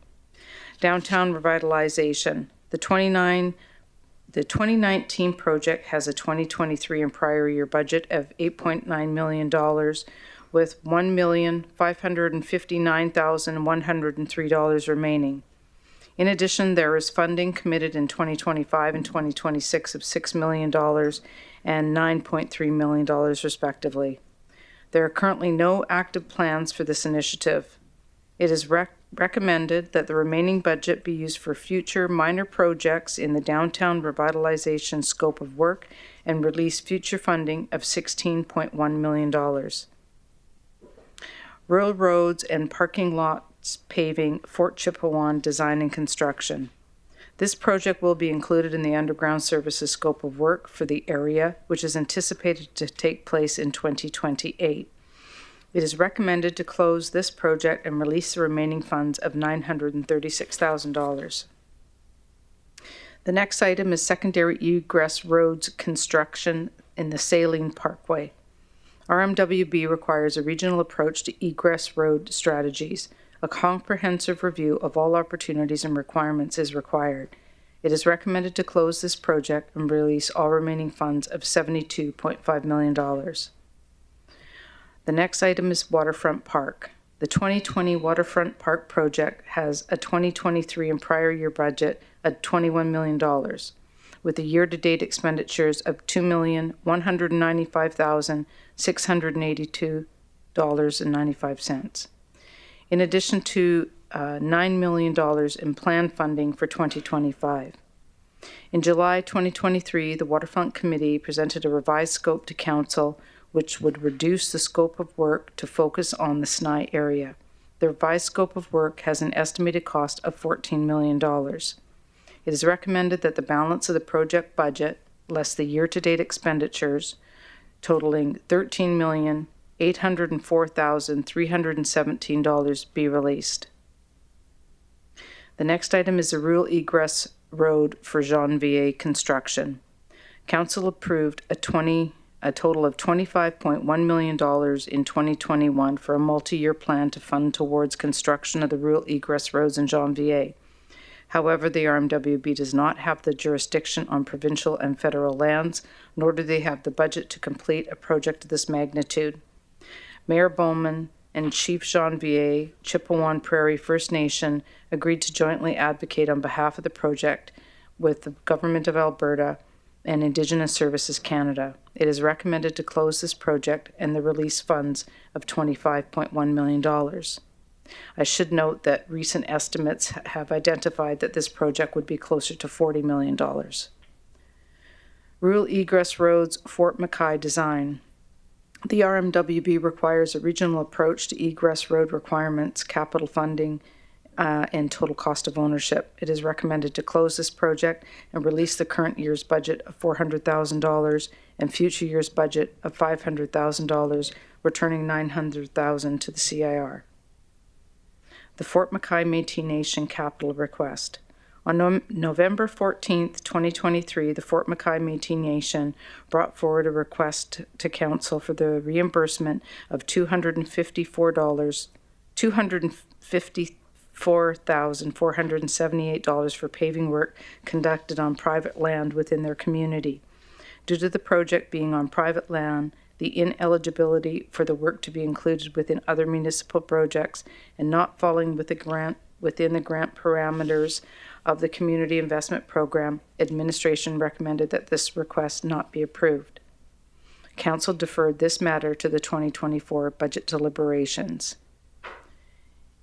Downtown revitalization. The 2019 project has a 2023 and prior year budget of $8.9 million with $1,559,103 remaining. In addition, there is funding committed in 2025 and 2026 of $6 million and $9.3 million respectively. There are currently no active plans for this initiative. It is recommended that the remaining budget be used for future minor projects in the downtown revitalization scope of work and release future funding of $16.1 million. Rural roads and parking lots paving, Fort Chippewa design and construction. This project will be included in the underground services scope of work for the area, which is anticipated to take place in 2028. It is recommended to close this project and release the remaining funds of $936,000. The next item is secondary egress roads construction in the Saline Parkway. RMWB requires a regional approach to egress road strategies. A comprehensive review of all opportunities and requirements is required. It is recommended to close this project and release all remaining funds of $72.5 million. The next item is Waterfront Park. The 2020 Waterfront Park project has a 2023 and prior year budget of $21 million, with the year-to-date expenditures of $2,195,682.95. In addition to $9 million in planned funding for 2025. In July 2023, the Waterfront Committee presented a revised scope to Council, which would reduce the scope of work to focus on the Snai area. The revised scope of work has an estimated cost of $14 million. It is recommended that the balance of the project budget, less the year-to-date expenditures, totaling $13,804,317 be released. The next item is the rural egress road for Janvier construction. Council approved a total of $25.1 million in 2021 for a multi-year plan to fund towards construction of the rural egress roads in Janvier. However, the RMWB does not have the jurisdiction on provincial and federal lands, nor do they have the budget to complete a project of this magnitude. Mayor Bowman and Chief Janvier, Chippewa Prairie First Nation, agreed to jointly advocate on behalf of the project with the Government of Alberta and Indigenous Services Canada. It is recommended to close this project and the release funds of $25.1 million. I should note that recent estimates have identified that this project would be closer to $40 million. Rural egress roads, Fort McKay design. The RMWB requires a regional approach to egress road requirements, capital funding, and total cost of ownership. It is recommended to close this project and release the current year's budget of $400,000 and future year's budget of $500,000, returning $900,000 to the CIR. the Fort McKay Métis Nation capital request. On November 14th, 2023, the Fort McKay Métis Nation brought forward a request to Council for the reimbursement of $254,478 for paving work conducted on private land within their community. Due to the project being on private land, the ineligibility for the work to be included within other municipal projects, and not falling within the grant parameters of the Community Investment Program, administration recommended that this request not be approved. Council deferred this matter to the 2024 budget deliberations.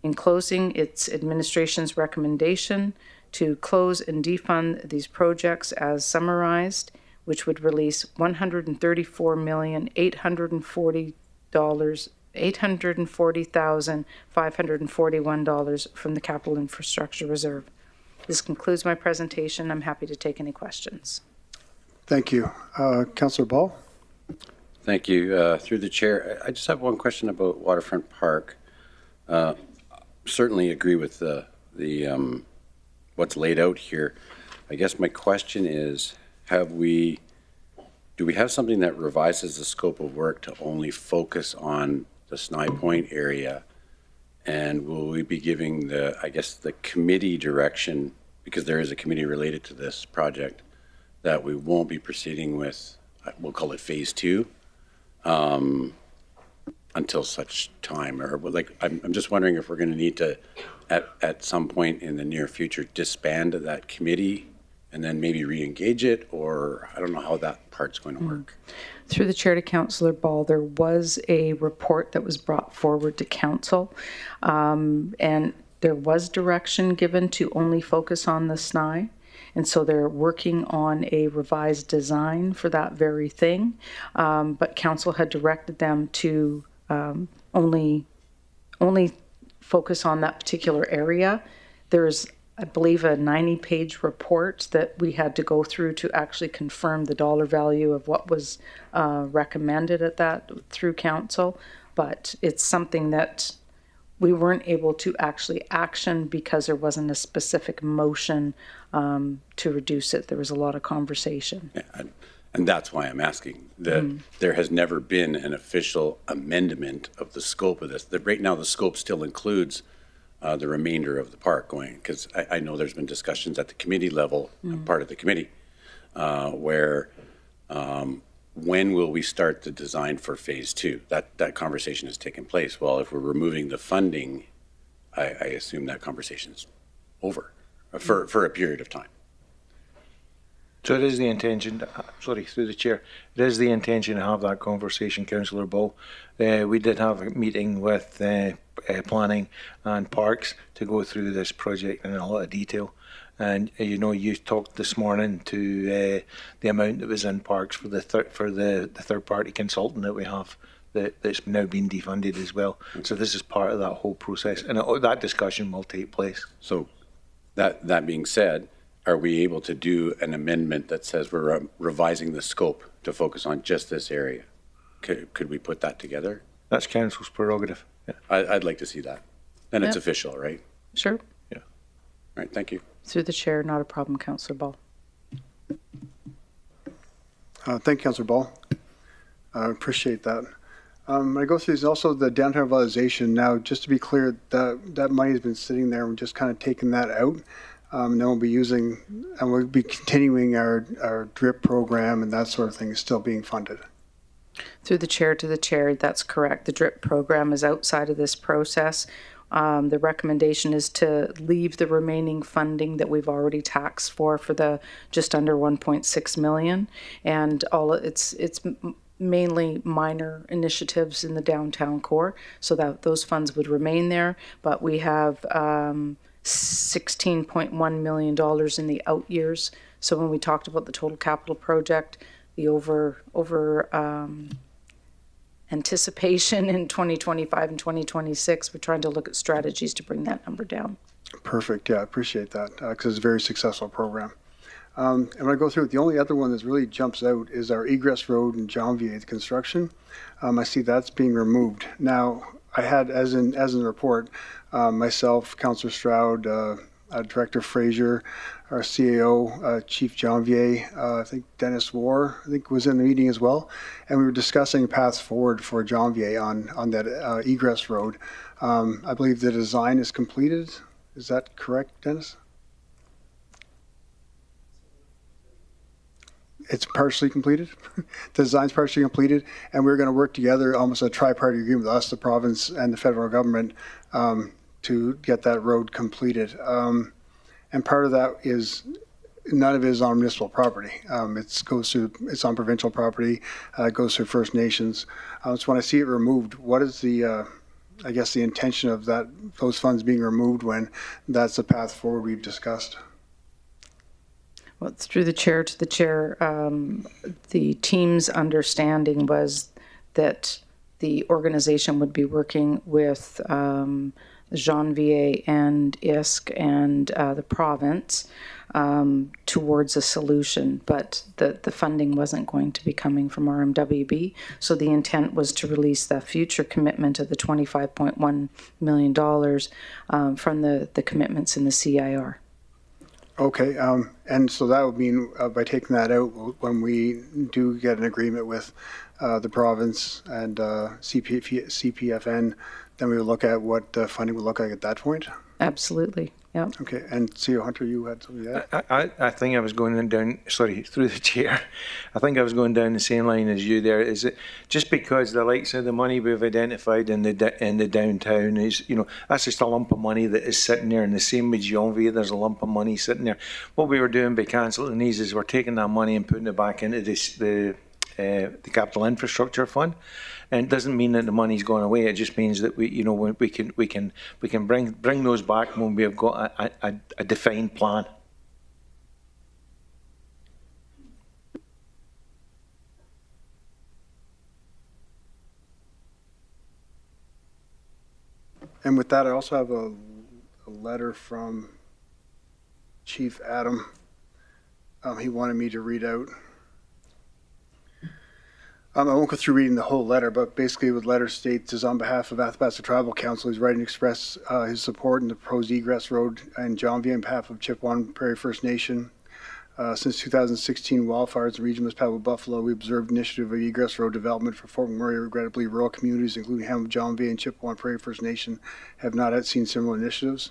In closing, it's administration's recommendation to close and defund these projects as summarized, which would release $840,541 from the Capital Infrastructure Reserve. This concludes my presentation. I'm happy to take any questions. Thank you. Councillor Ball? Thank you. Through the chair, I just have one question about Waterfront Park. Certainly agree with the what's laid out here. I guess my question is, do we have something that revises the scope of work to only focus on the Sny Point area? And will we be giving the committee direction, because there is a committee related to this project, that we won't be proceeding with, we'll call it phase 2, until such time? Or I'm just wondering if we're going to need to, at some point in the near future, disband that committee and then maybe re-engage it, or I don't know how that part's going to work. Through the chair to Councillor Ball, there was a report that was brought forward to Council, and there was direction given to only focus on the SNI, and so they're working on a revised design for that very thing, but Council had directed them to only focus on that particular area. There's, I believe, a 90-page report that we had to go through to actually confirm the dollar value of what was recommended at that through Council, but it's something that we weren't able to actually action because there wasn't a specific motion to reduce it. There was a lot of conversation. Yeah, and that's why I'm asking. There has never been an official amendment of the scope of this. Right now, the scope still includes the remainder of the park going, because I know there's been discussions at the committee level, part of the committee, where when will we start the design for phase 2? That conversation has taken place. Well, if we're removing the funding, I assume that conversation's over for a period of time. So it is the intention, sorry, through the chair, it is the intention to have that conversation, Councillor Ball. We did have a meeting with planning and parks to go through this project in a lot of detail. And you talked this morning to the amount that was in parks for the third party consultant that we have that's now been defunded as well. So this is part of that whole process, and that discussion will take place. So that being said, are we able to do an amendment that says we're revising the scope to focus on just this area? Could we put that together? That's Council's prerogative. Yeah. I'd like to see that. And it's official, right? Sure. Yeah. All right, thank you. Through the chair, not a problem, Councillor Ball. Thank you, Councillor Ball. I appreciate that. I go through also the downtown revitalization. Now, just to be clear, that money has been sitting there. We're just kind of taking that out. Then we'll be continuing our DRIP program, and that sort of thing is still being funded. Through the chair to the chair, that's correct. The DRIP program is outside of this process. The recommendation is to leave the remaining funding that we've already taxed for the just under 1.6 million, and it's mainly minor initiatives in the downtown core, so that those funds would remain there. But we have $16.1 million in the out years. So when we talked about the total capital project, the over anticipation in 2025 and 2026, we're trying to look at strategies to bring that number down. Perfect. Yeah, I appreciate that because it's a very successful program. And when I go through it, the only other one that really jumps out is our Egress Road in Janvier, the construction. I see that's being removed. Now, I had, as in the report, myself, Councillor Stroud, Director Fraser, our CAO, Chief Janvier, I think Dennis War, I think was in the meeting as well, and we were discussing paths forward for Janvier on that Egress road. I believe the design is completed. Is that correct, Dennis? It's partially completed. The design's partially completed, and we're going to work together, almost a tri-party agreement with us, the province, and the federal government to get that road completed. And part of that is none of it is on municipal property. It's on provincial property. It goes through First Nations. So when I see it removed, what is the I guess the intention of those funds being removed when that's the path forward we've discussed? Well, it's through the chair to the chair. The team's understanding was that the organization would be working with Janvier and ISK and the province towards a solution, but the funding wasn't going to be coming from RMWB. So the intent was to release the future commitment of the $25.1 million from the commitments in the CIR. Okay, and so that would mean by taking that out, when we do get an agreement with the province and CPFN, then we will look at what funding will look like at that point? Absolutely, yeah. Okay, and CEO Hunter, you had something to add? I think I was going down, sorry, through the chair. I think I was going down the same line as you there. Is it just because the likes of the money we've identified in the downtown is, that's just a lump of money that is sitting there, and the same with Janvier, there's a lump of money sitting there. What we were doing by cancelling these is we're taking that money and putting it back into the capital infrastructure fund. And it doesn't mean that the money's going away. It just means that we can bring those back when we have got a defined plan. And with that, I also have a letter from Chief Adam. He wanted me to read out. I won't go through reading the whole letter, but basically what the letter states is on behalf of Athabasca Tribal Council, he's writing to express his support in the proposed Egress Road and Janvier on behalf of Chippewa Prairie First Nation. Since 2016 wildfires in region of Pablo Buffalo, we observed initiative of Egress Road development for Fort McMurray. Regrettably, rural communities, including Hamilton, Janvier, and Chippewa Prairie First Nation, have not yet seen similar initiatives.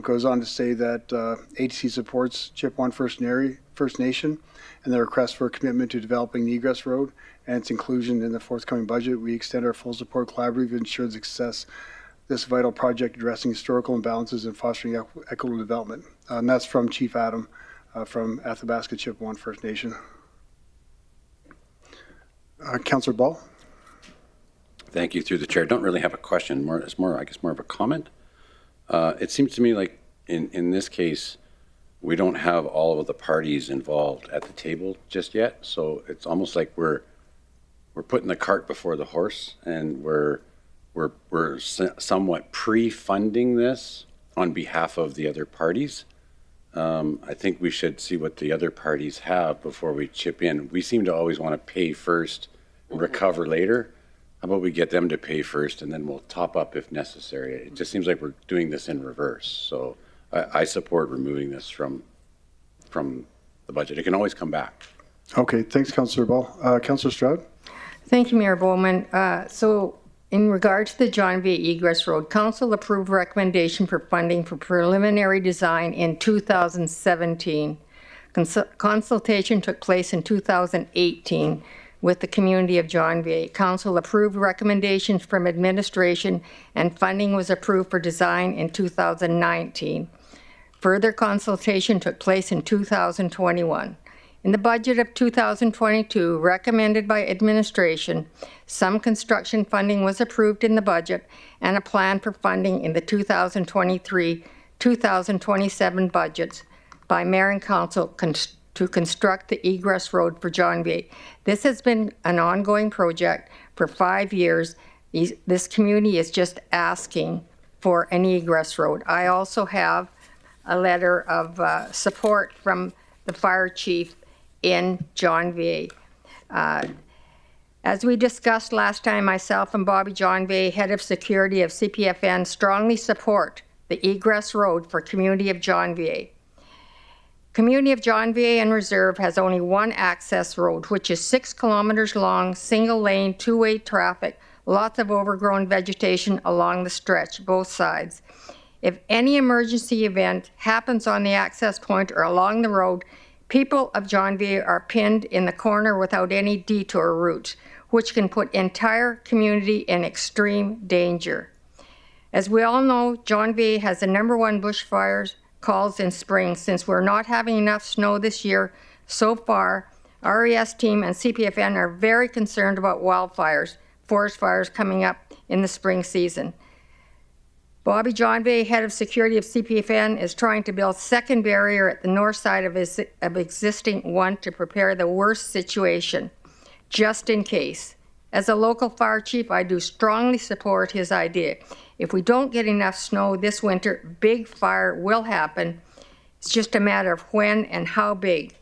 Goes on to say that ATC supports Chippewa First Nation and their request for a commitment to developing the Egress Road and its inclusion in the forthcoming budget. We extend our full support collaboratively to ensure the success of this vital project addressing historical imbalances and fostering equitable development. And that's from Chief Adam from Athabasca Chippewa First Nation. Councillor Ball. Thank you, through the chair. Don't really have a question. It's more of a comment. It seems to me like in this case, we don't have all of the parties involved at the table just yet. So it's almost like we're putting the cart before the horse, and we're somewhat pre-funding this on behalf of the other parties. I think we should see what the other parties have before we chip in. We seem to always want to pay first and recover later. How about we get them to pay first, and then we'll top up if necessary? It just seems like we're doing this in reverse. So I support removing this from the budget. It can always come back. Okay, thanks, Councillor Ball. Councillor Stroud. Thank you, Mayor Bowman. So in regard to the Janvier Egress Road, Council approved recommendation for funding for preliminary design in 2017. Consultation took place in 2018 with the community of Janvier. Council approved recommendations from administration, and funding was approved for design in 2019. Further consultation took place in 2021. In the budget of 2022, recommended by administration, some construction funding was approved in the budget, and a plan for funding in the 2023-2027 budgets by Mayor and Council to construct the Egress Road for Janvier. This has been an ongoing project for 5 years. This community is just asking for an Egress Road. I also have a letter of support from the fire chief in Janvier. As we discussed last time, myself and Bobby Johnvay, head of security of CPFN, strongly support the Egress Road for Community of Johnvay. Community of Johnvay and Reserve has only one access road, which is 6 kilometers long, single lane, two-way traffic, lots of overgrown vegetation along the stretch, both sides. If any emergency event happens on the access point or along the road, people of Johnvay are pinned in the corner without any detour route, which can put entire community in extreme danger. As we all know, Johnvay has the #1 bushfires calls in spring. Since we're not having enough snow this year so far, RES team and CPFN are very concerned about wildfires, forest fires coming up in the spring season. Bobby Johnvay, head of security of CPFN, is trying to build second barrier at the north side of existing one to prepare the worst situation, just in case. As a local fire chief, I do strongly support his idea. If we don't get enough snow this winter, big fire will happen. It's just a matter of when and how big.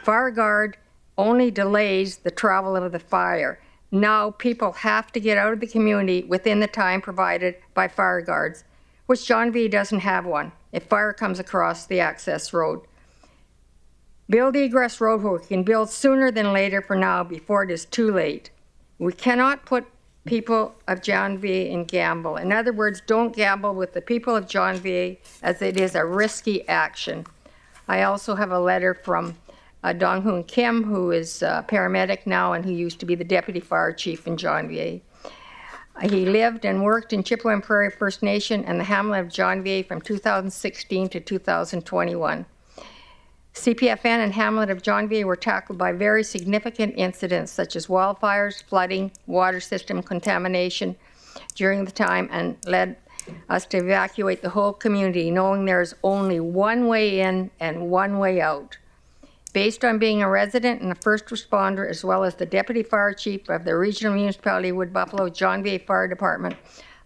Fire guard only delays the travel of the fire. Now people have to get out of the community within the time provided by fire guards, which Johnvay doesn't have one if fire comes across the access road. Build Egress Road where we can build sooner than later for now before it is too late. We cannot put people of Johnvay in gamble. In other words, don't gamble with the people of Johnvay, as it is a risky action. I also have a letter from Dong Hoon Kim, who is a paramedic now and who used to be the deputy fire chief in Johnvay. He lived and worked in Chippewa Prairie First Nation and the hamlet of Johnvay from 2016 to 2021. CPFN and hamlet of Johnvay were tackled by very significant incidents such as wildfires, flooding, water system contamination during the time, and led us to evacuate the whole community, knowing there's only one way in and one way out. Based on being a resident and a first responder, as well as the deputy fire chief of the regional municipality Wood Buffalo Johnvay Fire Department,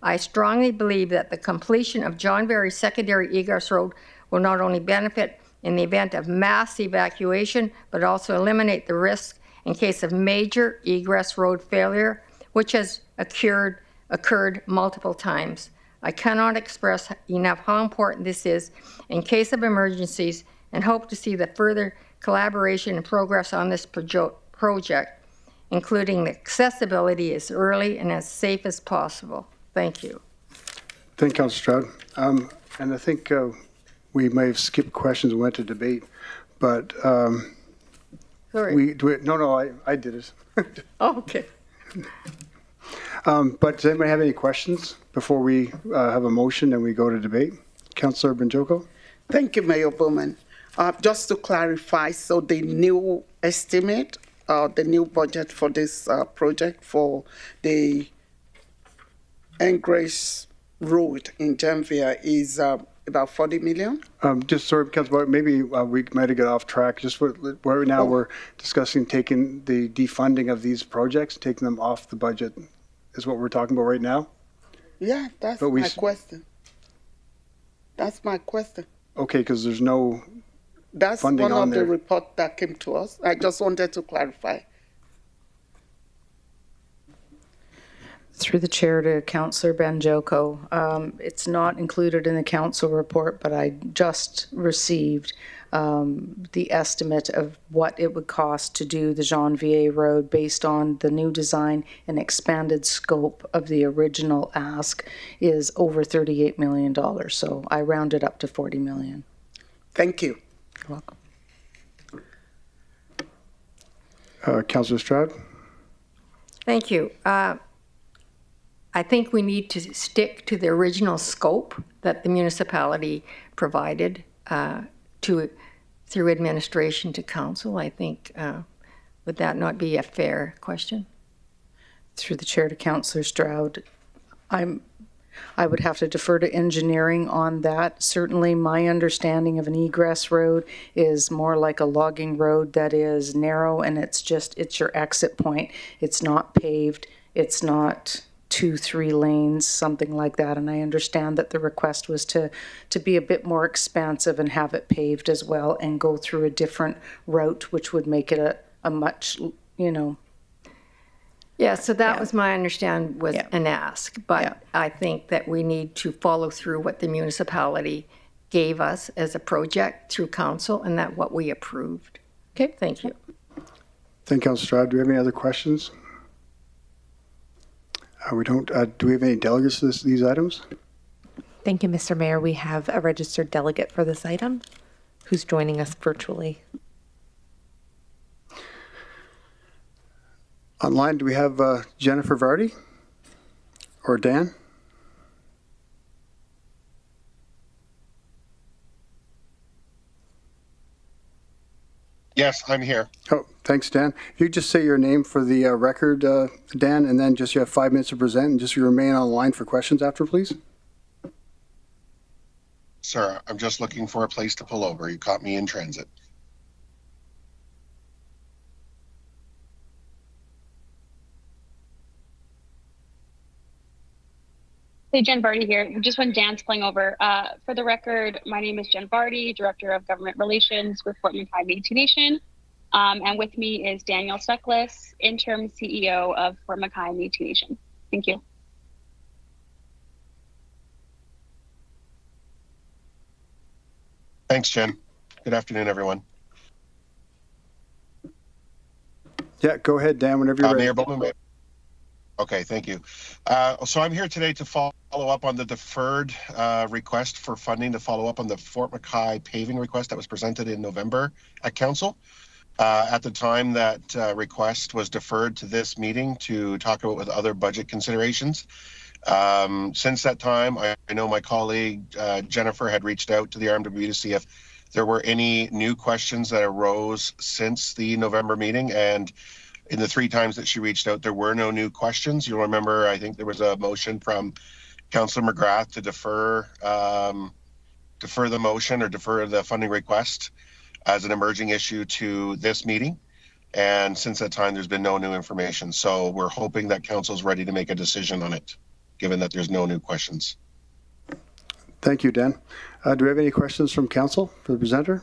I strongly believe that the completion of Johnvay secondary egress road will not only benefit in the event of mass evacuation, but also eliminate the risk in case of major egress road failure, which has occurred multiple times. I cannot express enough how important this is in case of emergencies, and hope to see the further collaboration and progress on this project, including the accessibility as early and as safe as possible. Thank you. Thank you, Councilor Stroud. And I think we may have skipped questions and went to debate, but Sorry. I did it. Oh, okay. But does anybody have any questions before we have a motion and we go to debate? Councilor Banjoko? Thank you, Mayor Bowman. Just to clarify, so the new estimate, the new budget for this project for the Egress Road in Johnvay is about 40 million? Just sorry, Councilor, maybe we might have got off track. Just right now we're discussing taking the defunding of these projects, taking them off the budget is what we're talking about right now? Yeah, that's my question. That's my question. Okay, because there's no That's funding one on of the there. reports that came to us. I just wanted to clarify. Through the chair to Councillor Banjoko. It's not included in the council report, but I just received the estimate of what it would cost to do the Johnvay Road based on the new design and expanded scope of the original ask is over $38 million. So I rounded up to 40 million. Thank you. You're welcome. Councillor Stroud? Thank you. I think we need to stick to the original scope that the municipality provided through administration to council. I think, would that not be a fair question? Through the chair to Councillor Stroud, I would have to defer to engineering on that. Certainly my understanding of an egress road is more like a logging road that is narrow and it's your exit point. It's not paved. It's not 2-3 lanes, something like that. And I understand that the request was to be a bit more expansive and have it paved as well and go through a different route, which would make it a much, Yeah, so that was my understanding was an ask, but I think that we need to follow through what the municipality gave us as a project through council and that what we approved. Okay, thank you. Thank you, Councilor Stroud. Do we have any other questions? We don't. Do we have any delegates to these items? Thank you, Mr. Mayor. We have a registered delegate for this item who's joining us virtually. Online, do we have Jennifer Vardy or Dan? Yes, I'm here. Oh, thanks, Dan. If you could just say your name for the record, Dan, and then just you have 5 minutes to present, and just remain online for questions after, please. Sir, I'm just looking for a place to pull over. You caught me in transit. Hey, Jen Vardy here. Just when Dan's pulling over, for the record, my name is Jen Vardy, Director of Government Relations with Fort McKay Métis Nation. And with me is Daniel Sucklis, Interim CEO of Fort McKay Métis Nation. Thank you. Thanks, Jen. Good afternoon, everyone. Yeah, go ahead, Dan, whenever you're ready. Mayor Bowman. Okay, thank you. So I'm here today to follow up on the deferred request for funding to follow up on the Fort McKay paving request that was presented in November at Council. At the time, that request was deferred to this meeting to talk about with other budget considerations. Since that time, I know my colleague Jennifer had reached out to the RMWB to see if there were any new questions that arose since the November meeting, and in the 3 times that she reached out, there were no new questions. You'll remember, I think there was a motion from Councillor McGrath to defer the motion or defer the funding request as an emerging issue to this meeting. And since that time, there's been no new information. So we're hoping that Council's ready to make a decision on it, given that there's no new questions. Thank you, Dan. Do we have any questions from Council for the presenter?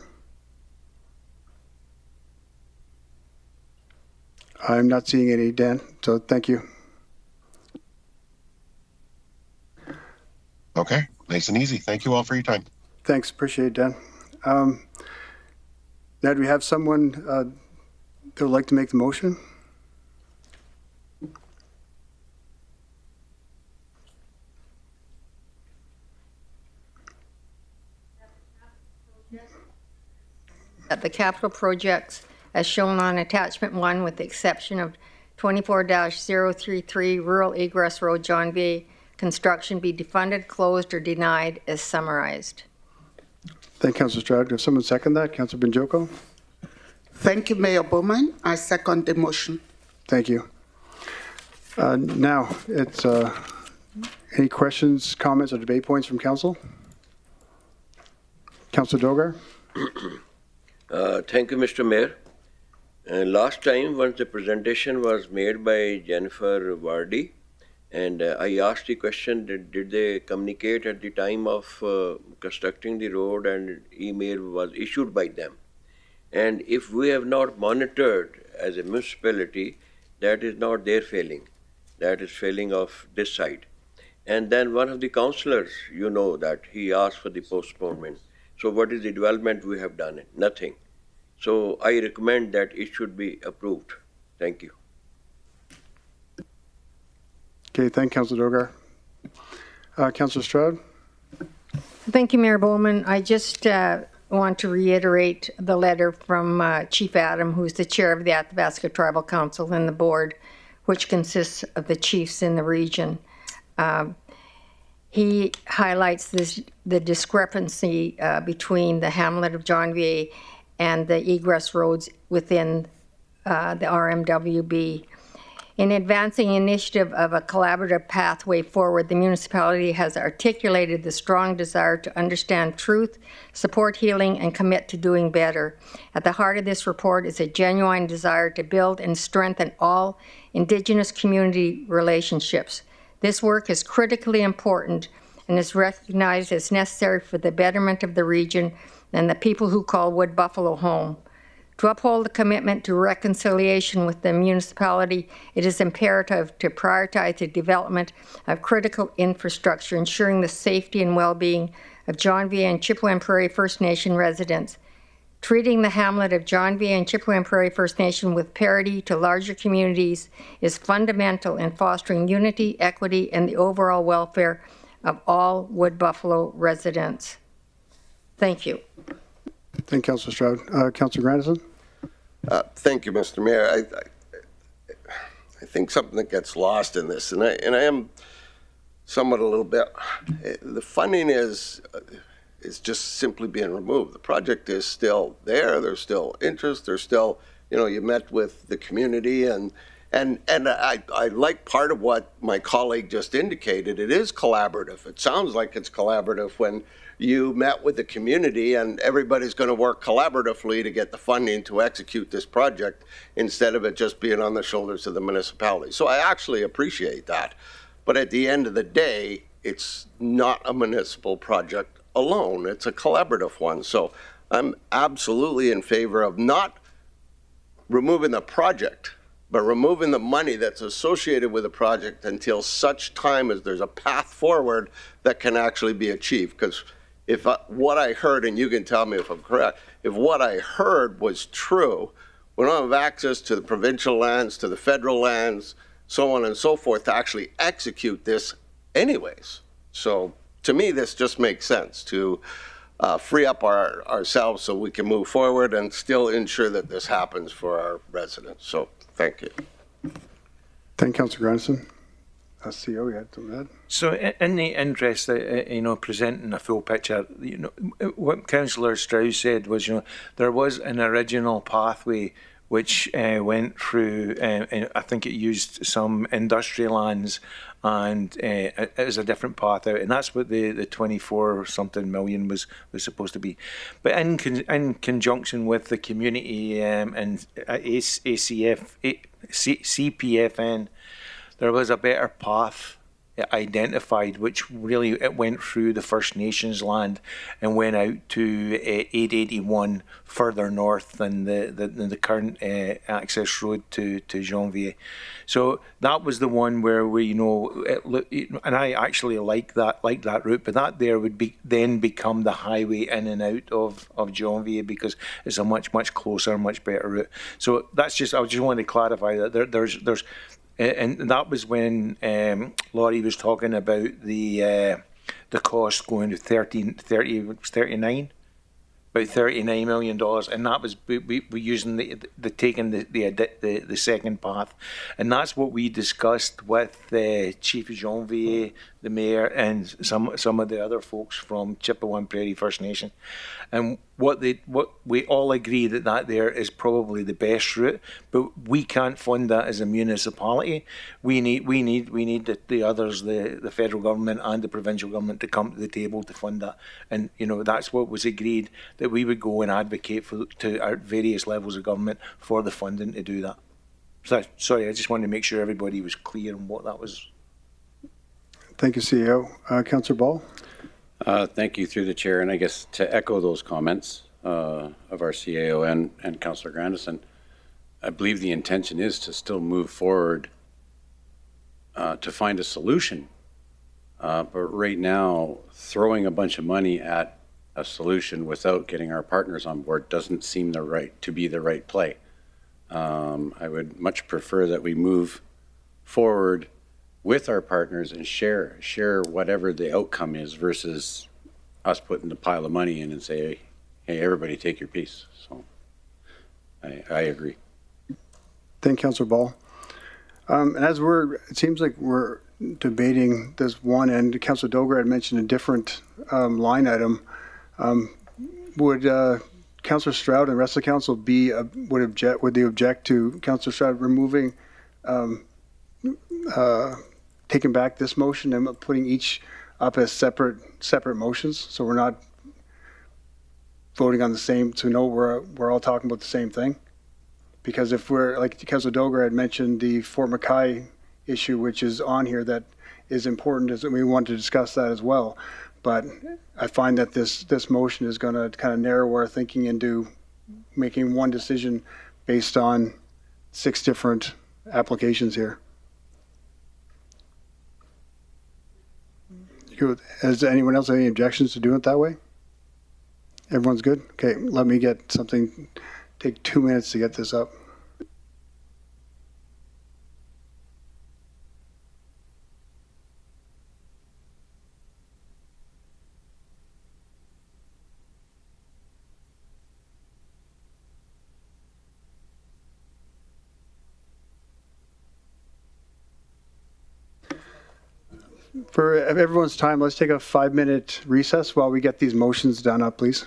I'm not seeing any, Dan, so thank you. Okay, nice and easy. Thank you all for your time. Thanks, appreciate it, Dan. Now, do we have someone that would like to make the motion? At the capital projects as shown on attachment 1 with the exception of 24-033 Rural Egress Road, John V. Construction be defunded, closed, or denied as summarized. Thank you, Councillor Stroud. Does someone second that? Councillor Binjoko? Thank you, Mayor Bowman. I second the motion. Thank you. Now, it's any questions, comments, or debate points from Council? Councillor Dogar? Thank you, Mr. Mayor. Last time, once the presentation was made by Jennifer Vardy, and I asked the question, did they communicate at the time of constructing the road, and email was issued by them? And if we have not monitored as a municipality, that is not their failing. That is failing of this side. And then one of the councillors, you know that he asked for the postponement. So what is the development we have done? Nothing. So I recommend that it should be approved. Thank you. Okay, thank you, Councillor Dogar. Councillor Stroud? Thank you, Mayor Bowman. I just want to reiterate the letter from Chief Adam, who's the chair of the Athabasca Tribal Council and the board, which consists of the chiefs in the region. He highlights the discrepancy between the hamlet of John V. and the egress roads within the RMWB. In advancing initiative of a collaborative pathway forward, the municipality has articulated the strong desire to understand truth, support healing, and commit to doing better. At the heart of this report is a genuine desire to build and strengthen all Indigenous community relationships. This work is critically important and is recognized as necessary for the betterment of the region and the people who call Wood Buffalo home. To uphold the commitment to reconciliation with the municipality, it is imperative to prioritize the development of critical infrastructure, ensuring the safety and well-being of John V. and Chippewa Prairie First Nation residents. Treating the hamlet of John V. and Chippewa Prairie First Nation with parity to larger communities is fundamental in fostering unity, equity, and the overall welfare of all Wood Buffalo residents. Thank you. Thank you, Councilor Stroud. Councilor Grandison? Thank you, Mr. Mayor. I think something that gets lost in this, and I am somewhat a little bit, the funding is just simply being removed. The project is still there. There's still interest. There's still, you met with the community, and I like part of what my colleague just indicated. It is collaborative. It sounds like it's collaborative when you met with the community and everybody's going to work collaboratively to get the funding to execute this project instead of it just being on the shoulders of the municipality. So I actually appreciate that. But at the end of the day, it's not a municipal project alone. It's a collaborative one. So I'm absolutely in favor of not removing the project, but removing the money that's associated with the project until such time as there's a path forward that can actually be achieved. Because if what I heard, and you can tell me if I'm correct, if what I heard was true, we don't have access to the provincial lands, to the federal lands, so on and so forth, to actually execute this anyways. So to me, this just makes sense to free up ourselves so we can move forward and still ensure that this happens for our residents. So thank you. Thank you, Councilor Grandison. CEO, you had something to add? So in the interest, presenting a full picture, what Councillor Strauss said was, there was an original pathway which went through, I think it used some industrial lands, and it was a different path out, and that's what the 24-something million was supposed to be. But in conjunction with the community and CPFN, there was a better path identified, which really it went through the First Nations land and went out to 881 further north than the current access road to Janvier. So that was the one where we, and I actually like that route, but that there would then become the highway in and out of Janvier, because it's a much closer, much better route. So that's just, I just wanted to clarify that there's and that was when Laurie was talking about the cost going to $39 million, and that was we using the taking the second path, and that's what we discussed with Chief Janvier, the mayor, and some of the other folks from Chippewa Prairie First Nation, and what we all agree that there is probably the best route, but we can't fund that as a municipality. We need the others, the federal government and the provincial government, to come to the table to fund that, and that's what was agreed, that we would go and advocate to our various levels of government for the funding to do that. So sorry, I just wanted to make sure everybody was clear on what that was. Thank you, CEO. Councillor Ball? Thank you, through the chair. And I guess to echo those comments of our CAO and Councillor Grandison, I believe the intention is to still move forward to find a solution. But right now, throwing a bunch of money at a solution without getting our partners on board doesn't seem to be the right play. I would much prefer that we move forward with our partners and share whatever the outcome is, versus us putting the pile of money in and say, hey, everybody take your piece. So I agree. Thank you, Councillor Ball. And as it seems like we're debating this one, and Councillor Doger had mentioned a different line item. Would Councillor Stroud and the rest of the council would they object to Councillor Stroud removing, taking back this motion and putting each up as separate motions, so we're not voting on the same, so we know we're all talking about the same thing? Because if we're, like Councillor Doger had mentioned, the Fort McKay issue, which is on here, that is important, and we want to discuss that as well. But I find that this motion is going to kind of narrow our thinking into making one decision based on 6 different applications here. Has anyone else have any objections to doing it that way? Everyone's good? Okay, let me get something, take 2 minutes to get this up. For everyone's time, let's take a 5-minute recess while we get these motions done up, please.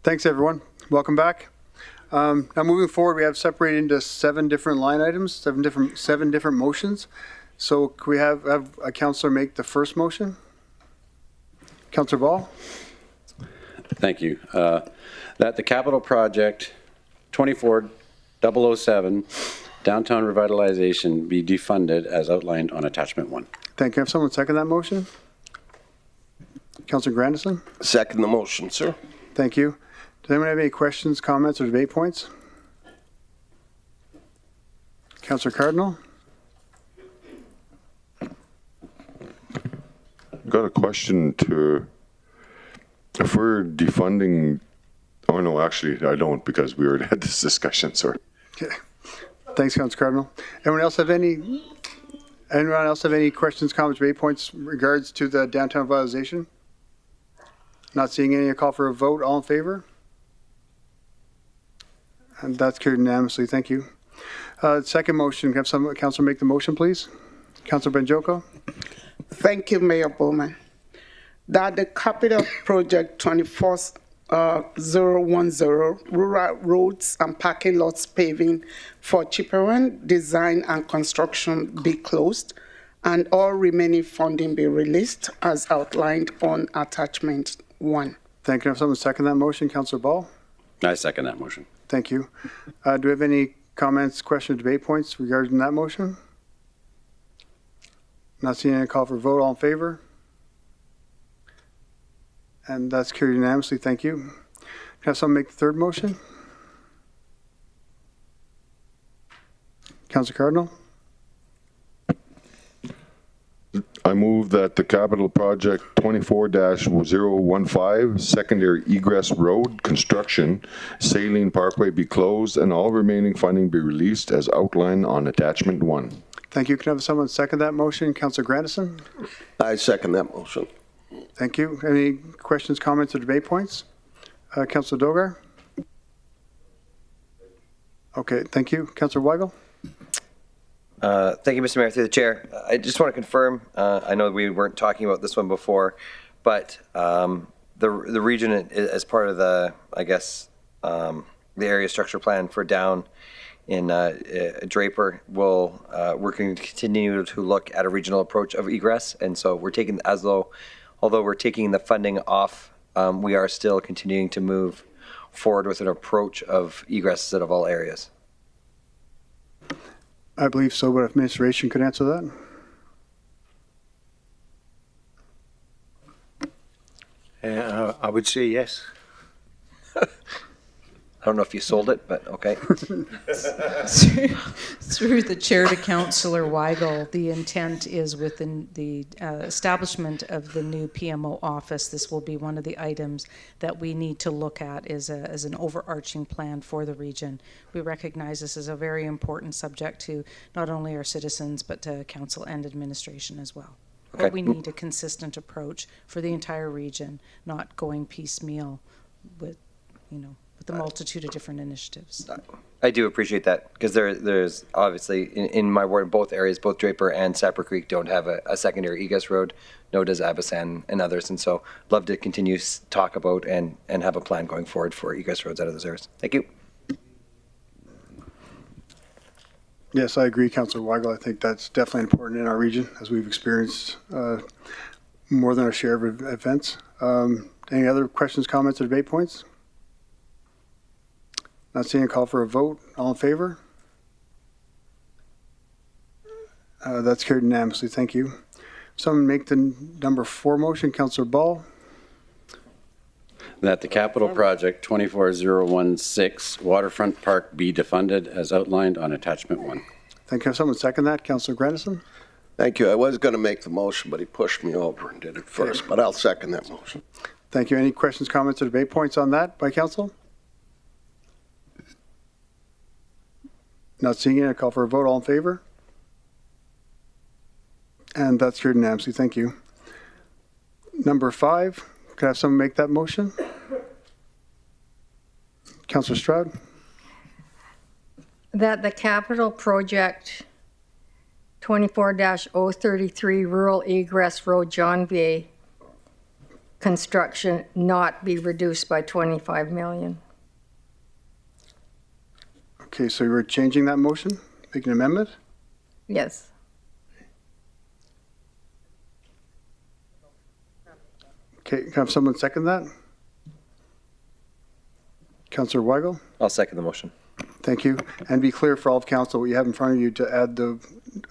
Thanks, everyone. Welcome back. Now moving forward, we have separated into 7 different line items, seven different motions. So can we have a councillor make the first motion? Councillor Ball? Thank you. That the capital project 24007 downtown revitalization be defunded as outlined on attachment 1. Thank you. Have someone second that motion? Councillor Grandison? Second the motion, sir. Thank you. Does anyone have any questions, comments, or debate points? Councillor Cardinal? Got a question to, if we're defunding, oh no, actually I don't, because we already had this discussion, sorry. Okay. Thanks, Councillor Cardinal. Anyone else have any questions, comments, debate points in regards to the downtown revitalization? Not seeing any. I call for a vote. All in favor? And that's carried unanimously. Thank you. Second motion. Can have some councillor make the motion, please? Councillor Benjoko? Thank you, Mayor Bowman. That the capital project 24010 rural roads and parking lots paving for Chippewan design and construction be closed and all remaining funding be released as outlined on attachment 1. Thank you. Have someone second that motion? Councillor Ball? I second that motion. Thank you. Do we have any comments, questions, debate points regarding that motion? Not seeing any. Call for vote. All in favor? And that's carried unanimously. Thank you. Can I have someone make the third motion? Councillor Cardinal? I move that the capital project 24-015 secondary egress road construction Saline Parkway be closed and all remaining funding be released as outlined on attachment 1. Thank you. Can I have someone second that motion? Councillor Grandison? I second that motion. Thank you. Any questions, comments, or debate points? Councillor Dogar? Okay, thank you. Councillor Weigel? Thank you, Mr. Mayor. Through the chair, I just want to confirm, I know we weren't talking about this one before, but the region as part of the, I guess, the area structure plan for down in Draper will, we're going to continue to look at a regional approach of egress. And so we're taking, although we're taking the funding off, we are still continuing to move forward with an approach of egress out of all areas. I believe so, but if administration could answer that. I would say yes. I don't know if you sold it, but okay. Through the chair to Councillor Weigel, the intent is within the establishment of the new PMO office, this will be one of the items that we need to look at as an overarching plan for the region. We recognize this is a very important subject to not only our citizens, but to council and administration as well. Okay. But we need a consistent approach for the entire region, not going piecemeal with, with the multitude of different initiatives. I do appreciate that because there's obviously in my ward, both areas, both Draper and Sapper Creek don't have a secondary egress road, nor does Abasan and others. And so love to continue talk about and have a plan going forward for egress roads out of those areas. Thank you. Yes, I agree, Councillor Weigel. I think that's definitely important in our region as we've experienced more than our share of events. Any other questions, comments, or debate points? Not seeing a call for a vote. All in favor? That's carried unanimously. Thank you. Someone make the number 4 motion. Councillor Ball? That the capital project 24016 Waterfront Park be defunded as outlined on attachment 1. Thank you. Someone second that. Councillor Grandison? Thank you. I was going to make the motion, but he pushed me over and did it first, but I'll second that motion. Thank you. Any questions, comments, or debate points on that by council? Not seeing it. I call for a vote. All in favor? And that's carried unanimously. Thank you. Number 5. Could I have someone make that motion? Councillor Stroud? That the capital project 24-033 rural egress road John Bay construction not be reduced by 25 million. Okay, so you're changing that motion, making an amendment? Yes. Okay, can I have someone second that? Councillor Weigel? I'll second the motion. Thank you. And be clear for all of council, what you have in front of you to add the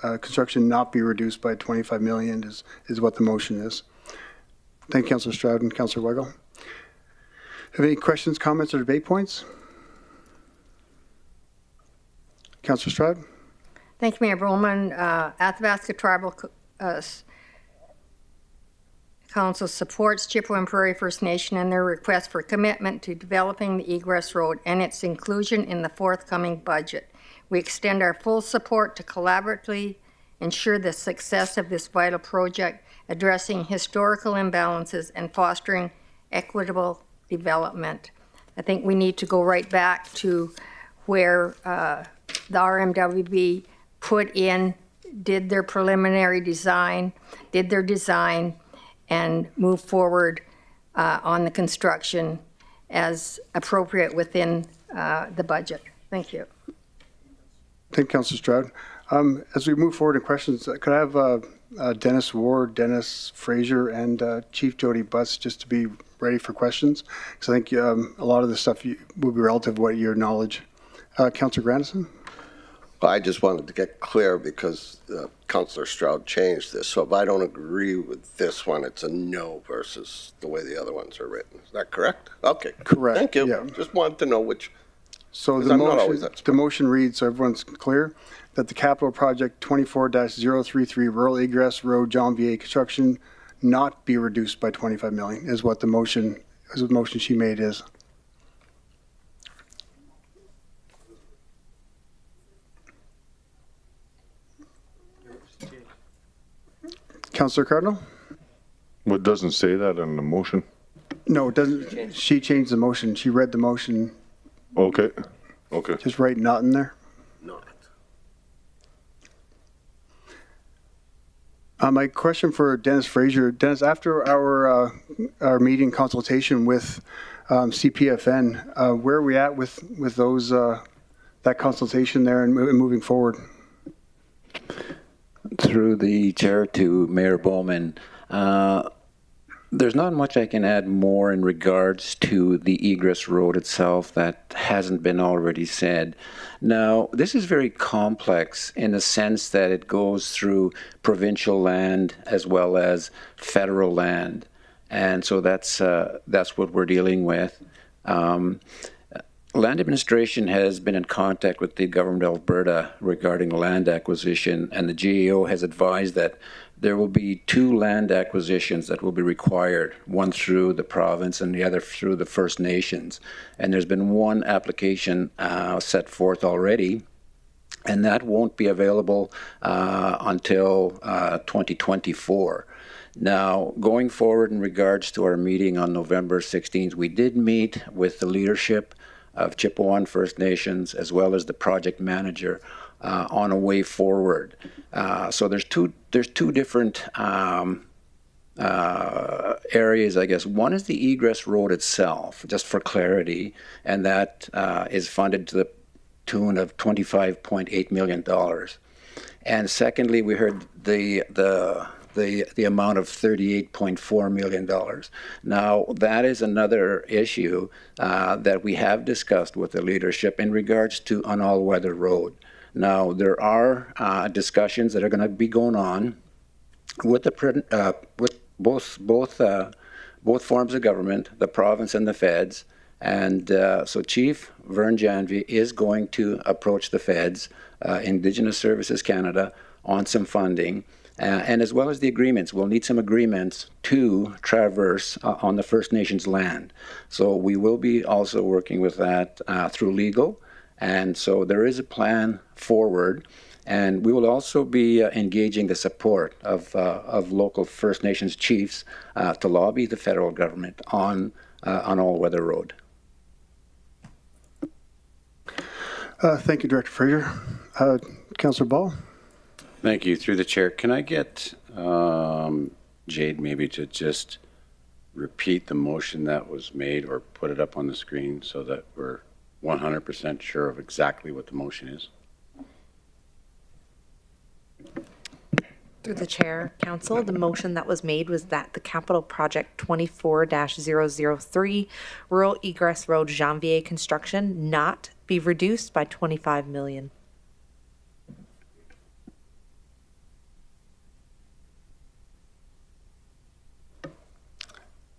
construction not be reduced by 25 million is what the motion is. Thank you, Councillor Stroud and Councillor Weigel. Have any questions, comments, or debate points? Councillor Stroud? Thank you, Mayor Bowman. Athabasca Tribal Council supports Chippewa and Prairie First Nation and their request for commitment to developing the Egress Road and its inclusion in the forthcoming budget. We extend our full support to collaboratively ensure the success of this vital project, addressing historical imbalances and fostering equitable development. I think we need to go right back to where the RMWB did their preliminary design, and move forward on the construction as appropriate within the budget. Thank you. Thank you, Councillor Stroud. As we move forward in questions, could I have Dennis Ward, Dennis Fraser, and Chief Jody Butts just to be ready for questions? Because I think a lot of the stuff will be relative to what your knowledge. Councillor Grandison? I just wanted to get clear because Councillor Stroud changed this. So if I don't agree with this one, it's a no versus the way the other ones are written. Is that correct? Okay. Correct. Thank you. Yeah. Just wanted to know which. So the motion reads, so everyone's clear, that the capital project 24-033 rural egress road John VA construction not be reduced by 25 million is what the motion she made is. Councillor Cardinal? What doesn't say that in the motion? No, it doesn't. She changed the motion. She read the motion. Okay. Okay. Just write not in there. My question for Dennis Fraser. Dennis, after our meeting consultation with CPFN, where are we at with those that consultation there and moving forward? Through the chair to Mayor Bowman, there's not much I can add more in regards to the Egress Road itself that hasn't been already said. Now, this is very complex in the sense that it goes through provincial land as well as federal land. And so that's what we're dealing with. Land Administration has been in contact with the Government of Alberta regarding land acquisition, and the GAO has advised that there will be 2 land acquisitions that will be required, one through the province and the other through the First Nations. And there's been one application set forth already, and that won't be available until 2024. Now, going forward in regards to our meeting on November 16th, we did meet with the leadership of Chippewa First Nations as well as the project manager on a way forward. So there's two different areas, I guess. One is the Egress Road itself, just for clarity, and that is funded to the tune of $25.8 million. And secondly, we heard the amount of $38.4 million. Now, that is another issue that we have discussed with the leadership in regards to an all-weather road. Now, there are discussions that are going to be going on with with both forms of government, the province and the feds. And so Chief Vern Janvey is going to approach the feds, Indigenous Services Canada, on some funding. And as well as the agreements, we'll need some agreements to traverse on the First Nations land. So we will be also working with that through legal. And so there is a plan forward. And we will also be engaging the support of local First Nations chiefs to lobby the federal government on all-weather road. Thank you, Director Fraser. Councillor Ball? Thank you. Through the chair, can I get Jade maybe to just repeat the motion that was made or put it up on the screen so that we're 100% sure of exactly what the motion is? Through the chair, council, the motion that was made was that the capital project 24-003 rural egress road Janvier construction not be reduced by 25 million.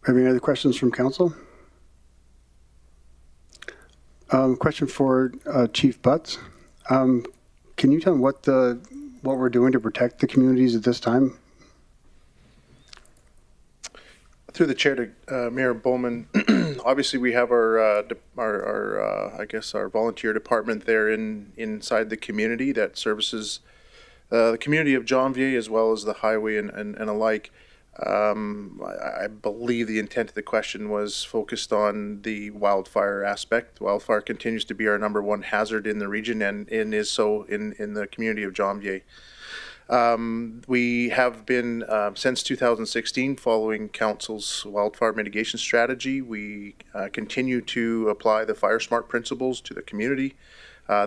Have any other questions from council? Question for Chief Butts. Can you tell me what we're doing to protect the communities at this time? Through the chair to Mayor Bowman, obviously we have our volunteer department there inside the community that services the community of Janvier as well as the highway and alike. I believe the intent of the question was focused on the wildfire aspect. Wildfire continues to be our number one hazard in the region and is so in the community of Janvier. We have been, since 2016, following Council's wildfire mitigation strategy. We continue to apply the Fire Smart principles to the community.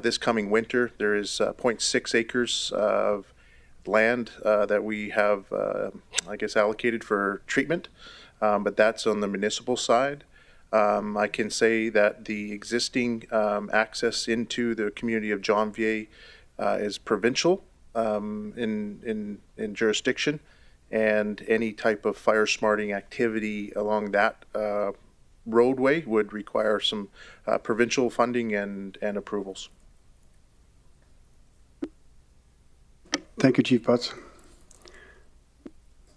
This coming winter, there is 0.6 acres of land that we have, allocated for treatment, but that's on the municipal side. I can say that the existing access into the community of Janvier is provincial in jurisdiction, and any type of fire smarting activity along that roadway would require some provincial funding and approvals. Thank you, Chief Butts.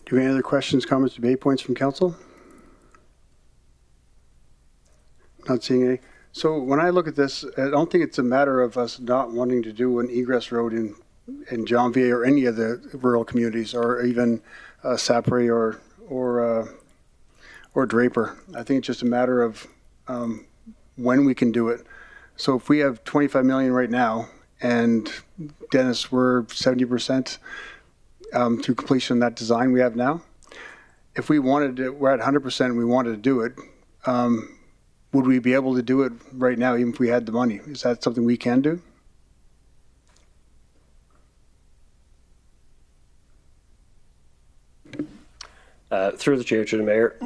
Do you have any other questions, comments, debate points from council? Not seeing any. So when I look at this, I don't think it's a matter of us not wanting to do an egress road in Janvier or any of the rural communities, or even Sapre or Draper. I think it's just a matter of when we can do it. So if we have 25 million right now, and Dennis, we're 70% through completion of that design we have now. If we wanted to, we're at 100% and we wanted to do it, would we be able to do it right now even if we had the money? Is that something we can do? Through the chair to the mayor,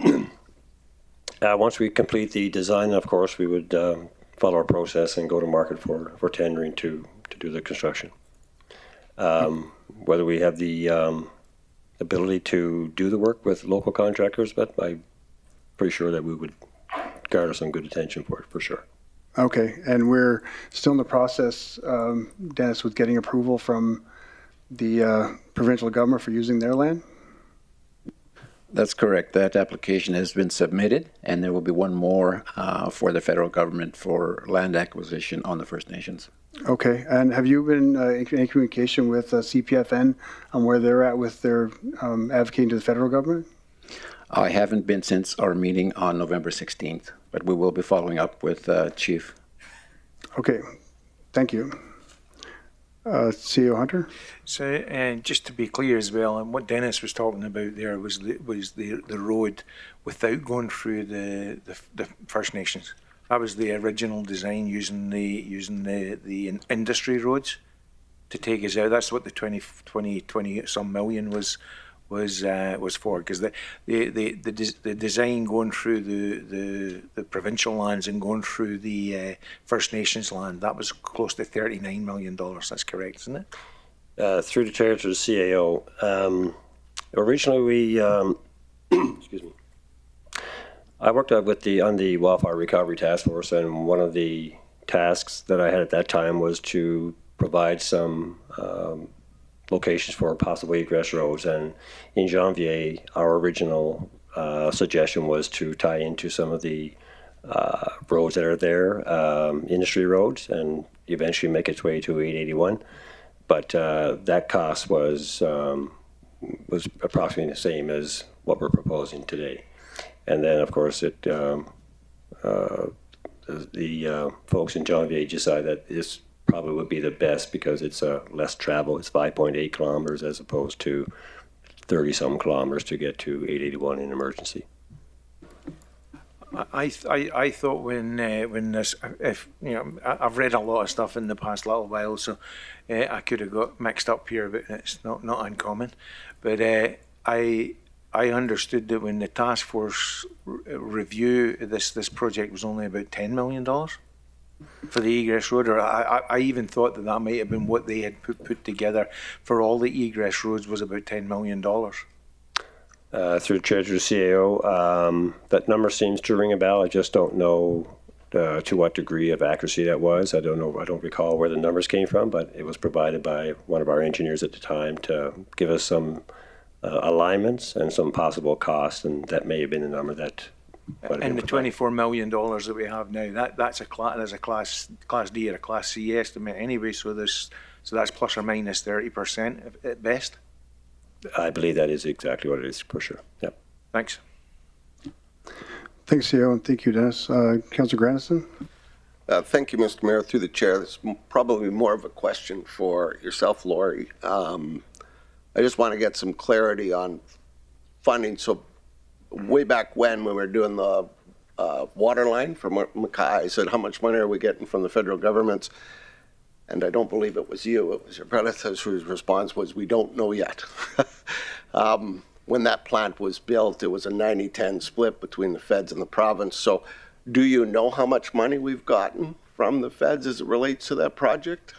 once we complete the design, of course, we would follow our process and go to market for tendering to do the construction. Whether we have the ability to do the work with local contractors, but I'm pretty sure that we would garner some good attention for it, for sure. Okay, and we're still in the process, Dennis, with getting approval from the provincial government for using their land? That's correct. That application has been submitted, and there will be one more for the federal government for land acquisition on the First Nations. Okay, and have you been in communication with CPFN on where they're at with their advocating to the federal government? I haven't been since our meeting on November 16th, but we will be following up with Chief. Okay, thank you. CEO Hunter? So, and just to be clear as well, and what Dennis was talking about there was the road without going through the First Nations. That was the original design using the industry roads to take us out. That's what the 20 some million was for, because the design going through the provincial lands and going through the First Nations land, that was close to $39 million. That's correct, isn't it? Through the chair to the CAO, originally we excuse me, I worked on the Wildfire Recovery Task Force, and one of the tasks that I had at that time was to provide some locations for possible egress roads. And in Janvier, our original suggestion was to tie into some of the roads that are there, industry roads, and eventually make its way to 881. But that cost was approximately the same as what we're proposing today. And then, of course, the folks in Janvier decided that this probably would be the best because it's less travel. It's 5.8 kilometers as opposed to 30-some kilometers to get to 881 in emergency. I thought when this, if you know, I've read a lot of stuff in the past little while, so I could have got mixed up here, but it's not uncommon. But I understood that when the task force review this project was only about $10 million for the Egress Road, or I even thought that might have been what they had put together for all the Egress roads was about $10 million. Through the chair to the CAO, that number seems to ring a bell. I just don't know to what degree of accuracy that was. I don't know. I don't recall where the numbers came from, but it was provided by one of our engineers at the time to give us some alignments and some possible costs, and that may have been the number that. And the $24 million that we have now, that's a class D or a class C estimate anyway. So that's plus or minus 30% at best. I believe that is exactly what it is, for sure. Yep. Thanks. Thanks, CEO, and thank you, Dennis. Councillor Grandison? Thank you, Mr. Mayor. Through the chair, this is probably more of a question for yourself, Lori. I just want to get some clarity on funding. So way back when we were doing the water line from Mackay, I said, how much money are we getting from the federal government? And I don't believe it was you, it was your predecessor whose response was, we don't know yet. When that plant was built, it was a 90-10 split between the feds and the province. So do you know how much money we've gotten from the feds as it relates to that project?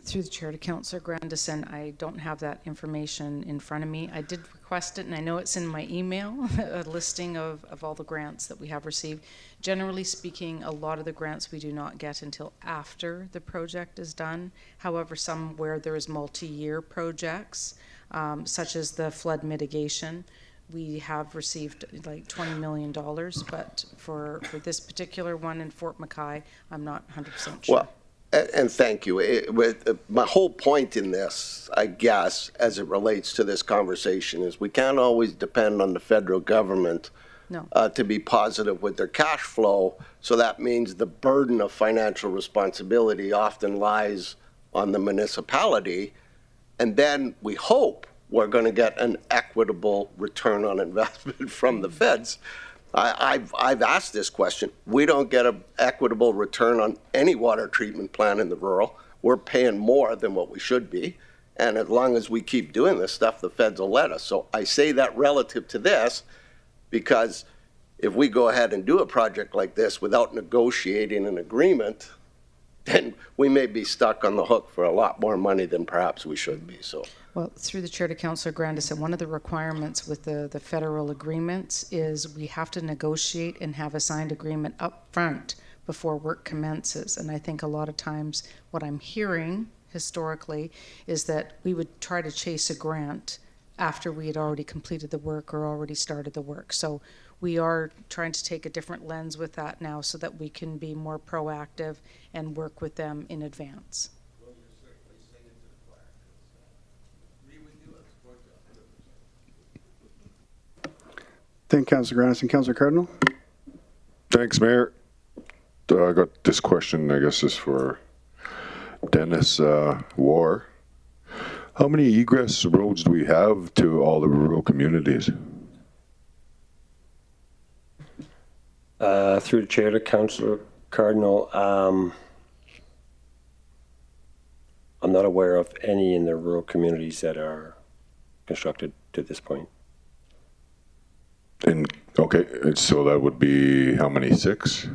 Through the chair to Councillor Grandison, I don't have that information in front of me. I did request it, and I know it's in my email, a listing of all the grants that we have received. Generally speaking, a lot of the grants we do not get until after the project is done. However, some where there is multi-year projects, such as the flood mitigation, we have received like $20 million, but for this particular one in Fort Mackay, I'm not 100% sure. Well, and thank you. My whole point in this, I guess, as it relates to this conversation is we can't always depend on the federal government to be positive with their cash flow. So that means the burden of financial responsibility often lies on the municipality. And then we hope we're going to get an equitable return on investment from the feds. I've asked this question. We don't get an equitable return on any water treatment plant in the rural. We're paying more than what we should be. And as long as we keep doing this stuff, the feds will let us. So I say that relative to this, because if we go ahead and do a project like this without negotiating an agreement, then we may be stuck on the hook for a lot more money than perhaps we should be. So. Well, through the chair to Councillor Grandison, one of the requirements with the federal agreements is we have to negotiate and have a signed agreement up front before work commences. And I think a lot of times what I'm hearing historically is that we would try to chase a grant after we had already completed the work or already started the work. So we are trying to take a different lens with that now so that we can be more proactive and work with them in advance. Thank you, Councillor Grandison. Councillor Cardinal? Thanks, Mayor. I got this question, I guess, is for Dennis War. How many egress roads do we have to all the rural communities? Through the chair to Councillor Cardinal, I'm not aware of any in the rural communities that are constructed to this point. Okay, so that would be how many? 6?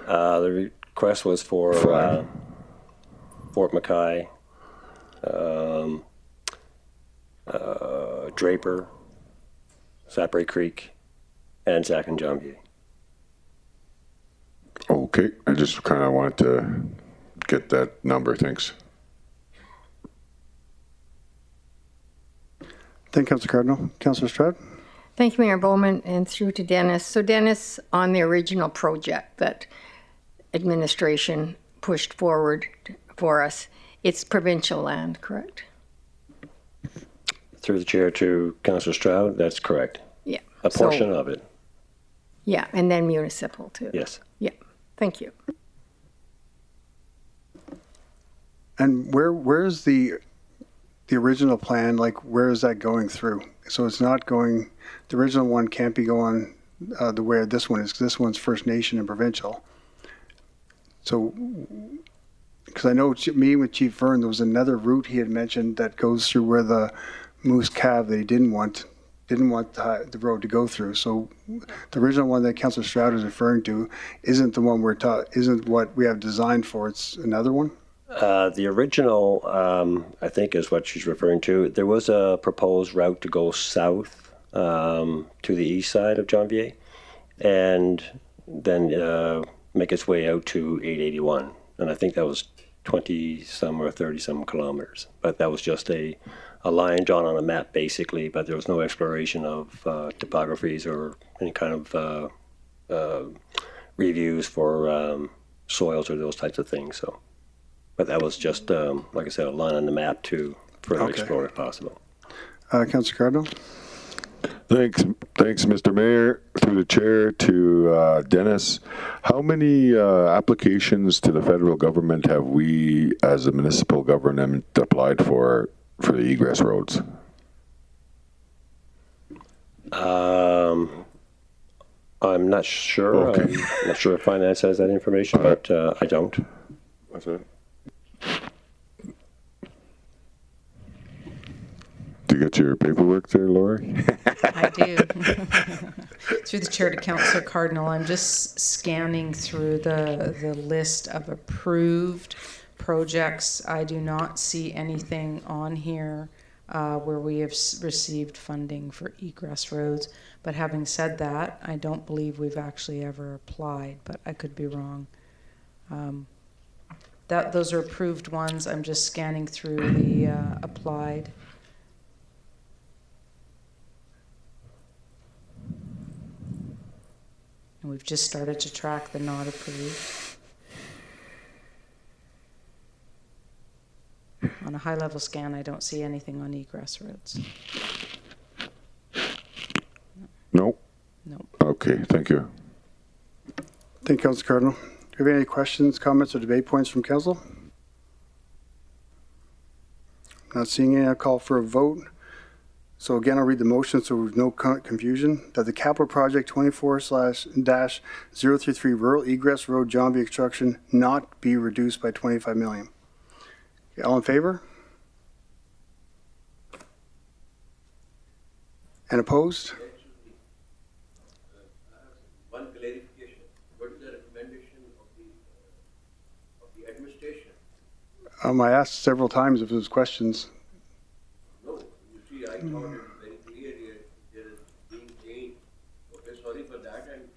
The request was for Fort Mackay, Draper, Sapray Creek, and Sac and Jambier. Okay, I just kind of wanted to get that number. Thanks. Thank you, Councillor Cardinal. Councillor Stroud? Thank you, Mayor Bowman, and through to Dennis. So Dennis, on the original project that administration pushed forward for us, it's provincial land, correct? Through the chair to Councillor Stroud, that's correct. Yeah. A portion of it. Yeah, and then municipal too. Yes. Yeah, thank you. And where's the the original plan, like where is that going through? So it's not going, the original one can't be going the way this one is, 'cause this one's First Nation and provincial. So, because I know meeting with Chief Vern, there was another route he had mentioned that goes through where the Moose Cave that he didn't want the road to go through. So the original one that Councillor Stroud is referring to isn't the one isn't what we have designed for. It's another one. The original, I think, is what she's referring to. There was a proposed route to go south to the east side of Janvier, and then make its way out to 881. And I think that was 20-some or 30-some kilometers. But that was just a line drawn on a map, basically, but there was no exploration of topographies or any kind of reviews for soils or those types of things. So. But that was just, like I said, a line on the map to further explore if possible. Councillor Cardinal? Thanks, Mr. Mayor. Through the chair to Dennis. How many applications to the federal government have we, as a municipal government, applied for the egress roads? I'm not sure. Okay. I'm not sure if finance has that information, but I don't. That's it. Do you get your paperwork there, Lori? I do. Through the chair to Councillor Cardinal, I'm just scanning through the list of approved projects. I do not see anything on here where we have received funding for egress roads. But having said that, I don't believe we've actually ever applied, but I could be wrong. Those are approved ones. I'm just scanning through the applied. And we've just started to track the not approved. On a high-level scan, I don't see anything on egress roads. No? No. Okay, thank you. Thank you, Councillor Cardinal. Do you have any questions, comments, or debate points from council? Not seeing any. I'll call for a vote. So again, I'll read the motion so there's no confusion. That the capital project 24/033 rural egress road Janvier construction not be reduced by 25 million. Okay, all in favor? And opposed? One clarification. What is the recommendation of the administration? I asked several times if there was questions. No, you see, I thought it was very clear here. There is being changed. Okay, sorry for that, and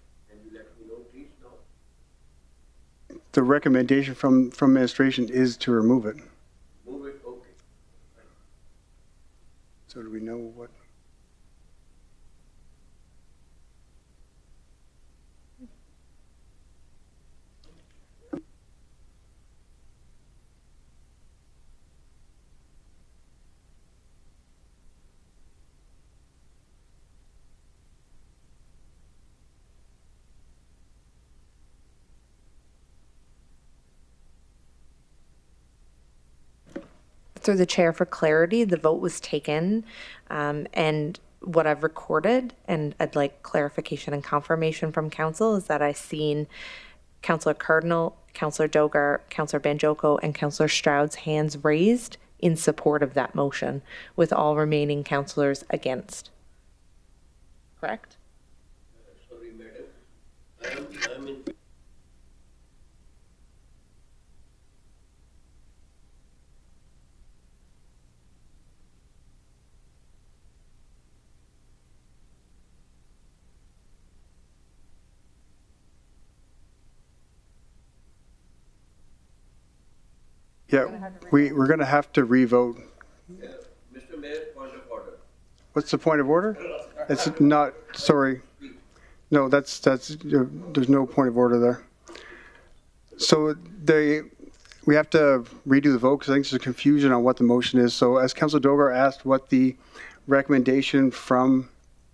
you let me know, please, now. The recommendation from administration is to remove it. Move it, okay. So do we know what? Through the chair for clarity, the vote was taken, and what I've recorded, and I'd like clarification and confirmation from council, is that I've seen Councillor Cardinal, Councillor Dogar, Councillor Banjoko, and Councillor Stroud's hands raised in support of that motion, with all remaining councillors against. Correct? Sorry, madam. I'm in. Yeah, we're going to have to revote. Mr. Mayor, point of order. What's the point of order? It's not, sorry. No, that's there's no point of order there. So we have to redo the vote because I think there's a confusion on what the motion is. So as Councilor Dogar asked what the recommendation from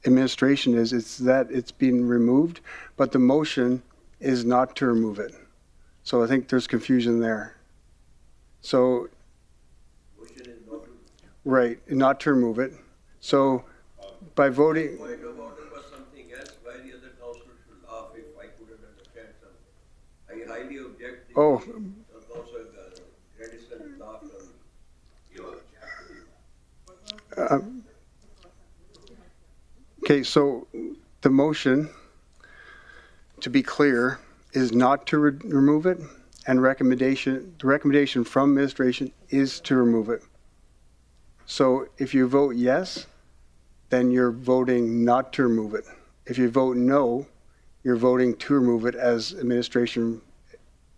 administration is, it's that it's been removed, but the motion is not to remove it. So I think there's confusion there. So Right, not to remove it. So by voting, Point of order was something else. Why the other councillor should laugh if I couldn't understand something? I highly object. Oh. Councillor Grandison laughed on me. Okay, so the motion, to be clear, is not to remove it, and the recommendation from administration is to remove it. So if you vote yes, then you're voting not to remove it. If you vote no, you're voting to remove it as administration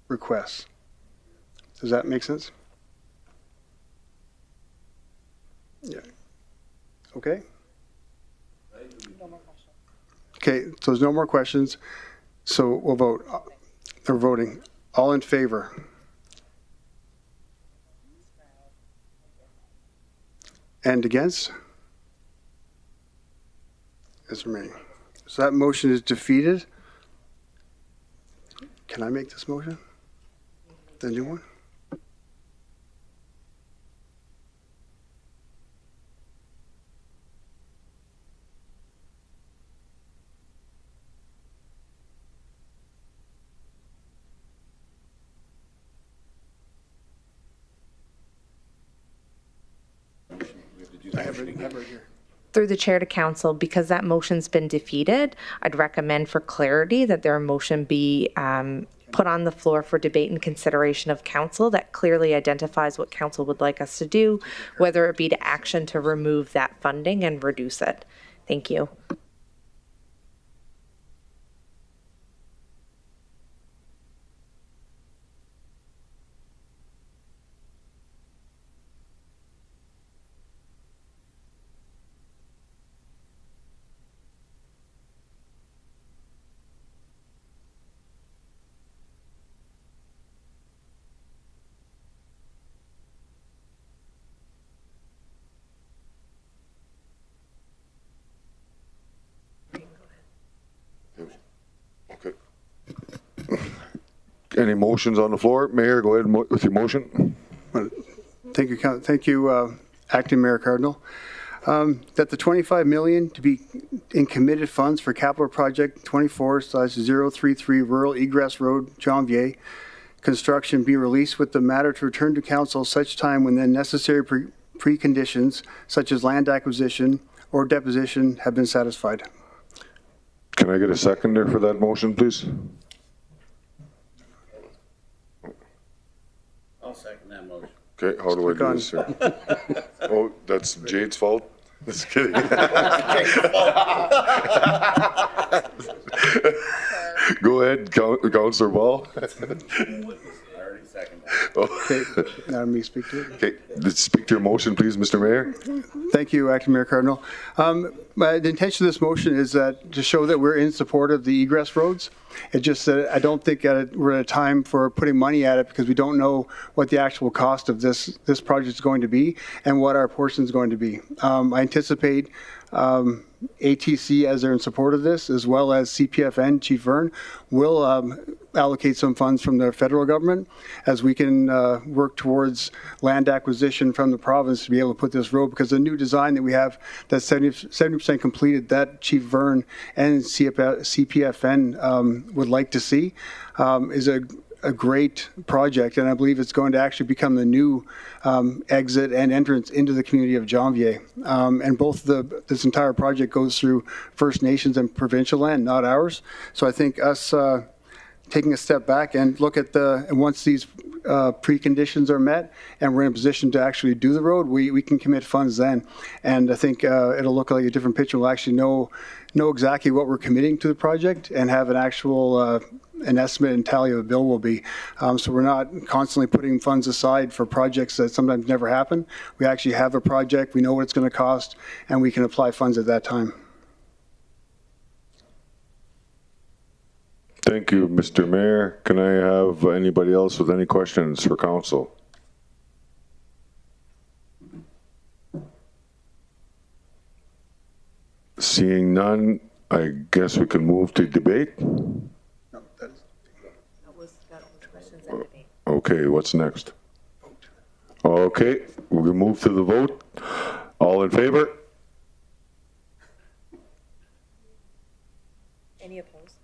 requests. Does that make sense? Yeah. Okay. Okay, so there's no more questions. So we'll vote. We're voting. All in favor? And against? As remaining. So that motion is defeated. Can I make this motion? The new one? I have it right here. Through the chair to council, because that motion's been defeated, I'd recommend for clarity that their motion be put on the floor for debate and consideration of council that clearly identifies what council would like us to do, whether it be to action to remove that funding and reduce it. Thank you. Okay. Any motions on the floor? Mayor, go ahead with your motion. Thank you, Acting Mayor Cardinal. That the $25 million to be in committed funds for capital project 24/033 Rural Egress Road, Janvier, construction be released with the matter to return to council such time when the necessary preconditions such as land acquisition or deposition have been satisfied. Can I get a seconder for that motion, please? I'll second that motion. Okay, how do I do this here? Oh, that's Jade's fault? Just kidding. Go ahead, Councillor Ball. Okay, now me speak to it. Okay, let's speak to your motion, please, Mr. Mayor. Thank you, Acting Mayor Cardinal. The intention of this motion is that to show that we're in support of the egress roads. It just I don't think we're at a time for putting money at it because we don't know what the actual cost of this project is going to be and what our portion is going to be. I anticipate ATC, as they're in support of this, as well as CPFN, Chief Vern, will allocate some funds from the federal government as we can work towards land acquisition from the province to be able to put this road, because the new design that we have that's 70% completed, that Chief Vern and CPFN would like to see is a great project, and I believe it's going to actually become the new exit and entrance into the community of Janvier. And this entire project goes through First Nations and provincial land, not ours. So I think us taking a step back and look at and once these preconditions are met and we're in a position to actually do the road, we can commit funds then. And I think it'll look like a different picture. We'll actually know exactly what we're committing to the project and have an actual an estimate and tally of the bill will be. So we're not constantly putting funds aside for projects that sometimes never happen. We actually have a project, we know what it's going to cost, and we can apply funds at that time. Thank you, Mr. Mayor. Can I have anybody else with any questions for council? Seeing none, I guess we can move to debate. Okay, what's next? Oh, Okay, we'll move to the vote. All in favor? Any opposed?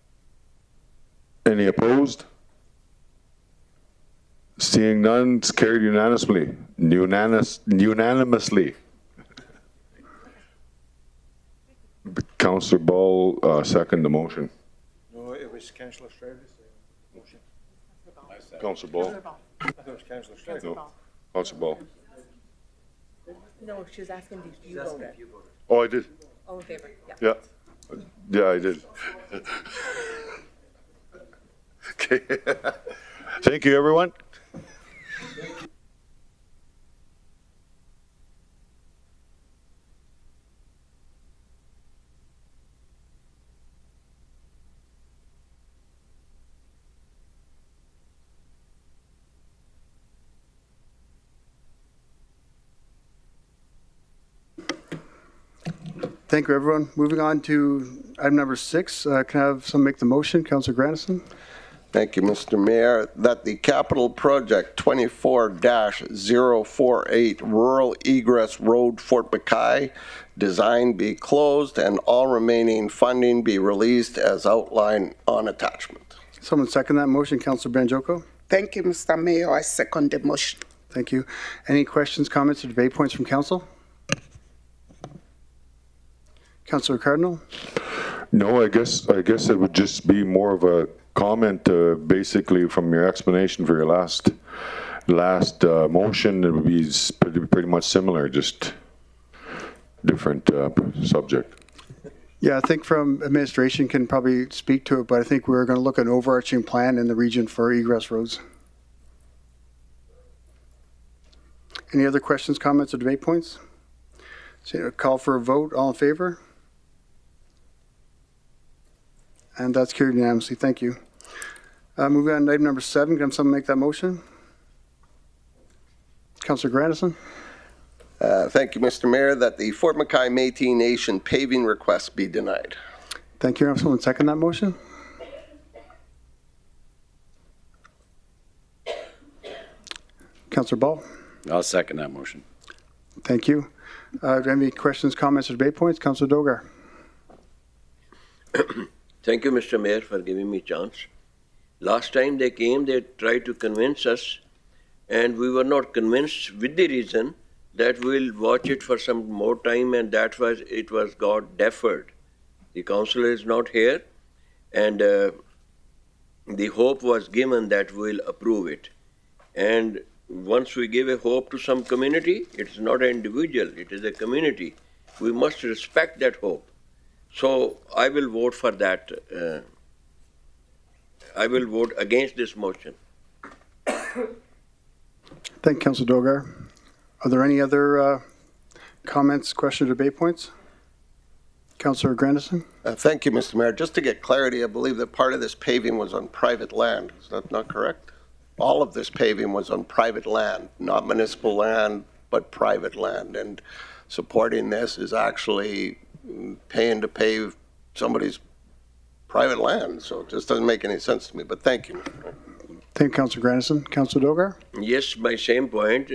Any opposed? Seeing none, it's carried unanimously. Unanimously. Councillor Ball, second the motion. No, it was Councillor Stroud's motion. Councillor Ball. I thought it was Councillor Stroud. No, Councillor Ball. No, she was asking, did you vote it? Oh, I did. All in favor? Yeah. Yeah. Yeah, I did. Okay. Thank you, everyone. Thank you, everyone. Moving on to item number 6. Can I have someone make the motion? Councillor Grandison? Thank you, Mr. Mayor. That the capital project 24-048 Rural Egress Road, Fort McKay, design be closed and all remaining funding be released as outlined on attachment. Someone second that motion. Councillor Banjoko? Thank you, Mr. Mayor. I second the motion. Thank you. Any questions, comments, or debate points from council? Councillor Cardinal? No, I guess it would just be more of a comment, basically from your explanation for your last motion. It would be pretty much similar, just different subject. Yeah, I think from administration can probably speak to it, but I think we're going to look at an overarching plan in the region for egress roads. Any other questions, comments, or debate points? So call for a vote. All in favor? And that's carried unanimously. Thank you. Moving on to item number 7. Can someone make that motion? Councillor Grandison? Thank you, Mr. Mayor, that the Fort McKay Métis Nation paving request be denied. Thank you. Have someone second that motion? Councillor Ball? I'll second that motion. Thank you. Do you have any questions, comments, or debate points? Councillor Dogar? Thank you, Mr. Mayor, for giving me a chance. Last time they came, they tried to convince us, and we were not convinced with the reason that we'll watch it for some more time, and that was it was got deferred. The councillor is not here, and the hope was given that we'll approve it. And once we give a hope to some community, it's not an individual, it is a community. We must respect that hope. So I will vote for that. I will vote against this motion. Thank you, Councillor Dogar. Are there any other comments, questions, or debate points? Councillor Grandison? Thank you, Mr. Mayor. Just to get clarity, I believe that part of this paving was on private land. Is that not correct? All of this paving was on private land, not municipal land, but private land. And supporting this is actually paying to pave somebody's private land. So it just doesn't make any sense to me, but thank you. Thank you, Councillor Grandison. Councillor Dogar? Yes, my same point,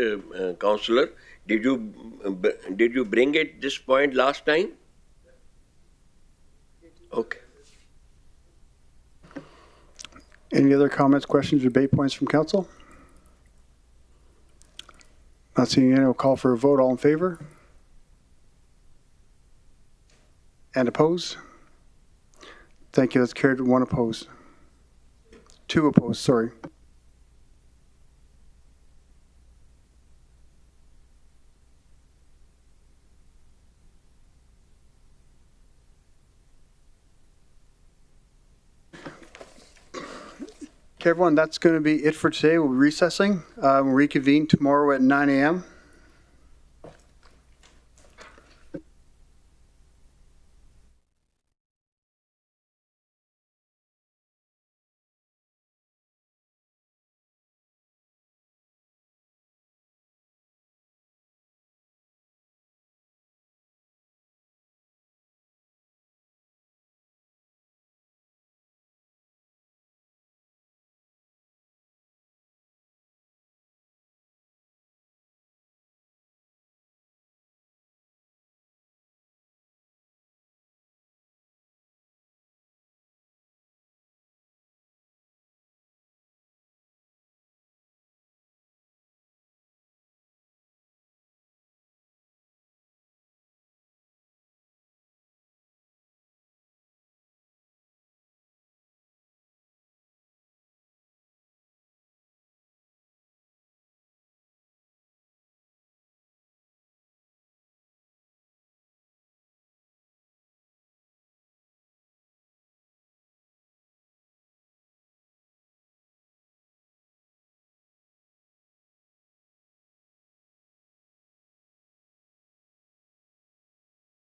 Councillor. Did you bring it this point last time? Okay. Any other comments, questions, or debate points from council? Not seeing any, we'll call for a vote. All in favor? And opposed? Thank you. That's carried with 1 opposed. 2 opposed, sorry. Okay, everyone, that's going to be it for today. We'll be recessing. We'll reconvene tomorrow at 9 a.m.